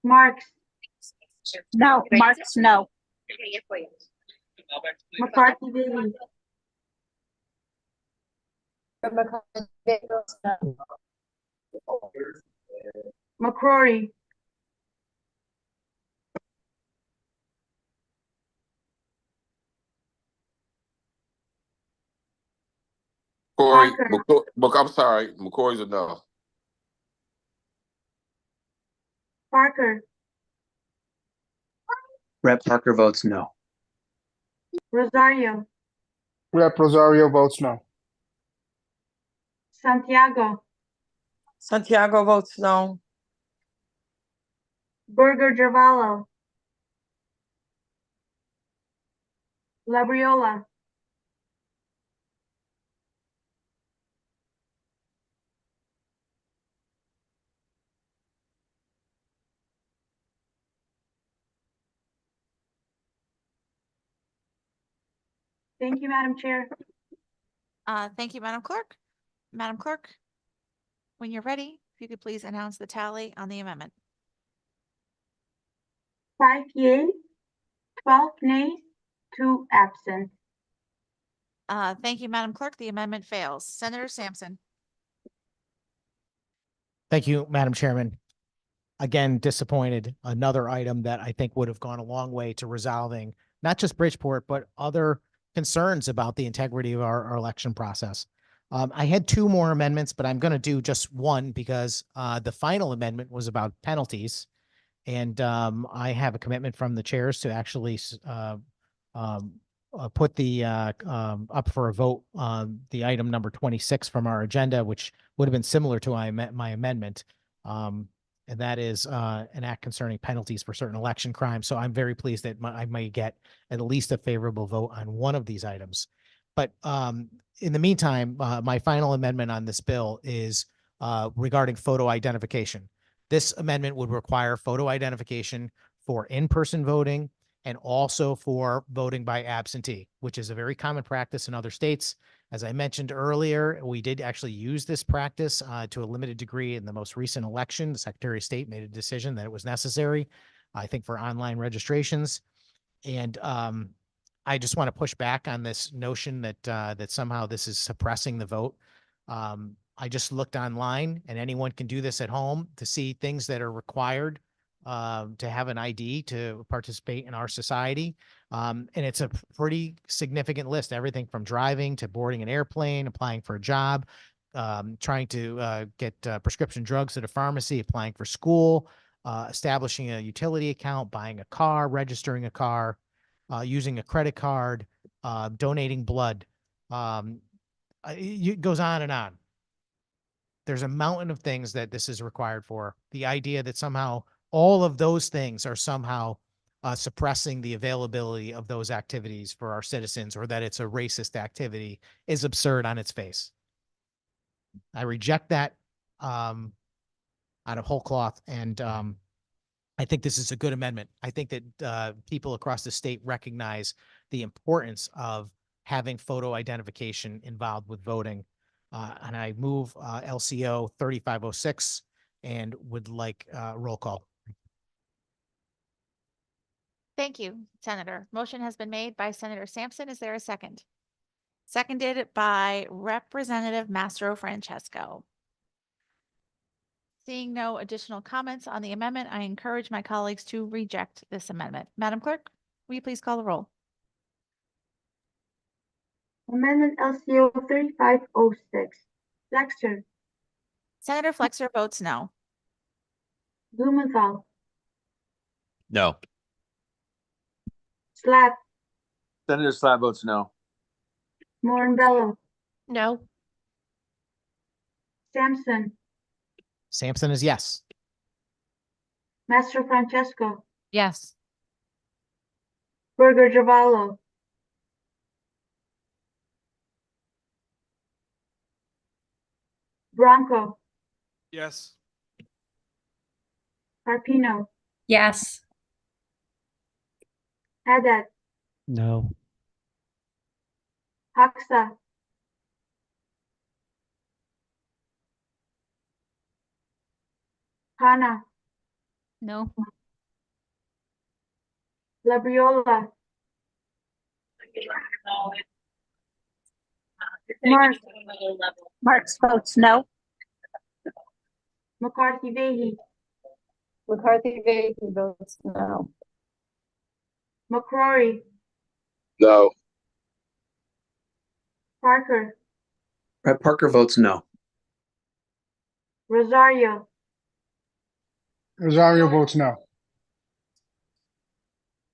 Marks. No. Marks, no. McCarthy Davey. McCrory, Corey, Parker, I'm sorry, McCoy's a no. Parker, Rep Parker votes no. Rosario, Rep Rosario votes no. Santiago, Santiago votes no. Burger Gervalo, Labriola, Thank you, Madam Chair. Thank you, Madam Clerk. Madam Clerk, when you're ready, if you could please announce the tally on the amendment. 5 yeas, 12 nays, 2 absent. Thank you, Madam Clerk. The amendment fails. Senator Sampson. Thank you, Madam Chairman. Again, disappointed. Another item that I think would have gone a long way to resolving not just Bridgeport, but other concerns about the integrity of our election process. I had 2 more amendments, but I'm going to do just one because the final amendment was about penalties. And I have a commitment from the chairs to actually put the up for a vote the item number 26 from our agenda, which would have been similar to my amendment. And that is an act concerning penalties for certain election crimes. So I'm very pleased that I may get at least a favorable vote on one of these items. But in the meantime, my final amendment on this bill is regarding photo identification. This amendment would require photo identification for in-person voting and also for voting by absentee, which is a very common practice in other states. As I mentioned earlier, we did actually use this practice to a limited degree in the most recent election. The Secretary of State made a decision that it was necessary, I think, for online registrations. And I just want to push back on this notion that that somehow this is suppressing the vote. I just looked online, and anyone can do this at home to see things that are required to have an ID to participate in our society. And it's a pretty significant list, everything from driving to boarding an airplane, applying for a job, trying to get prescription drugs at a pharmacy, applying for school, establishing a utility account, buying a car, registering a car, using a credit card, donating blood. It goes on and on. There's a mountain of things that this is required for. The idea that somehow all of those things are somehow suppressing the availability of those activities for our citizens, or that it's a racist activity, is absurd on its face. I reject that out of whole cloth, and I think this is a good amendment. I think that people across the state recognize the importance of having photo identification involved with voting. And I move LCO 3506 and would like roll call. Thank you, Senator. Motion has been made by Senator Sampson. Is there a second? Seconded by Representative Mastro Francesco. Seeing no additional comments on the amendment, I encourage my colleagues to reject this amendment. Madam Clerk, will you please call the roll? Amendment LCO 3506. Flexer, Senator Flexer votes no. Blumenthal, No. Slap, Senator Slab votes no. Morambello, No. Sampson, Sampson is yes. Mastro Francesco, Yes. Burger Gervalo, Bronco, Yes. Carpino, Yes. Haddad, No. Hoxa, Hana, No. Labriola, Mark, Marks votes no. McCarthy Vahey, McCarthy Vahey votes no. McCrory, No. Parker, Brett Parker votes no. Rosario, Rosario votes no.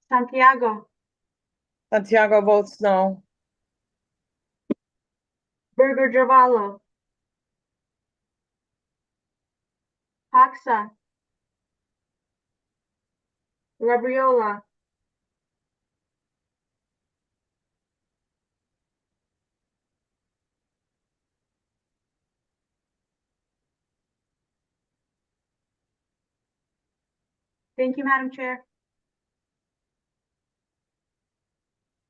Santiago, Santiago votes no. Burger Giovanni, Hoxa, Labriola, Thank you, Madam Chair.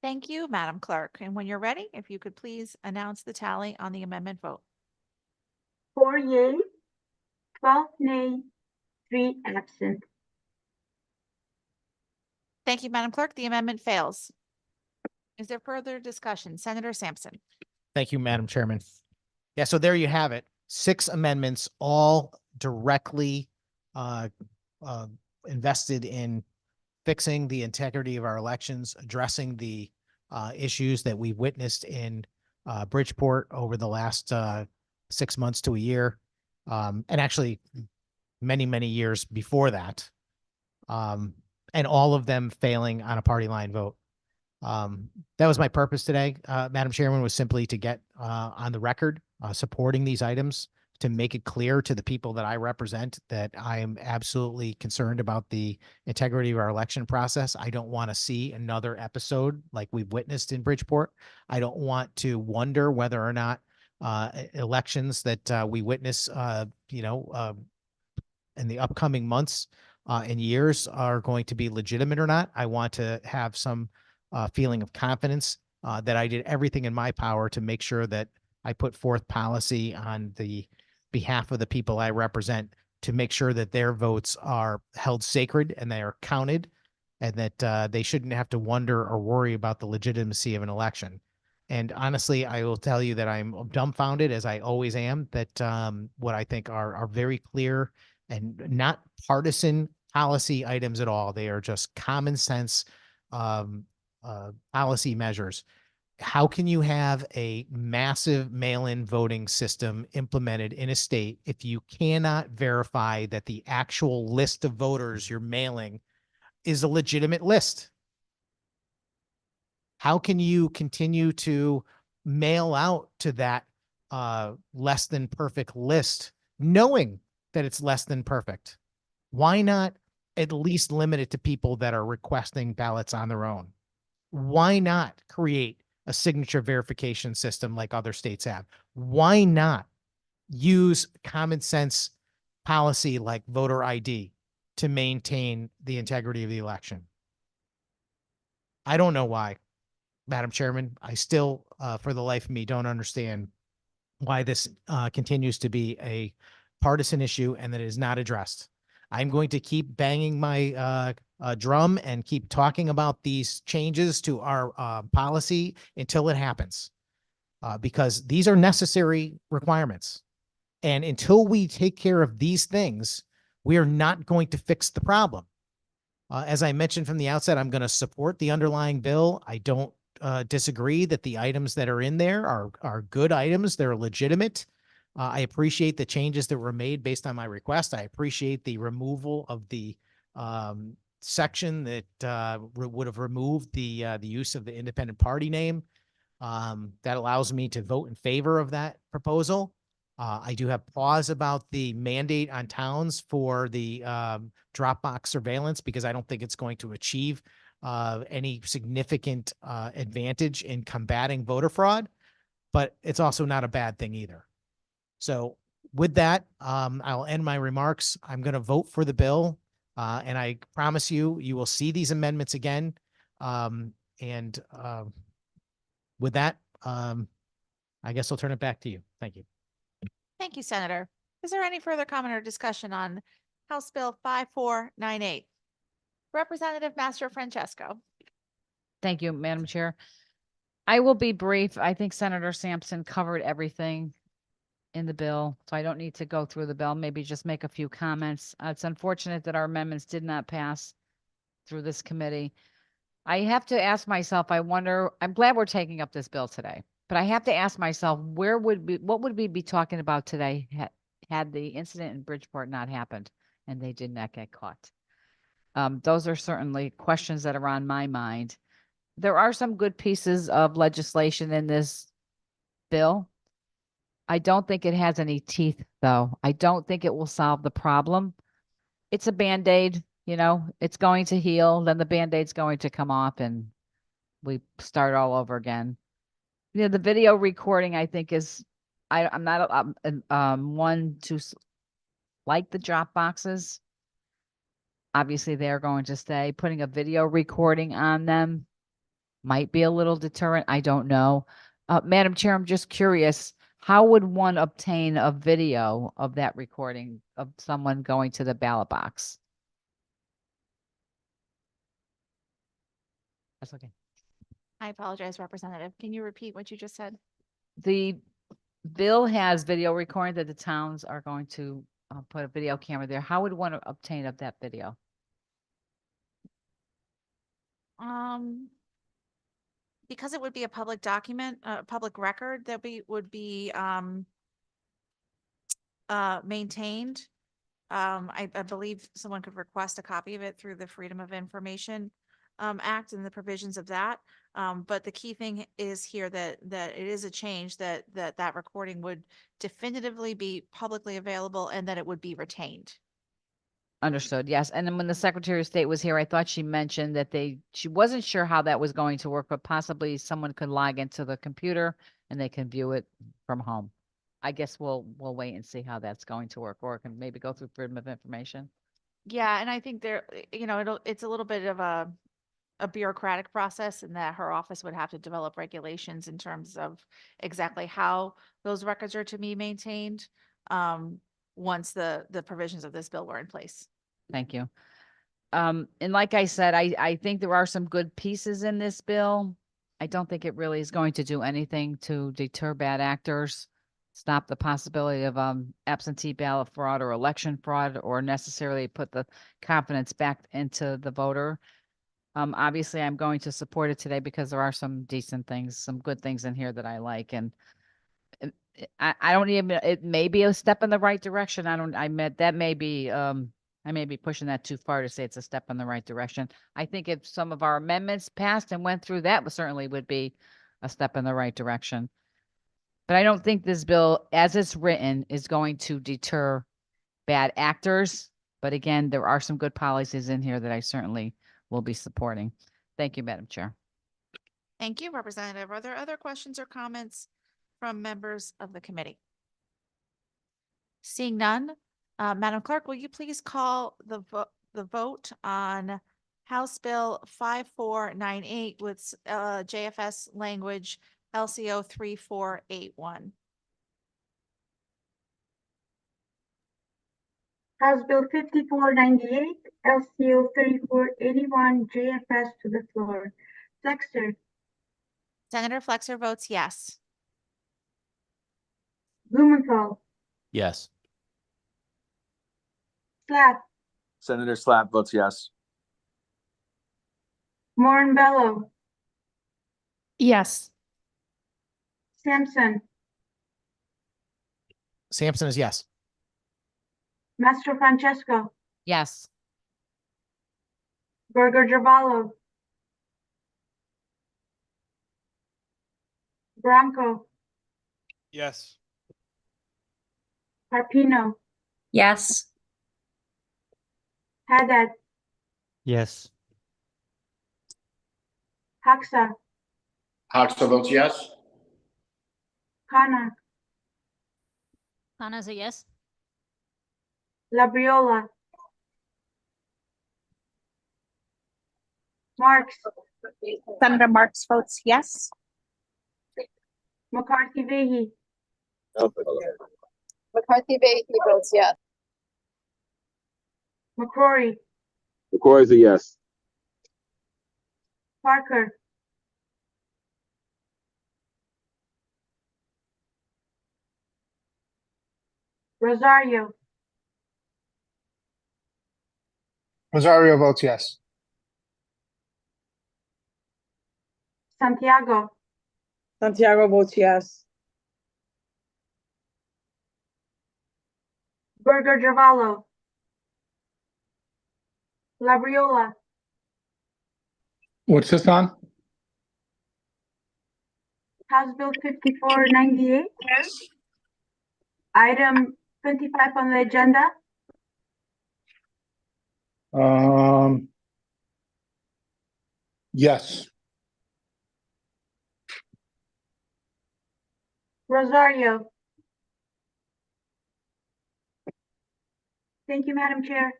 Thank you, Madam Clerk. And when you're ready, if you could please announce the tally on the amendment vote. 4 yea, 12 nay, 3 absent. Thank you, Madam Clerk. The amendment fails. Is there further discussion? Senator Sampson. Thank you, Madam Chairman. Yeah, so there you have it. 6 amendments, all directly invested in fixing the integrity of our elections, addressing the issues that we've witnessed in Bridgeport over the last 6 months to a year, and actually many, many years before that, and all of them failing on a party line vote. That was my purpose today, Madam Chairman, was simply to get on the record supporting these items, to make it clear to the people that I represent that I am absolutely concerned about the integrity of our election process. I don't want to see another episode like we've witnessed in Bridgeport. I don't want to wonder whether or not elections that we witness, in the upcoming months and years are going to be legitimate or not. I want to have some feeling of confidence that I did everything in my power to make sure that I put forth policy on the behalf of the people I represent to make sure that their votes are held sacred and they are counted, and that they shouldn't have to wonder or worry about the legitimacy of an election. And honestly, I will tell you that I'm dumbfounded, as I always am, that what I think are very clear and not partisan policy items at all. They are just common sense policy measures. How can you have a massive mail-in voting system implemented in a state if you cannot verify that the actual list of voters you're mailing is a legitimate list? How can you continue to mail out to that less than perfect list, knowing that it's less than perfect? Why not at least limit it to people that are requesting ballots on their own? Why not create a signature verification system like other states have? Why not use common sense policy like voter ID to maintain the integrity of the election? I don't know why, Madam Chairman. I still, for the life of me, don't understand why this continues to be a partisan issue and that it is not addressed. I'm going to keep banging my drum and keep talking about these changes to our policy until it happens, because these are necessary requirements. And until we take care of these things, we are not going to fix the problem. As I mentioned from the outset, I'm going to support the underlying bill. I don't disagree that the items that are in there are good items. They're legitimate. I appreciate the changes that were made based on my request. I appreciate the removal of the section that would have removed the use of the independent party name. That allows me to vote in favor of that proposal. I do have pause about the mandate on towns for the Dropbox surveillance, because I don't think it's going to achieve any significant advantage in combating voter fraud, but it's also not a bad thing either. So with that, I'll end my remarks. I'm going to vote for the bill, and I promise you, you will see these amendments again. And with that, I guess I'll turn it back to you. Thank you. Thank you, Senator. Is there any further comment or discussion on House Bill 5498? Representative Master Francesco. Thank you, Madam Chair. I will be brief. I think Senator Sampson covered everything in the bill, so I don't need to go through the bill, maybe just make a few comments. It's unfortunate that our amendments did not pass through this committee. I have to ask myself, I wonder, I'm glad we're taking up this bill today, but I have to ask myself, what would we be talking about today had the incident in Bridgeport not happened and they did not get caught? Those are certainly questions that are on my mind. There are some good pieces of legislation in this bill. I don't think it has any teeth, though. I don't think it will solve the problem. It's a Band-Aid, it's going to heal, then the Band-Aid's going to come off and we start all over again. The video recording, I think I'm not one to like the drop boxes. Obviously, they're going to stay. Putting a video recording on them might be a little deterrent. I don't know. Madam Chair, I'm just curious, how would one obtain a video of that recording of someone going to the ballot box? That's okay. I apologize, Representative. Can you repeat what you just said? The bill has video recording that the towns are going to put a video camera there. How would one obtain of that video? Because it would be a public document, a public record that would be maintained. I believe someone could request a copy of it through the Freedom of Information Act and the provisions of that. But the key thing is here that it is a change that recording would definitively be publicly available and that it would be retained. Understood. Yes. And then when the Secretary of State was here, I thought she mentioned that she wasn't sure how that was going to work, but possibly someone could log into the computer and they can view it from home. I guess we'll wait and see how that's going to work, or it can maybe go through Freedom of Information. Yeah, and I think it's a little bit of a bureaucratic process, and that her office would have to develop regulations in terms of exactly how those records are to be maintained once the provisions of this bill were in place. Thank you. And like I said, I think there are some good pieces in this bill. I don't think it really is going to do anything to deter bad actors, stop the possibility of absentee ballot fraud or election fraud, or necessarily put the confidence back into the voter. Obviously, I'm going to support it today because there are some decent things, some good things in here that I like. And I don't even, it may be a step in the right direction. I may be pushing that too far to say it's a step in the right direction. I think if some of our amendments passed and went through, that certainly would be a step in the right direction. But I don't think this bill, as it's written, is going to deter bad actors. But again, there are some good policies in here that I certainly will be supporting. Thank you, Madam Chair. Thank you, Representative. Are there other questions or comments from members of the committee? Seeing none, Madam Clerk, will you please call the vote on House Bill 5498 with JFS language LCO 3481? House Bill 5498, LCO 3481, JFS to the floor. Flexer. Senator Flexer votes yes. Blumenthal. Yes. Slack. Senator Slapp votes yes. Morinbello. Yes. Sampson. Sampson is yes. Mastro Francesco. Yes. Berger Jaballo. Bronco. Yes. Carpino. Yes. Haddad. Yes. Haxa. Hoxa votes yes. Kana. Kana's a yes. Labriola. Marks. Senator Marks votes yes. McCarthy Vehi. McCarthy Vehi votes yes. McCrory. McCoy's a yes. Parker. Rosario, Rosario votes yes. Santiago, Santiago votes yes. Burger Giovanni, Labriola, What's this on? House Bill 5498. Item 25 on the agenda. Yes. Rosario. Thank you, Madam Chair.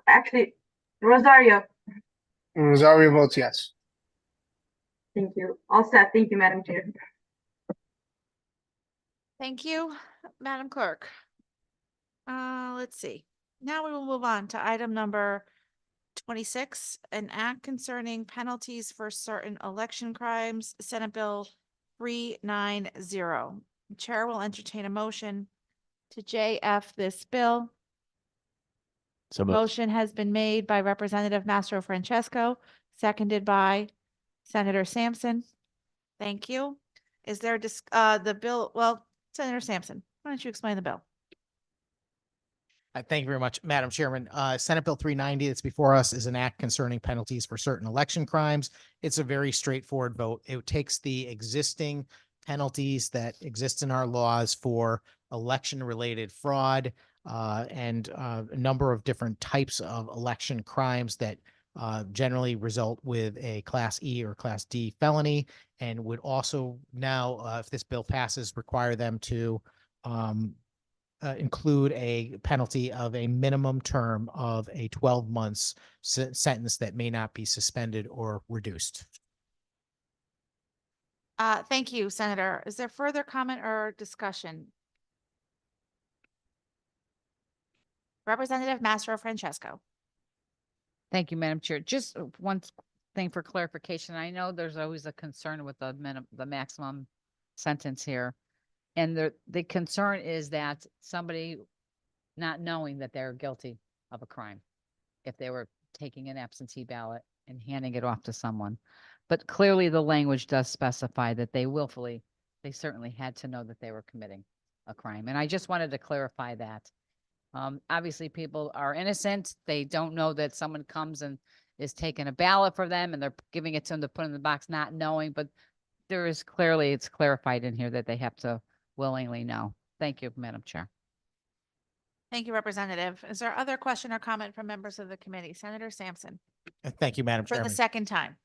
Actually, Rosario. Rosario votes yes. Thank you. All set. Thank you, Madam Chair. Thank you, Madam Clerk. Let's see. Now we will move on to item number 26, an act concerning penalties for certain election crimes, Senate Bill 390. Chair will entertain a motion to JF this bill. So moved. Motion has been made by Representative Mastro Francesco, seconded by Senator Sampson. Thank you. Is there the bill? Well, Senator Sampson, why don't you explain the bill? Thank you very much, Madam Chairman. Senate Bill 390 that's before us is an act concerning penalties for certain election crimes. It's a very straightforward vote. It takes the existing penalties that exist in our laws for election-related fraud and a number of different types of election crimes that generally result with a Class E or Class D felony, and would also now, if this bill passes, require them to include a penalty of a minimum term of a 12 months sentence that may not be suspended or reduced. Thank you, Senator. Is there further comment or discussion? Representative Mastro Francesco. Thank you, Madam Chair. Just one thing for clarification. I know there's always a concern with the maximum sentence here. And the concern is that somebody not knowing that they're guilty of a crime, if they were taking an absentee ballot and handing it off to someone. But clearly the language does specify that they certainly had to know that they were committing a crime. And I just wanted to clarify that. Obviously people are innocent. They don't know that someone comes and is taking a ballot for them and they're giving it to them to put in the box, not knowing, but it's clarified in here that they have to willingly know. Thank you, Madam Chair. Thank you, Representative. Is there other question or comment from members of the committee? Senator Sampson. Thank you, Madam For Chairman. the second time.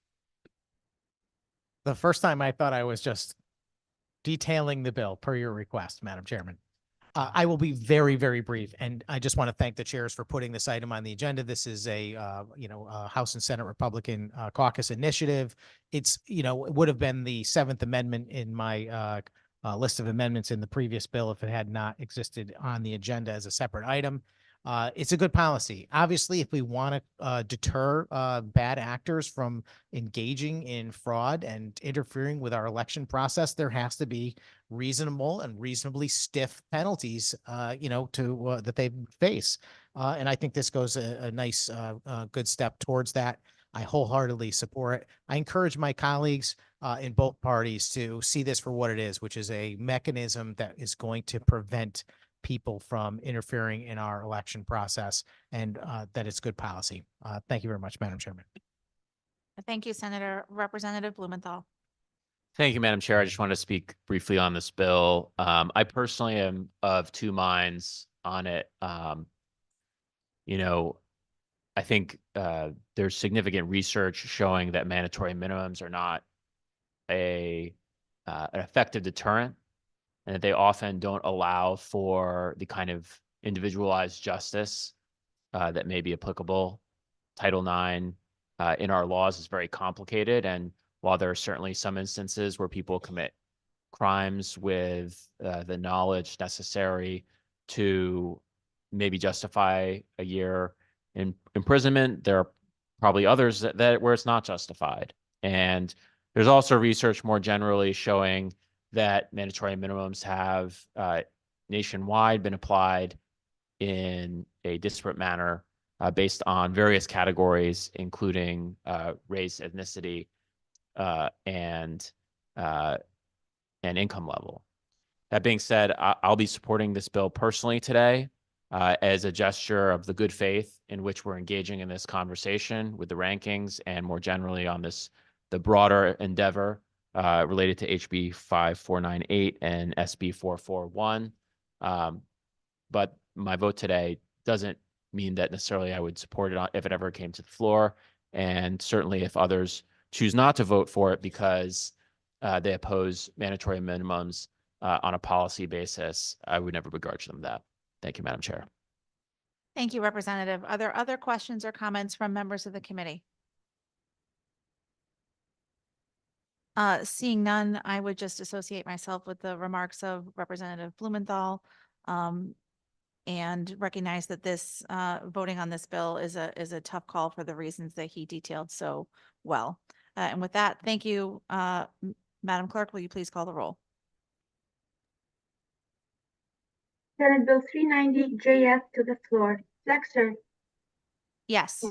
The first time I thought I was just detailing the bill per your request, Madam Chairman. I will be very, very brief, and I just want to thank the chairs for putting this item on the agenda. This is a House and Senate Republican caucus initiative. It's it would have been the 7th Amendment in my list of amendments in the previous bill if it had not existed on the agenda as a separate item. It's a good policy. Obviously, if we want to deter bad actors from engaging in fraud and interfering with our election process, there has to be reasonable and reasonably stiff penalties, that they face. And I think this goes a nice, good step towards that. I wholeheartedly support it. I encourage my colleagues in both parties to see this for what it is, which is a mechanism that is going to prevent people from interfering in our election process, and that it's good policy. Thank you very much, Madam Chairman. Thank you, Senator. Representative Blumenthal. Thank you, Madam Chair. I just want to speak briefly on this bill. I personally am of two minds on it. I think there's significant research showing that mandatory minimums are not an effective deterrent, and that they often don't allow for the kind of individualized justice that may be applicable. Title IX in our laws is very complicated, and while there are certainly some instances where people commit crimes with the knowledge necessary to maybe justify a year in imprisonment, there are probably others that where it's not justified. And there's also research more generally showing that mandatory minimums have nationwide been applied in a disparate manner based on various categories, including race, ethnicity, and income level. That being said, I'll be supporting this bill personally today as a gesture of the good faith in which we're engaging in this conversation with the rankings and more generally on the broader endeavor related to HB 5498 and SB 441. But my vote today doesn't mean that necessarily I would support it if it ever came to the floor. And certainly if others choose not to vote for it because they oppose mandatory minimums on a policy basis, I would never begrudge them that. Thank you, Madam Chair. Thank you, Representative. Are there other questions or comments from members of the committee? Seeing none, I would just associate myself with the remarks of Representative Blumenthal and recognize that this voting on this bill is a tough call for the reasons that he detailed so well. And with that, thank you, Madam Clerk. Will you please call the roll? Senate Bill 390 JF to the floor. Flexer, Yes.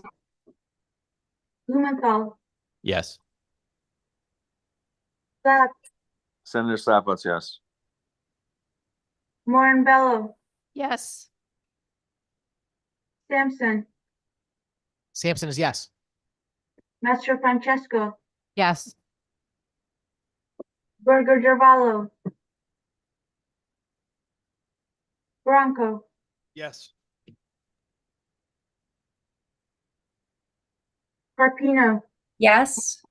Blumenthal, Yes. Slack, Senator Slack votes yes. Moran Bello, Yes. Sampson, Sampson is yes. Mastro Francesco, Yes. Berger Gervalo, Bronco, Yes. Carpino, Yes.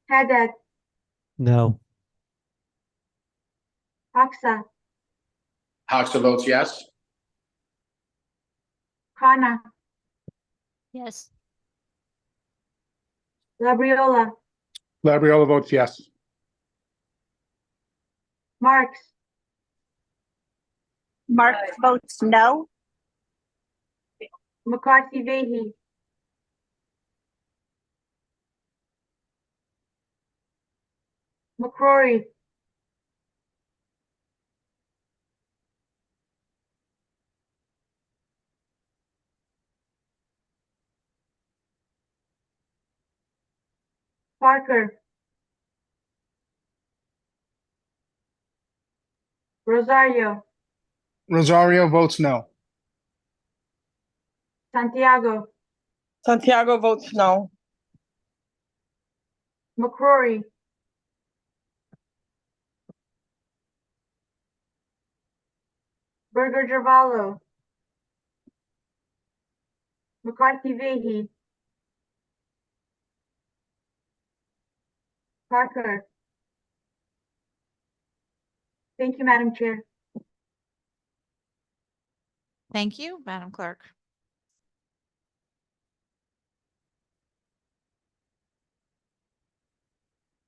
Haddad, No. Hoxa, Hoxa votes yes. Khanna, Yes. Labriola, Labriola votes yes. Marks, Marks votes no. McCarthy Vehi, McCrory, Parker, Rosario, Rosario votes no. Santiago, Santiago votes no. McCrory, Berger Gervalo, McCarthy Vehi, Parker. Thank you, Madam Chair. Thank you, Madam Clerk.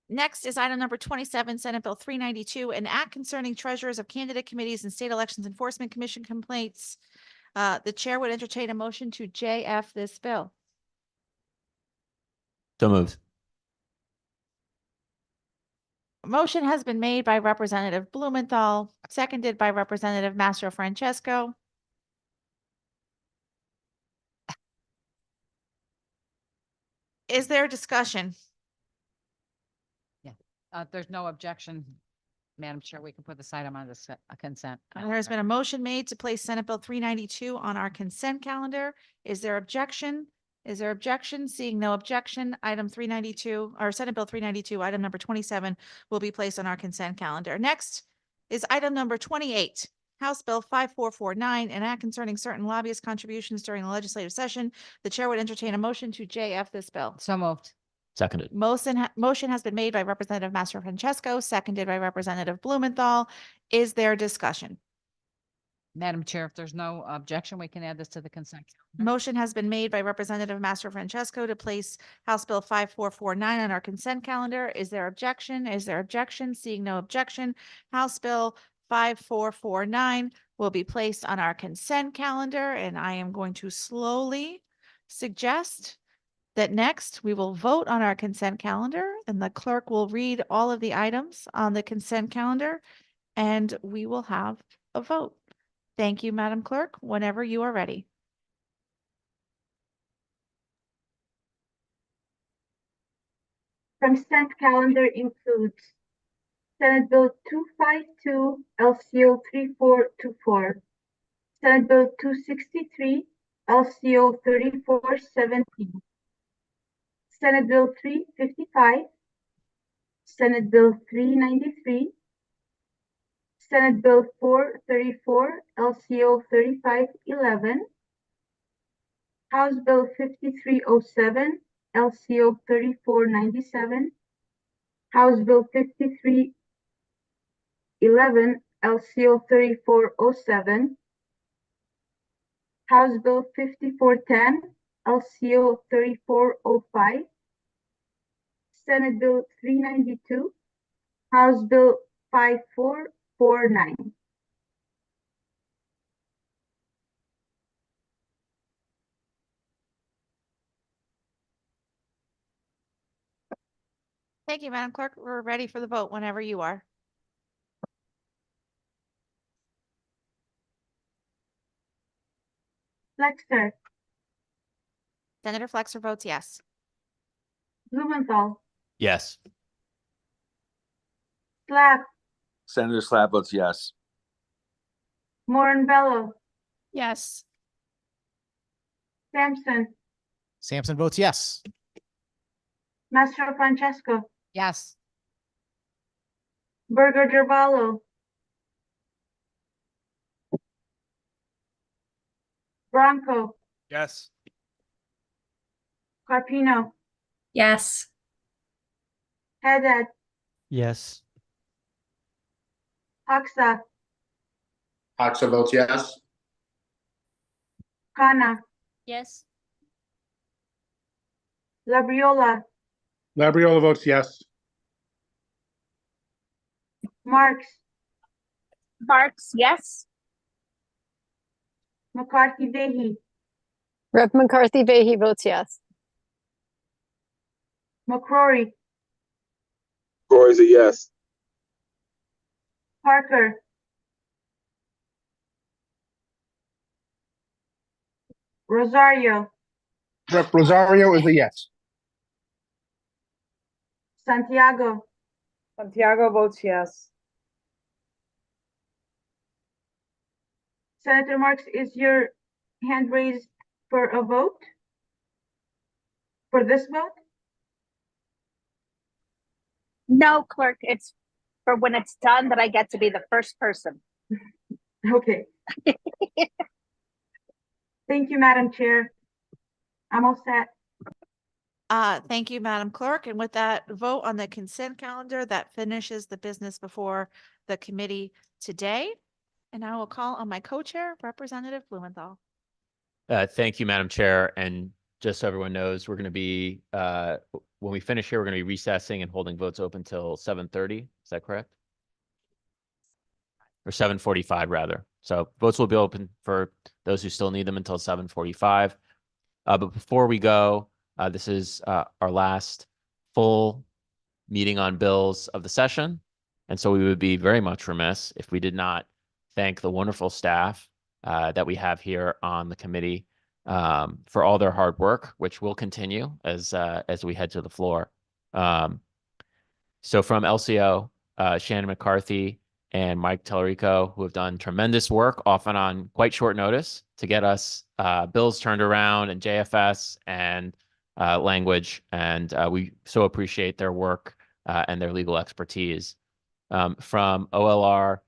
Next is item number 27, Senate Bill 392, an act concerning treasurers of candidate committees and state elections enforcement commission complaints. The chair would entertain a motion to JF this bill. So moved. A motion has been made by Representative Blumenthal, seconded by Representative Mastro Francesco. Is there discussion? There's no objection. Madam Chair, we can put this item on the consent. There's been a motion made to place Senate Bill 392 on our consent calendar. Is there objection? Is there objection? Seeing no objection, item 392, or Senate Bill 392, item number 27 will be placed on our consent calendar. Next is item number 28, House Bill 5449, an act concerning certain lobbyist contributions during the legislative session. The chair would entertain a motion to JF this bill. So moved. Seconded. Motion has been made by Representative Mastro Francesco, seconded by Representative Blumenthal. Is there discussion? Madam Chair, if there's no objection, we can add this to the consent. Motion has been made by Representative Mastro Francesco to place House Bill 5449 on our consent calendar. Is there objection? Is there objection? Seeing no objection, House Bill 5449 will be placed on our consent calendar, and I am going to slowly suggest that next we will vote on our consent calendar, and the clerk will read all of the items on the consent calendar. and we will have a vote. Thank you, Madam Clerk, whenever you are ready. Consent calendar includes Senate Bill 252, LCO 3424, Senate Bill 263, LCO 3417, Senate Bill 355, Senate Bill 393, Senate Bill 434, LCO 3511, House Bill 5307, LCO 3497, House Bill 5311, LCO 3407, House Bill 5410, LCO 3405, Senate Bill 392, House Bill 5449. Thank you, Madam Clerk. We're ready for the vote whenever you are. Flexer, Senator Flexer votes yes. Blumenthal, Yes. Slack, Senator Slav votes yes. Morinbello, Yes. Sampson, Sampson votes yes. Mastro Francesco, Yes. Burger Gerballo, Bronco, Yes. Carpino, Yes. Haddad, Yes. Hoxa, Hoxa votes yes. Khanna, Yes. Labriola, Labriola votes yes. Marks, Marks, yes. McCarthy Vehi, Rep. McCarthy Vahey votes yes. McCrory, Roy's a yes. Parker, Rosario, Rep. Rosario is a yes. Santiago, Santiago votes yes. Senator Marks, is your hand raised for a vote? For this vote? No, clerk, it's for when it's done that I get to be the first person. Okay. Thank you, Madam Chair. I'm all set. Thank you, Madam Clerk. And with that vote on the consent calendar, that finishes the business before the committee today. And I will call on my co-chair, Representative Blumenthal. Thank you, Madam Chair. And just so everyone knows, we're going to be, when we finish here, we're going to be recessing and holding votes open till 7:30. Is that correct? Or 7:45 rather. So votes will be open for those who still need them until 7:45. But before we go, this is our last full meeting on bills of the session. And so we would be very much remiss if we did not thank the wonderful staff that we have here on the committee for all their hard work, which will continue as we head to the floor. So from LCO, Shannon McCarthy and Mike Tellerico, who have done tremendous work, often on quite short notice, to get us bills turned around and JFS and language. And we so appreciate their work and their legal expertise. From OLR,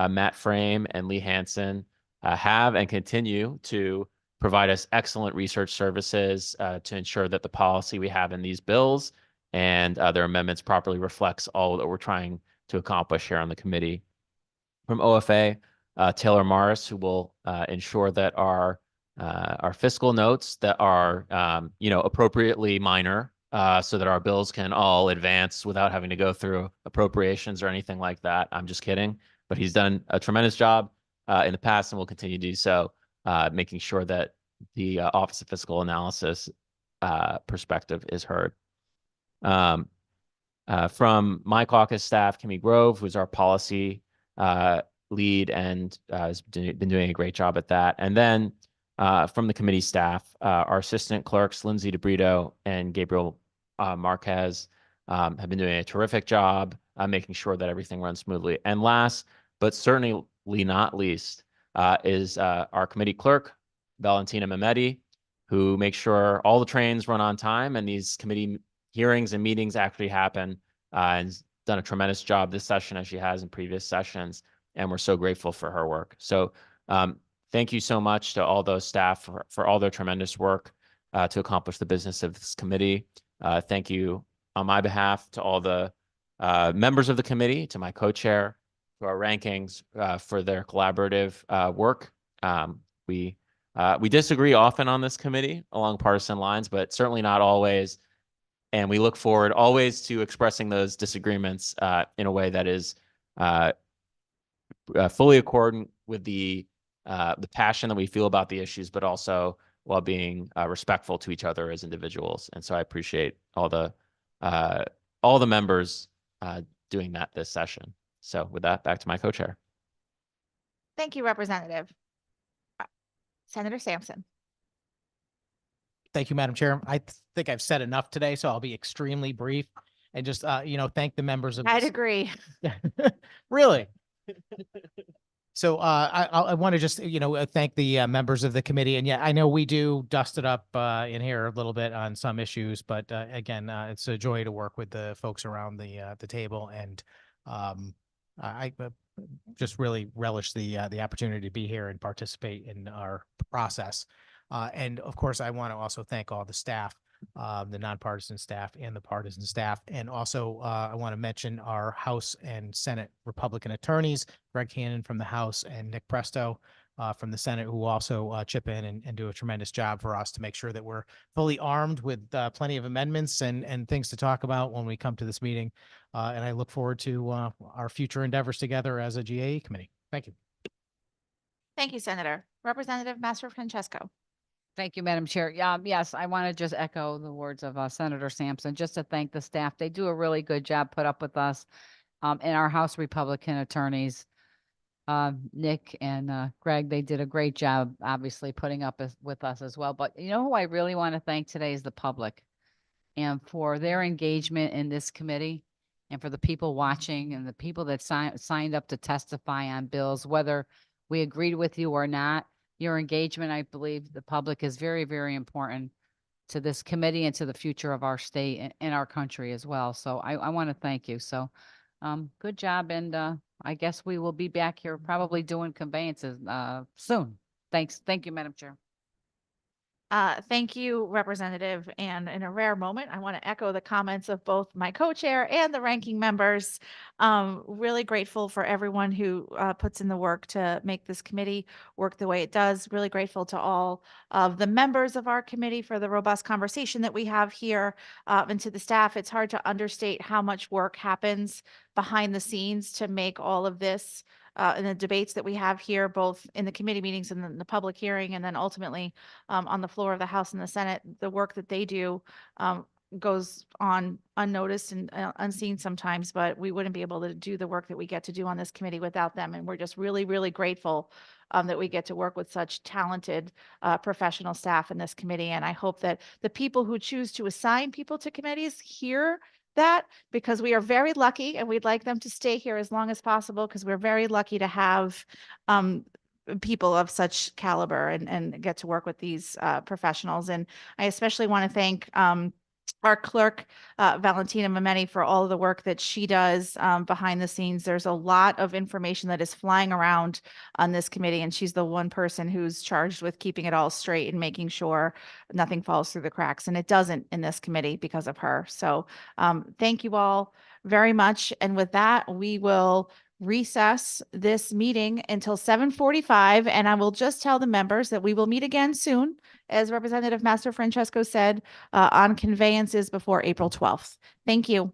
Matt Frame and Lee Hansen have and continue to provide us excellent research services to ensure that the policy we have in these bills and their amendments properly reflects all that we're trying to accomplish here on the committee. From OFA, Taylor Morris, who will ensure that our fiscal notes that are appropriately minor, so that our bills can all advance without having to go through appropriations or anything like that. I'm just kidding, but he's done a tremendous job in the past and will continue to do so, making sure that the Office of Fiscal Analysis perspective is heard. From my caucus staff, Kimmy Grove, who's our policy lead and has been doing a great job at that. And then from the committee staff, our assistant clerks, Lindsay DeBrito and Gabriel Marquez, have been doing a terrific job making sure that everything runs smoothly. And last, but certainly not least, is our committee clerk, Valentina Mehmeti, who makes sure all the trains run on time and these committee hearings and meetings actually happen, and done a tremendous job this session as she has in previous sessions. And we're so grateful for her work. So thank you so much to all those staff for all their tremendous work to accomplish the business of this committee. Thank you on my behalf to all the members of the committee, to my co-chair, to our rankings for their collaborative work. We disagree often on this committee along partisan lines, but certainly not always. And we look forward always to expressing those disagreements in a way that is fully accordant with the passion that we feel about the issues, but also while being respectful to each other as individuals. And so I appreciate all the members doing that this session. So with that, back to my co-chair. Thank you, Representative. Senator Sampson. Thank you, Madam Chair. I think I've said enough today, so I'll be extremely brief and just, thank the members of. I'd agree. Really? So I want to just, thank the members of the committee. And yeah, I know we do dust it up in here a little bit on some issues, but again, it's a joy to work with the folks around the table. And I just really relish the opportunity to be here and participate in our process. And of course, I want to also thank all the staff, the nonpartisan staff and the partisan staff. And also, I want to mention our House and Senate Republican attorneys, Greg Hannon from the House and Nick Presto from the Senate, who also chip in and do a tremendous job for us to make sure that we're fully armed with plenty of amendments and things to talk about when we come to this meeting. And I look forward to our future endeavors together as a GAE committee. Thank you. Thank you, Senator. Representative Master Francesco. Thank you, Madam Chair. Yes, I want to just echo the words of Senator Sampson, just to thank the staff. They do a really good job, put up with us, and our House Republican attorneys, Nick and Greg. They did a great job, obviously, putting up with us as well. But you know who I really want to thank today is the public, and for their engagement in this committee, and for the people watching and the people that signed up to testify on bills, whether we agreed with you or not. Your engagement, I believe the public, is very, very important to this committee and to the future of our state and our country as well. So I want to thank you. So good job. And I guess we will be back here probably doing conveyances soon. Thanks. Thank you, Madam Chair. Thank you, Representative. And in a rare moment, I want to echo the comments of both my co-chair and the ranking members. Really grateful for everyone who puts in the work to make this committee work the way it does. Really grateful to all of the members of our committee for the robust conversation that we have here, and to the staff. It's hard to understate how much work happens behind the scenes to make all of this in the debates that we have here, both in the committee meetings and then the public hearing, and then ultimately on the floor of the House and the Senate. The work that they do goes on unnoticed and unseen sometimes, but we wouldn't be able to do the work that we get to do on this committee without them. And we're just really, really grateful that we get to work with such talented professional staff in this committee. And I hope that the people who choose to assign people to committees hear that, because we are very lucky, and we'd like them to stay here as long as possible, because we're very lucky to have people of such caliber and get to work with these professionals. And I especially want to thank our clerk, Valentina Mehmeti, for all of the work that she does behind the scenes. There's a lot of information that is flying around on this committee, and she's the one person who's charged with keeping it all straight and making sure nothing falls through the cracks. And it doesn't in this committee because of her. So thank you all very much. And with that, we will recess this meeting until 7:45. And I will just tell the members that we will meet again soon, as Representative Master Francesco said, on conveyances before April 12th. Thank you.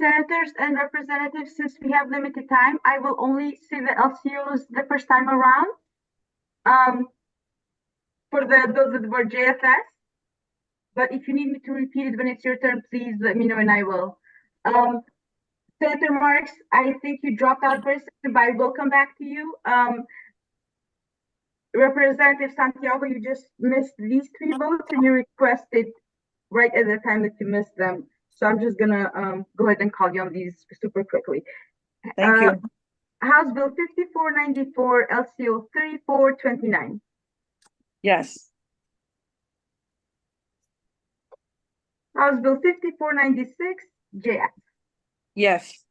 Senators and representatives, since we have limited time, I will only see the LCUs the first time around. for those that were JFS. But if you need me to repeat it when it's your turn, please let me know and I will. Senator Marks, I think you dropped out for a second, but I will come back to you. Representative Santiago, you just missed these 3 votes and you requested right at the time that you missed them. So I'm just gonna go ahead and call you on these super quickly. Thank you. House Bill 5494, LCO 3429. Yes. House Bill 5496, JF. Yes.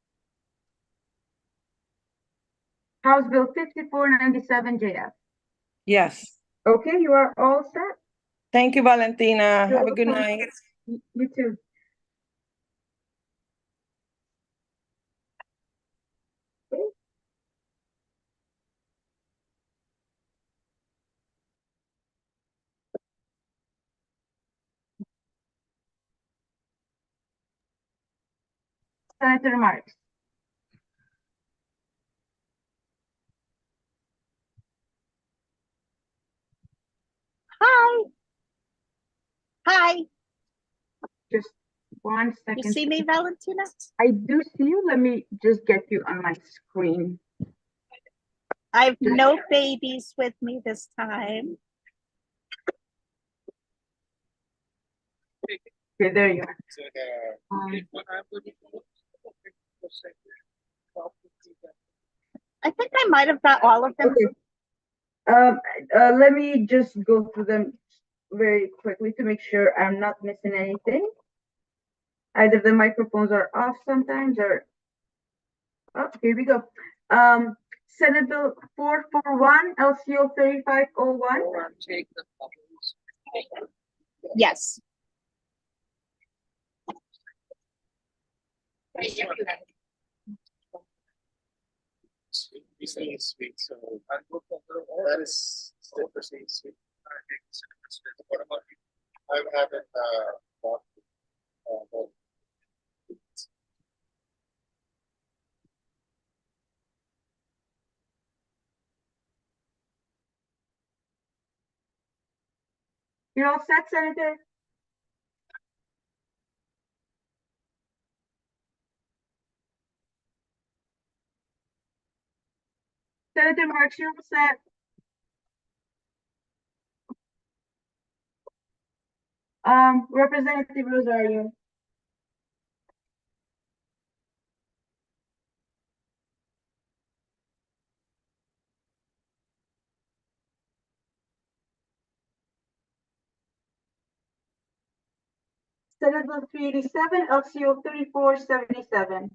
House Bill 5497, JF. Yes. Okay, you are all set. Thank you, Valentina. You're Have a good welcome. night. You too. Senator Marks. Hi. Hi. Just 1 second. You see me, Valentina? I do see you. Let me just get you on my screen. I have no babies with me this time. Okay, there you are. I think I might have got all of them. Okay. Let me just go through them very quickly to make sure I'm not missing anything. Either the microphones are off sometimes or, oh, here we go. Senate Bill 441, LCO 3501. Yes. Sweet, so that is still proceeding sweet. What about you? I haven't bought You're all set, Senator? Senator Marks, you're all set. Representative Rosario. Senate Bill 387, LCO 3477.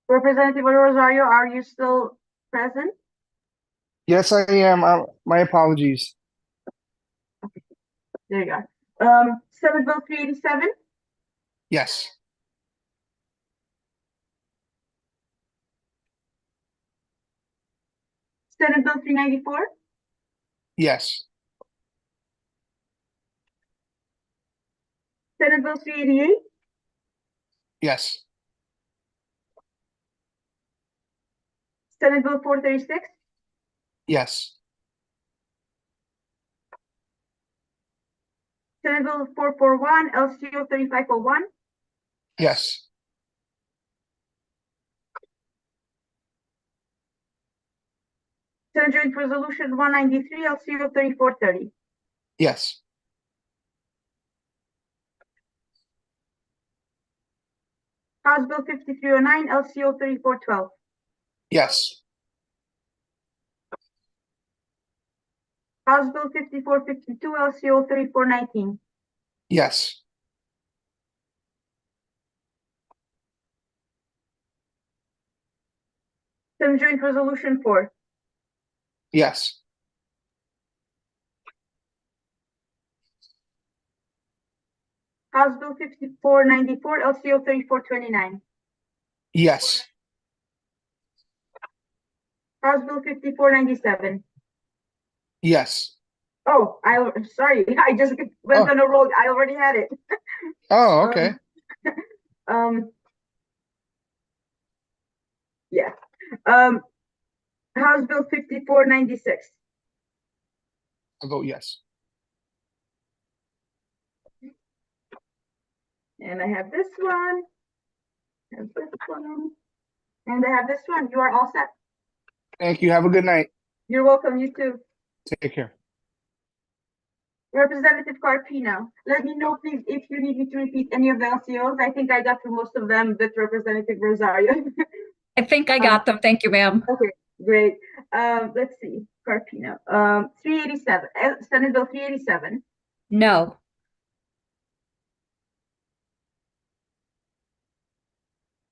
Representative Rosario, are you still present? Yes, I am. My apologies. There you are. Senate Bill 387. Yes. Senate Bill 394. Yes. Senate Bill 388. Yes. Senate Bill 436. Yes. Senate Bill 441, LCO 3501. Yes. Senate Joint Resolution 193, LCO 3430. Yes. House Bill 5309, LCO 3412. Yes. House Bill 5452, LCO 3419. Yes. Senate Joint Resolution 4. Yes. House Bill 5494, LCO 3429. Yes. House Bill 5497. Yes. Oh, I'm sorry. I just went on a roll. I already had it. Oh, okay. Yeah. House Bill 5496. I vote yes. And I have this one. And this one. And I have this one. You are all set. Thank you. Have a good night. You're welcome. You too. Take care. Representative Carpino, let me know please if you need me to repeat any of the LCOs. I think I got through most of them with Representative Rosario. I think I got them. Thank you, ma'am. Okay, great. Let's see, Carpino, 387, Senate Bill 387. No.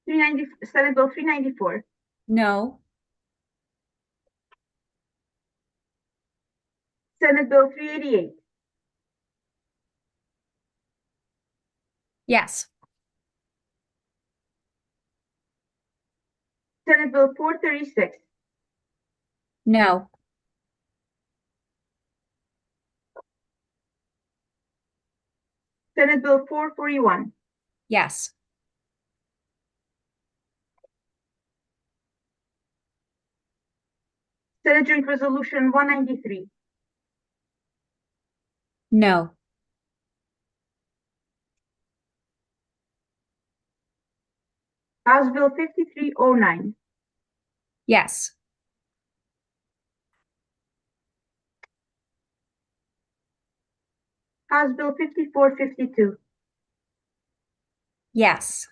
Senate Bill 394. No. Senate Bill 388. Yes. Senate Bill 436. No. Senate Bill 441. Yes. Senate Joint Resolution 193. No. House Bill 5309. Yes. House Bill 5452. Yes.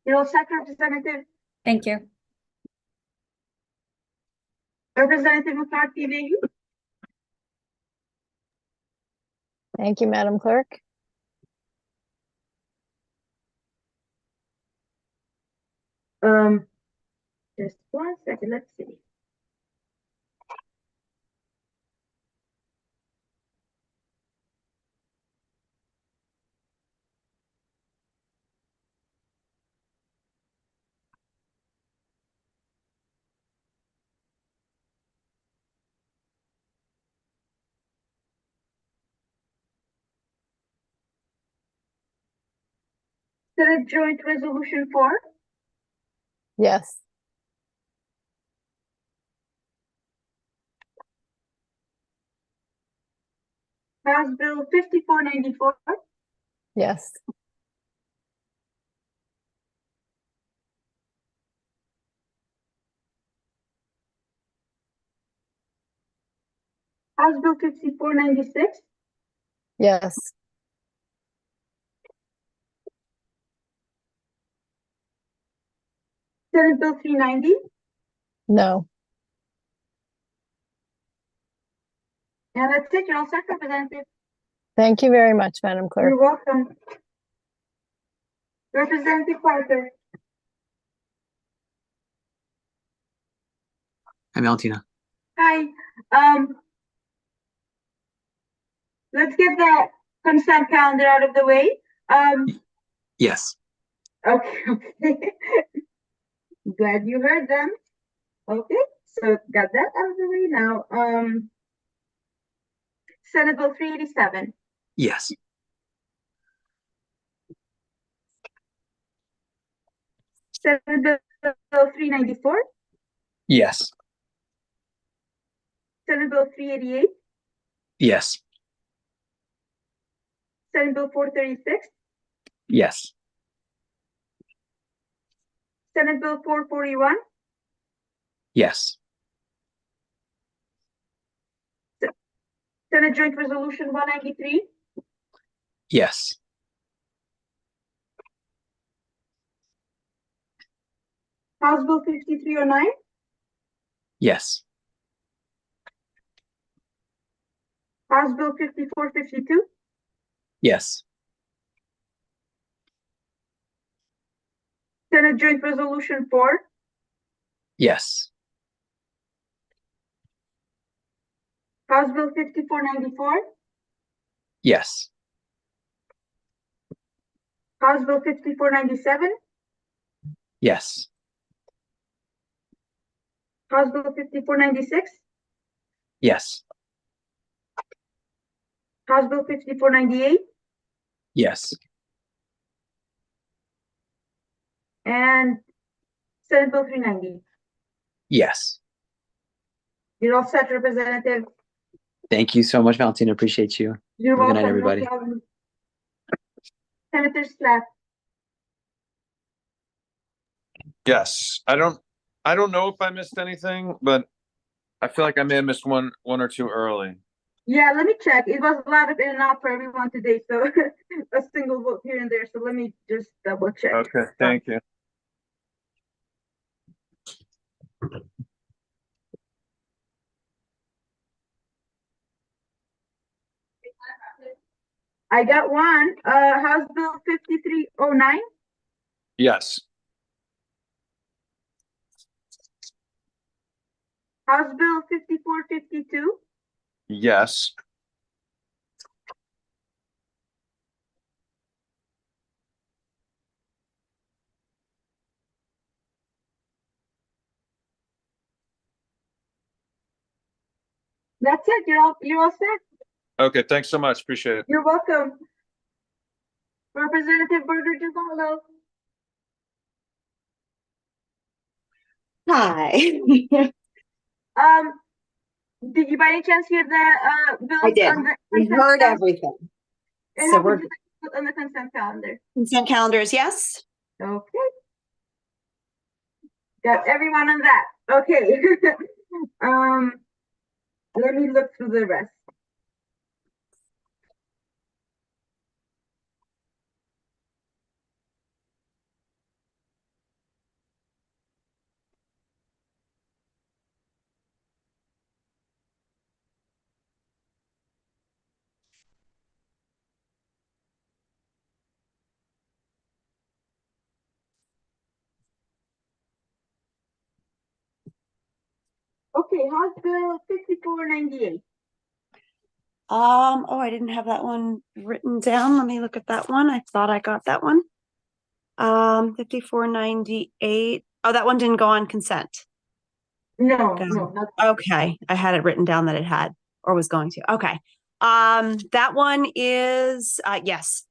You're all set, Representative? Thank you. Representative McCarthy. Thank you, Madam Clerk. Just 1 second, let's see. Senate Joint Resolution 4. Yes. House Bill 5494. Yes. House Bill 5496. Yes. Senate Bill 390. No. And that's it. You're all set, Representative. Thank you very much, Madam Clerk. You're welcome. Representative Parker. Hi, Valentina. Hi. Let's get the consent calendar out of the way. Yes. Okay. Glad you heard them. Okay, so got that out of the way now. Senate Bill 387. Yes. Senate Bill 394. Yes. Senate Bill 388. Yes. Senate Bill 436. Yes. Senate Bill 441. Yes. Senate Joint Resolution 193. Yes. House Bill 5309. Yes. House Bill 5452. Yes. Senate Joint Resolution 4. Yes. House Bill 5494. Yes. House Bill 5497, Yes. House Bill 5496, Yes. House Bill 5498, Yes. and Senate Bill 390. Yes. You're all set, Representative. Thank you so much, Valentina. Appreciate you. You're Have a good welcome. night, No everybody. problem. Senator Slack. Yes. I don't know if I missed anything, but I feel like I may have missed one or two early. Yeah, let me check. It was a lot of in and out for everyone today, so a single vote here and there. So let me just double check. Okay, thank you. I got one. House Bill 5309, Yes. House Bill 5452, Yes. That's it. You're all set. Okay, thanks so much. Appreciate it. You're welcome. Representative Berger Giovanni. Hi. Did you by any chance hear the bills? I did. On the We consent heard calendar? everything. And So how would we're you like to put on the consent calendar? consent calendars, yes? Okay. Got everyone on that. Okay. Let me look through the rest. Okay, House Bill 5498. Oh, I didn't have that one written down. Let me look at that one. I thought I got that one. 5498. Oh, that one didn't go on consent. No, Okay. no, not Okay. I had it written down that it had or was going to. Okay. That one is yes.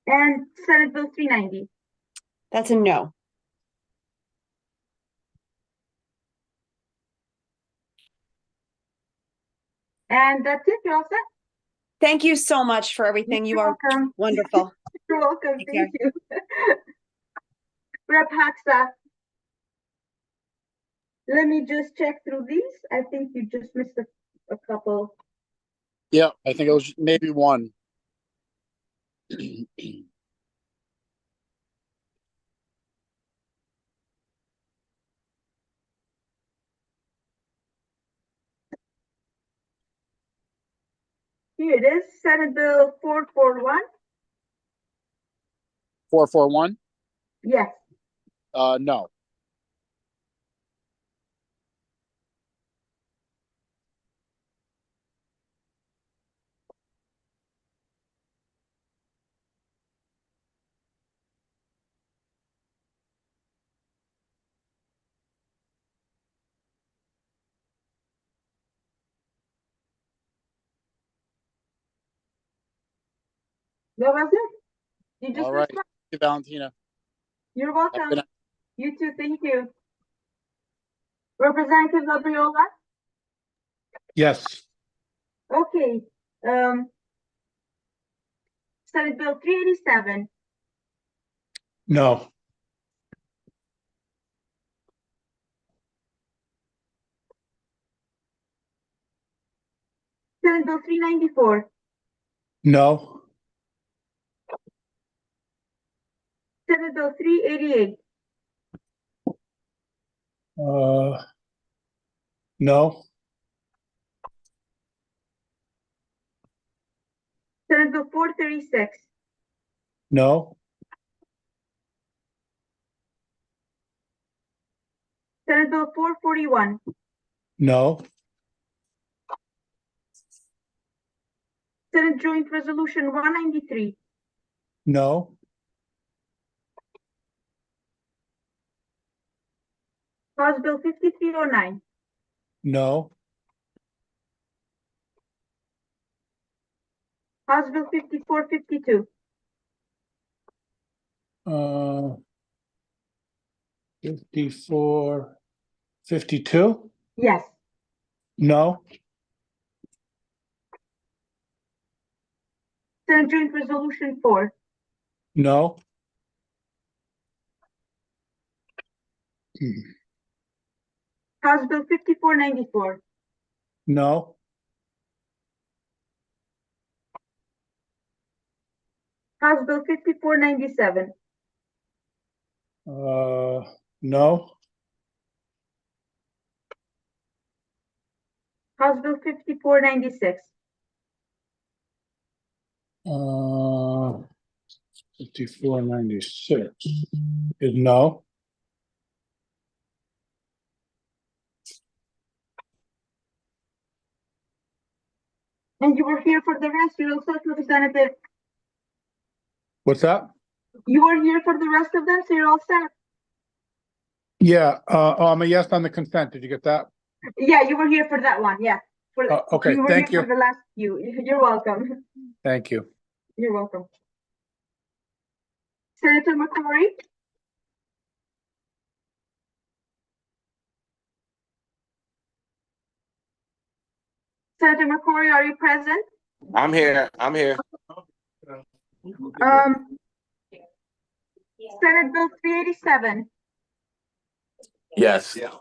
And Senate Bill 390. That's a no. And that's it. You're all set. Thank you so much for everything. You You're are welcome. wonderful. You're welcome. Take Thank you. Rep Haxa. Let me just check through these. I think you just missed a couple. Yeah, I think it was maybe one. Here it is. Senate Bill 441. 441? Yes. No. That was it. You just All right. missed one. Thank you, Valentina. You're Have a good welcome. night. You too. Thank you. Representative Labriola. Yes. Okay. Senate Bill 387. No. Senate Bill 394. No. Senate Bill 388. No. Senate Bill 436. No. Senate Bill 441. No. Senate Joint Resolution 193. No. House Bill 5309. No. House Bill 5452. 54, 52? Yes. No. Senate Joint Resolution 4. No. House Bill 5494. No. House Bill 5497. No. House Bill 5496. 5496 is no. And you were here for the rest, you're also Representative. What's that? You were here for the rest of them, so you're all set. Yeah, I'm a yes on the consent. Did you get that? Yeah, you were here for that one, yeah. Okay, You were thank here you. for the last few. You're welcome. Thank you. You're welcome. Senator McCrory? Senator McCrory, are you present? I'm here. I'm here. Senate Bill 387. Yes. Senate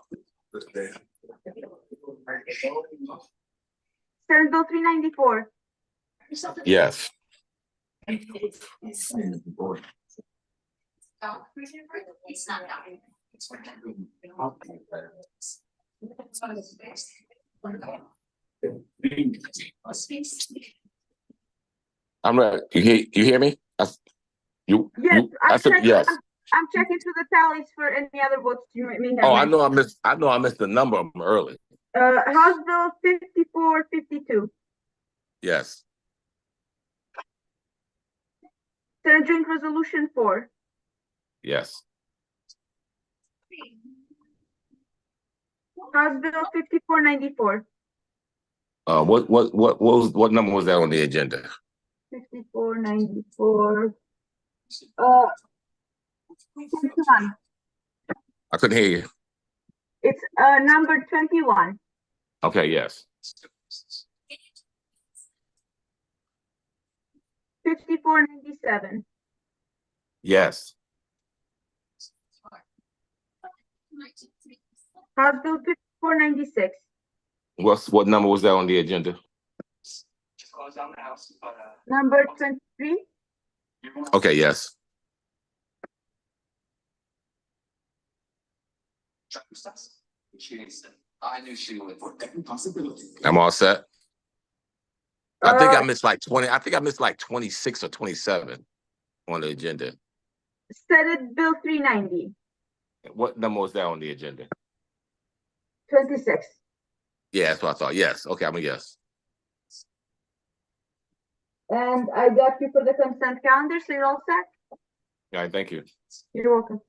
Bill 394. Yes. I'm ready. You hear me? Yes, Yes. I'm checking through the tallies for any other votes you may have. Oh, I know I missed the number of them early. House Bill 5452. Yes. Senate Joint Resolution 4. Yes. House Bill 5494. What number was that on the agenda? 5494. 21. I couldn't hear you. It's number 21. Okay, yes. 5497. Yes. House Bill 5496. What number was that on the agenda? Number 23. Okay, yes. I'm all set. I think I missed like 20. I think I missed like 26 or 27 on the agenda. Senate Bill 390. What number was that on the agenda? 26. Yeah, that's what I thought. Yes. Okay, I'm a yes. And I got you for the consent calendar, so you're all set. All right, thank you. You're welcome.